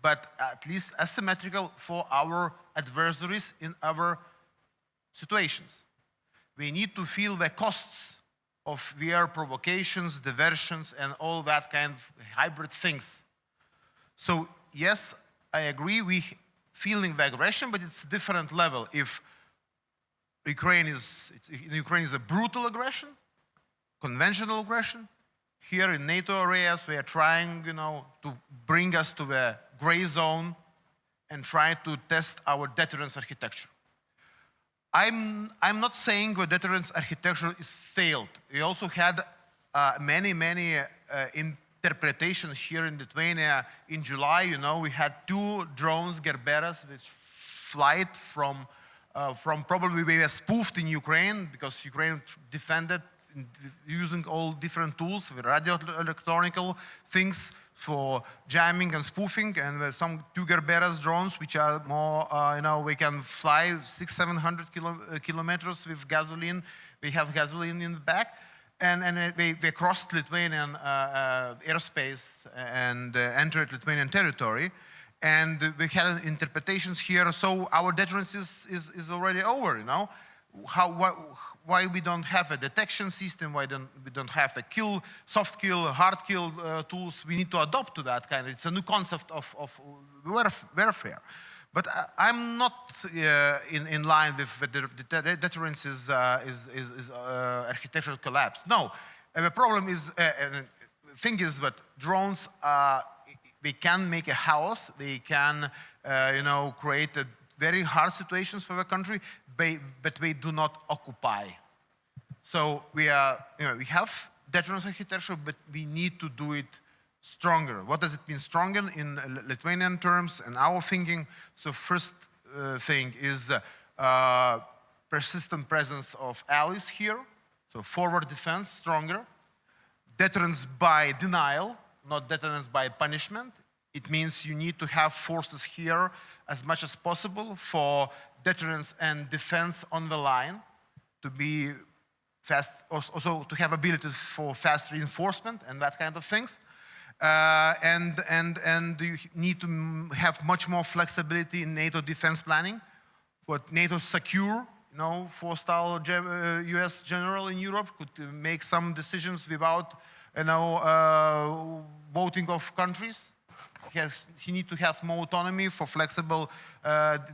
but at least asymmetrical for our adversaries in our situations. We need to feel the costs of their provocations, diversions, and all that kind of hybrid things. So yes, I agree, we feeling the aggression, but it's a different level. If Ukraine is a brutal aggression, conventional aggression, here in NATO areas, we are trying, to bring us to the gray zone and try to test our deterrence architecture. I'm not saying the deterrence architecture is failed. We also had many interpretations here in Lithuania. In July, we had 2 drones, Gerberas, which flight from probably we were spoofed in Ukraine because Ukraine defended using all different tools, radio electronical things for jamming and spoofing, and some 2 Gerberas drones, which are more, we can fly 600-700 kilometers with gasoline. We have gasoline in the back, and they crossed Lithuanian airspace and entered Lithuanian territory. And we had interpretations here, so our deterrence is already over, Why we don't have a detection system, why we don't have a soft kill, hard kill tools. We need to adopt to that kind. It's a new concept of warfare. But I'm not in line with the deterrence is architectural collapse. No, the problem is, thing is that drones, they can make a house, they can, create very hard situations for the country, but we do not occupy. So we have deterrence architecture, but we need to do it stronger. What does it mean stronger in Lithuanian terms and our thinking? So first thing is persistent presence of allies here. So forward defense, stronger. Deterrence by denial, not deterrence by punishment. It means you need to have forces here as much as possible for deterrence and defense on the line, to be fast, also to have abilities for fast reinforcement and that kind of things. And you need to have much more flexibility in NATO defense planning. What NATO secure, 4-star US general in Europe could make some decisions without, voting of countries. He needs to have more autonomy for flexible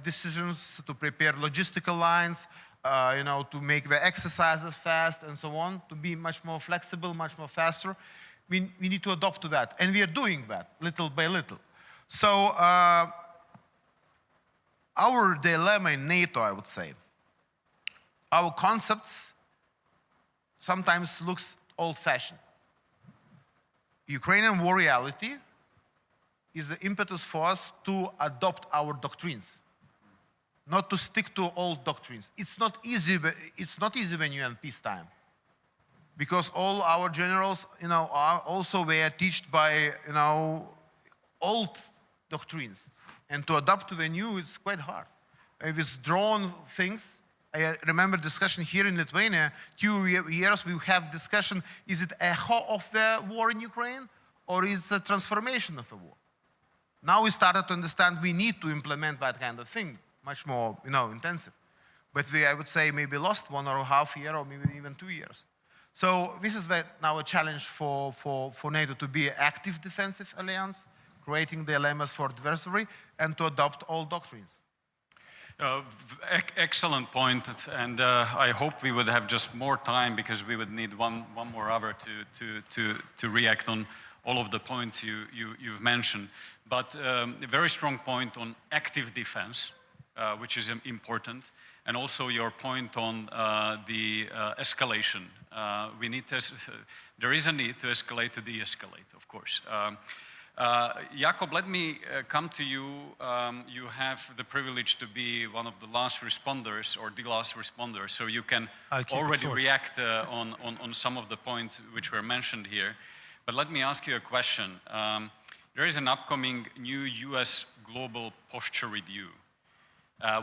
decisions, to prepare logistical lines, to make the exercises fast and so on, to be much more flexible, much more faster. We need to adopt to that, and we are doing that little by little. So our dilemma in NATO, I would say, our concepts sometimes looks old-fashioned. Ukrainian war reality is the impetus for us to adopt our doctrines, not to stick to old doctrines. It's not easy when you're in peacetime, because all our generals, are also were taught by, old doctrines, and to adapt to the new is quite hard. With drone things, I remember discussion here in Lithuania, 2 years we have discussion, is it a echo of the war in Ukraine or is it a transformation of a war? Now we started to understand we need to implement that kind of thing, much more intensive. But I would say maybe lost 1.5 years or maybe even 2 years. So this is now a challenge for NATO to be an active defensive alliance, creating dilemmas for adversary and to adopt all doctrines. Excellent point, and I hope we would have just more time because we would need one more hour to react on all of the points you've mentioned. But a very strong point on active defense, which is important, and also your point on the escalation. There is a need to escalate to de-escalate, of course. Jakob, let me come to you. You have the privilege to be one of the last responders or the last responder, so you can already react on some of the points which were mentioned here. But let me ask you a question. There is an upcoming new US global posture review.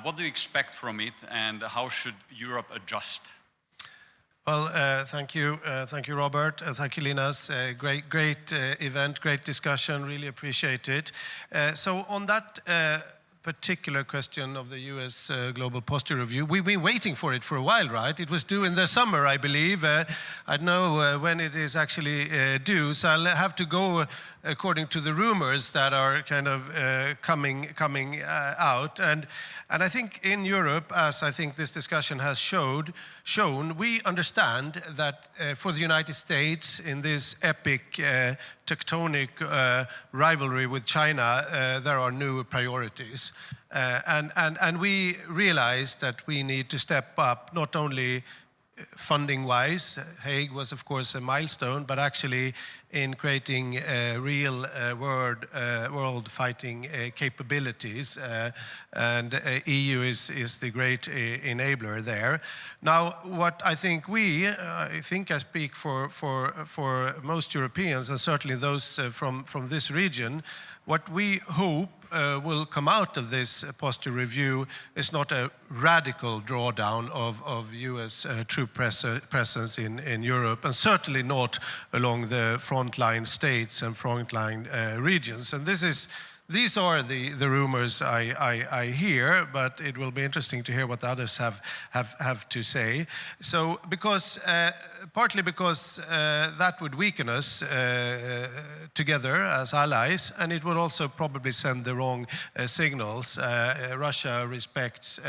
What do you expect from it, and how should Europe adjust? Well, thank you, Robert, and thank you, Linus. Great event, great discussion. Really appreciate it. So on that particular question of the U.S. Global Posture Review, we've been waiting for it for a while, right? It was due in the summer, I believe. I don't know when it is actually due, so I'll have to go according to the rumors that are kind of coming out. And I think in Europe, as I think this discussion has shown, we understand that for the United States in this epic tectonic rivalry with China, there are new priorities. And we realize that we need to step up not only funding-wise. Hague was, of course, a milestone, but actually in creating real world fighting capabilities. And EU is the great enabler there. Now, what I think I speak for most Europeans, and certainly those from this region, what we hope will come out of this posture review is not a radical drawdown of US troop presence in Europe, and certainly not along the frontline states and frontline regions. And these are the rumors I hear, but it will be interesting to hear what the others have to say. So partly because that would weaken us together as allies, and it would also probably send the wrong signals. Russia respects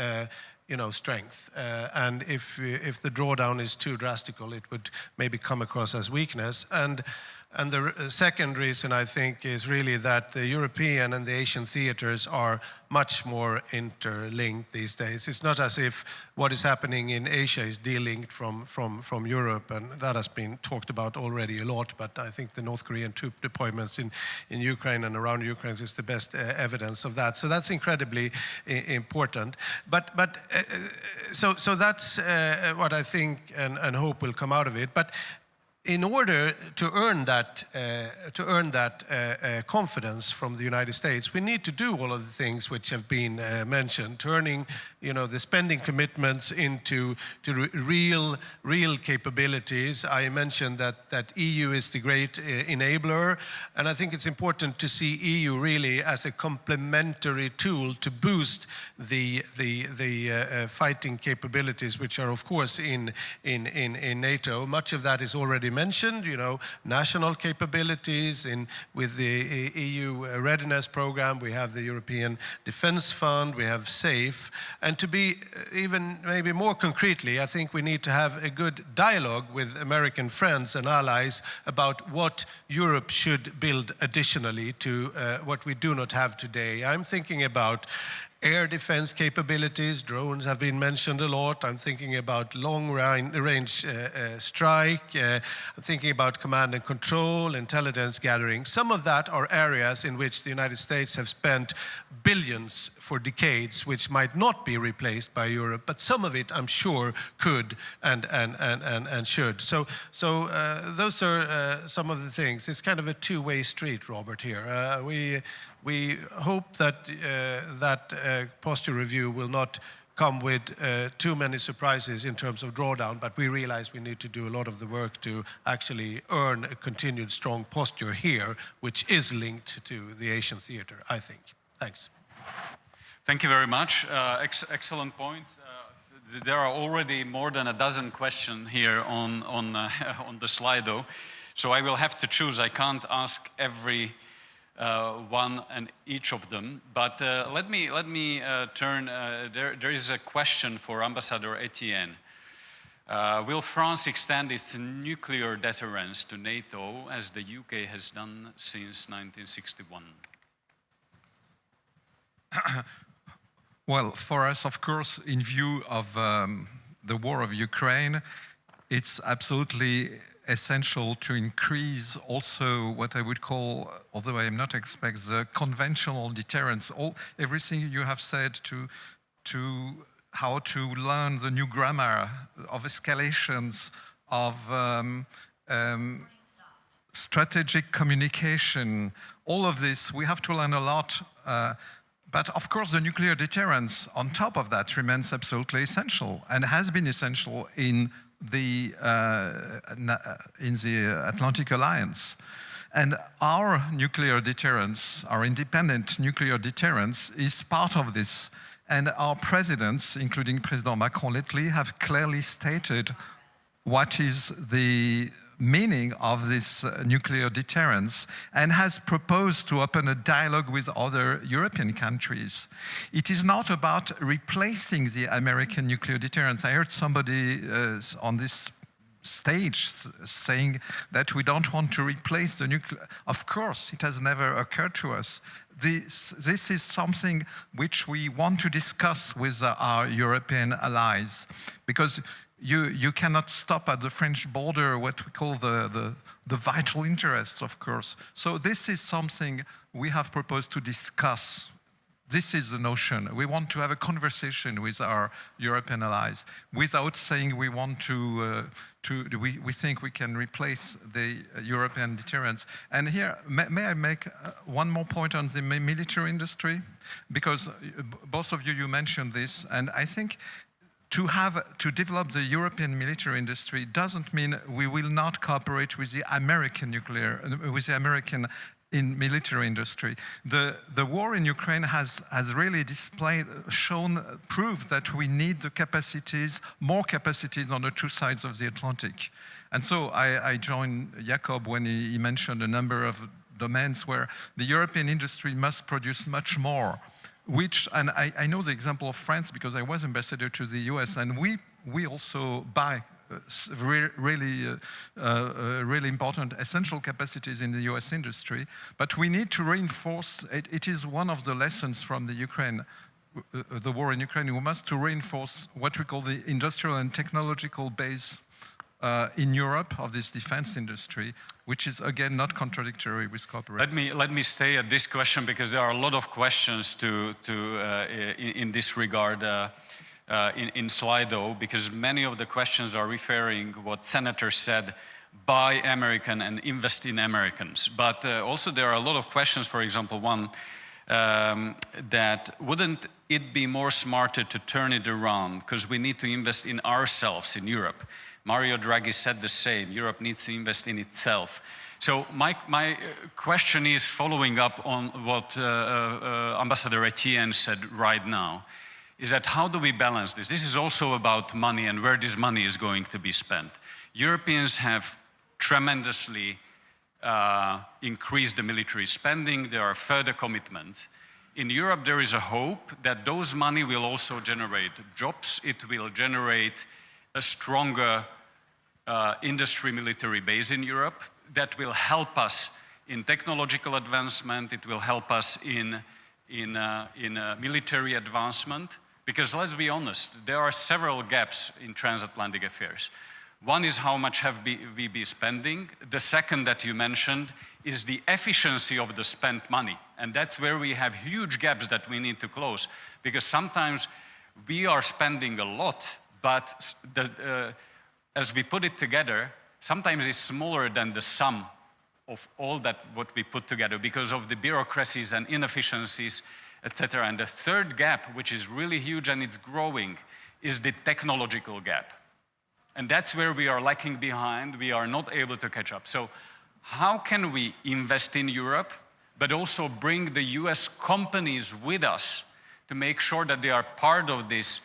strength. And if the drawdown is too drastical, it would maybe come across as weakness. And the second reason, I think, is really that the European and the Asian theaters are much more interlinked these days. It's not as if what is happening in Asia is delinked from Europe, and that has been talked about already a lot, but I think the North Korean troop deployments in Ukraine and around Ukraine is the best evidence of that. So that's incredibly important. So that's what I think and hope will come out of it. But in order to earn that confidence from the United States, we need to do all of the things which have been mentioned, turning the spending commitments into real capabilities. I mentioned that EU is the great enabler, and I think it's important to see EU really as a complementary tool to boost the fighting capabilities, which are of course in NATO. Much of that is already mentioned, national capabilities with the EU readiness program. We have the European Defence Fund, we have SAFE. And to be even maybe more concretely, I think we need to have a good dialogue with American friends and allies about what Europe should build additionally to what we do not have today. I'm thinking about air defense capabilities. Drones have been mentioned a lot. I'm thinking about long-range strike. I'm thinking about command and control, intelligence gathering. Some of that are areas in which the United States have spent billions for decades, which might not be replaced by Europe, but some of it I'm sure could and should. So those are some of the things. It's kind of a two-way street, Robert, here. We hope that that posture review will not come with too many surprises in terms of drawdown, but we realize we need to do a lot of the work to actually earn a continued strong posture here, which is linked to the Asian theater, I think. Thanks. Thank you very much. Excellent points. There are already more than a dozen questions here on the Slido, so I will have to choose. I can't ask every one and each of them, but let me turn. There is a question for Ambassador Etienne. Will France extend its nuclear deterrence to NATO as the UK has done since 1961? Well, for us, of course, in view of the war of Ukraine, it's absolutely essential to increase also what I would call, although I am not expert, the conventional deterrence. Everything you have said to how to learn the new grammar of escalations, of strategic communication, all of this, we have to learn a lot. But of course, the nuclear deterrence on top of that remains absolutely essential and has been essential in the Atlantic Alliance. And our nuclear deterrence, our independent nuclear deterrence, is part of this. And our presidents, including President Macron lately, have clearly stated what is the meaning of this nuclear deterrence and has proposed to open a dialogue with other European countries. It is not about replacing the American nuclear deterrence. I heard somebody on this stage saying that we don't want to replace the nuclear. Of course, it has never occurred to us. This is something which we want to discuss with our European allies, because you cannot stop at the French border what we call the vital interests, of course. So this is something we have proposed to discuss. This is the notion. We want to have a conversation with our European allies without saying we want we think we can replace the European deterrence. And here, may I make one more point on the military industry? Because both of you mentioned this, and I think to develop the European military industry doesn't mean we will not cooperate with the American military industry. The war in Ukraine has really proved that we need the capacities, more capacities on the two sides of the Atlantic. And so I join Jakob when he mentioned a number of domains where the European industry must produce much more. And I know the example of France because I was ambassador to the US, and we also buy really important essential capacities in the US industry, but we need to reinforce, it is one of the lessons from the war in Ukraine, we must reinforce what we call the industrial and technological base in Europe of this defense industry, which is again not contradictory with cooperation. Let me stay at this question because there are a lot of questions in this regard in Slido, because many of the questions are referring what Senator said, buy American and invest in Americans. But also there are a lot of questions, for example, one that wouldn't it be more smarter to turn it around because we need to invest in ourselves in Europe. Mario Draghi said the same, Europe needs to invest in itself. So my question is following up on what Ambassador Etienne said right now, is that how do we balance this? This is also about money and where this money is going to be spent. Europeans have tremendously increased the military spending. There are further commitments. In Europe, there is a hope that those money will also generate jobs. It will generate a stronger industry military base in Europe that will help us in technological advancement. It will help us in military advancement. Because let's be honest, there are several gaps in transatlantic affairs. One is how much have we been spending. The second that you mentioned is the efficiency of the spent money. And that's where we have huge gaps that we need to close. Because sometimes we are spending a lot, but as we put it together, sometimes it's smaller than the sum of all that what we put together because of the bureaucracies and inefficiencies, etc. And the third gap, which is really huge and it's growing, is the technological gap. And that's where we are lacking behind. We are not able to catch up. So how can we invest in Europe, but also bring the US companies with us to make sure that they are part of this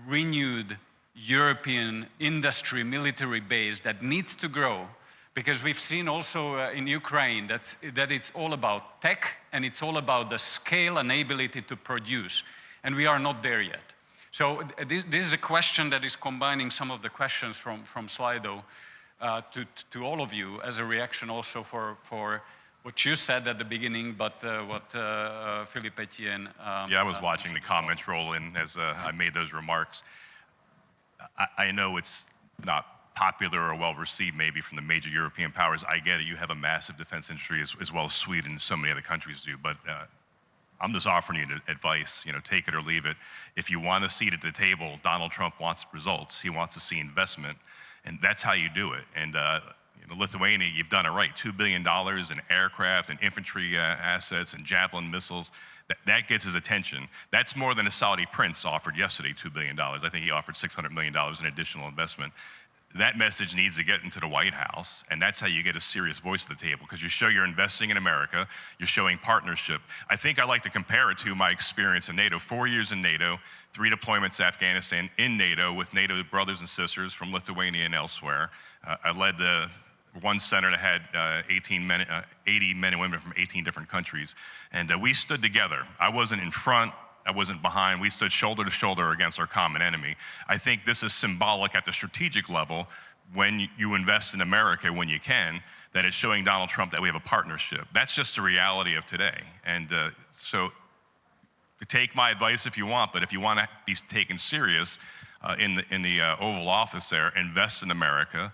renewed European industry military base that needs to grow? Because we've seen also in Ukraine that it's all about tech and it's all about the scale and ability to produce. And we are not there yet. So this is a question that is combining some of the questions from Slido to all of you as a reaction also for what you said at the beginning, but what Philippe Etienne... yeah, I was watching the comments roll in as I made those remarks. I know it's not popular or well-received maybe from the major European powers. I get it, you have a massive defense industry as well as Sweden and so many other countries do, but I'm just offering you advice, take it or leave it. If you want a seat at the table, Donald Trump wants results. He wants to see investment, and that's how you do it. And Lithuania, you've done it right. $2 billion in aircraft and infantry assets and Javelin missiles. That gets his attention. That's more than a Saudi prince offered yesterday, $2 billion. I think he offered $600 million in additional investment. That message needs to get into the White House, and that's how you get a serious voice at the table, because you show you're investing in America, you're showing partnership. I think I like to compare it to my experience in NATO. 4 years in NATO, 3 deployments to Afghanistan in NATO with NATO brothers and sisters from Lithuania and elsewhere. I led the one center that had 80 men and women from 18 different countries, and we stood together. I wasn't in front, I wasn't behind. We stood shoulder to shoulder against our common enemy. I think this is symbolic at the strategic level when you invest in America when you can, that it's showing Donald Trump that we have a partnership. That's just the reality of today. And so take my advice if you want, but if you want to be taken serious in the Oval Office there, invest in America,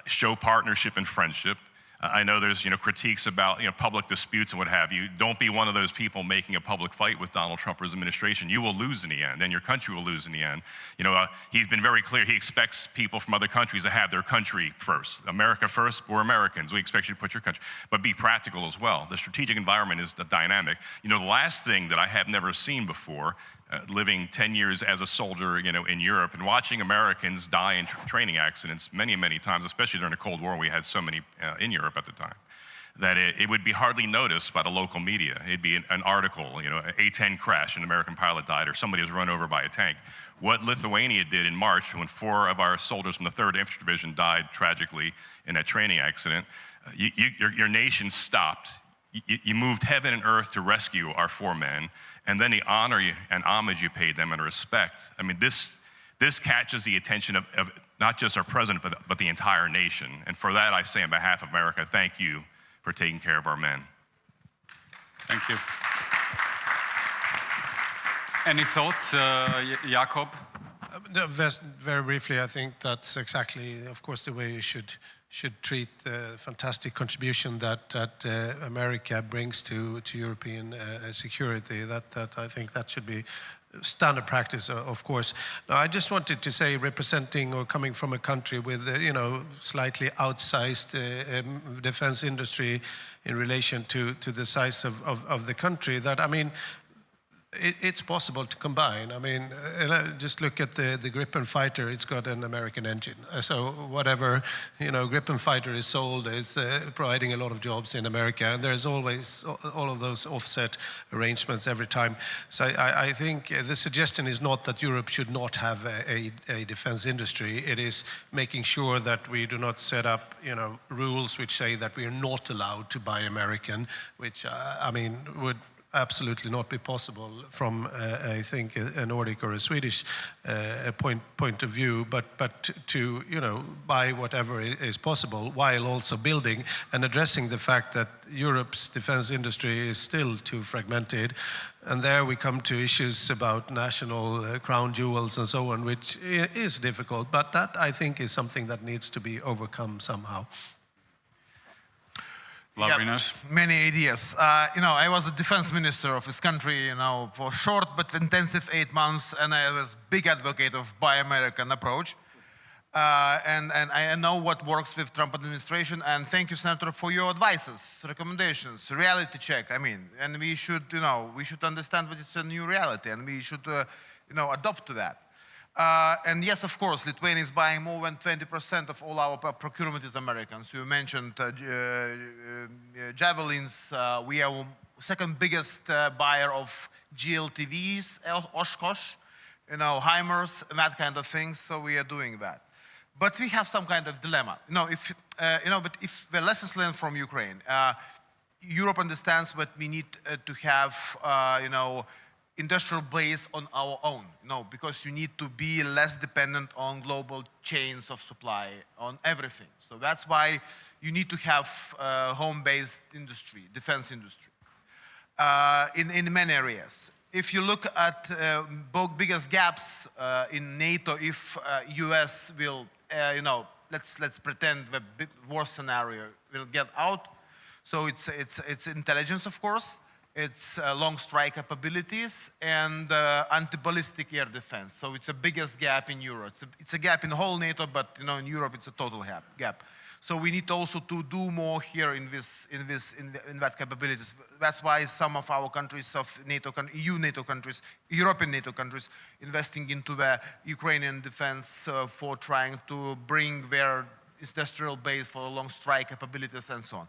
show partnership and friendship. I know there's critiques about public disputes and what have you. Don't be one of those people making a public fight with Donald Trump or his administration. You will lose in the end, and your country will lose in the end. He's been very clear. He expects people from other countries to have their country first. America first, we're Americans. We expect you to put your country, but be practical as well. The strategic environment is dynamic. The last thing that I have never seen before, living 10 years as a soldier, in Europe and watching Americans die in training accidents many, many times, especially during the Cold War, we had so many in Europe at the time, that it would be hardly noticed by the local media. It'd be an article, an A-10 crash, an American pilot died, or somebody was run over by a tank. What Lithuania did in March, when 4 of our soldiers from the 3rd Infantry Division died tragically in that training accident, your nation stopped. You moved heaven and earth to rescue our 4 men, and then the honor and homage you paid them and respect. I mean, this catches the attention of not just our president, but the entire nation. And for that, I say on behalf of America, thank you for taking care of our men. Thank you. Any thoughts, Jakob? Very briefly, I think that's exactly, of course, the way you should treat the fantastic contribution that America brings to European security. That I think that should be standard practice, of course. Now, I just wanted to say, representing or coming from a country with slightly outsized defense industry in relation to the size of the country, that it's possible to combine. Just look at the Gripen fighter. It's got an American engine. So whatever Gripen fighter is sold is providing a lot of jobs in America, and there's always all of those offset arrangements every time. So I think the suggestion is not that Europe should not have a defense industry. It is making sure that we do not set up rules which say that we are not allowed to buy American, which would absolutely not be possible from, I think, a Nordic or a Swedish point of view, but to buy whatever is possible while also building and addressing the fact that Europe's defense industry is still too fragmented. And there we come to issues about national crown jewels and so on, which is difficult, but that, I think, is something that needs to be overcome somehow. Yeah, many ideas. I was a defense minister of this country, for short but intensive 8 months, and I was a big advocate of Buy American approach. And I know what works with Trump administration, and thank you, Senator, for your advices, recommendations, reality check. I mean, and we should, we should understand that it's a new reality, and we should, adopt to that. And yes, of course, Lithuania is buying more than 20% of all our procurement is Americans. You mentioned javelins. We are second biggest buyer of GLTVs, Oshkosh, HIMARS, and that kind of things. So we are doing that. But we have some kind of dilemma. But if the lessons learned from Ukraine, Europe understands that we need to have, industrial base on our own, because you need to be less dependent on global chains of supply, on everything. So that's why you need to have home-based industry, defense industry, in many areas. If you look at both biggest gaps in NATO, if US will, let's pretend the worst scenario will get out. So it's intelligence, of course. It's long strike capabilities and anti-ballistic air defense. So it's the biggest gap in Europe. It's a gap in the whole NATO, but in Europe it's a total gap. So we need also to do more here in that capabilities. That's why some of our countries of NATO, EU NATO countries, European NATO countries, investing into the Ukrainian defense for trying to bring their industrial base for long strike capabilities and so on.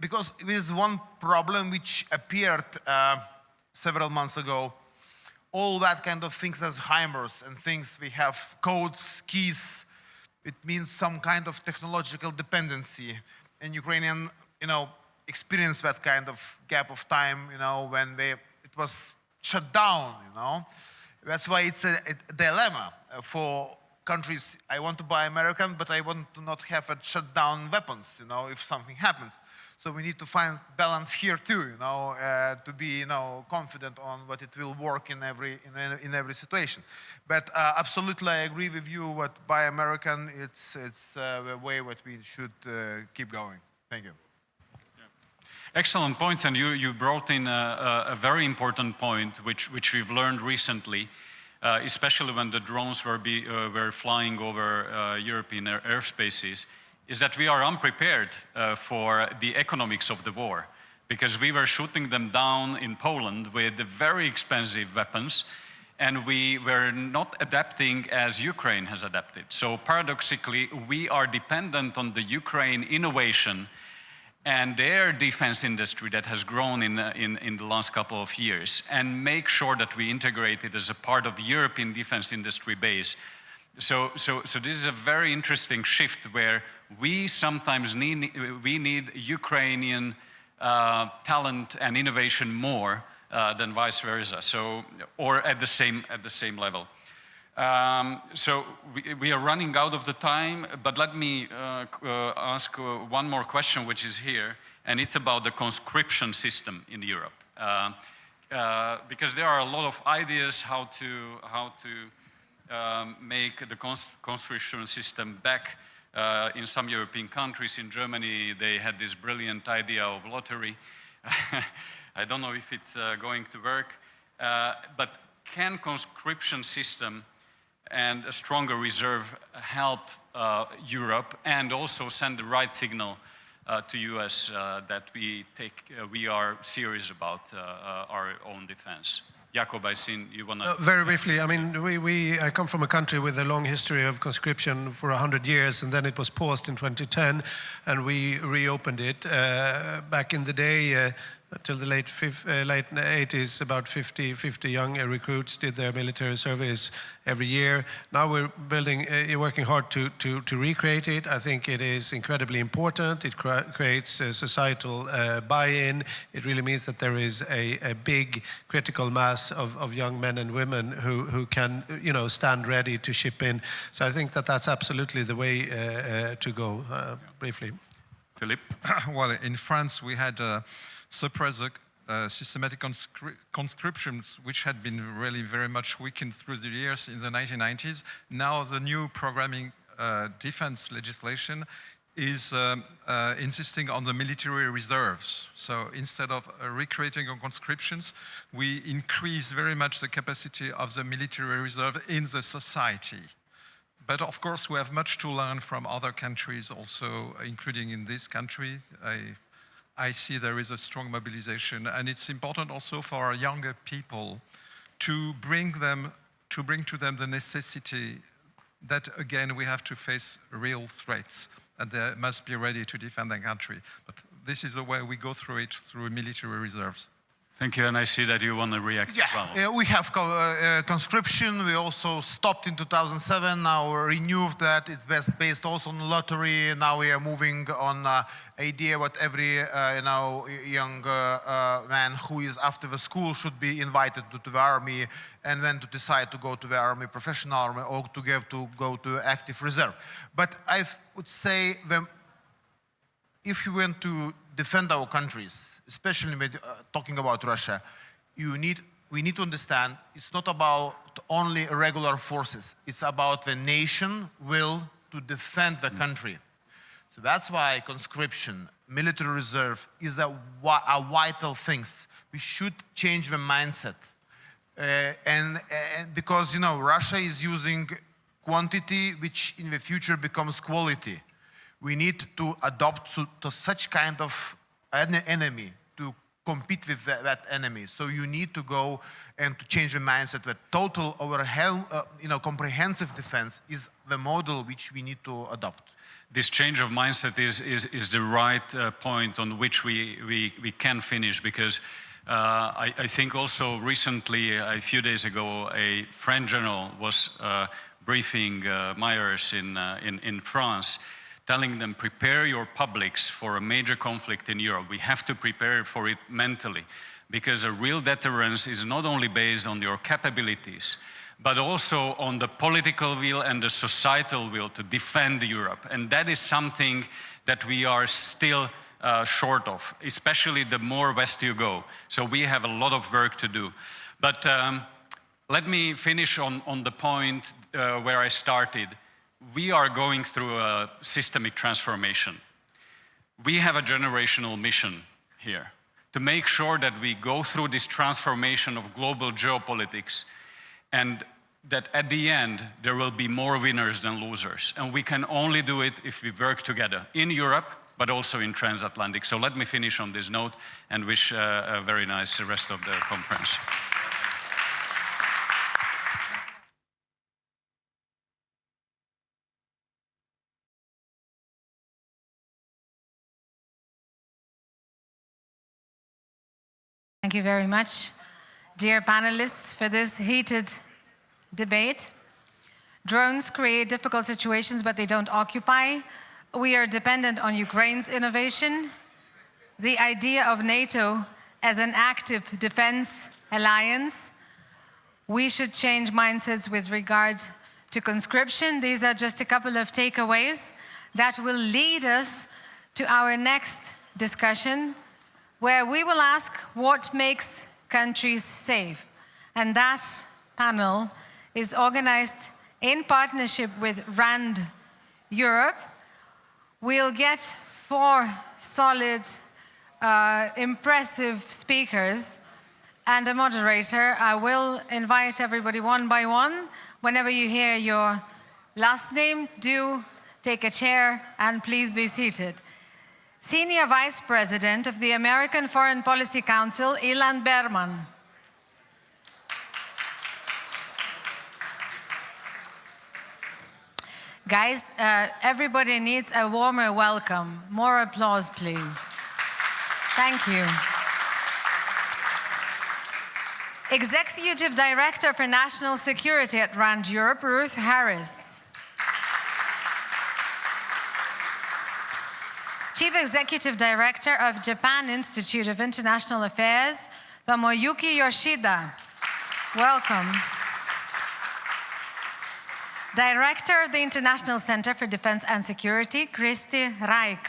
Because there is one problem which appeared several months ago. All that kind of things as HIMARS and things we have codes, keys. It means some kind of technological dependency. And Ukrainian, experienced that kind of gap of time, when it was shut down, That's why it's a dilemma for countries. I want to buy American, but I want to not have it shut down weapons, if something happens. So we need to find balance here too, to be, confident on what it will work in every situation. But absolutely, I agree with you. What buy American, it's the way what we should keep going. Thank you. Excellent points, and you brought in a very important point, which we've learned recently. Especially when the drones were flying over European airspaces, is that we are unprepared for the economics of the war, because we were shooting them down in Poland with very expensive weapons, and we were not adapting as Ukraine has adapted. So paradoxically, we are dependent on the Ukraine innovation and their defense industry that has grown in the last couple of years, and make sure that we integrate it as a part of European defense industry base. So this is a very interesting shift where we sometimes need Ukrainian talent and innovation more than vice versa. So, or at the same level. So we are running out of the time, but let me ask one more question, which is here, and it's about the conscription system in Europe. Because there are a lot of ideas how to make the conscription system back in some European countries. In Germany, they had this brilliant idea of lottery. I don't know if it's going to work, but can conscription system and a stronger reserve help Europe and also send the right signal to US that we are serious about our own defense? Jakob, I seen you want to... Very briefly, I mean, I come from a country with a long history of conscription for 100 years, and then it was paused in 2010, and we reopened it. Back in the day, till the late 80s, about 50 young recruits did their military service every year. Now we're working hard to recreate it. I think it is incredibly important. It creates a societal buy-in. It really means that there is a big critical mass of young men and women who can, stand ready to ship in. So I think that that's absolutely the way to go, briefly. Philippe? Well, in France, we had suppress systematic conscriptions, which had been really very much weakened through the years in the 1990s. Now the new programming defense legislation is insisting on the military reserves. So instead of recreating conscriptions, we increase very much the capacity of the military reserve in the society. But of course, we have much to learn from other countries also, including in this country. I see there is a strong mobilization, and it's important also for our younger people to bring to them the necessity that, again, we have to face real threats, and they must be ready to defend their country. But this is the way we go through it, through military reserves. Thank you, and I see that you want to react as well. We have conscription. We also stopped in 2007. Now renewed that. It's based also on lottery. Now we are moving on idea what every young man who is after the school should be invited to the army, and then to decide to go to the army, professional army, or to go to active reserve. But I would say that if you want to defend our countries, especially talking about Russia, we need to understand it's not about only regular forces. It's about the nation will to defend the country. So that's why conscription, military reserve is a vital thing. We should change the mindset. And because, Russia is using quantity which in the future becomes quality. We need to adopt to such kind of enemy to compete with that enemy. So you need to go and to change the mindset that total comprehensive defense is the model which we need to adopt. This change of mindset is the right point on which we can finish, because I think also recently, a few days ago, a French general was briefing mayors in France, telling them, prepare your publics for a major conflict in Europe. We have to prepare for it mentally, because a real deterrence is not only based on your capabilities, but also on the political will and the societal will to defend Europe. And that is something that we are still short of, especially the more west you go. So we have a lot of work to do. But let me finish on the point where I started. We are going through a systemic transformation. We have a generational mission here to make sure that we go through this transformation of global geopolitics, and that at the end there will be more winners than losers. And we can only do it if we work together in Europe, but also in transatlantic. So let me finish on this note and wish a very nice rest of the conference. Thank you very much, dear panelists, for this heated debate. Drones create difficult situations, but they don't occupy. We are dependent on Ukraine's innovation. The idea of NATO as an active defense alliance. We should change mindsets with regard to conscription. These are just a couple of takeaways that will lead us to our next discussion, where we will ask what makes countries safe. And that panel is organized in partnership with RAND Europe. We'll get 4 solid, impressive speakers and a moderator. I will invite everybody one by one. Whenever you hear your last name, do take a chair and please be seated. Senior Vice President of the American Foreign Policy Council, Ilan Berman. Guys, everybody needs a warmer welcome. More applause, please. Thank you. Executive Director for National Security at RAND Europe, Ruth Harris. Chief Executive Director of Japan Institute of International Affairs, Tomoyuki Yoshida. Welcome. Director of the International Center for Defense and Security, Kristi Raik.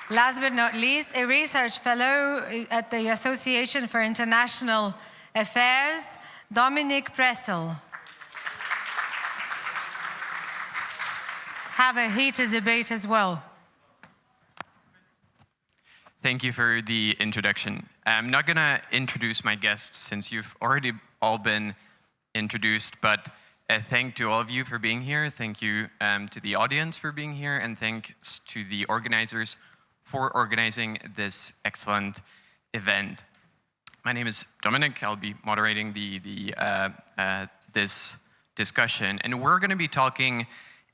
Last but not least, a research fellow at the Association for International Affairs, Dominic Pressel. Have a heated debate as well. Thank you for the introduction. I'm not going to introduce my guests since you've already all been introduced, but thank to all of you for being here. Thank you to the audience for being here, and thanks to the organizers for organizing this excellent event. My name is Dominic. I'll be moderating this discussion, and we're going to be talking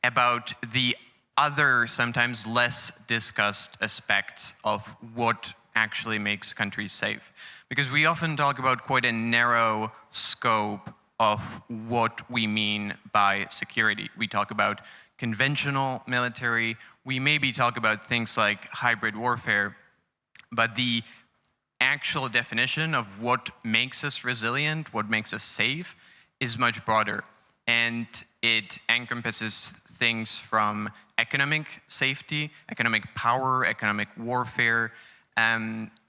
about the other, sometimes less discussed aspects of what actually makes countries safe. Because we often talk about quite a narrow scope of what we mean by security. We talk about conventional military, we maybe talk about things like hybrid warfare, but the actual definition of what makes us resilient, what makes us safe, is much broader. And it encompasses things from economic safety, economic power, economic warfare,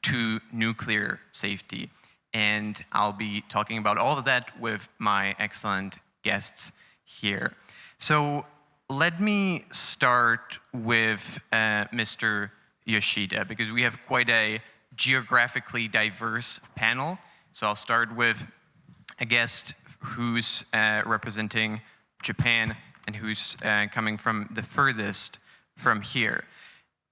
to nuclear safety. And I'll be talking about all of that with my excellent guests here. So let me start with Mr. Yoshida, because we have quite a geographically diverse panel. So I'll start with a guest who's representing Japan and who's coming from the furthest from here.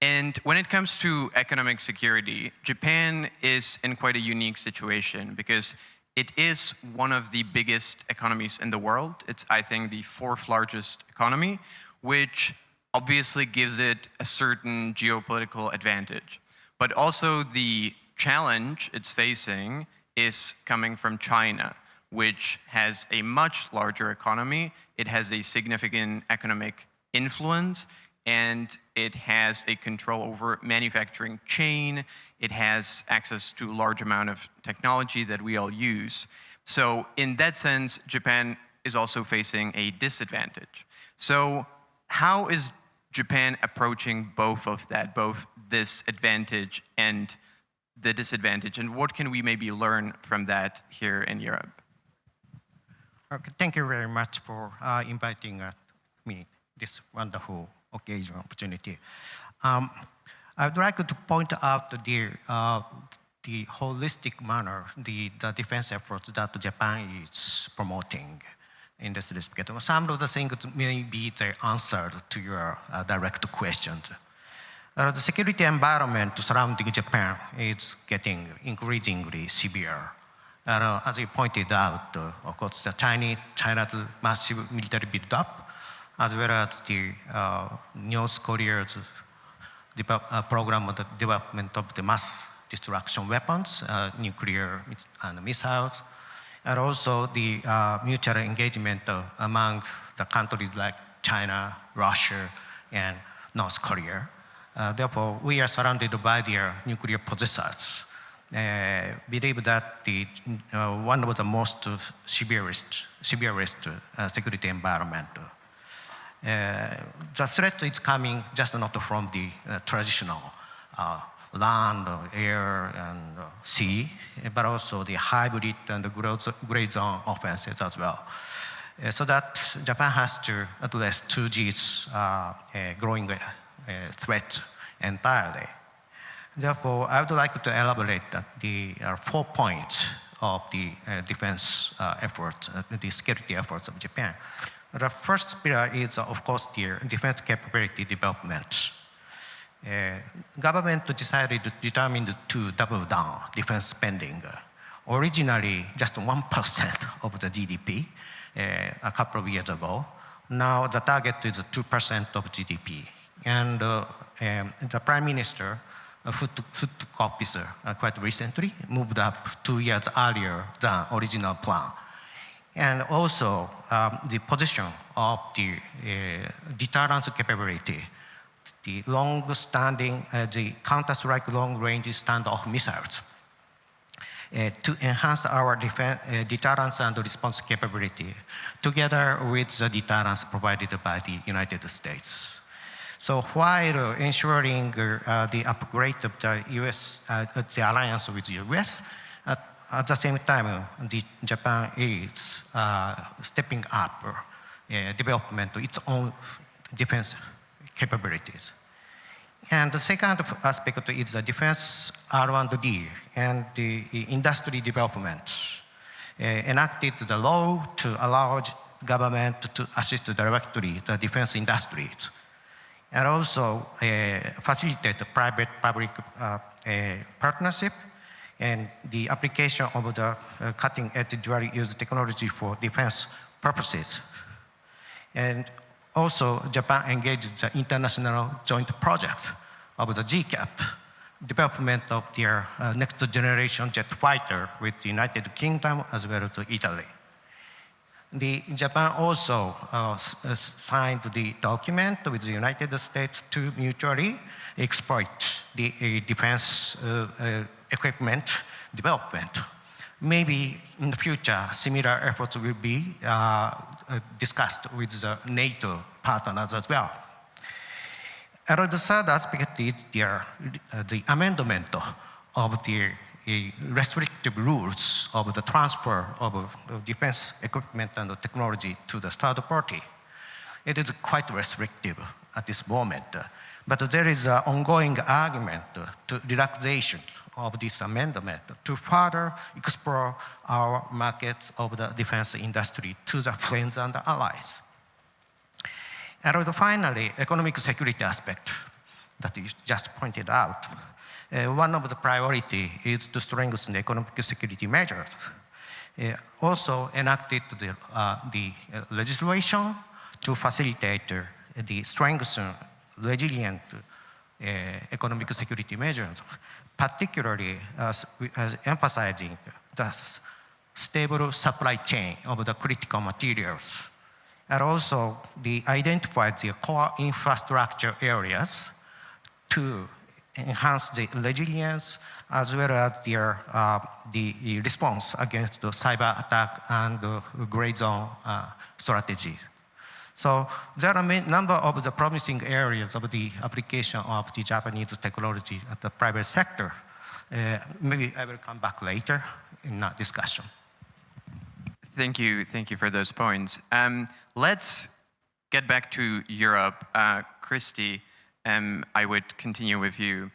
And when it comes to economic security, Japan is in quite a unique situation because it is one of the biggest economies in the world. It's, I think, the 4th largest economy, which obviously gives it a certain geopolitical advantage. But also the challenge it's facing is coming from China, which has a much larger economy. It has a significant economic influence, and it has a control over manufacturing chain. It has access to a large amount of technology that we all use. So in that sense, Japan is also facing a disadvantage. So how is Japan approaching both of that, both this advantage and the disadvantage, and what can we maybe learn from that here in Europe? Okay, thank you very much for inviting me this wonderful occasion opportunity. I would like to point out the holistic manner, the defense efforts that Japan is promoting in this respect. Some of the things may be the answer to your direct questions. The security environment surrounding Japan is getting increasingly severe. As you pointed out, of course, China's massive military build-up, as well as the North Korea's program of the development of the mass destruction weapons, nuclear and missiles, and also the mutual engagement among the countries like China, Russia, and North Korea. Therefore, we are surrounded by their nuclear possessors. Believe that one of the most severest security environment. The threat is coming just not from the traditional land, air, and sea, but also the hybrid and the gray zone offenses as well. So that Japan has to address 2G's growing threat entirely. Therefore, I would like to elaborate that the 4 points of the defense efforts, the security efforts of Japan. The first pillar is, of course, the defense capability development. Government determined to double down defense spending. Originally, just 1% of the GDP a couple of years ago. Now the target is 2% of GDP. And the Prime Minister, who took office quite recently, moved up 2 years earlier than original plan. And also the position of the deterrence capability, the long-standing, the counter-strike long-range standoff missiles, to enhance our deterrence and response capability, together with the deterrence provided by the United States. So while ensuring the upgrade of the US, the alliance with the US, at the same time, Japan is stepping up development of its own defense capabilities. And the second aspect is the defense R&D and the industry development. enacted the law to allow government to assist directly the defense industries, and also facilitate the private-public partnership and the application of the cutting-edge dual-use technology for defense purposes. And also, Japan engaged the international joint project of the GCAP, development of their next-generation jet fighter with the United Kingdom as well as Italy. Japan also signed the document with the United States to mutually exploit the defense equipment development. Maybe in the future, similar efforts will be discussed with the NATO partners as well. And the third aspect is the amendment of the restrictive rules of the transfer of defense equipment and technology to the third party. It is quite restrictive at this moment, but there is an ongoing argument to relaxation of this amendment to further explore our markets of the defense industry to the friends and allies. And finally, economic security aspect that you just pointed out. One of the priority is to strengthen the economic security measures. Also enacted the legislation to facilitate the strengthen resilient economic security measures, particularly as emphasizing the stable supply chain of the critical materials, and also identify the core infrastructure areas to enhance the resilience as well as the response against the cyber attack and the gray zone strategy. So there are a number of the promising areas of the application of the Japanese technology at the private sector. Maybe I will come back later in that discussion. Thank you for those points. Let's get back to Europe. Christy, I would continue with you.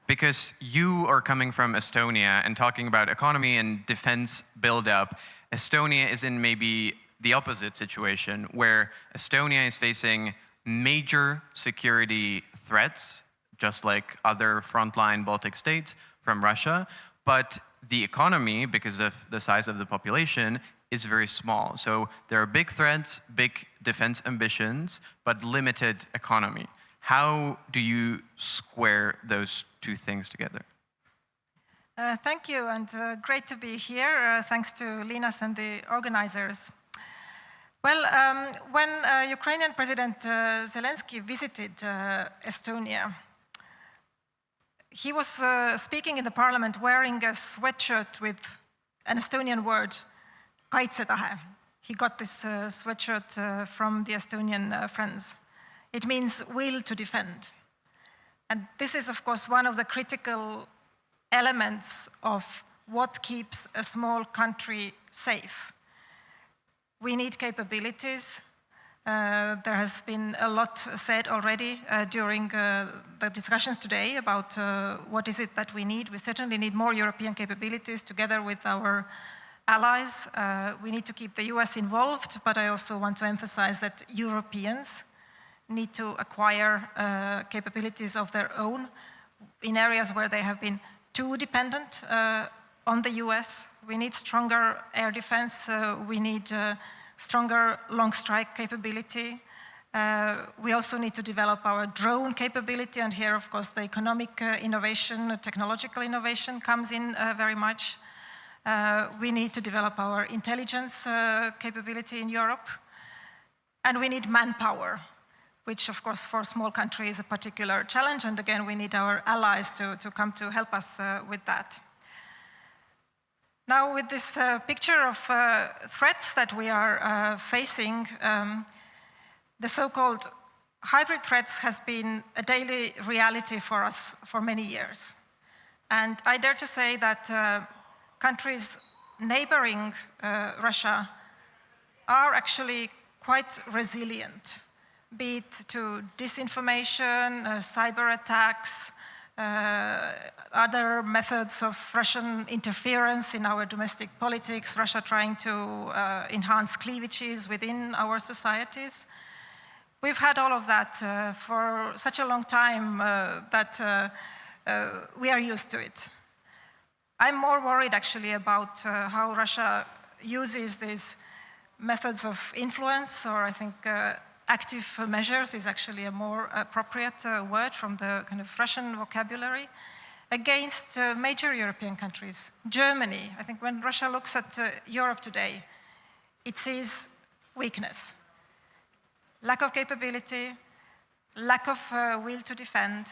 Because you are coming from Estonia and talking about economy and defense buildup, Estonia is in maybe the opposite situation, where Estonia is facing major security threats, just like other frontline Baltic states from Russia, but the economy, because of the size of the population, is very small. So there are big threats, big defense ambitions, but limited economy. How do you square those two things together? Thank you, and great to be here. Thanks to Linas and the organizers. Well, when Ukrainian President Zelensky visited Estonia, he was speaking in the parliament wearing a sweatshirt with an Estonian word, kaitsetahe. He got this sweatshirt from the Estonian friends. It means will to defend. And this is, of course, one of the critical elements of what keeps a small country safe. We need capabilities. There has been a lot said already during the discussions today about what is it that we need. We certainly need more European capabilities together with our allies. We need to keep the US involved, but I also want to emphasize that Europeans need to acquire capabilities of their own in areas where they have been too dependent on the US. We need stronger air defense. We need stronger long strike capability. We also need to develop our drone capability, and here, of course, the economic innovation, technological innovation comes in very much. We need to develop our intelligence capability in Europe, and we need manpower, which, of course, for a small country is a particular challenge, and again, we need our allies to come to help us with that. Now, with this picture of threats that we are facing, the so-called hybrid threats has been a daily reality for us for many years. And I dare to say that countries neighboring Russia are actually quite resilient, be it to disinformation, cyber attacks, other methods of Russian interference in our domestic politics, Russia trying to enhance cleavages within our societies. We've had all of that for such a long time that we are used to it. I'm more worried actually about how Russia uses these methods of influence, or I think active measures is actually a more appropriate word from the kind of Russian vocabulary, against major European countries. Germany, I think when Russia looks at Europe today, it sees weakness, lack of capability, lack of will to defend,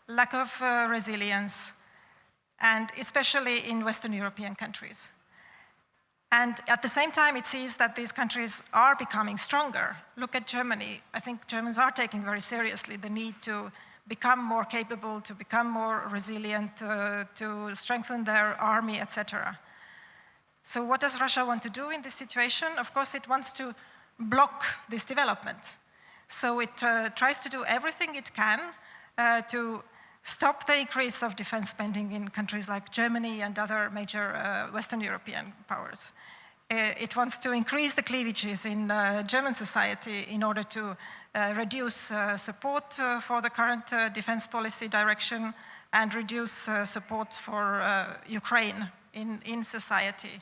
lack of resilience, and especially in Western European countries. And at the same time, it sees that these countries are becoming stronger. Look at Germany. I think Germans are taking very seriously the need to become more capable, to become more resilient, to strengthen their army, etc. So what does Russia want to do in this situation? Of course, it wants to block this development. So it tries to do everything it can to stop the increase of defense spending in countries like Germany and other major Western European powers. It wants to increase the cleavages in German society in order to reduce support for the current defense policy direction and reduce support for Ukraine in society.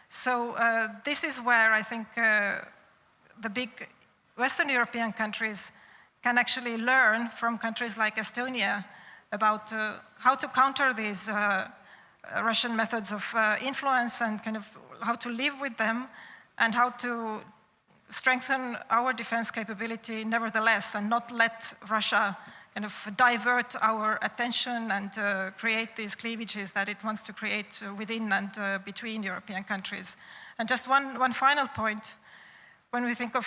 So this is where I think the big Western European countries can actually learn from countries like Estonia about how to counter these Russian methods of influence and kind of how to live with them and how to strengthen our defense capability nevertheless and not let Russia kind of divert our attention and create these cleavages that it wants to create within and between European countries. And just one final point, when we think of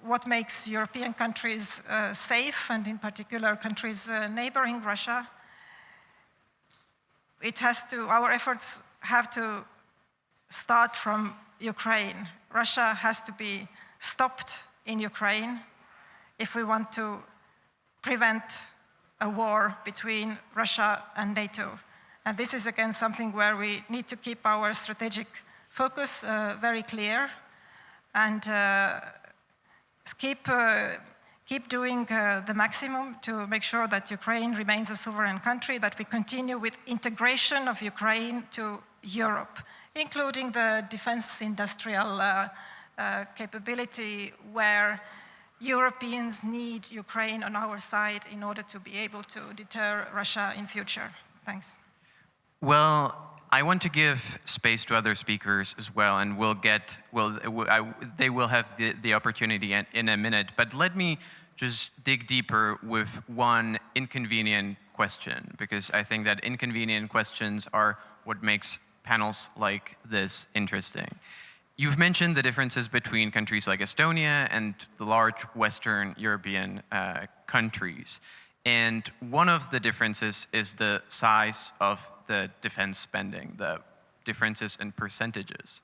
what makes European countries safe, and in particular countries neighboring Russia, our efforts have to start from Ukraine. Russia has to be stopped in Ukraine if we want to prevent a war between Russia and NATO. And this is again something where we need to keep our strategic focus very clear and keep doing the maximum to make sure that Ukraine remains a sovereign country, that we continue with integration of Ukraine to Europe, including the defense industrial capability where Europeans need Ukraine on our side in order to be able to deter Russia in future. Thanks. Well, I want to give space to other speakers as well, and they will have the opportunity in a minute. But let me just dig deeper with one inconvenient question, because I think that inconvenient questions are what makes panels like this interesting. You've mentioned the differences between countries like Estonia and the large Western European countries. And one of the differences is the size of the defense spending, the differences in percentages.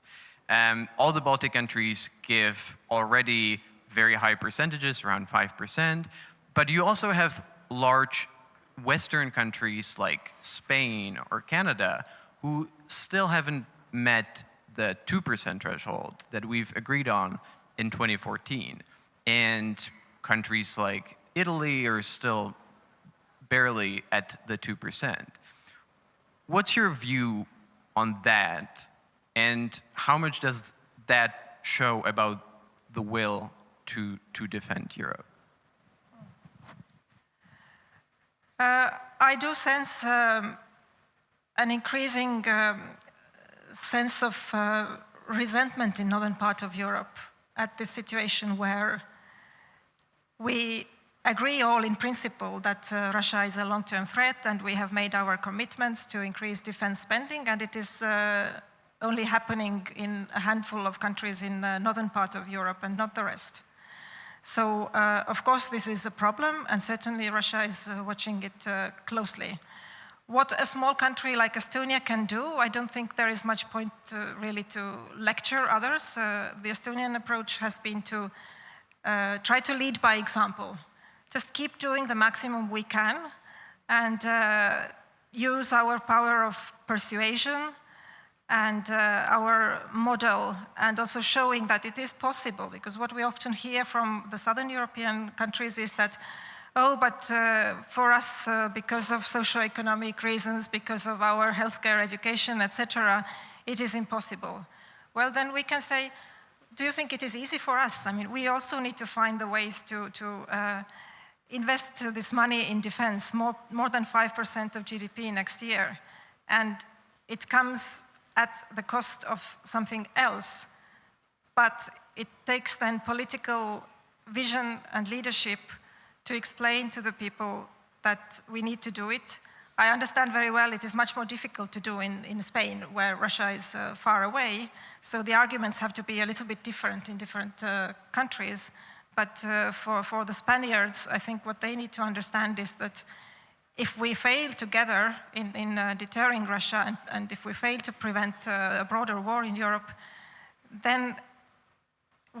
All the Baltic countries give already very high percentages, around 5%, but you also have large Western countries like Spain or Canada who still haven't met the 2% threshold that we've agreed on in 2014. And countries like Italy are still barely at the 2%. What's your view on that? And how much does that show about the will to defend Europe? I do sense an increasing sense of resentment in northern part of Europe at this situation where we agree all in principle that Russia is a long-term threat and we have made our commitments to increase defense spending, and it is only happening in a handful of countries in the northern part of Europe and not the rest. So, of course, this is a problem, and certainly Russia is watching it closely. What a small country like Estonia can do, I don't think there is much point really to lecture others. The Estonian approach has been to try to lead by example. Just keep doing the maximum we can and use our power of persuasion and our model, and also showing that it is possible. Because what we often hear from the Southern European countries is that, oh, but for us, because of socioeconomic reasons, because of our healthcare, education, etc., it is impossible. Well, then we can say, do you think it is easy for us? I mean, we also need to find the ways to invest this money in defense, more than 5% of GDP next year. And it comes at the cost of something else. But it takes then political vision and leadership to explain to the people that we need to do it. I understand very well it is much more difficult to do in Spain, where Russia is far away. So the arguments have to be a little bit different in different countries. But for the Spaniards, I think what they need to understand is that if we fail together in deterring Russia, and if we fail to prevent a broader war in Europe, then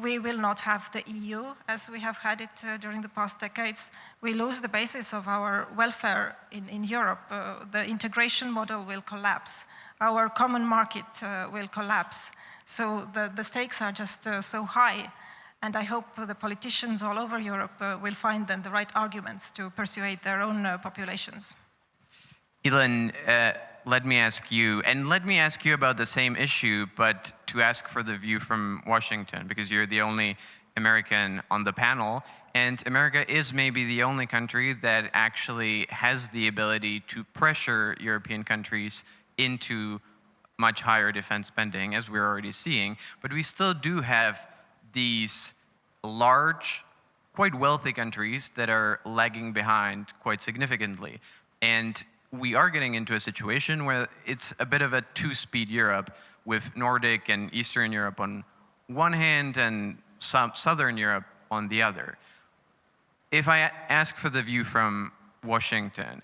we will not have the EU as we have had it during the past decades. We lose the basis of our welfare in Europe. The integration model will collapse. Our common market will collapse. So the stakes are just so high. And I hope the politicians all over Europe will find then the right arguments to persuade their own populations. Ilan, let me ask you about the same issue, but to ask for the view from Washington, because you're the only American on the panel, and America is maybe the only country that actually has the ability to pressure European countries into much higher defense spending, as we're already seeing, but we still do have these large, quite wealthy countries that are lagging behind quite significantly. And we are getting into a situation where it's a bit of a two-speed Europe, with Nordic and Eastern Europe on one hand and Southern Europe on the other. If I ask for the view from Washington,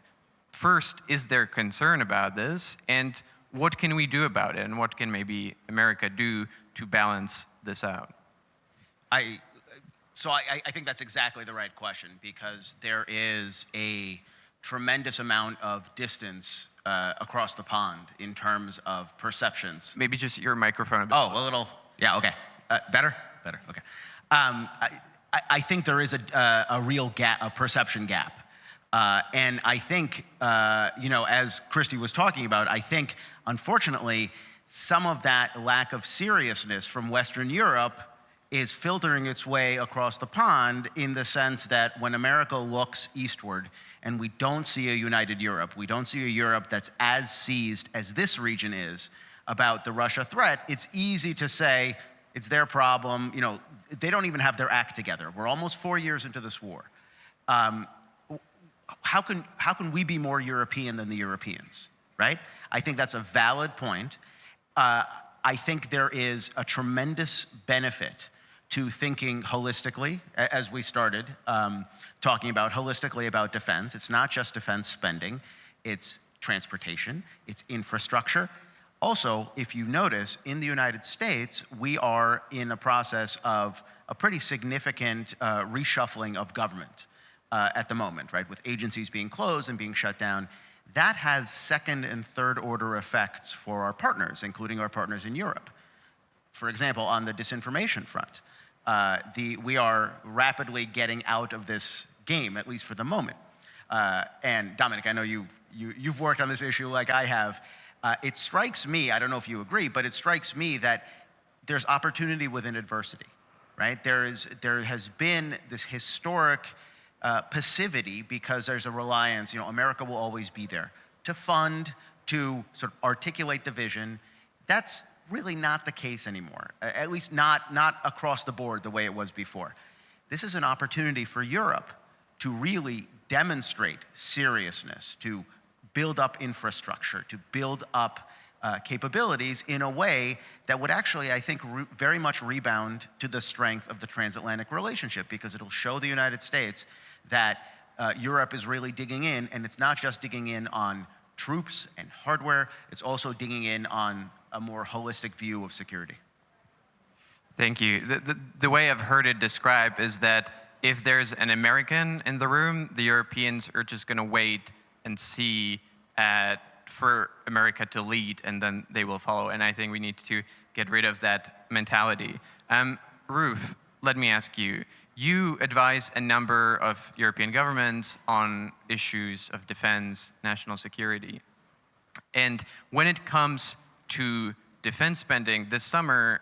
first, is there concern about this? And what can we do about it? And what can maybe America do to balance this out? So I think that's exactly the right question, because there is a tremendous amount of distance across the pond in terms of perceptions. Maybe just your microphone a bit. Oh, a little, yeah, okay. Better? Better, okay. I think there is a real gap, a perception gap. And I think, as Christy was talking about, I think, unfortunately, some of that lack of seriousness from Western Europe is filtering its way across the pond, in the sense that when America looks eastward and we don't see a united Europe, we don't see a Europe that's as seized as this region is about the Russia threat, it's easy to say it's their problem. They don't even have their act together. We're almost 4 years into this war. How can we be more European than the Europeans, right? I think that's a valid point. I think there is a tremendous benefit to thinking holistically, as we started talking about holistically about defense. It's not just defense spending, it's transportation, it's infrastructure. Also, if you notice, in the United States, we are in a process of a pretty significant reshuffling of government at the moment, right? With agencies being closed and being shut down. That has second and third order effects for our partners, including our partners in Europe. For example, on the disinformation front, we are rapidly getting out of this game, at least for the moment. And Dominic, I know you've worked on this issue like I have. It strikes me, I don't know if you agree, but it strikes me that there's opportunity within adversity, right? There has been this historic passivity, because there's a reliance, America will always be there to fund, to sort of articulate the vision. That's really not the case anymore, at least not across the board the way it was before. This is an opportunity for Europe to really demonstrate seriousness, to build up infrastructure, to build up capabilities in a way that would actually, I think, very much rebound to the strength of the transatlantic relationship, because it'll show the United States that Europe is really digging in, and it's not just digging in on troops and hardware, it's also digging in on a more holistic view of security. Thank you. The way I've heard it described is that if there's an American in the room, the Europeans are just going to wait and see for America to lead, and then they will follow. And I think we need to get rid of that mentality. Ruth, let me ask you. You advise a number of European governments on issues of defense, national security. And when it comes to defense spending, this summer,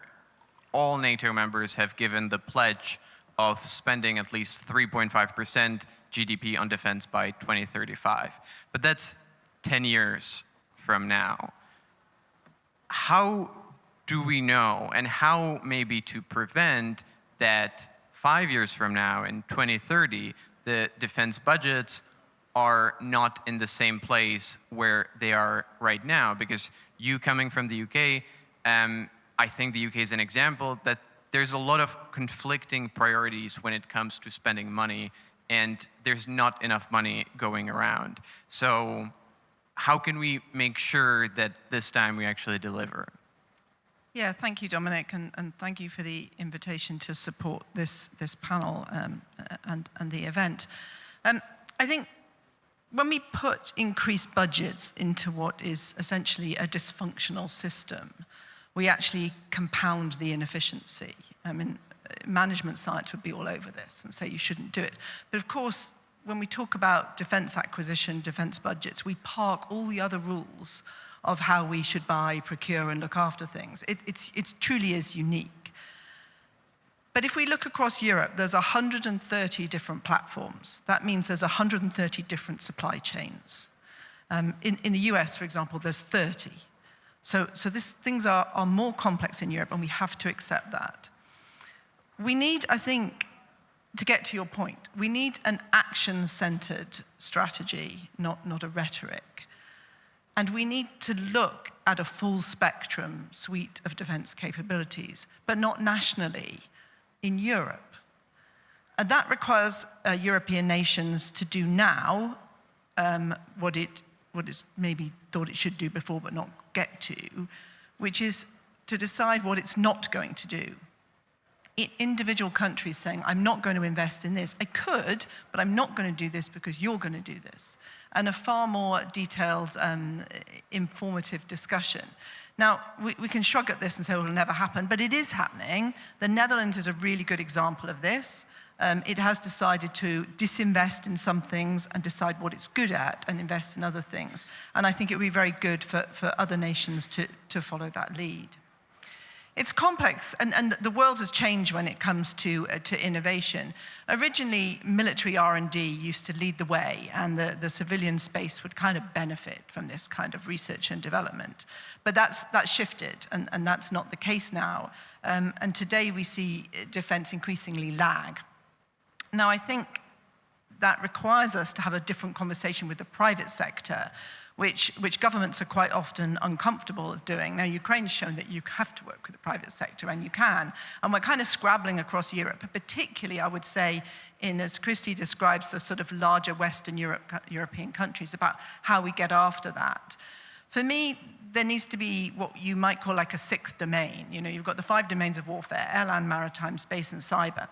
all NATO members have given the pledge of spending at least 3.5% GDP on defense by 2035. But that's 10 years from now. How do we know, and how maybe to prevent that 5 years from now, in 2030, the defense budgets are not in the same place where they are right now? Because you coming from the UK, I think the UK is an example that there's a lot of conflicting priorities when it comes to spending money, and there's not enough money going around. So how can we make sure that this time we actually deliver? Yeah, thank you, Dominic, and thank you for the invitation to support this panel and the event. I think when we put increased budgets into what is essentially a dysfunctional system, we actually compound the inefficiency. I mean, management science would be all over this and say you shouldn't do it. But of course, when we talk about defense acquisition, defense budgets, we park all the other rules of how we should buy, procure, and look after things. It truly is unique. But if we look across Europe, there's 130 different platforms. That means there's 130 different supply chains. In the US, for example, there's 30. So things are more complex in Europe, and we have to accept that. We need, I think, to get to your point, we need an action-centered strategy, not a rhetoric. And we need to look at a full spectrum suite of defense capabilities, but not nationally, in Europe. And that requires European nations to do now what it's maybe thought it should do before but not get to, which is to decide what it's not going to do. Individual countries saying, I'm not going to invest in this. I could, but I'm not going to do this because you're going to do this. And a far more detailed, informative discussion. Now, we can shrug at this and say, well, it'll never happen, but it is happening. The Netherlands is a really good example of this. It has decided to disinvest in some things and decide what it's good at and invest in other things. And I think it would be very good for other nations to follow that lead. It's complex, and the world has changed when it comes to innovation. Originally, military R&D used to lead the way, and the civilian space would kind of benefit from this kind of research and development. But that's shifted, and that's not the case now. And today we see defense increasingly lag. Now, I think that requires us to have a different conversation with the private sector, which governments are quite often uncomfortable of doing. Now, Ukraine's shown that you have to work with the private sector, and you can. And we're kind of scrabbling across Europe, particularly, I would say, as Christy describes, the sort of larger Western European countries, about how we get after that. For me, there needs to be what you might call like a sixth domain. You know, you've got the 5 domains of warfare: air, land, maritime, space, and cyber.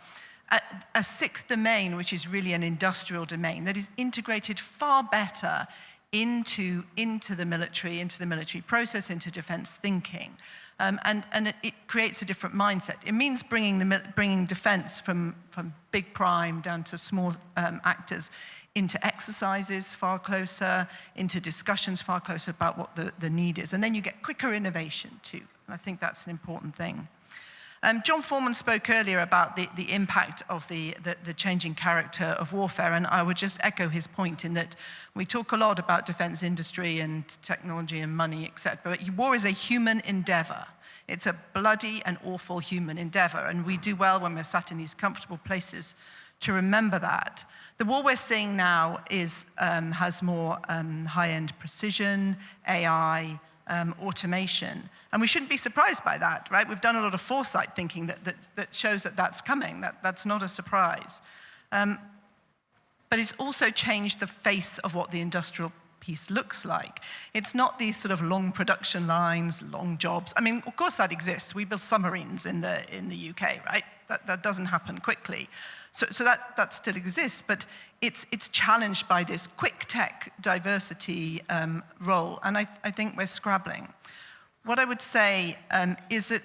A sixth domain, which is really an industrial domain, that is integrated far better into the military process, into defense thinking. And it creates a different mindset. It means bringing defense from big prime down to small actors into exercises far closer, into discussions far closer about what the need is. And then you get quicker innovation too. And I think that's an important thing. John Foreman spoke earlier about the impact of the changing character of warfare, and I would just echo his point in that we talk a lot about defense industry and technology and money, etc. But war is a human endeavor. It's a bloody and awful human endeavor, and we do well when we're sat in these comfortable places to remember that. The war we're seeing now has more high-end precision, AI, automation. And we shouldn't be surprised by that, right? We've done a lot of foresight thinking that shows that that's coming. That's not a surprise. But it's also changed the face of what the industrial peace looks like. It's not these sort of long production lines, long jobs. I mean, of course that exists. We build submarines in the UK, right? That doesn't happen quickly. So that still exists, but it's challenged by this quick tech diversity role, and I think we're scrabbling. What I would say is that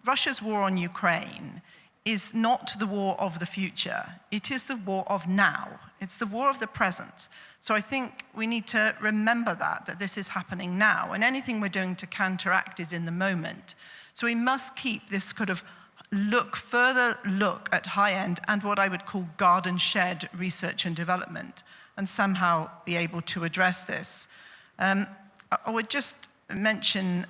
Russia's war on Ukraine is not the war of the future. It is the war of now. It's the war of the present. So I think we need to remember that this is happening now, and anything we're doing to counteract is in the moment. So we must keep this kind of further look at high-end and what I would call garden shed research and development, and somehow be able to address this. I would just mention,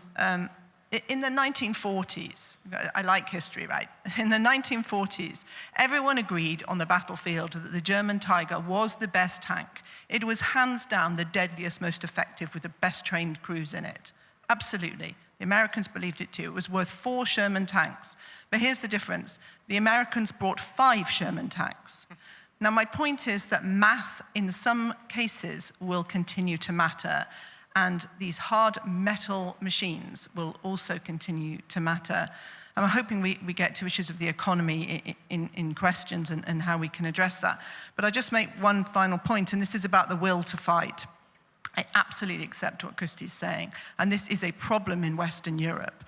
in the 1940s, I like history, right? In the 1940s, everyone agreed on the battlefield that the German Tiger was the best tank. It was hands down the deadliest, most effective, with the best trained crews in it. Absolutely. The Americans believed it too. It was worth 4 Sherman tanks. But here's the difference. The Americans brought 5 Sherman tanks. Now, my point is that mass, in some cases, will continue to matter. And these hard metal machines will also continue to matter. And I'm hoping we get to issues of the economy in questions and how we can address that. But I'll just make one final point, and this is about the will to fight. I absolutely accept what Christy's saying, and this is a problem in Western Europe.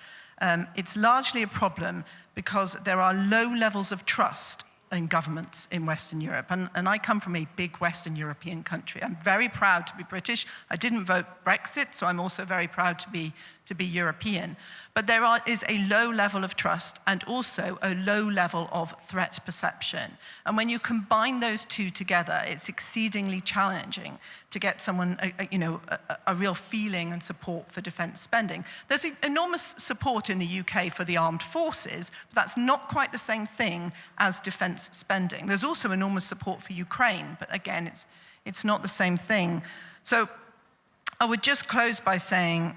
It's largely a problem because there are low levels of trust in governments in Western Europe. And I come from a big Western European country. I'm very proud to be British. I didn't vote Brexit, so I'm also very proud to be European. But there is a low level of trust and also a low level of threat perception. And when you combine those two together, it's exceedingly challenging to get someone, a real feeling and support for defense spending. There's enormous support in the UK for the armed forces, but that's not quite the same thing as defense spending. There's also enormous support for Ukraine, but again, it's not the same thing. So I would just close by saying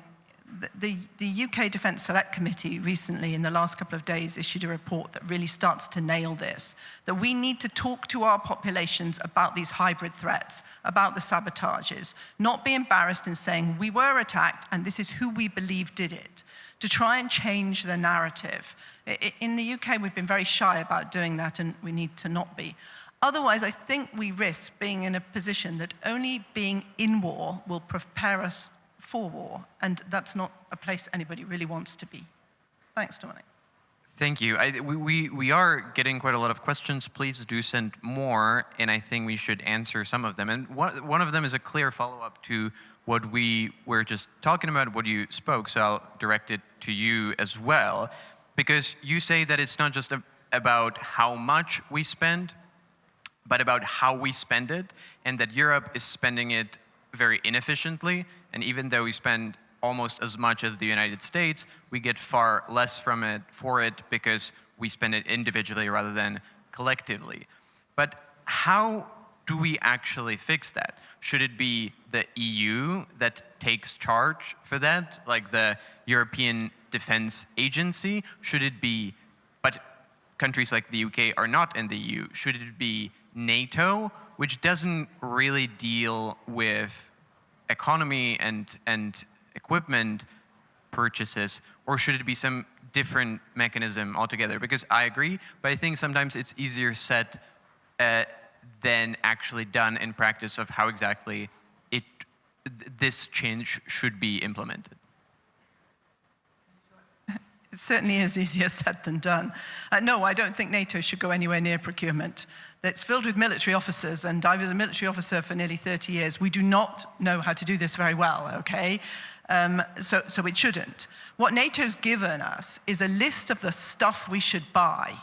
the UK Defence Select Committee recently, in the last couple of days, issued a report that really starts to nail this, that we need to talk to our populations about these hybrid threats, about the sabotages, not be embarrassed in saying we were attacked and this is who we believe did it, to try and change the narrative. In the UK, we've been very shy about doing that, and we need to not be. Otherwise, I think we risk being in a position that only being in war will prepare us for war, and that's not a place anybody really wants to be. Thanks, Dominic. Thank you. We are getting quite a lot of questions. Please do send more, and I think we should answer some of them. And one of them is a clear follow-up to what we were just talking about, what you spoke, so I'll direct it to you as well. Because you say that it's not just about how much we spend, but about how we spend it, and that Europe is spending it very inefficiently, and even though we spend almost as much as the United States, we get far less for it because we spend it individually rather than collectively. But how do we actually fix that? Should it be the EU that takes charge for that, like the European Defense Agency? Should it be, but countries like the UK are not in the EU, should it be NATO, which doesn't really deal with economy and equipment purchases, or should it be some different mechanism altogether? Because I agree, but I think sometimes it's easier said than actually done in practice of how exactly this change should be implemented. It certainly is easier said than done. No, I don't think NATO should go anywhere near procurement. It's filled with military officers, and I was a military officer for nearly 30 years. We do not know how to do this very well, okay? So it shouldn't. What NATO's given us is a list of the stuff we should buy,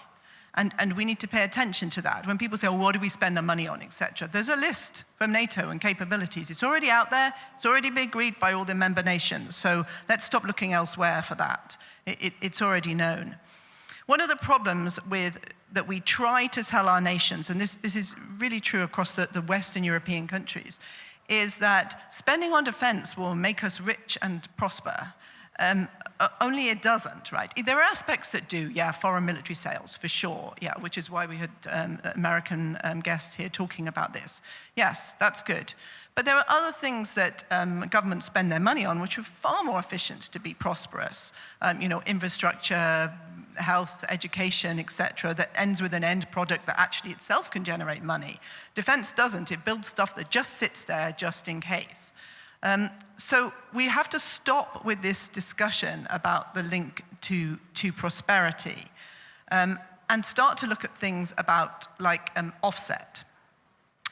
and we need to pay attention to that. When people say, well, what do we spend the money on, etc., there's a list from NATO and capabilities. It's already out there. It's already been agreed by all the member nations. So let's stop looking elsewhere for that. It's already known. One of the problems that we try to tell our nations, and this is really true across the Western European countries, is that spending on defense will make us rich and prosper. only it doesn't, right? There are aspects that do, yeah, foreign military sales, for sure, yeah, which is why we had American guests here talking about this. Yes, that's good. But there are other things that governments spend their money on which are far more efficient to be prosperous. You know, infrastructure, health, education, etc., that ends with an end product that actually itself can generate money. Defense doesn't. It builds stuff that just sits there just in case. So we have to stop with this discussion about the link to prosperity and start to look at things about like offset.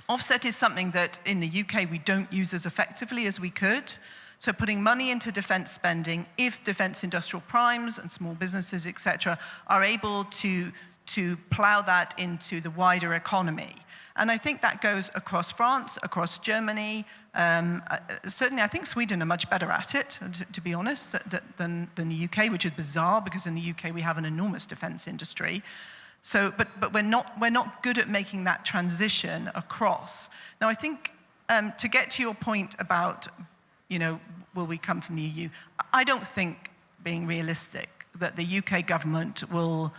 Offset is something that in the UK we don't use as effectively as we could. So putting money into defense spending, if defense industrial primes and small businesses, etc., are able to plow that into the wider economy. And I think that goes across France, across Germany. Certainly, I think Sweden are much better at it, to be honest, than the UK, which is bizarre because in the UK we have an enormous defense industry. So, but we're not good at making that transition across. Now, I think to get to your point about, you know, will we come from the EU? I don't think, being realistic, that the UK government will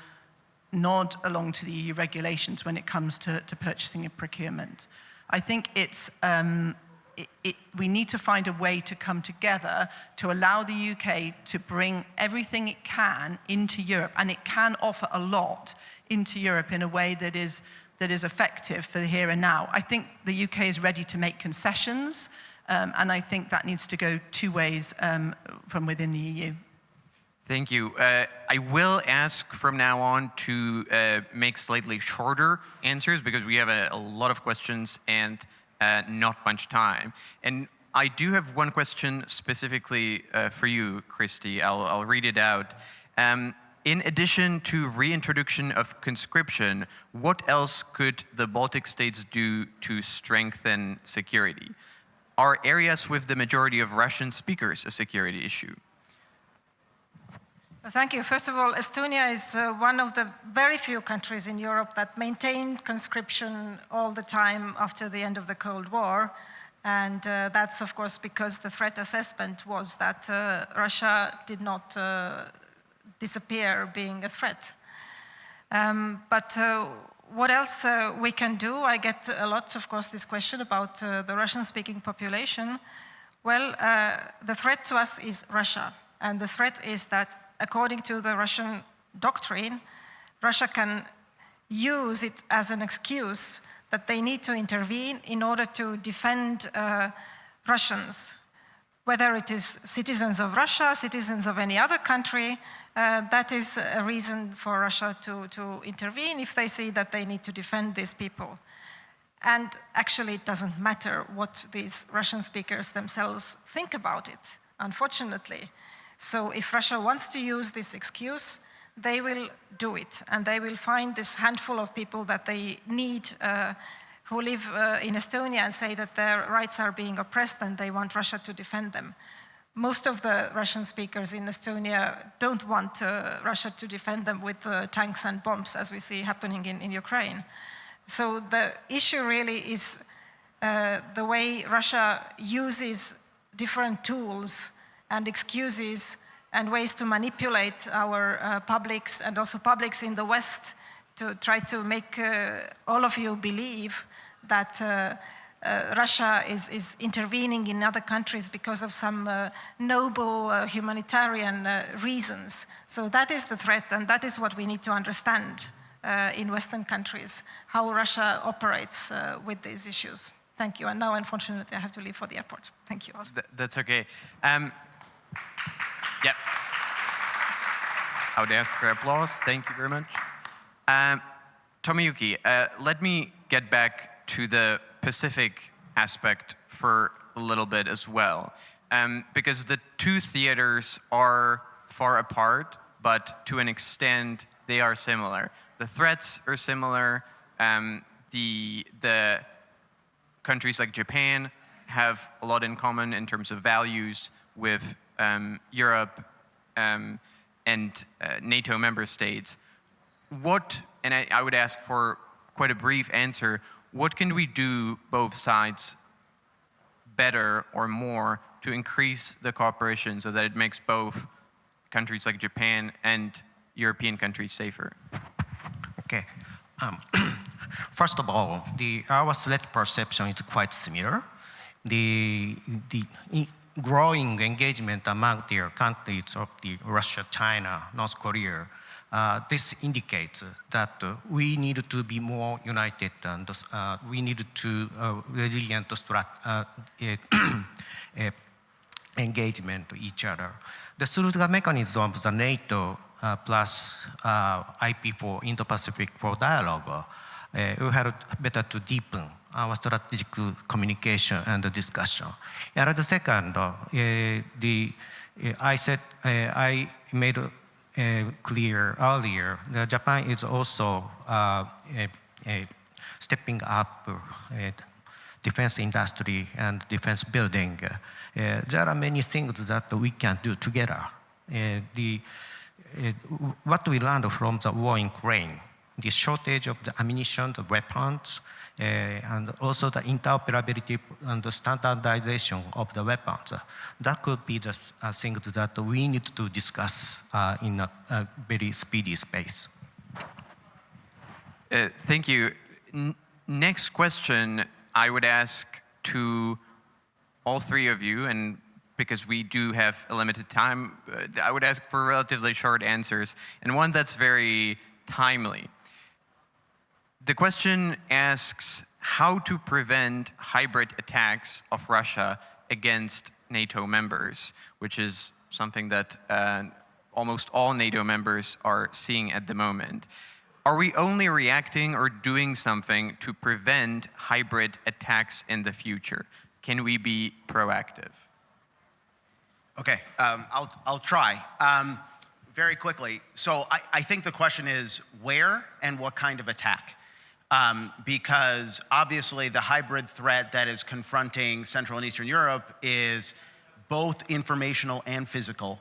nod along to the EU regulations when it comes to purchasing and procurement. I think it's, we need to find a way to come together to allow the UK to bring everything it can into Europe, and it can offer a lot into Europe in a way that is effective for the here and now. I think the UK is ready to make concessions, and I think that needs to go two ways from within the EU. Thank you. I will ask from now on to make slightly shorter answers because we have a lot of questions and not much time. And I do have one question specifically for you, Christy. I'll read it out. In addition to reintroduction of conscription, what else could the Baltic states do to strengthen security? Are areas with the majority of Russian speakers a security issue? Thank you. First of all, Estonia is one of the very few countries in Europe that maintained conscription all the time after the end of the Cold War. And that's, of course, because the threat assessment was that Russia did not disappear being a threat. But what else we can do? I get a lot, of course, this question about the Russian-speaking population. Well, the threat to us is Russia. And the threat is that, according to the Russian doctrine, Russia can use it as an excuse that they need to intervene in order to defend Russians. Whether it is citizens of Russia, citizens of any other country, that is a reason for Russia to intervene if they see that they need to defend these people. And actually, it doesn't matter what these Russian speakers themselves think about it, unfortunately. So if Russia wants to use this excuse, they will do it. And they will find this handful of people that they need who live in Estonia and say that their rights are being oppressed and they want Russia to defend them. Most of the Russian speakers in Estonia don't want Russia to defend them with tanks and bombs, as we see happening in Ukraine. So the issue really is the way Russia uses different tools and excuses and ways to manipulate our publics and also publics in the West to try to make all of you believe that Russia is intervening in other countries because of some noble humanitarian reasons. So that is the threat, and that is what we need to understand in Western countries, how Russia operates with these issues. Thank you. And now, unfortunately, I have to leave for the airport. Thank you all. That's okay. Yeah. I would ask for applause. Thank you very much. Tomoyuki, let me get back to the Pacific aspect for a little bit as well. Because the two theaters are far apart, but to an extent, they are similar. The threats are similar. The countries like Japan have a lot in common in terms of values with Europe and NATO member states. What, and I would ask for quite a brief answer, what can we do both sides better or more to increase the cooperation so that it makes both countries like Japan and European countries safer? Okay. First of all, our threat perception is quite similar. The growing engagement among the countries of Russia, China, North Korea, this indicates that we need to be more united and we need to resilient engagement with each other. Through the mechanism of the NATO plus IP4 Indo-Pacific for dialogue, we had better to deepen our strategic communication and discussion. And the second, I made clear earlier that Japan is also stepping up defense industry and defense building. There are many things that we can do together. What we learned from the war in Ukraine, the shortage of the ammunition, the weapons, and also the interoperability and the standardization of the weapons. That could be the things that we need to discuss in a very speedy space. Thank you. Next question I would ask to all three of you, and because we do have a limited time, I would ask for relatively short answers, and one that's very timely. The question asks how to prevent hybrid attacks of Russia against NATO members, which is something that almost all NATO members are seeing at the moment. Are we only reacting or doing something to prevent hybrid attacks in the future? Can we be proactive? Okay, I'll try. Very quickly. So I think the question is where and what kind of attack? Because obviously the hybrid threat that is confronting Central and Eastern Europe is both informational and physical.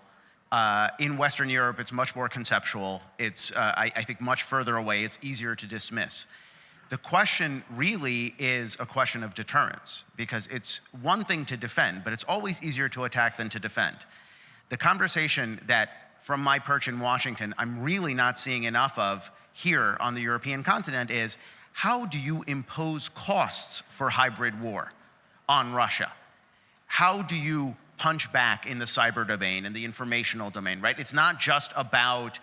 In Western Europe, it's much more conceptual. It's, I think, much further away. It's easier to dismiss. The question really is a question of deterrence, because it's one thing to defend, but it's always easier to attack than to defend. The conversation that, from my perch in Washington, I'm really not seeing enough of here on the European continent is, how do you impose costs for hybrid war on Russia? How do you punch back in the cyber domain and the informational domain, right? It's not just about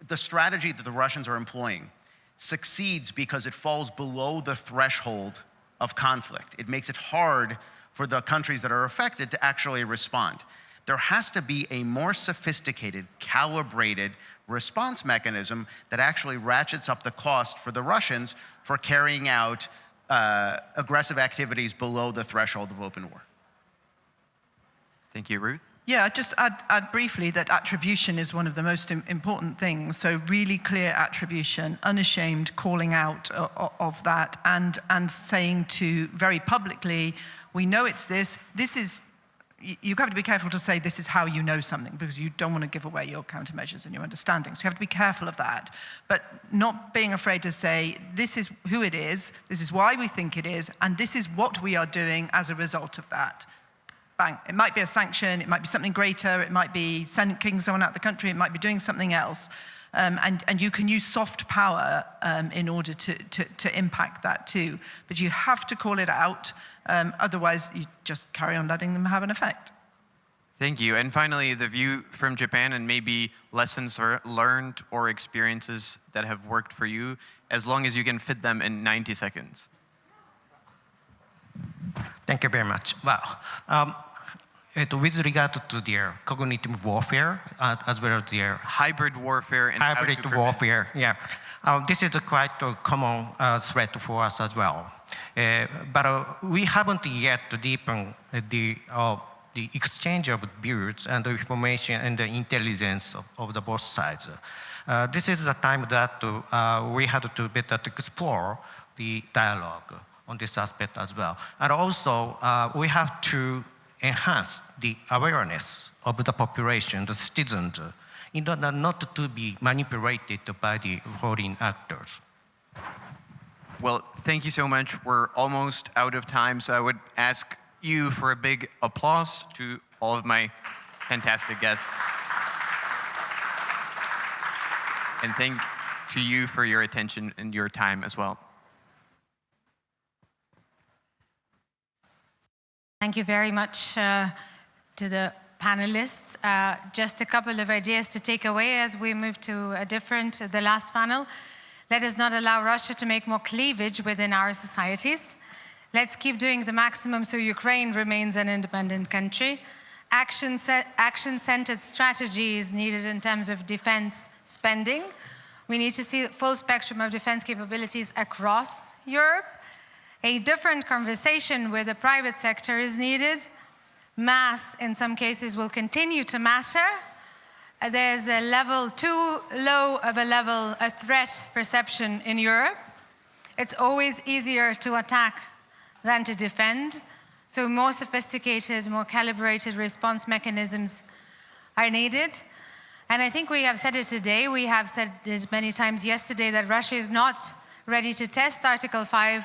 the strategy that the Russians are employing succeeds because it falls below the threshold of conflict. It makes it hard for the countries that are affected to actually respond. There has to be a more sophisticated, calibrated response mechanism that actually ratchets up the cost for the Russians for carrying out aggressive activities below the threshold of open war. Thank you, Ruth. Yeah, just add briefly that attribution is one of the most important things. So really clear attribution, unashamed calling out of that, and saying to very publicly, we know it's this. This is, you have to be careful to say this is how you know something, because you don't want to give away your countermeasures and your understanding. So you have to be careful of that, but not being afraid to say this is who it is, this is why we think it is, and this is what we are doing as a result of that. Bang. It might be a sanction, it might be something greater, it might be kicking someone out of the country, it might be doing something else. And you can use soft power in order to impact that too. But you have to call it out, otherwise you just carry on letting them have an effect. Thank you. And finally, the view from Japan and maybe lessons learned or experiences that have worked for you, as long as you can fit them in 90 seconds. Thank you very much. Well, with regard to their cognitive warfare, as well as their hybrid warfare and hybrid warfare, yeah, this is quite a common threat for us as well. But we haven't yet deepened the exchange of views and the information and the intelligence of the both sides. This is the time that we had to better explore the dialogue on this aspect as well. And also, we have to enhance the awareness of the population, the citizens, in order not to be manipulated by the foreign actors. Well, thank you so much. We're almost out of time, so I would ask you for a big applause to all of my fantastic guests. And thank to you for your attention and your time as well. Thank you very much to the panelists. Just a couple of ideas to take away as we move to the last panel. Let us not allow Russia to make more cleavage within our societies. Let's keep doing the maximum so Ukraine remains an independent country. Action-centered strategy is needed in terms of defense spending. We need to see the full spectrum of defense capabilities across Europe. A different conversation with the private sector is needed. Mass, in some cases, will continue to matter. There's a level too low of a threat perception in Europe. It's always easier to attack than to defend. So more sophisticated, more calibrated response mechanisms are needed. And I think we have said it today, we have said it many times yesterday, that Russia is not ready to test Article 5,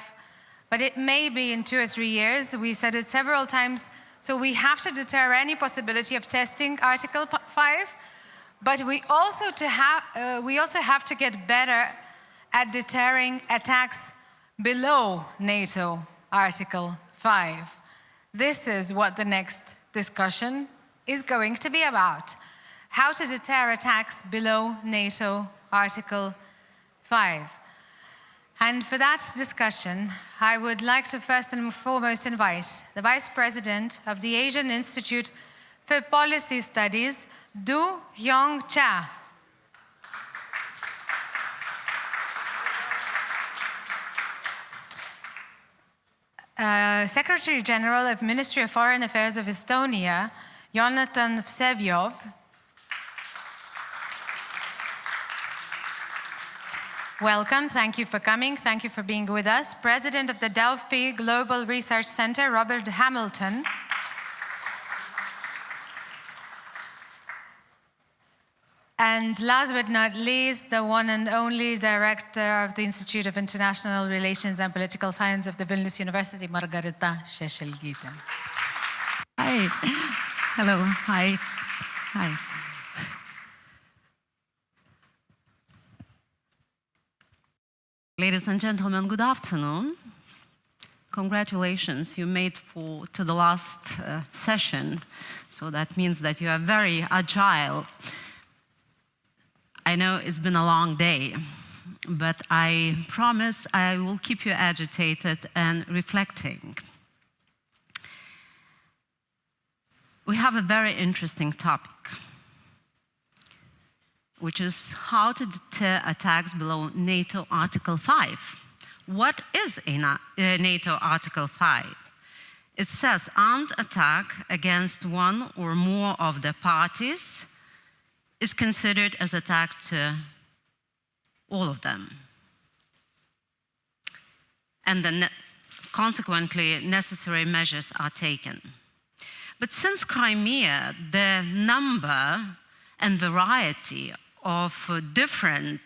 but it may be in 2 or 3 years. We said it several times. So we have to deter any possibility of testing Article 5, but we also have to get better at deterring attacks below NATO Article 5. This is what the next discussion is going to be about. How to deter attacks below NATO Article 5. And for that discussion, I would like to first and foremost invite the Vice President of the Asian Institute for Policy Studies, Du Hyung Cha. Secretary General of Ministry of Foreign Affairs of Estonia, Jonathan Vseviov. Welcome, thank you for coming, thank you for being with us. President of the Delphi Global Research Center, Robert Hamilton. And last but not least, the one and only Director of the Institute of International Relations and Political Science of the Vilnius University, Margarita Šešelgytė. Hi, hello, hi, hi. Ladies and gentlemen, good afternoon. Congratulations, you made to the last session. So that means that you are very agile. I know it's been a long day, but I promise I will keep you agitated and reflecting. We have a very interesting topic, which is how to deter attacks below NATO Article 5. What is a NATO Article 5? It says armed attack against one or more of the parties is considered as attack to all of them. And then consequently, necessary measures are taken. But since Crimea, the number and variety of different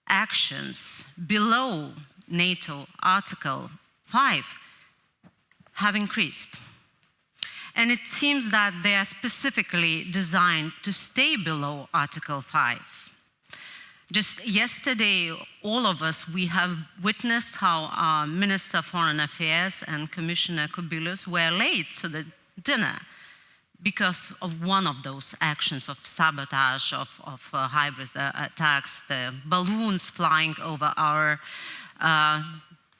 actions below NATO Article 5 have increased. And it seems that they are specifically designed to stay below Article 5. Just yesterday, all of us, we have witnessed how our Minister of Foreign Affairs and Commissioner Kubilius were late to the dinner because of one of those actions of sabotage, of hybrid attacks, the balloons flying over our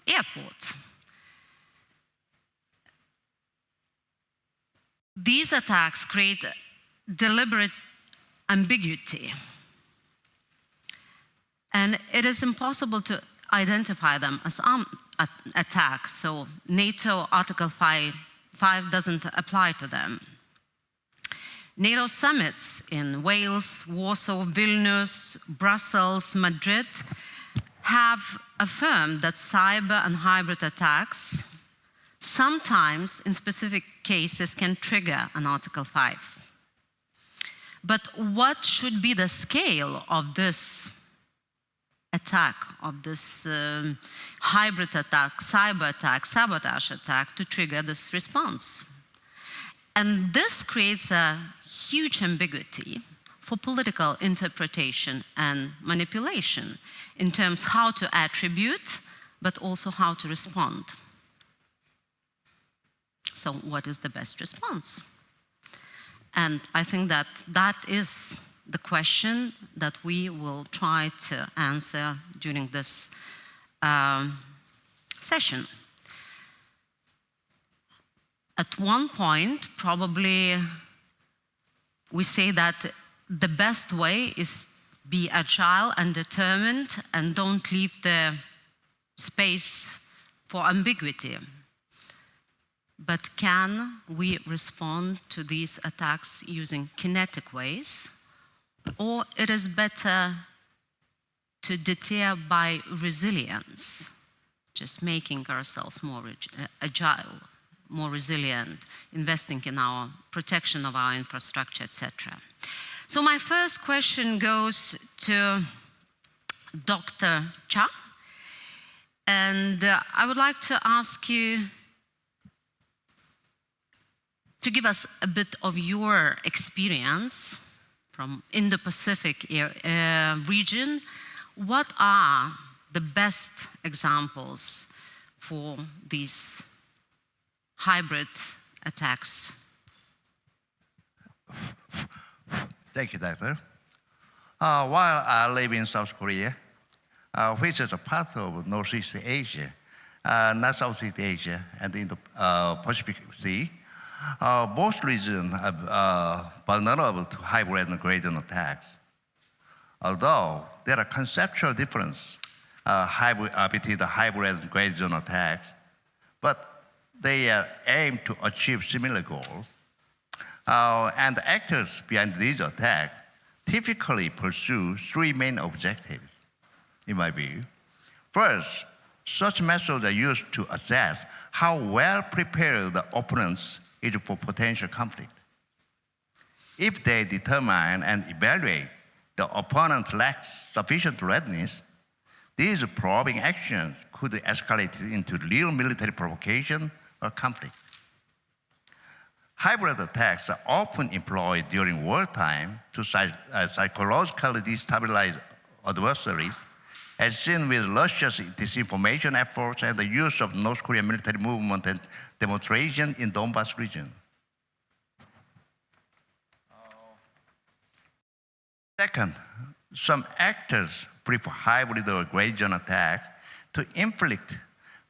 airport. These attacks create deliberate ambiguity, and it is impossible to identify them as armed attacks, so NATO Article 5 doesn't apply to them. NATO summits in Wales, Warsaw, Vilnius, Brussels, Madrid have affirmed that cyber and hybrid attacks sometimes, in specific cases, can trigger an Article 5. But what should be the scale of this attack, of this hybrid attack, cyber attack, sabotage attack to trigger this response? And this creates a huge ambiguity for political interpretation and manipulation in terms how to attribute, but also how to respond. So what is the best response? And I think that that is the question that we will try to answer during this session. At one point, probably we say that the best way is be agile and determined and don't leave the space for ambiguity. But can we respond to these attacks using kinetic ways? Or it is better to deter by resilience, just making ourselves more agile, more resilient, investing in our protection of our infrastructure, etc. So my first question goes to Dr. Cha. And I would like to ask you to give us a bit of your experience from Indo-Pacific region. What are the best examples for these hybrid attacks? Thank you, Doctor. While I live in South Korea, which is a part of Northeast Asia, not Southeast Asia, and in the Pacific Sea, both regions are vulnerable to hybrid and gradient attacks. Although there are conceptual differences between the hybrid and gradient attacks, but they aim to achieve similar goals. And the actors behind these attacks typically pursue three main objectives, in my view. First, such methods are used to assess how well prepared the opponents is for potential conflict. If they determine and evaluate the opponent lacks sufficient readiness, these probing actions could escalate into real military provocation or conflict. Hybrid attacks are often employed during wartime to psychologically destabilize adversaries, as seen with Russia's disinformation efforts and the use of North Korean military movement and demonstration in Donbas region. Second, some actors prefer hybrid or gradient attacks to inflict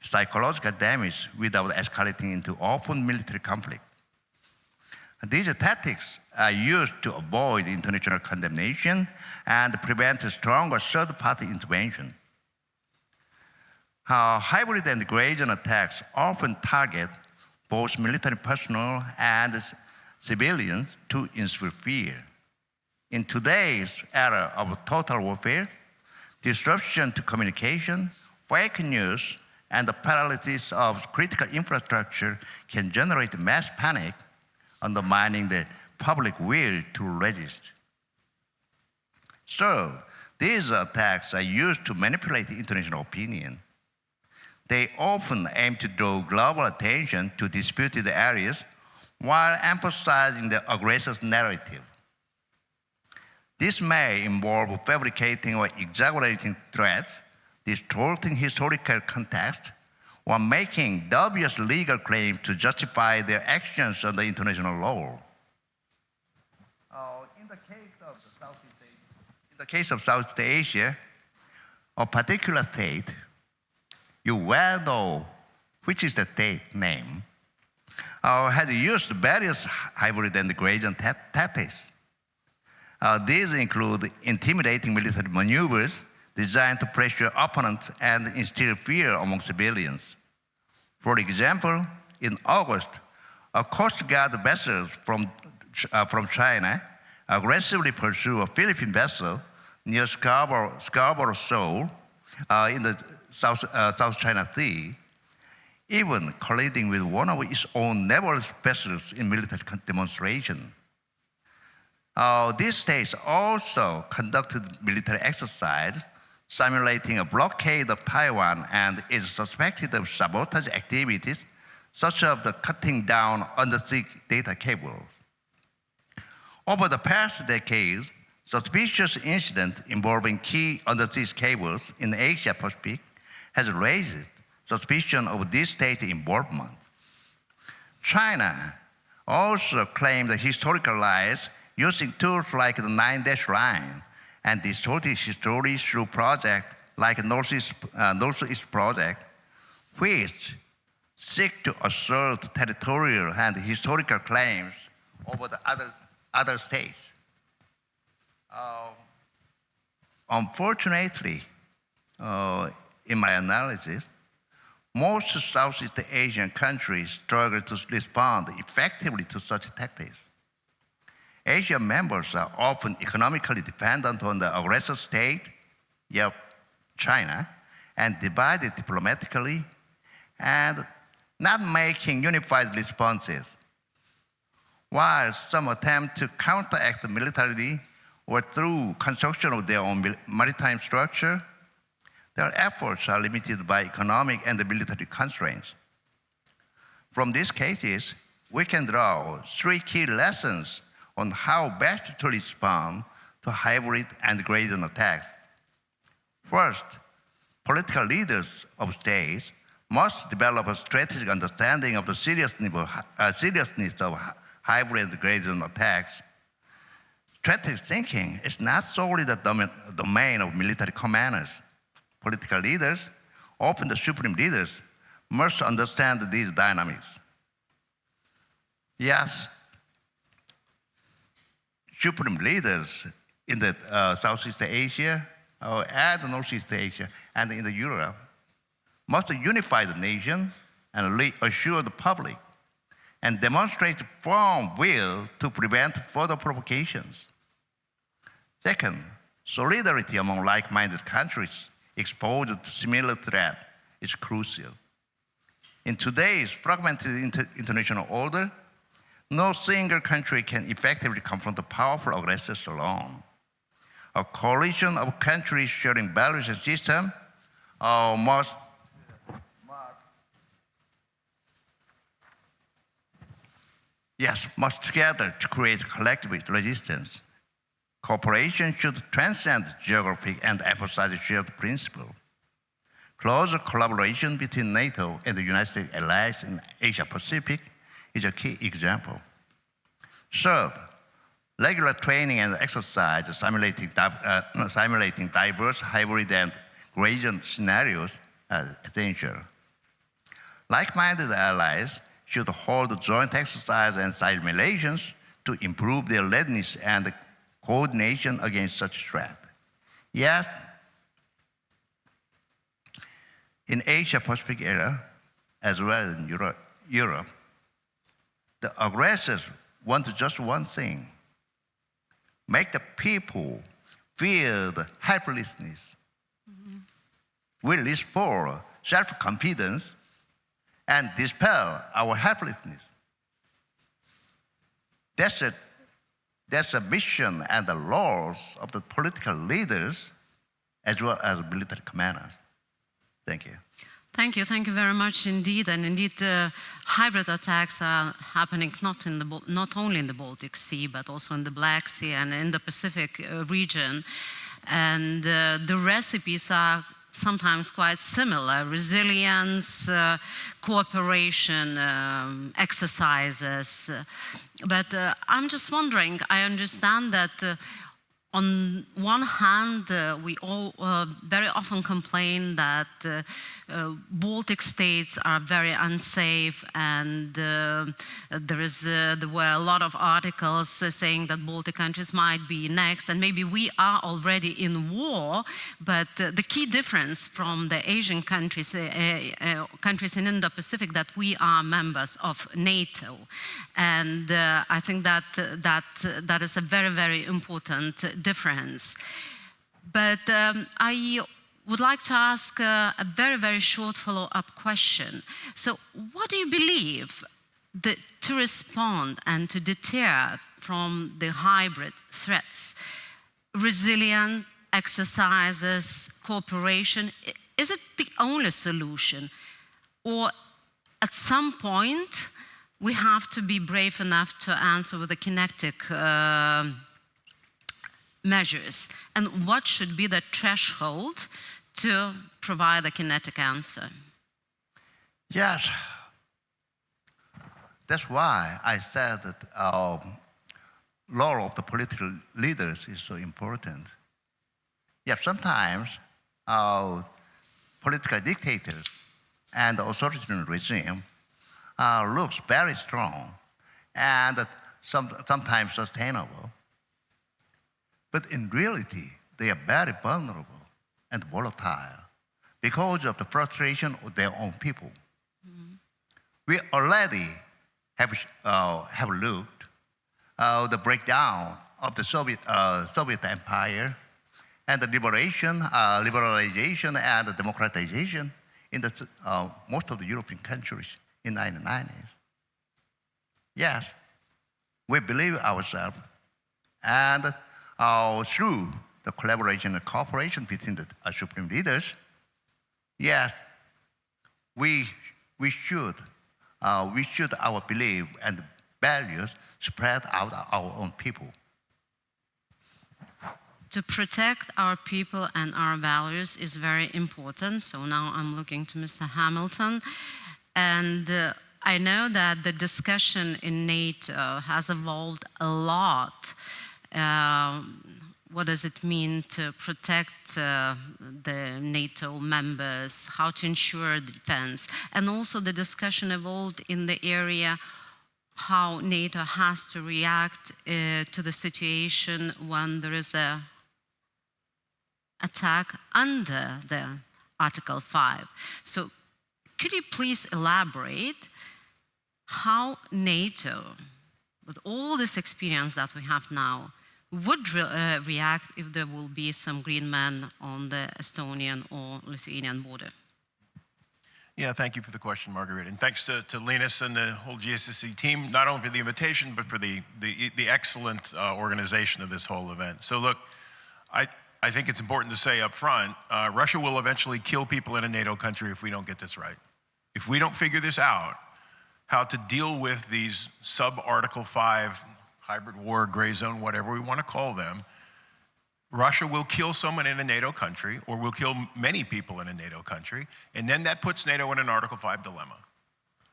psychological damage without escalating into open military conflict. These tactics are used to avoid international condemnation and prevent stronger third-party intervention. Hybrid and gradient attacks often target both military personnel and civilians to instill fear. In today's era of total warfare, disruption to communication, fake news, and the paralysis of critical infrastructure can generate mass panic, undermining the public will to resist. So, these attacks are used to manipulate international opinion. They often aim to draw global attention to disputed areas while emphasizing the aggressor's narrative. This may involve fabricating or exaggerating threats, distorting historical context, or making dubious legal claims to justify their actions under international law. In the case of Southeast Asia, a particular state, you well know which is the state name, has used various hybrid and gradient tactics. These include intimidating military maneuvers designed to pressure opponents and instill fear among civilians. For example, in August, a Coast Guard vessel from China aggressively pursued a Philippine vessel near Scarborough Shoal in the South China Sea, even colliding with one of its own naval vessels in military demonstration. These states also conducted military exercise simulating a blockade of Taiwan and is suspected of sabotage activities such as the cutting down undersea data cables. Over the past decades, Suspicious incident involving key undersea cables in Asia Pacific has raised suspicion of this state involvement. China also claimed historical lies using tools like the 9-dash line and distorted history through projects like Northeast Project, which seek to assert territorial and historical claims over the other states. Unfortunately, in my analysis, most Southeast Asian countries struggle to respond effectively to such tactics. Asian members are often economically dependent on the aggressor state, China, and divided diplomatically and not making unified responses. While some attempt to counteract militarily or through construction of their own maritime structure, their efforts are limited by economic and military constraints. From these cases, we can draw 3 key lessons on how best to respond to hybrid and gradient attacks. First, political leaders of states must develop a strategic understanding of the seriousness of hybrid and gradient attacks. Strategic thinking is not solely the domain of military commanders. Political leaders, often the supreme leaders, must understand these dynamics. Yes, supreme leaders in the Southeast Asia, and Northeast Asia, and in Europe must unify the nation and reassure the public and demonstrate firm will to prevent further provocations. Second, solidarity among like-minded countries exposed to similar threat is crucial. In today's fragmented international order, no single country can effectively confront the powerful aggressors alone. A coalition of countries sharing values and systems must together to create collective resistance. Cooperation should transcend geography and emphasize shared principle. Closer collaboration between NATO and the United States allies in Asia Pacific is a key example. Third, regular training and exercise simulating diverse hybrid and gradient scenarios are essential. Like-minded allies should hold joint exercise and simulations to improve their readiness and coordination against such threat. Yes, in Asia Pacific area, as well as in Europe, the aggressors want just one thing: make the people feel the helplessness. We restore self-confidence and dispel our helplessness. That's a mission and the laws of the political leaders as well as military commanders. Thank you. Thank you very much indeed. And indeed, hybrid attacks are happening not only in the Baltic Sea, but also in the Black Sea and in the Pacific region. And the recipes are sometimes quite similar: resilience, cooperation, exercises. But I'm just wondering, I understand that on one hand, we all very often complain that Baltic states are very unsafe, and there were a lot of articles saying that Baltic countries might be next, and maybe we are already in war. But the key difference from the Asian countries, countries in Indo-Pacific, that we are members of NATO, and I think that is a very, very important difference. But I would like to ask a very, very short follow-up question. So what do you believe to respond and to deter from the hybrid threats? Resilient exercises, cooperation, is it the only solution? Or at some point, we have to be brave enough to answer with a kinetic measures? And what should be the threshold to provide a kinetic answer? Yes. That's why I said that role of the political leaders is so important. Yes, sometimes political dictators and authoritarian regime looks very strong and sometimes sustainable. But in reality, they are very vulnerable and volatile because of the frustration of their own people. We already have looked the breakdown of the Soviet Empire and the liberalization and the democratization in most of the European countries in the 1990s. Yes, we believe ourselves, and through the collaboration and cooperation between the supreme leaders, yes, we should our belief and values spread out our own people. To protect our people and our values is very important. So now I'm looking to Mr. Hamilton. And I know that the discussion in NATO has evolved a lot. What does it mean to protect the NATO members, how to ensure defense? And also the discussion evolved in the area how NATO has to react to the situation when there is a attack under the Article 5. So could you please elaborate how NATO, with all this experience that we have now, would react if there will be some green men on the Estonian or Lithuanian border? Yeah, thank you for the question, Margaret. And thanks to Linus and the whole GSSC team, not only for the invitation, but for the excellent organization of this whole event. So look, I think it's important to say up front, Russia will eventually kill people in a NATO country if we don't get this right. If we don't figure this out, how to deal with these sub-Article 5 hybrid war, gray zone, whatever we want to call them, Russia will kill someone in a NATO country, or will kill many people in a NATO country, and then that puts NATO in an Article 5 dilemma.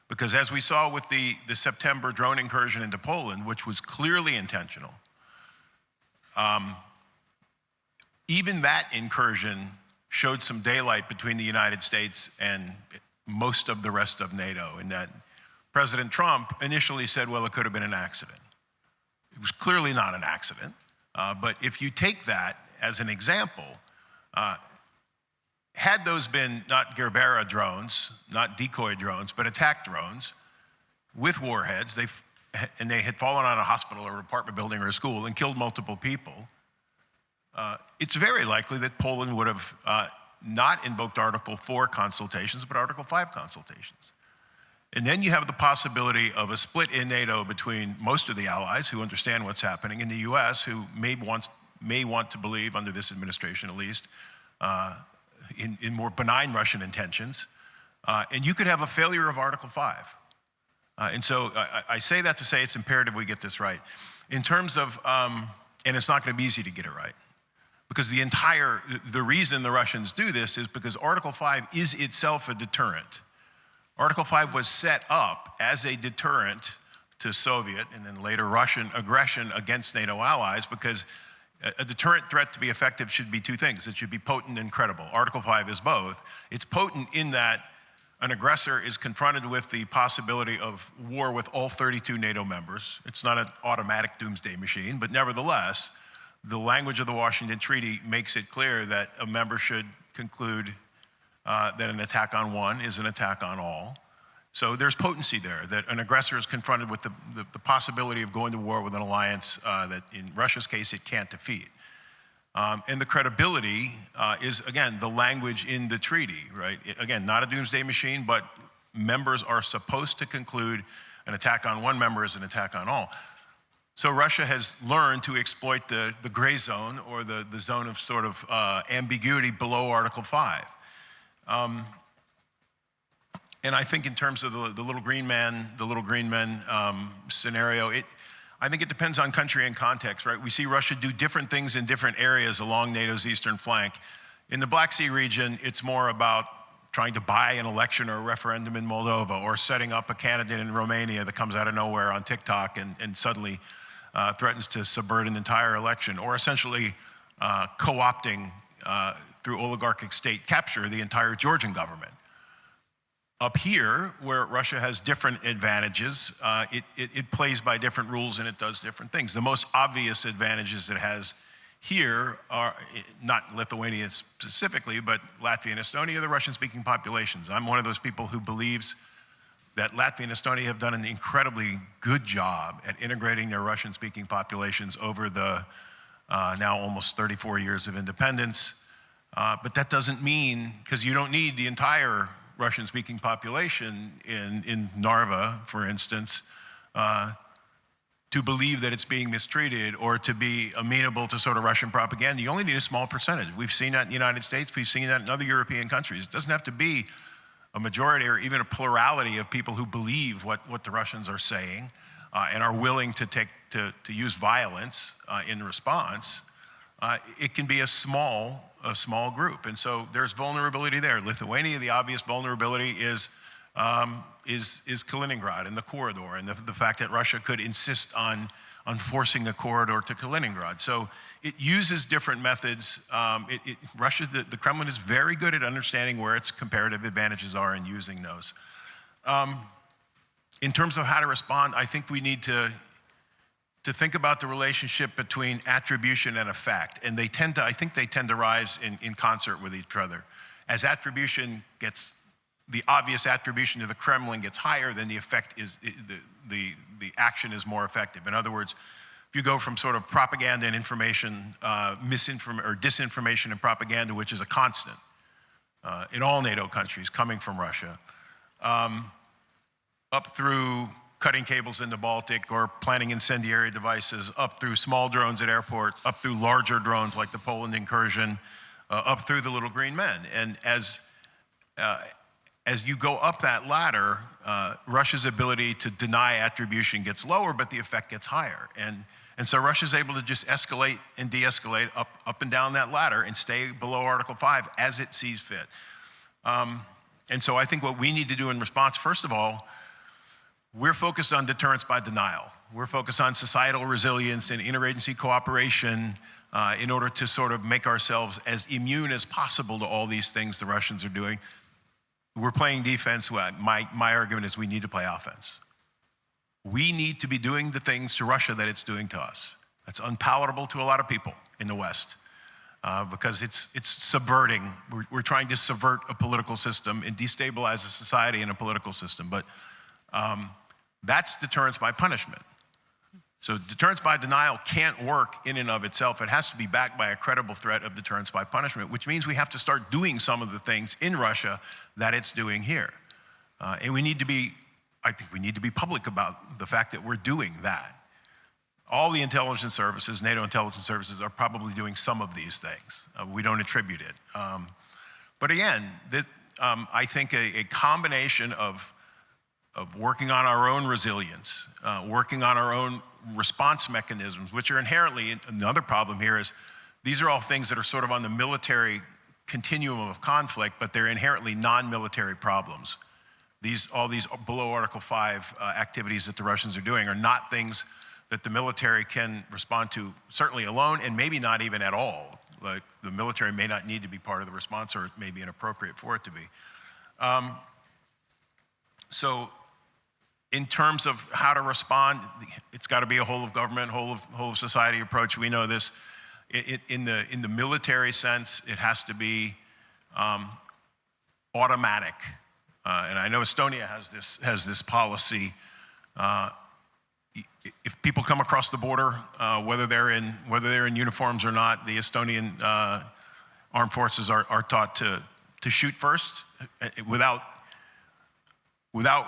Because as we saw with the September drone incursion into Poland, which was clearly intentional, even that incursion showed some daylight between the United States and most of the rest of NATO, in that President Trump initially said, well, it could have been an accident. It was clearly not an accident. But if you take that as an example, had those been not Gerbera drones, not decoy drones, but attack drones with warheads, and they had fallen on a hospital or an apartment building or a school and killed multiple people, it's very likely that Poland would have not invoked Article 4 consultations, but Article 5 consultations. And then you have the possibility of a split in NATO between most of the allies who understand what's happening, and the US, who may want to believe, under this administration at least, in more benign Russian intentions. And you could have a failure of Article 5. And so I say that to say it's imperative we get this right. In terms of, and it's not going to be easy to get it right, because the reason the Russians do this is because Article 5 is itself a deterrent. Article 5 was set up as a deterrent to Soviet and then later Russian aggression against NATO allies, because a deterrent threat to be effective should be two things. It should be potent and credible. Article 5 is both. It's potent in that an aggressor is confronted with the possibility of war with all 32 NATO members. It's not an automatic doomsday machine, but nevertheless, the language of the Washington Treaty makes it clear that a member should conclude that an attack on one is an attack on all. So there's potency there, that an aggressor is confronted with the possibility of going to war with an alliance that in Russia's case it can't defeat. And the credibility is, again, the language in the treaty, right? Again, not a doomsday machine, but members are supposed to conclude an attack on one member is an attack on all. So Russia has learned to exploit the gray zone, or the zone of sort of ambiguity below Article 5. And I think in terms of the little green men scenario, I think it depends on country and context, right? We see Russia do different things in different areas along NATO's eastern flank. In the Black Sea region, it's more about trying to buy an election or a referendum in Moldova, or setting up a candidate in Romania that comes out of nowhere on TikTok and suddenly threatens to subvert an entire election, or essentially co-opting through oligarchic state capture the entire Georgian government. Up here, where Russia has different advantages, it plays by different rules and it does different things. The most obvious advantages it has here are, not Lithuania specifically, but Latvia and Estonia, the Russian-speaking populations. I'm one of those people who believes that Latvia and Estonia have done an incredibly good job at integrating their Russian-speaking populations over the now almost 34 years of independence. But that doesn't mean, because you don't need the entire Russian-speaking population in Narva, for instance, to believe that it's being mistreated or to be amenable to sort of Russian propaganda. You only need a small percentage. We've seen that in the United States. We've seen that in other European countries. It doesn't have to be a majority or even a plurality of people who believe what the Russians are saying and are willing to use violence in response. It can be a small group, and so there's vulnerability there. Lithuania, the obvious vulnerability is Kaliningrad and the corridor, and the fact that Russia could insist on forcing a corridor to Kaliningrad. So it uses different methods. Russia, the Kremlin is very good at understanding where its comparative advantages are and using those. In terms of how to respond, I think we need to think about the relationship between attribution and effect, and I think they tend to rise in concert with each other. As attribution gets, the obvious attribution to the Kremlin gets higher, then the effect is, the action is more effective. In other words, if you go from sort of propaganda and information, disinformation and propaganda, which is a constant in all NATO countries coming from Russia, up through cutting cables in the Baltic or planting incendiary devices, up through small drones at airports, up through larger drones like the Poland incursion, up through the little green men. And as you go up that ladder, Russia's ability to deny attribution gets lower, but the effect gets higher. And so Russia's able to just escalate and de-escalate up and down that ladder and stay below Article 5 as it sees fit. And so I think what we need to do in response, first of all, we're focused on deterrence by denial. We're focused on societal resilience and interagency cooperation in order to sort of make ourselves as immune as possible to all these things the Russians are doing. We're playing defense. My argument is we need to play offense. We need to be doing the things to Russia that it's doing to us. That's unpalatable to a lot of people in the West because it's subverting. We're trying to subvert a political system and destabilize a society and a political system. But that's deterrence by punishment. So deterrence by denial can't work in and of itself. It has to be backed by a credible threat of deterrence by punishment, which means we have to start doing some of the things in Russia that it's doing here. And we need to be, I think we need to be public about the fact that we're doing that. All the intelligence services, NATO intelligence services, are probably doing some of these things. We don't attribute it. But again, I think a combination of working on our own resilience, working on our own response mechanisms, which are inherently, another problem here is, these are all things that are sort of on the military continuum of conflict, but they're inherently non-military problems. All these below Article 5 activities that the Russians are doing are not things that the military can respond to, certainly alone, and maybe not even at all. Like, the military may not need to be part of the response, or it may be inappropriate for it to be. So in terms of how to respond, it's got to be a whole of government, whole of society approach. We know this. In the military sense, it has to be automatic. And I know Estonia has this policy. If people come across the border, whether they're in uniforms or not, the Estonian armed forces are taught to shoot first without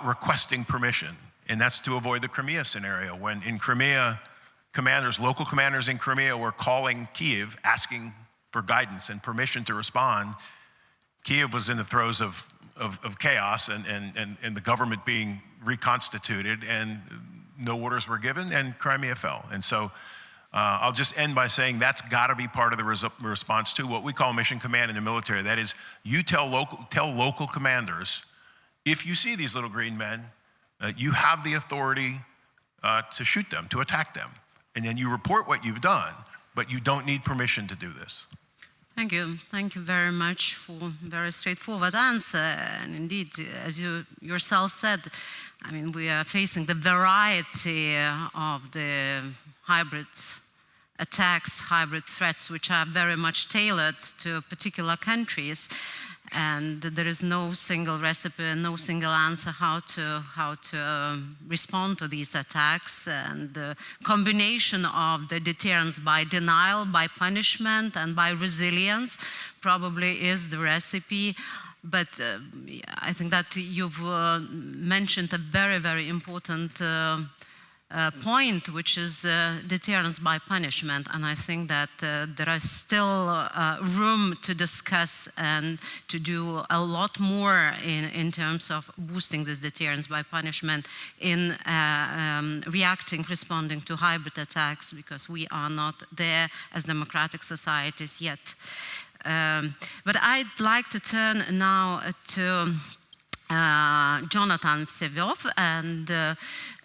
requesting permission. And that's to avoid the Crimea scenario. When in Crimea, local commanders in Crimea were calling Kyiv, asking for guidance and permission to respond, Kyiv was in the throes of chaos and the government being reconstituted, and no orders were given, and Crimea fell. And so I'll just end by saying that's got to be part of the response to what we call mission command in the military. That is, you tell local commanders, if you see these little green men, you have the authority to shoot them, to attack them. And then you report what you've done, but you don't need permission to do this. Thank you. Thank you very much for a very straightforward answer. And indeed, as you yourself said, I mean, we are facing the variety of the hybrid attacks, hybrid threats, which are very much tailored to particular countries. And there is no single recipe and no single answer how to respond to these attacks. And the combination of the deterrence by denial, by punishment, and by resilience probably is the recipe. But I think that you've mentioned a very, very important point, which is deterrence by punishment. And I think that there is still room to discuss and to do a lot more in terms of boosting this deterrence by punishment in responding to hybrid attacks, because we are not there as democratic societies yet. But I'd like to turn now to Jonathan Vseviov, and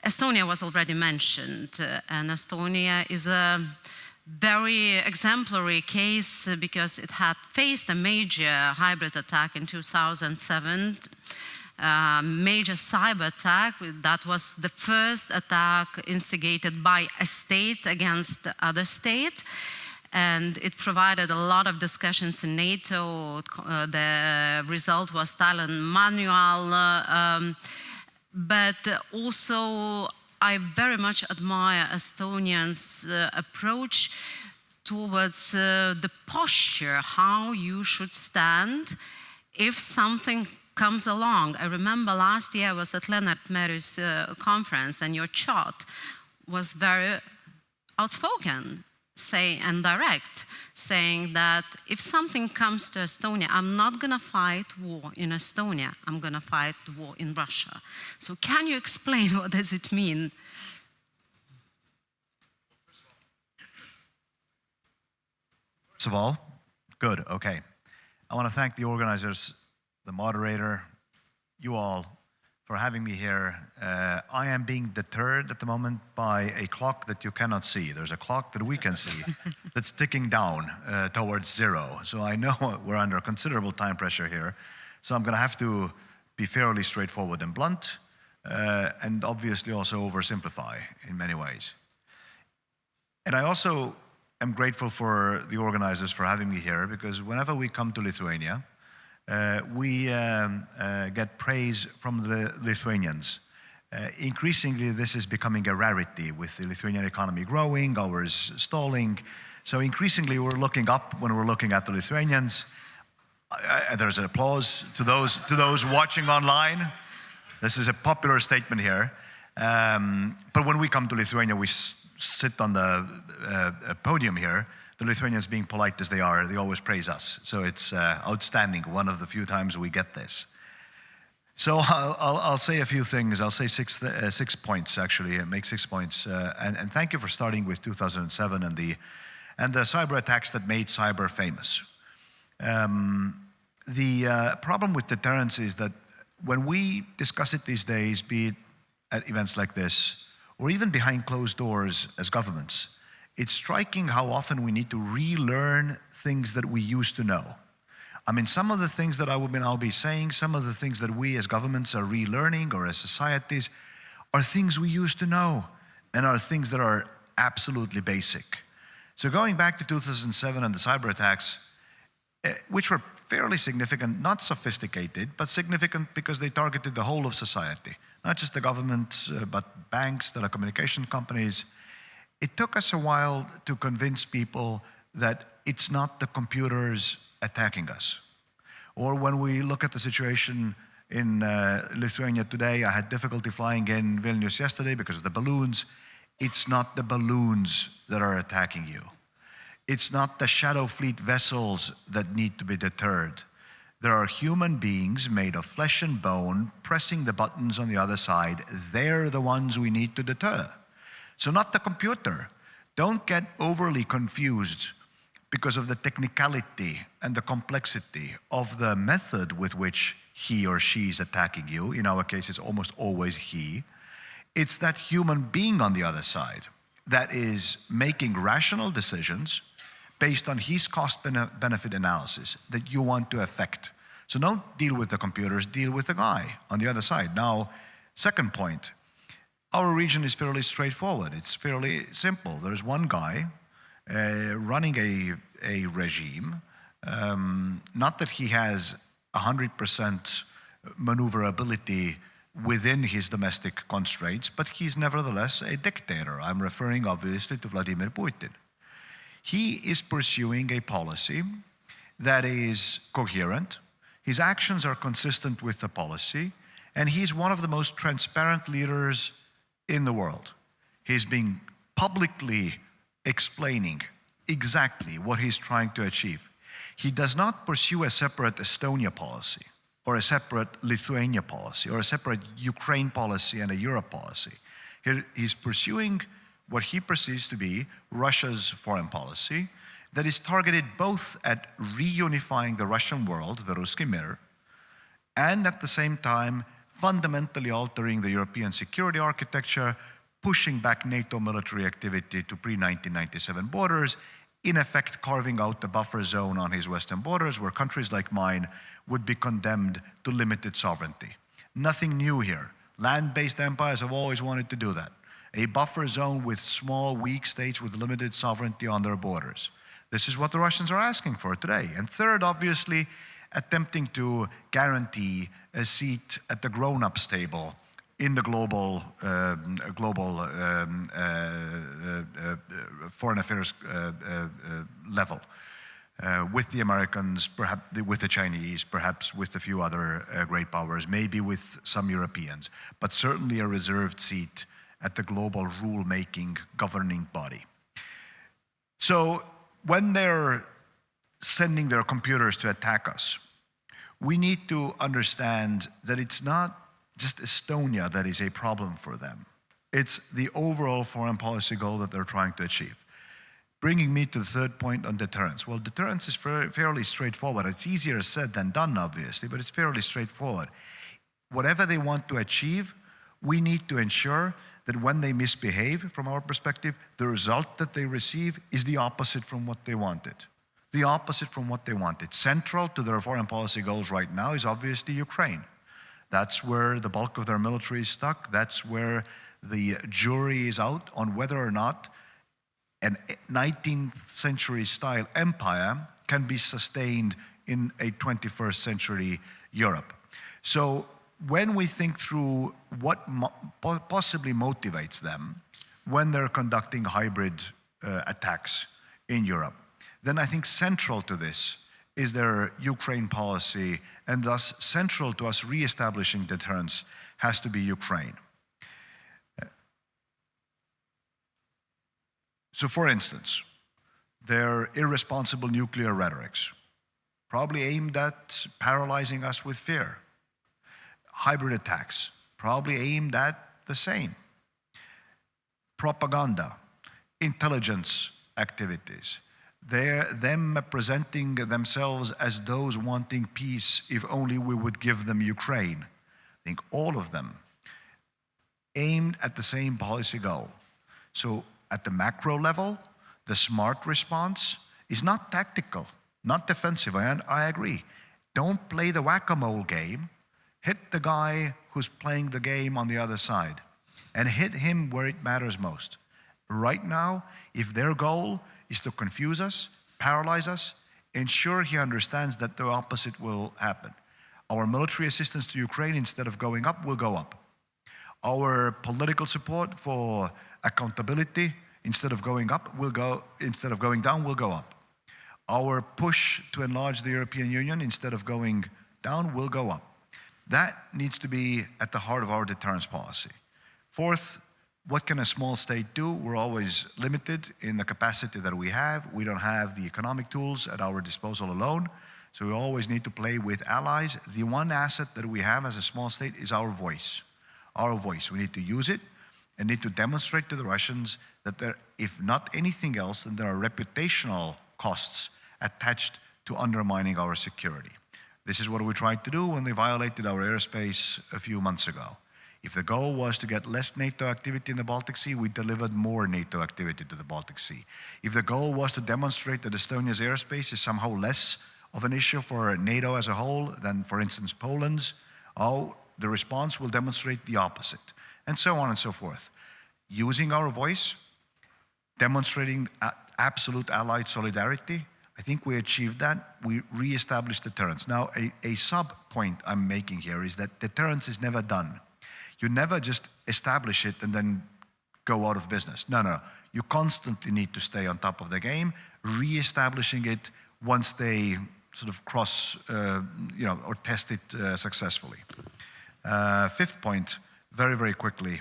Estonia was already mentioned, and Estonia is a very exemplary case because it had faced a major hybrid attack in 2007, major cyber attack. That was the first attack instigated by a state against other state. And it provided a lot of discussions in NATO. The result was Stalin manual. But also, I very much admire Estonians' approach towards the posture, how you should stand if something comes along. I remember last year I was at Lennart Meri's conference, and your chart was very outspoken, and direct, saying that if something comes to Estonia, I'm not going to fight war in Estonia, I'm going to fight war in Russia. So can you explain what does it mean? First of all, good, okay. I want to thank the organizers, the moderator, you all, for having me here. I am being deterred at the moment by a clock that you cannot see. There's a clock that we can see that's ticking down towards 0. So I know we're under considerable time pressure here. So I'm going to have to be fairly straightforward and blunt, and obviously also oversimplify in many ways. And I also am grateful for the organizers for having me here, because whenever we come to Lithuania, we get praise from the Lithuanians. Increasingly, this is becoming a rarity with the Lithuanian economy growing, ours stalling. So increasingly, we're looking up when we're looking at the Lithuanians. There's an applause to those watching online. This is a popular statement here. But when we come to Lithuania, we sit on the podium here. The Lithuanians, being polite as they are, they always praise us. So it's outstanding, one of the few times we get this. So I'll say a few things. I'll say six points, actually, make 6 points. And thank you for starting with 2007 and the cyber attacks that made cyber famous. The problem with deterrence is that when we discuss it these days, be it at events like this, or even behind closed doors as governments, it's striking how often we need to relearn things that we used to know. I mean, some of the things that I'll be saying, some of the things that we as governments are relearning or as societies are things we used to know and are things that are absolutely basic. So going back to 2007 and the cyber attacks, which were fairly significant, not sophisticated, but significant because they targeted the whole of society, not just the government, but banks, telecommunication companies. It took us a while to convince people that it's not the computers attacking us. Or when we look at the situation in Lithuania today, I had difficulty flying in Vilnius yesterday because of the balloons. It's not the balloons that are attacking you. It's not the shadow fleet vessels that need to be deterred. There are human beings made of flesh and bone pressing the buttons on the other side. They're the ones we need to deter. So not the computer. Don't get overly confused because of the technicality and the complexity of the method with which he or she is attacking you. In our case, it's almost always he. It's that human being on the other side that is making rational decisions based on his cost-benefit analysis that you want to affect. So don't deal with the computers, deal with the guy on the other side. Now, second point, our region is fairly straightforward. It's fairly simple. There's one guy running a regime, not that he has 100% maneuverability within his domestic constraints, but he's nevertheless a dictator. I'm referring obviously to Vladimir Putin. He is pursuing a policy that is coherent. His actions are consistent with the policy, and he's one of the most transparent leaders in the world. He's been publicly explaining exactly what he's trying to achieve. He does not pursue a separate Estonia policy, or a separate Lithuania policy, or a separate Ukraine policy and a Europe policy. He's pursuing what he perceives to be Russia's foreign policy that is targeted both at reunifying the Russian world, the Ruski Mir, and at the same time fundamentally altering the European security architecture, pushing back NATO military activity to pre-1997 borders, in effect carving out the buffer zone on his western borders where countries like mine would be condemned to limited sovereignty. Nothing new here. Land-based empires have always wanted to do that. A buffer zone with small, weak states with limited sovereignty on their borders. This is what the Russians are asking for today. And third, obviously, attempting to guarantee a seat at the grown-ups table in the global foreign affairs level, with the Americans, perhaps with the Chinese, perhaps with a few other great powers, maybe with some Europeans, but certainly a reserved seat at the global rule-making governing body. So when they're sending their computers to attack us, we need to understand that it's not just Estonia that is a problem for them. It's the overall foreign policy goal that they're trying to achieve. Bringing me to the third point on deterrence. Well, deterrence is fairly straightforward. It's easier said than done, obviously, but it's fairly straightforward. Whatever they want to achieve, we need to ensure that when they misbehave, from our perspective, the result that they receive is the opposite from what they wanted. The opposite from what they wanted. Central to their foreign policy goals right now is obviously Ukraine. That's where the bulk of their military is stuck. That's where the jury is out on whether or not an 19th century style empire can be sustained in a 21st century Europe. So when we think through what possibly motivates them when they're conducting hybrid attacks in Europe, then I think central to this is their Ukraine policy, and thus central to us reestablishing deterrence has to be Ukraine. So for instance, their irresponsible nuclear rhetorics, probably aimed at paralyzing us with fear. Hybrid attacks, probably aimed at the same. Propaganda, intelligence activities, them presenting themselves as those wanting peace if only we would give them Ukraine. I think all of them aimed at the same policy goal. So at the macro level, the smart response is not tactical, not defensive, I agree. Don't play the whack-a-mole game. Hit the guy who's playing the game on the other side and hit him where it matters most. Right now, if their goal is to confuse us, paralyze us, ensure he understands that the opposite will happen. Our military assistance to Ukraine, instead of going up, will go up. Our political support for accountability, instead of going up, instead of going down, will go up. Our push to enlarge the European Union, instead of going down, will go up. That needs to be at the heart of our deterrence policy. Fourth, what can a small state do? We're always limited in the capacity that we have. We don't have the economic tools at our disposal alone So we always need to play with allies. The one asset that we have as a small state is our voice. Our voice. We need to use it and need to demonstrate to the Russians that there, if not anything else, then there are reputational costs attached to undermining our security. This is what we tried to do when they violated our airspace a few months ago. If the goal was to get less NATO activity in the Baltic Sea, we delivered more NATO activity to the Baltic Sea. If the goal was to demonstrate that Estonia's airspace is somehow less of an issue for NATO as a whole than, for instance, Poland's, the response will demonstrate the opposite, and so on and so forth. Using our voice, demonstrating absolute allied solidarity, I think we achieved that. We re-established deterrence. Now, a sub-point I'm making here is that deterrence is never done. You never just establish it and then go out of business. No. You constantly need to stay on top of the game, re-establishing it once they sort of cross, or test it successfully. Fifth point, very, very quickly.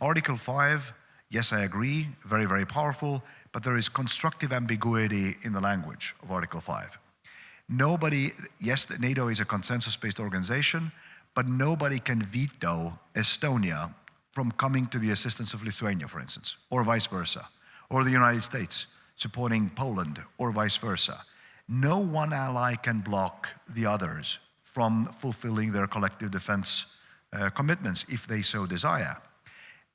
Article 5, yes, I agree, very, very powerful, but there is constructive ambiguity in the language of Article 5. Nobody, yes, NATO is a consensus-based organization, but nobody can veto Estonia from coming to the assistance of Lithuania, for instance, or vice versa, or the United States supporting Poland, or vice versa. No one ally can block the others from fulfilling their collective defense commitments if they so desire.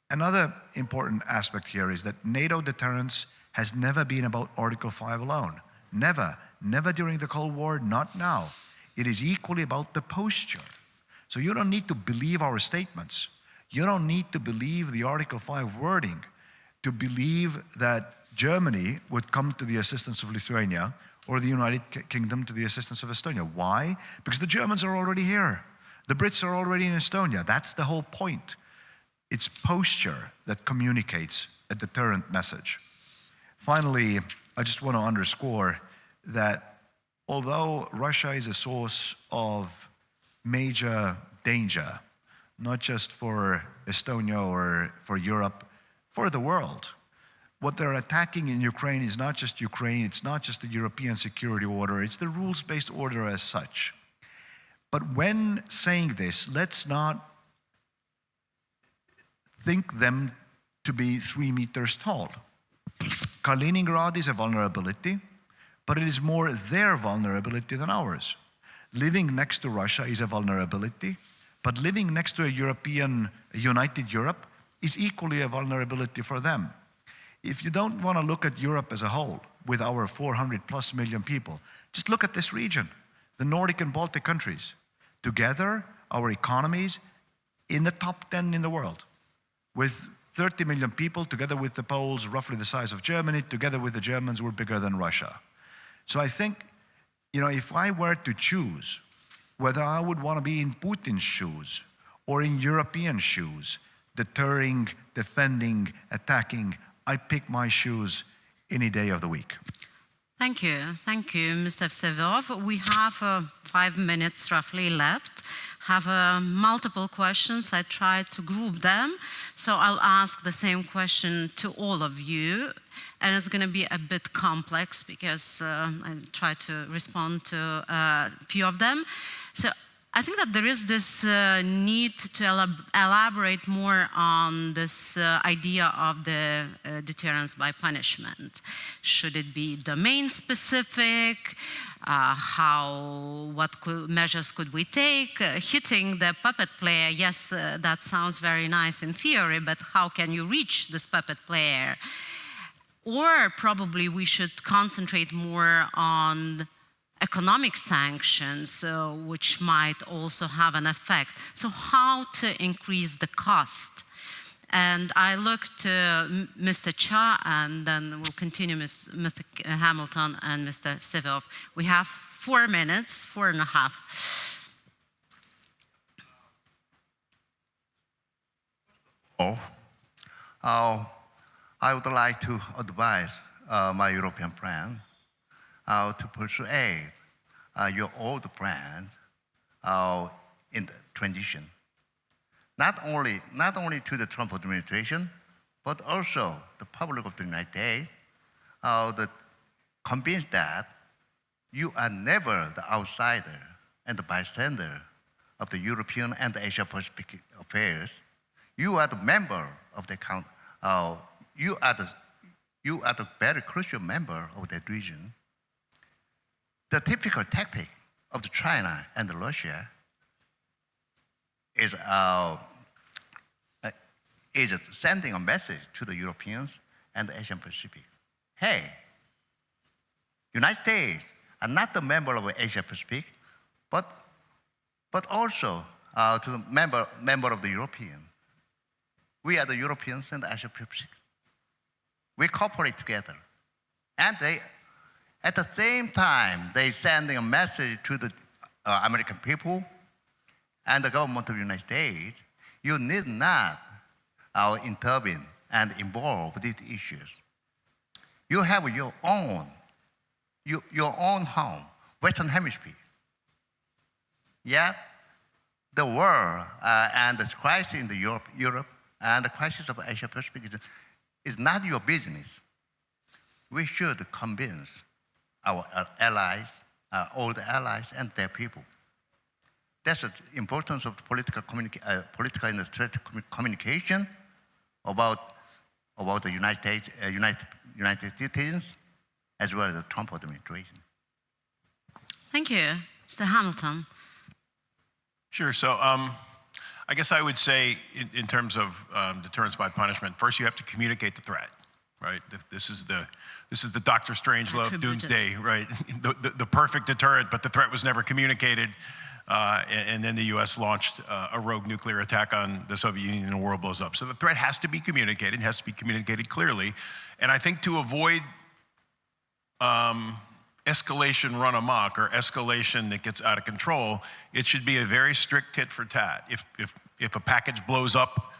Another important aspect here is that NATO deterrence has never been about Article 5 alone. Never. Never during the Cold War, not now. It is equally about the posture. So you don't need to believe our statements. You don't need to believe the Article 5 wording to believe that Germany would come to the assistance of Lithuania or the United Kingdom to the assistance of Estonia. Why? Because the Germans are already here. The Brits are already in Estonia. That's the whole point. It's posture that communicates a deterrent message. Finally, I just want to underscore that although Russia is a source of major danger, not just for Estonia or for Europe, for the world, what they're attacking in Ukraine is not just Ukraine, it's not just the European security order, it's the rules-based order as such. But when saying this, let's not think them to be 3 meters tall. Kaliningrad is a vulnerability, but it is more their vulnerability than ours. Living next to Russia is a vulnerability, but living next to a united Europe is equally a vulnerability for them. If you don't want to look at Europe as a whole, with our 400+ million people, just look at this region, the Nordic and Baltic countries. Together, our economies in the top 10 in the world, with 30 million people, together with the Poles, roughly the size of Germany, together with the Germans, we're bigger than Russia. So I think, if I were to choose whether I would want to be in Putin's shoes or in European shoes, deterring, defending, attacking, I pick my shoes any day of the week. Thank you, Mr. Vsevolov. We have 5 minutes roughly left. Have multiple questions. I tried to group them, so I'll ask the same question to all of you, and it's going to be a bit complex because I try to respond to a few of them. So I think that there is this need to elaborate more on this idea of the deterrence by punishment. Should it be domain-specific? What measures could we take? Hitting the puppet player, yes, that sounds very nice in theory, but how can you reach this puppet player? Or probably we should concentrate more on economic sanctions, which might also have an effect. So how to increase the cost? And I look to Mr. Cha, and then we'll continue with Mr. Hamilton and Mr. Vsevolov. We have 4 minutes, 4.5. I would like to advise my European friends to persuade your old friends in the transition. Not only to the Trump administration, but also the public of the United States, that convinced that you are never the outsider and the bystander of the European and the Asia-Pacific affairs. You are the member of the you are the very crucial member of that region. The typical tactic of the China and the Russia is sending a message to the Europeans and the Asian Pacific. Hey, United States are not the member of Asia Pacific, but also to the member of the European. We are the Europeans and the Asia Pacific. We cooperate together. And they, at the same time, they sending a message to the American people and the government of the United States, you need not intervene and involve these issues. You have your own home, Western Hemisphere. Yet, the war and the crisis in Europe and the crisis of Asia Pacific is not your business. We should convince our allies, all the allies and their people. That's the importance of political and strategic communication about the United States as well as the Trump administration. Thank you. Mr. Hamilton. Sure. So I guess I would say in terms of deterrence by punishment, first you have to communicate the threat, right? This is the Dr. Strangelove doomsday, right? The perfect deterrent, but the threat was never communicated. And then the US launched a rogue nuclear attack on the Soviet Union and the world blows up. So the threat has to be communicated, has to be communicated clearly. And I think to avoid escalation run amok or escalation that gets out of control, it should be a very strict tit for tat. If a package blows up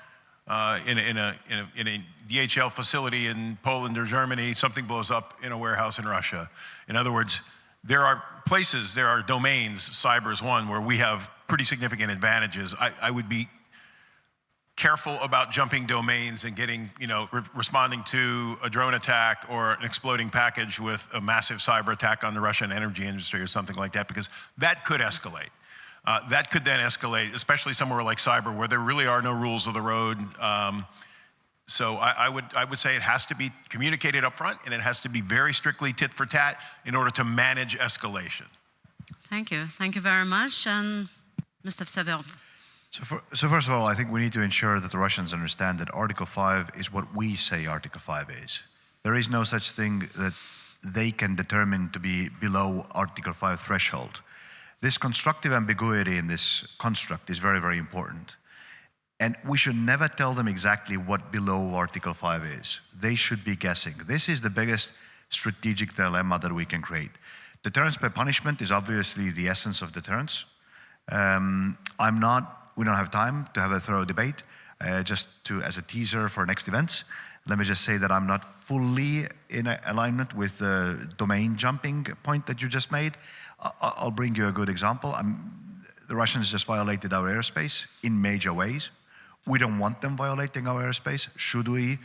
in a DHL facility in Poland or Germany, something blows up in a warehouse in Russia. In other words, there are places, there are domains, cyber is one, where we have pretty significant advantages. I would be careful about jumping domains and getting, responding to a drone attack or an exploding package with a massive cyber attack on the Russian energy industry or something like that, because that could escalate. That could then escalate, especially somewhere like cyber where there really are no rules of the road. So I would say it has to be communicated up front and it has to be very strictly tit for tat in order to manage escalation. Thank you. Thank you very much. And Mr. Vsevolod. So first of all, I think we need to ensure that the Russians understand that Article 5 is what we say Article 5 is. There is no such thing that they can determine to be below Article 5 threshold. This constructive ambiguity in this construct is very, very important. And we should never tell them exactly what below Article 5 is. They should be guessing. This is the biggest strategic dilemma that we can create. Deterrence by punishment is obviously the essence of deterrence. We don't have time to have a thorough debate. As a teaser for next events, let me just say that I'm not fully in alignment with the domain jumping point that you just made. I'll bring you a good example. The Russians just violated our airspace in major ways. We don't want them violating our airspace. Should we,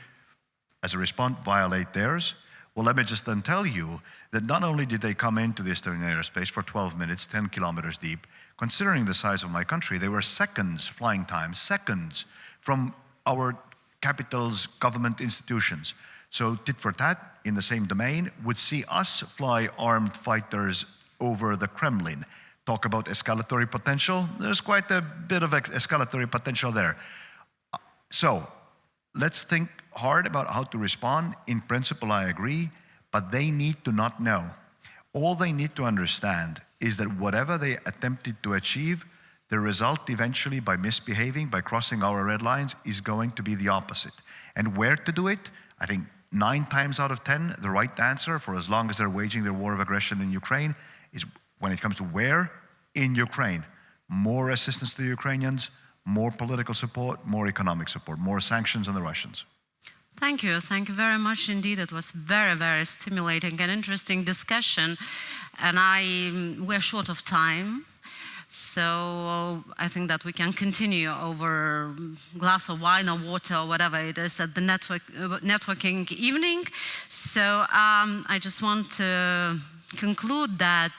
as a response, violate theirs? Well, let me just then tell you that not only did they come into the Estonian airspace for 12 minutes, 10 kilometers deep, considering the size of my country, they were seconds flying time, seconds from our capital's government institutions. So tit for tat in the same domain would see us fly armed fighters over the Kremlin. Talk about escalatory potential. There's quite a bit of escalatory potential there. So let's think hard about how to respond. In principle, I agree, but they need to not know. All they need to understand is that whatever they attempted to achieve, the result eventually by misbehaving, by crossing our red lines, is going to be the opposite. And where to do it? I think 9 times out of 10, the right answer for as long as they're waging their war of aggression in Ukraine is when it comes to where? In Ukraine. More assistance to the Ukrainians, more political support, more economic support, more sanctions on the Russians. Thank you. Thank you very much indeed. It was very, very stimulating and interesting discussion. And we're short of time. So I think that we can continue over a glass of wine or water or whatever it is at the networking evening. So I just want to conclude that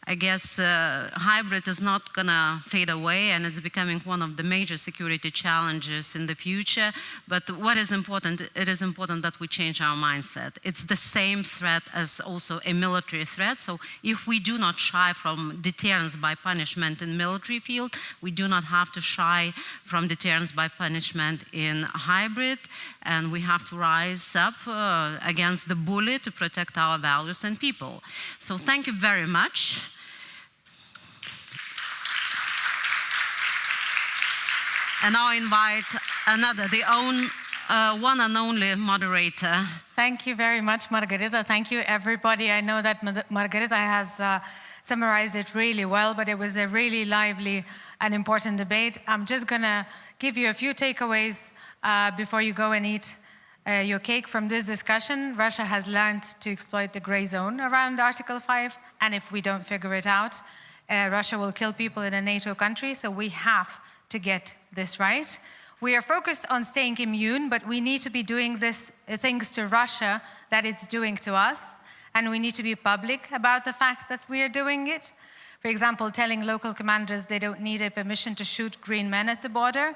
I guess hybrid is not going to fade away, and it's becoming one of the major security challenges in the future. But what is important, it is important that we change our mindset. It's the same threat as also a military threat. So if we do not shy from deterrence by punishment in military field, we do not have to shy from deterrence by punishment in hybrid. And we have to rise up against the bully to protect our values and people. So thank you very much. And now I invite the one and only moderator. Thank you very much, Margarita. Thank you, everybody. I know that Margarita has summarized it really well, but it was a really lively and important debate. I'm just going to give you a few takeaways before you go and eat your cake from this discussion. Russia has learned to exploit the gray zone around Article 5, and if we don't figure it out, Russia will kill people in a NATO country, so we have to get this right. We are focused on staying immune, but we need to be doing things to Russia that it's doing to us, and we need to be public about the fact that we are doing it. For example, telling local commanders they don't need a permission to shoot green men at the border.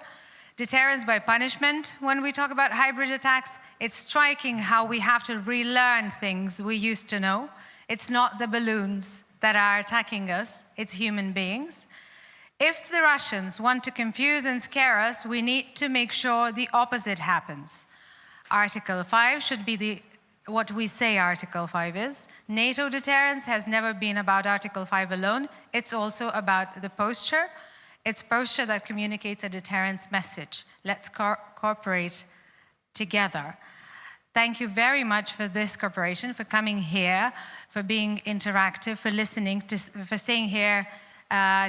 Deterrence by punishment. When we talk about hybrid attacks, it's striking how we have to relearn things we used to know. It's not the balloons that are attacking us, it's human beings. If the Russians want to confuse and scare us, we need to make sure the opposite happens. Article 5 should be what we say Article 5 is. NATO deterrence has never been about Article 5 alone. It's also about the posture. It's posture that communicates a deterrence message. Let's cooperate together. Thank you very much for this cooperation, for coming here, for being interactive, for listening, for staying here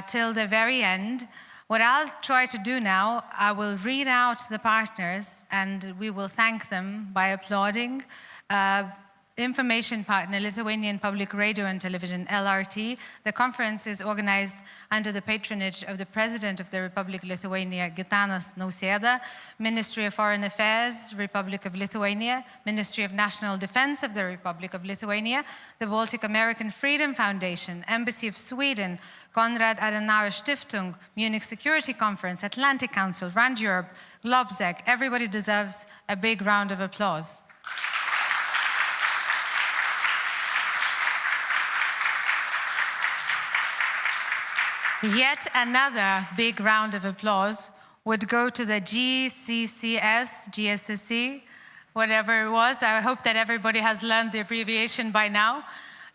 till the very end. What I'll try to do now, I will read out the partners and we will thank them by applauding. Information partner, Lithuanian Public Radio and Television, LRT. The conference is organized under the patronage of the President of the Republic of Lithuania, Gitanas Nausėda, Ministry of Foreign Affairs, Republic of Lithuania, Ministry of National Defense of the Republic of Lithuania, the Baltic American Freedom Foundation, Embassy of Sweden, Konrad Adenauer Stiftung, Munich Security Conference, Atlantic Council, RAND Europe, GLOBSEC. Everybody deserves a big round of applause. Yet another big round of applause would go to the GSSC, whatever it was. I hope that everybody has learned the abbreviation by now.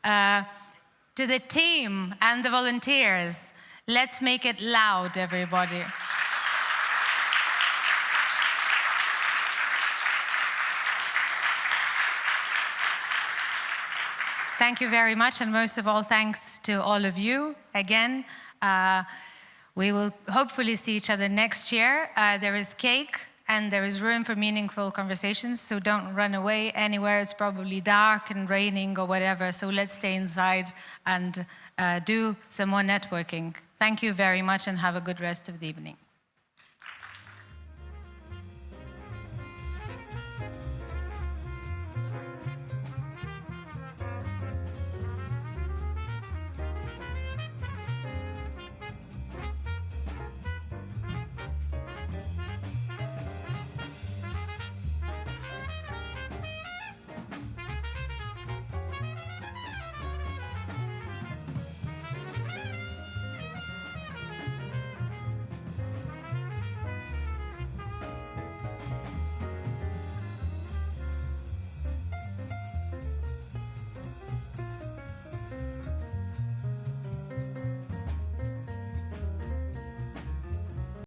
To the team and the volunteers, let's make it loud, everybody. Thank you very much, and most of all, thanks to all of you again. We will hopefully see each other next year. There is cake and there is room for meaningful conversations, so don't run away anywhere. It's probably dark and raining or whatever, so let's stay inside and do some more networking. Thank you very much and have a good rest of the evening.